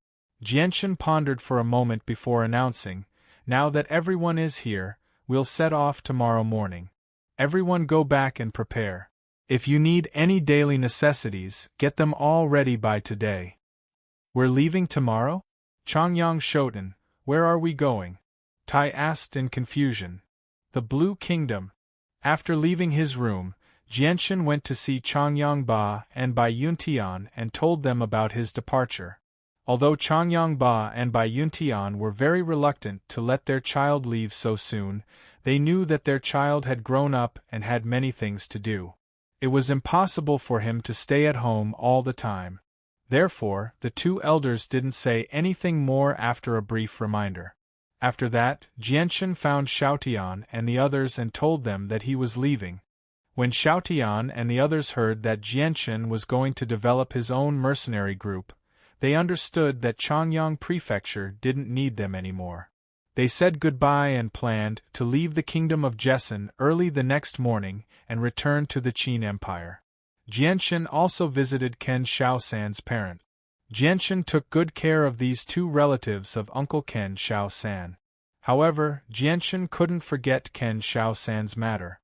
A: Jianchen pondered for a moment before announcing, "Now that everyone is here, we'll set off tomorrow morning. Everyone go back and prepare. If you need any daily necessities, get them all ready by today." "We're leaving tomorrow? Changyang Shoten, where are we going?" Tai asked in confusion. "The Blue Kingdom." After leaving his room, Jianchen went to see Changyang Ba and Bai Yuntian and told them about his departure. Although Changyang Ba and Bai Yuntian were very reluctant to let their child leave so soon, they knew that their child had grown up and had many things to do. It was impossible for him to stay at home all the time. Therefore, the two elders didn't say anything more after a brief reminder. After that, Jianchen found Xiaotian and the others and told them that he was leaving. When Xiaotian and the others heard that Jianchen was going to develop his own mercenary group, they understood that Changyang Prefecture didn't need them anymore. They said goodbye and planned to leave the kingdom of Jessen early the next morning and return to the Qin Empire. Jianchen also visited Ken Shaosan's parent. Jianchen took good care of these two relatives of Uncle Ken Shaosan. However, Jianchen couldn't forget Ken Shaosan's matter.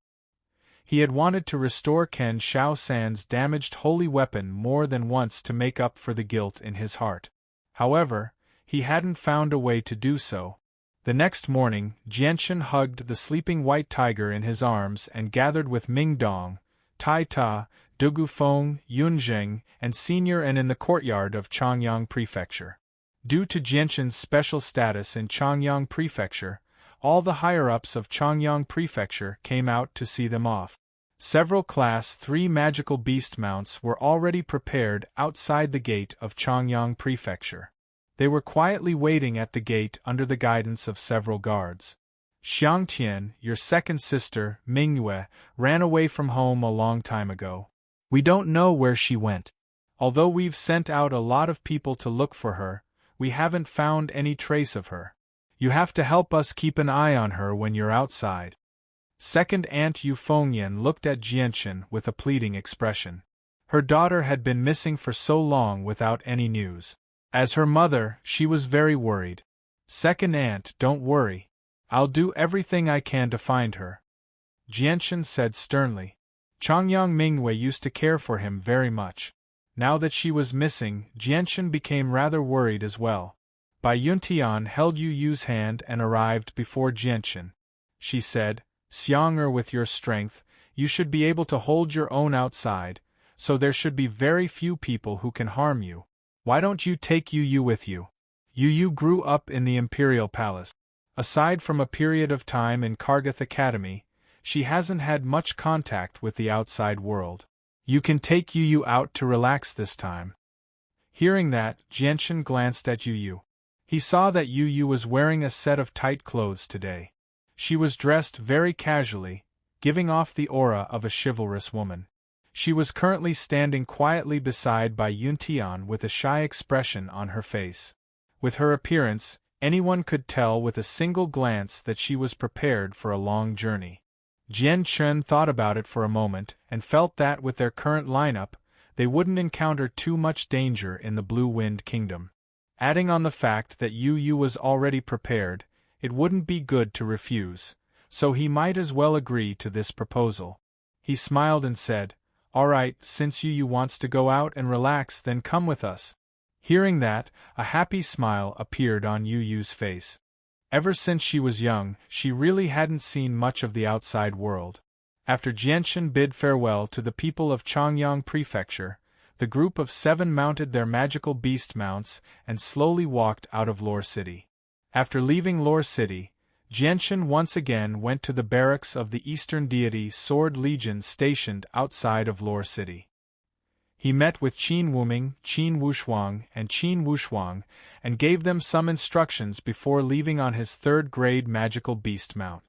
A: He had wanted to restore Ken Shaosan's damaged holy weapon more than once to make up for the guilt in his heart. However, he hadn't found a way to do so. The next morning, Jianchen hugged the sleeping white tiger in his arms and gathered with Ming Dong, Tai Ta, Dugufeng, Yunzheng, and Senioren in the courtyard of Changyang Prefecture. Due to Jianchen's special status in Changyang Prefecture, all the higher-ups of Changyang Prefecture came out to see them off. Several Class 3 magical beast mounts were already prepared outside the gate of Changyang Prefecture. They were quietly waiting at the gate under the guidance of several guards. Xiangtian, your second sister, Mingyue, ran away from home a long time ago. We don't know where she went. Although we've sent out a lot of people to look for her, we haven't found any trace of her. You have to help us keep an eye on her when you're outside." Second Aunt Yu Fengyan looked at Jianchen with a pleading expression. Her daughter had been missing for so long without any news. As her mother, she was very worried. Second Aunt, don't worry. I'll do everything I can to find her, Jianchen said sternly. Changyang Mingwei used to care for him very much. Now that she was missing, Jianchen became rather worried as well. Bai Yuntian held Yu Yu's hand and arrived before Jianchen. She said, Xiang'er, with your strength, you should be able to hold your own outside, so there should be very few people who can harm you. Why don't you take Yu Yu with you? Yu Yu grew up in the Imperial Palace. Aside from a period of time in Kargath Academy, she hasn't had much contact with the outside world. You can take Yu Yu out to relax this time. Hearing that, Jianchen glanced at Yu Yu. He saw that Yu Yu was wearing a set of tight clothes today. She was dressed very casually, giving off the aura of a chivalrous woman. She was currently standing quietly beside Bai Yuntian with a shy expression on her face. With her appearance, anyone could tell with a single glance that she was prepared for a long journey. Jianchen thought about it for a moment and felt that with their current lineup, they wouldn't encounter too much danger in the Blue Wind Kingdom. Adding on the fact that Yu Yu was already prepared, it wouldn't be good to refuse, so he might as well agree to this proposal. He smiled and said, All right, since Yu Yu wants to go out and relax, then come with us. Hearing that, a happy smile appeared on Yu Yu's face. Ever since she was young, she really hadn't seen much of the outside world. After Jianchen bid farewell to the people of Changyang Prefecture, the group of 7 mounted their magical beast mounts and slowly walked out of Lore City. After leaving Lore City, Jianchen once again went to the barracks of the Eastern Deity Sword Legion stationed outside of Lore City. He met with Qin Wuming, Qin Wushuang, and Qin Wushuang, and gave them some instructions before leaving on his 3rd-grade magical beast mount.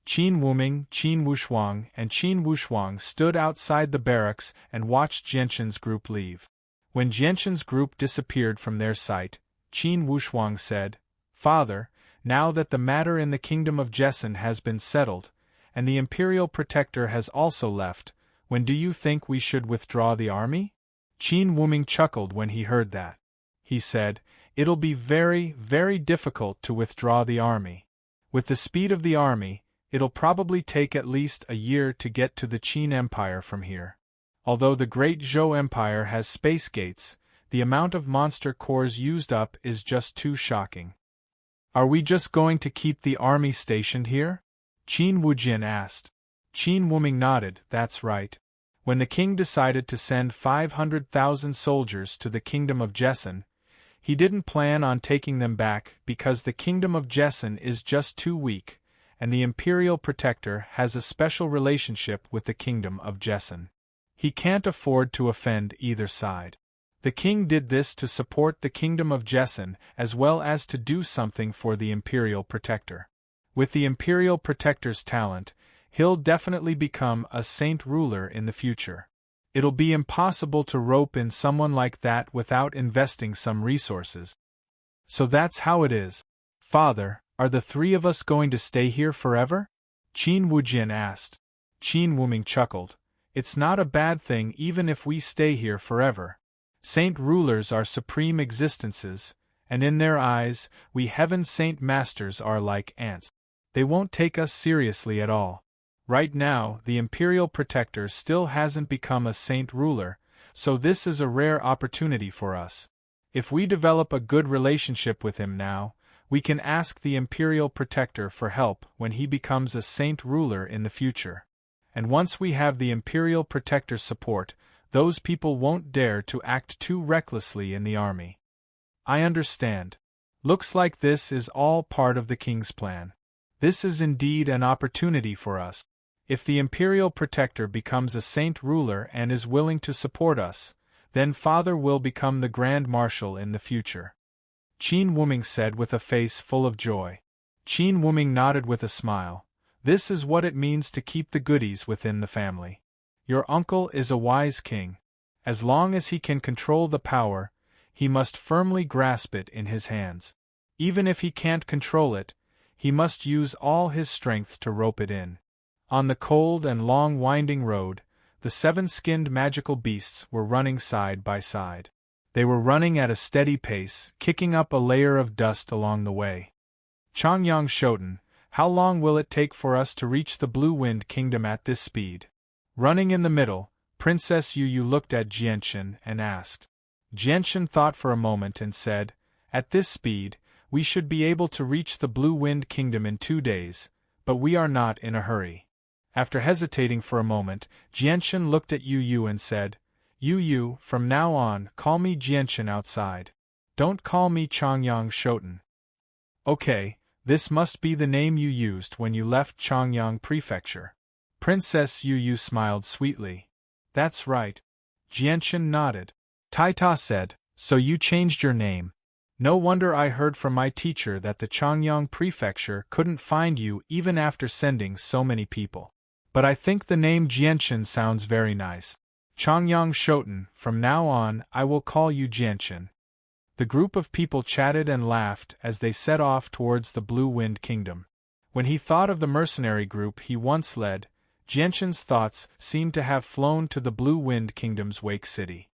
A: Qin Wuming, Qin Wushuang, and Qin Wushuang stood outside the barracks and watched Jianchen's group leave. When Jianchen's group disappeared from their sight, Qin Wushuang said, Father, now that the matter in the kingdom of Jessen has been settled, and the Imperial Protector has also left, when do you think we should withdraw the army? Qin Wuming chuckled when he heard that. He said, It'll be very, very difficult to withdraw the army. With the speed of the army, it'll probably take at least a year to get to the Qin Empire from here. Although the Great Zhou Empire has space gates, the amount of monster cores used up is just too shocking. Are we just going to keep the army stationed here? Qin Wujin asked. Qin Wuming nodded, that's right. When the king decided to send 500,000 soldiers to the kingdom of Jessen, he didn't plan on taking them back because the kingdom of Jessen is just too weak, and the Imperial Protector has a special relationship with the kingdom of Jessen. He can't afford to offend either side. The king did this to support the kingdom of Jessen as well as to do something for the Imperial Protector. With the Imperial Protector's talent, he'll definitely become a saint ruler in the future. It'll be impossible to rope in someone like that without investing some resources. So that's how it is. Father, are the 3 of us going to stay here forever? Qin Wujin asked. Qin Wuming chuckled. It's not a bad thing even if we stay here forever. Saint rulers are supreme existences, and in their eyes, we heaven saint masters are like ants. They won't take us seriously at all. Right now, the Imperial Protector still hasn't become a saint ruler, so this is a rare opportunity for us. If we develop a good relationship with him now, we can ask the Imperial Protector for help when he becomes a saint ruler in the future. And once we have the Imperial Protector's support, those people won't dare to act too recklessly in the army. I understand. Looks like this is all part of the king's plan. This is indeed an opportunity for us. If the Imperial Protector becomes a saint ruler and is willing to support us, then Father will become the Grand Marshal in the future. Qin Wuming said with a face full of joy. Qin Wuming nodded with a smile. This is what it means to keep the goodies within the family. Your uncle is a wise king. As long as he can control the power, he must firmly grasp it in his hands. Even if he can't control it, he must use all his strength to rope it in. On the cold and long winding road, the seven-skinned magical beasts were running side by side. They were running at a steady pace, kicking up a layer of dust along the way. Changyang Shoten, how long will it take for us to reach the Blue Wind Kingdom at this speed? Running in the middle, Princess Yu looked at Jianchen and asked. Jianchen thought for a moment and said, "At this speed, we should be able to reach the Blue Wind Kingdom in 2 days, but we are not in a hurry." After hesitating for a moment, Jianchen looked at Yu and said, "Yu, from now on, call me Jianchen outside. Don't call me Changyang Shoten." "Okay, this must be the name you used when you left Changyang Prefecture." Princess Yu smiled sweetly. "That's right." Jianchen nodded. Taita said, "So you changed your name. No wonder I heard from my teacher that the Changyang Prefecture couldn't find you even after sending so many people. But I think the name Jianchen sounds very nice. Changyang Shoten, from now on I will call you Jianchen." The group of people chatted and laughed as they set off towards the Blue Wind Kingdom. When he thought of the mercenary group he once led, Jianchen's thoughts seemed to have flown to the Blue Wind Kingdom's Wake City.